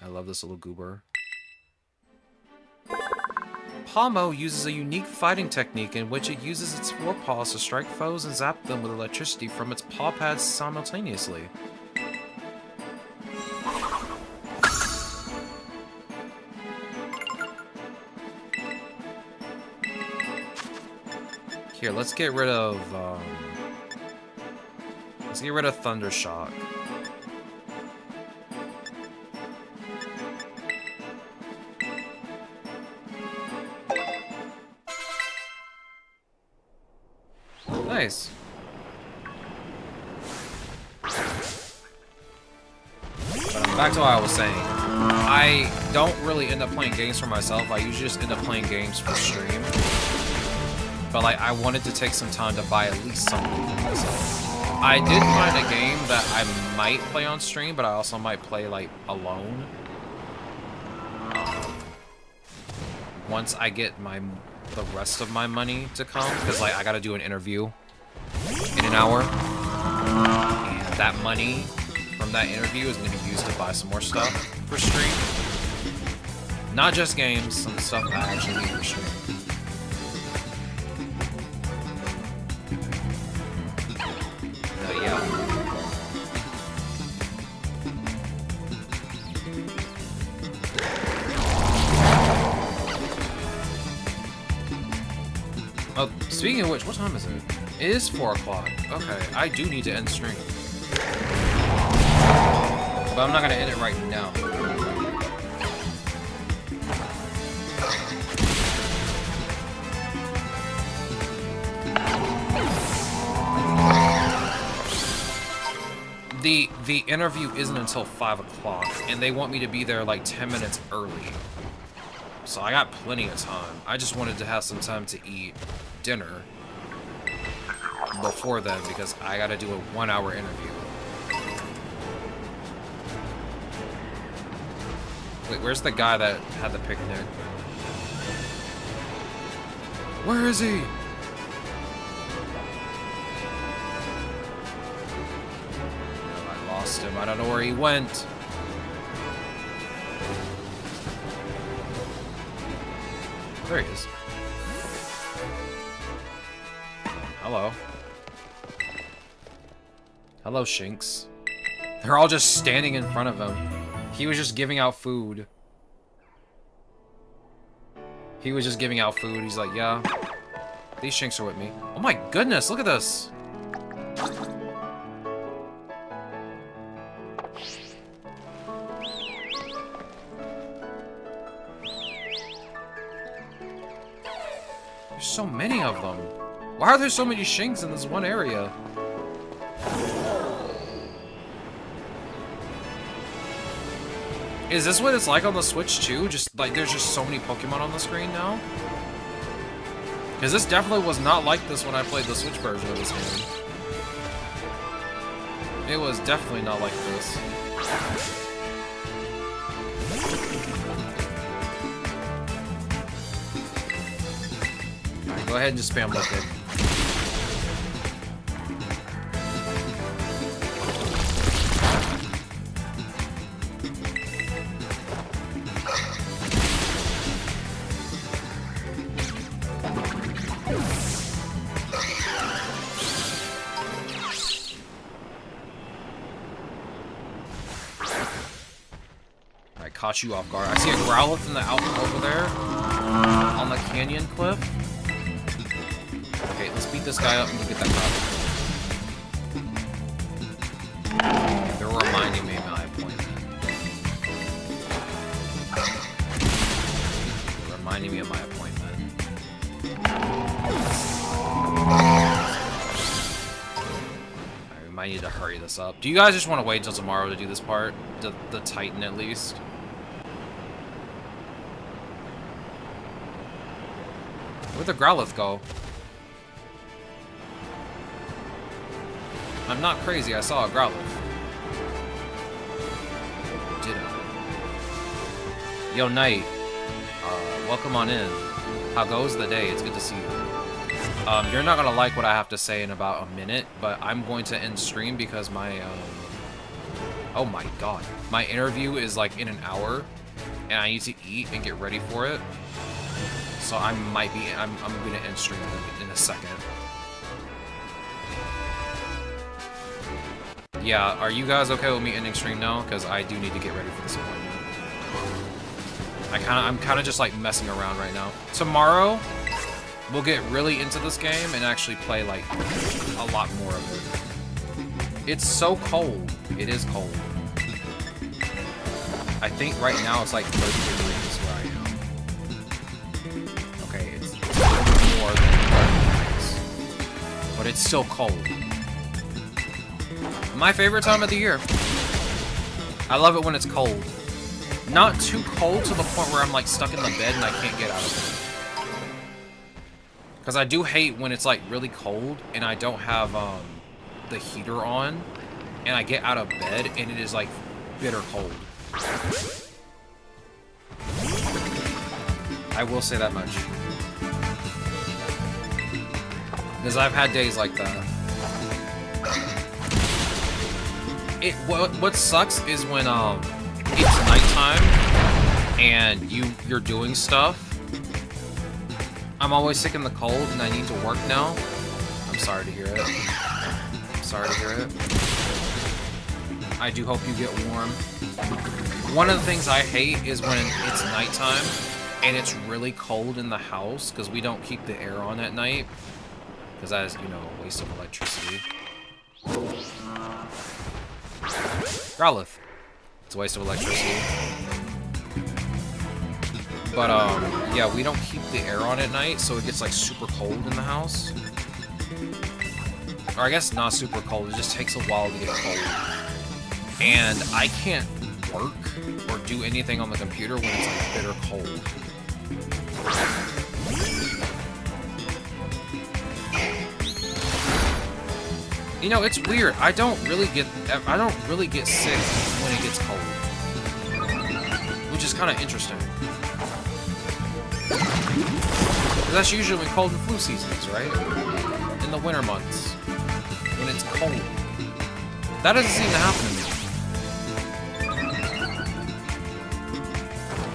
I love this little goober. Pommo uses a unique fighting technique in which it uses its forepaws to strike foes and zap them with electricity from its paw pads simultaneously. Here, let's get rid of Thundershock. Nice. But back to what I was saying. I don't really end up playing games for myself. I usually just end up playing games for stream. But like, I wanted to take some time to buy at least something for myself. I did find a game that I might play on stream, but I also might play like alone. Once I get the rest of my money to come, because like I gotta do an interview in an hour, and that money from that interview is gonna be used to buy some more stuff for stream. Not just games, some stuff I actually need for stream. Yeah. Oh, speaking of which, what time is it? It is 4 o'clock. Okay, I do need to end stream. But I'm not gonna end it right now. The interview isn't until 5 o'clock, and they want me to be there like 10 minutes early. So I got plenty of time. I just wanted to have some time to eat dinner before then, because I gotta do a 1-hour interview. Wait, where's the guy that had the picnic? Where is he? Him. I don't know where he went. There he is. Hello. Hello, Shinx. They're all just standing in front of him. He was just giving out food. He's like, yeah. These Shinx are with me. Oh my goodness, look at this. So many of them. Why are there so many Shinx in this one area? Is this what it's like on the Switch too? Just like there's just so many Pokemon on the screen now? Because this definitely was not like this when I played the Switch version of this game. It was definitely not like this. Go ahead and just spam liquid. I caught you off guard. I see a Growlithe in the outlet over there on the canyon cliff. Okay, let's beat this guy up and we'll get that Growlithe. They're reminding me. reminding me of my appointment. I might need to hurry this up. Do you guys just want to wait until tomorrow to do this part? The Titan, at least? Where'd the Growlithe go? I'm not crazy, I saw a Growlithe. Ditto. Yo, Knight. Welcome on in. How goes the day? It's good to see you. You're not gonna like what I have to say in about a minute, but I'm going to end stream because my, oh my god. My interview is like in an hour, and I need to eat and get ready for it. So I'm gonna end stream in a second. Yeah, are you guys okay with me ending stream now? Because I do need to get ready for this appointment. I'm kind of just like messing around right now. Tomorrow, we'll get really into this game and actually play like a lot more of it. It's so cold. It is cold. I think right now it's like 30 degrees where I am. Okay, it's a little bit more than 30 degrees, but it's still cold. My favorite time of the year. I love it when it's cold. Not too cold to the point where I'm like stuck in the bed and I can't get out of it. Because I do hate when it's like really cold and I don't have the heater on and I get out of bed and it is like bitter cold. I will say that much. Because I've had days like that. What sucks is when it's nighttime and you're doing stuff. I'm always sick in the cold and I need to work now. I'm sorry to hear it. I'm sorry to hear it. I do hope you get warm. One of the things I hate is when it's nighttime and it's really cold in the house because we don't keep the air on at night. Because that is, you know, a waste of electricity. Growlithe. It's a waste of electricity. But, yeah, we don't keep the air on at night, so it gets, like, super cold in the house. Or I guess not super cold, it just takes a while to get cold. And I can't work or do anything on the computer when it's, like, bitter cold. You know, it's weird. I don't really get sick when it gets cold. Which is kind of interesting. Because that's usually when cold and flu season is, right? In the winter months. When it's cold. That doesn't seem to happen to me.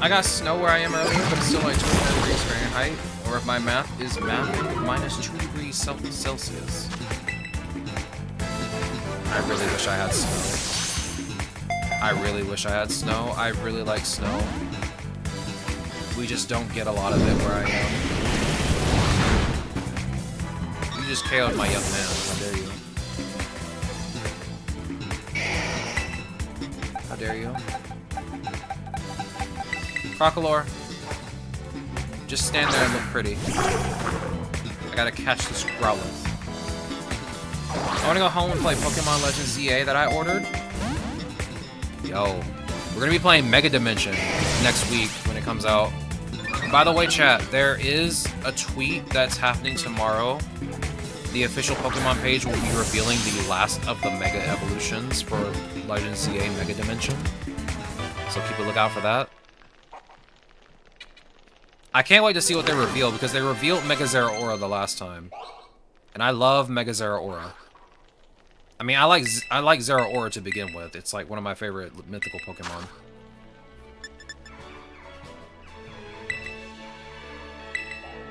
I got snow where I am earlier, but it's still like 29 degrees Fahrenheit. Or if my math is mathing, minus 2 degrees Celsius. I really wish I had snow. I really wish I had snow. I really like snow. We just don't get a lot of it where I am. You just KO'd my young man. How dare you? How dare you? Crocalor. Just stand there and look pretty. I gotta catch this Growlithe. I wanna go home and play Pokemon Legends ZA that I ordered. Yo, we're gonna be playing Mega Dimension next week when it comes out. By the way, chat, there is a tweet that's happening tomorrow. The official Pokemon page will be revealing the last of the Mega Evolutions for Legends ZA Mega Dimension. So keep a lookout for that. I can't wait to see what they reveal because they revealed Mega Zeraora the last time. And I love Mega Zeraora. I mean, I like Zeraora to begin with. It's like one of my favorite mythical Pokemon.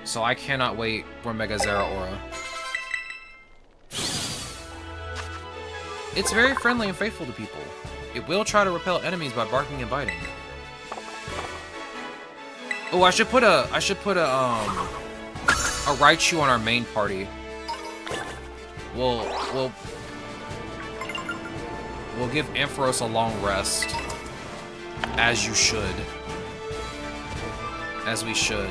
So I cannot wait for Mega Zeraora. It's very friendly and faithful to people. It will try to repel enemies by barking and biting. Oh, I should put a Raichu on our main party. We'll give Ampharos a long rest, as you should. as we should,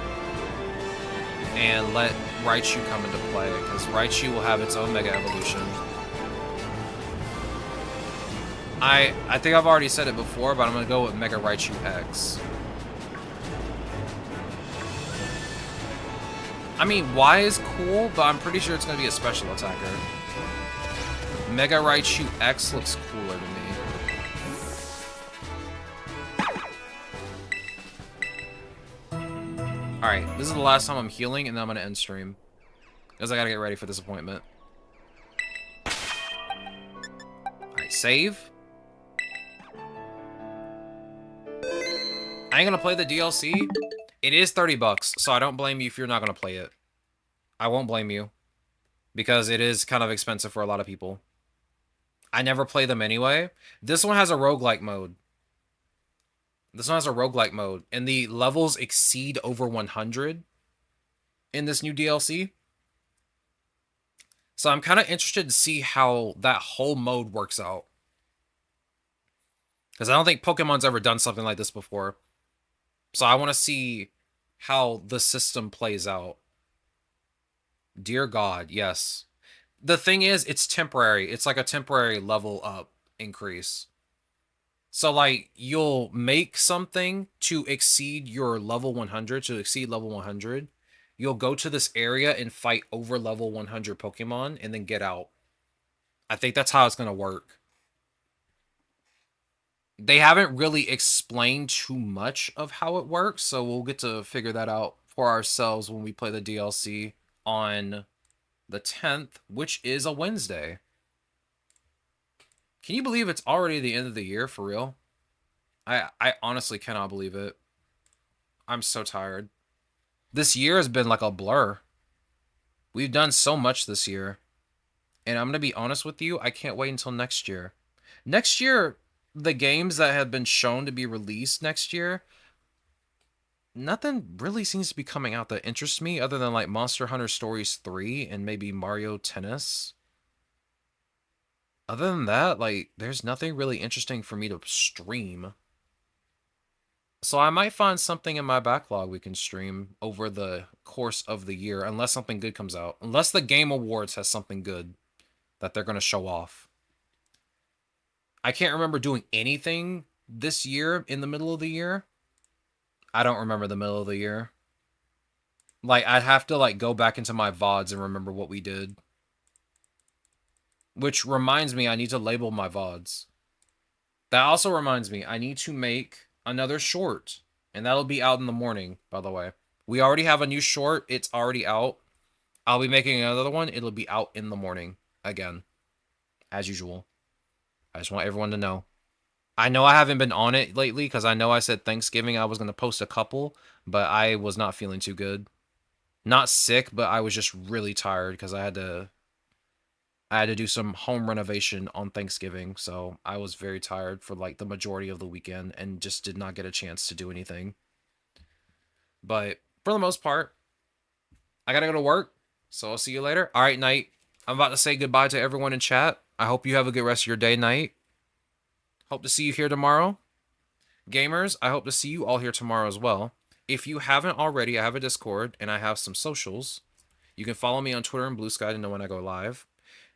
and let Raichu come into play, because Raichu will have its own Mega Evolution. I think I've already said it before, but I'm going to go with Mega Raichu X. I mean, Y is cool, but I'm pretty sure it's going to be a special attacker. Mega Raichu X looks cooler to me. Alright, this is the last time I'm healing, and then I'm going to end stream. Because I got to get ready for this appointment. Alright, save. I ain't gonna play the DLC. It is 30 bucks, so I don't blame you if you're not gonna play it. I won't blame you. Because it is kind of expensive for a lot of people. I never play them anyway. This one has a roguelike mode. And the levels exceed over 100 in this new DLC. So I'm kind of interested to see how that whole mode works out. Because I don't think Pokemon's ever done something like this before. So I want to see how the system plays out. Dear God, yes. The thing is, it's temporary. It's like a temporary level up increase. So, like, you'll make something to exceed your level 100, to exceed level 100. You'll go to this area and fight over level 100 Pokemon and then get out. I think that's how it's going to work. They haven't really explained too much of how it works, so we'll get to figure that out for ourselves when we play the DLC on the 10th, which is a Wednesday. Can you believe it's already the end of the year, for real? I honestly cannot believe it. I'm so tired. This year has been like a blur. We've done so much this year. And I'm going to be honest with you, I can't wait until next year. Next year, the games that have been shown to be released next year, nothing really seems to be coming out that interests me other than like Monster Hunter Stories 3 and maybe Mario Tennis. Other than that, like, there's nothing really interesting for me to stream. So I might find something in my backlog we can stream over the course of the year, unless something good comes out. Unless the Game Awards has something good that they're going to show off. I can't remember doing anything this year in the middle of the year. I don't remember the middle of the year. Like, I'd have to, like, go back into my VODs and remember what we did. Which reminds me, I need to label my VODs. That also reminds me, I need to make another short. And that'll be out in the morning, by the way. We already have a new short. It's already out. I'll be making another one. It'll be out in the morning. Again. As usual. I just want everyone to know. I know I haven't been on it lately because I know I said Thanksgiving I was going to post a couple, but I was not feeling too good. Not sick, but I was just really tired because I had to do some home renovation on Thanksgiving, so I was very tired for like the majority of the weekend and just did not get a chance to do anything. But for the most part, I gotta go to work, so I'll see you later. All right, night. I'm about to say goodbye to everyone in chat. I hope you have a good rest of your day, night. Hope to see you here tomorrow. Gamers, I hope to see you all here tomorrow as well. If you haven't already, I have a Discord and I have some socials. You can follow me on Twitter and Blue Sky to know when I go live.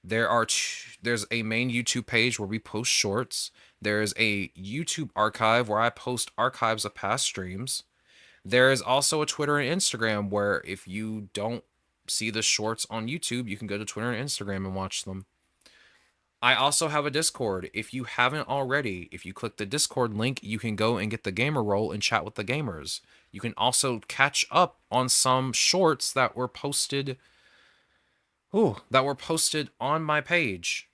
There's a main YouTube page where we post shorts. There's a YouTube archive where I post archives of past streams. There is also a Twitter and Instagram where if you don't see the shorts on YouTube, you can go to Twitter and Instagram and watch them. I also have a Discord. If you haven't already, if you click the Discord link, you can go and get the gamer role and chat with the gamers. You can also catch up on some shorts that were posted on my page.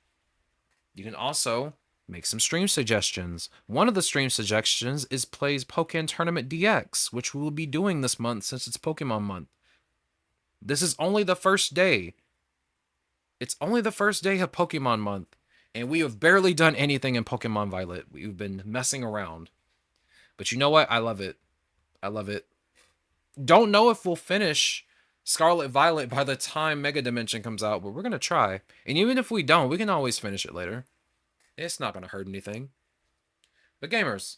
You can also make some stream suggestions. One of the stream suggestions is plays Pokémon Tournament DX, which we will be doing this month since it's Pokemon month. This is only the first day. It's only the first day of Pokemon month, and we have barely done anything in Pokemon Violet. We've been messing around. But you know what? I love it. I love it. Don't know if we'll finish Scarlet Violet by the time Mega Dimension comes out, but we're going to try. And even if we don't, we can always finish it later. It's not going to hurt anything. But gamers,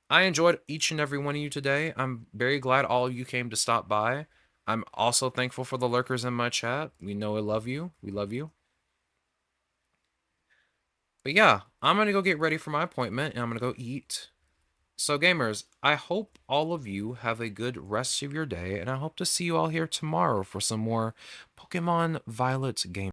I enjoyed each and every one of you today. I'm very glad all of you came to stop by. I'm also thankful for the lurkers in my chat. We know I love you. We love you. But yeah, I'm going to go get ready for my appointment and I'm going to go eat. So, gamers, I hope all of you have a good rest of your day, and I hope to see you all here tomorrow for some more Pokemon Violet game.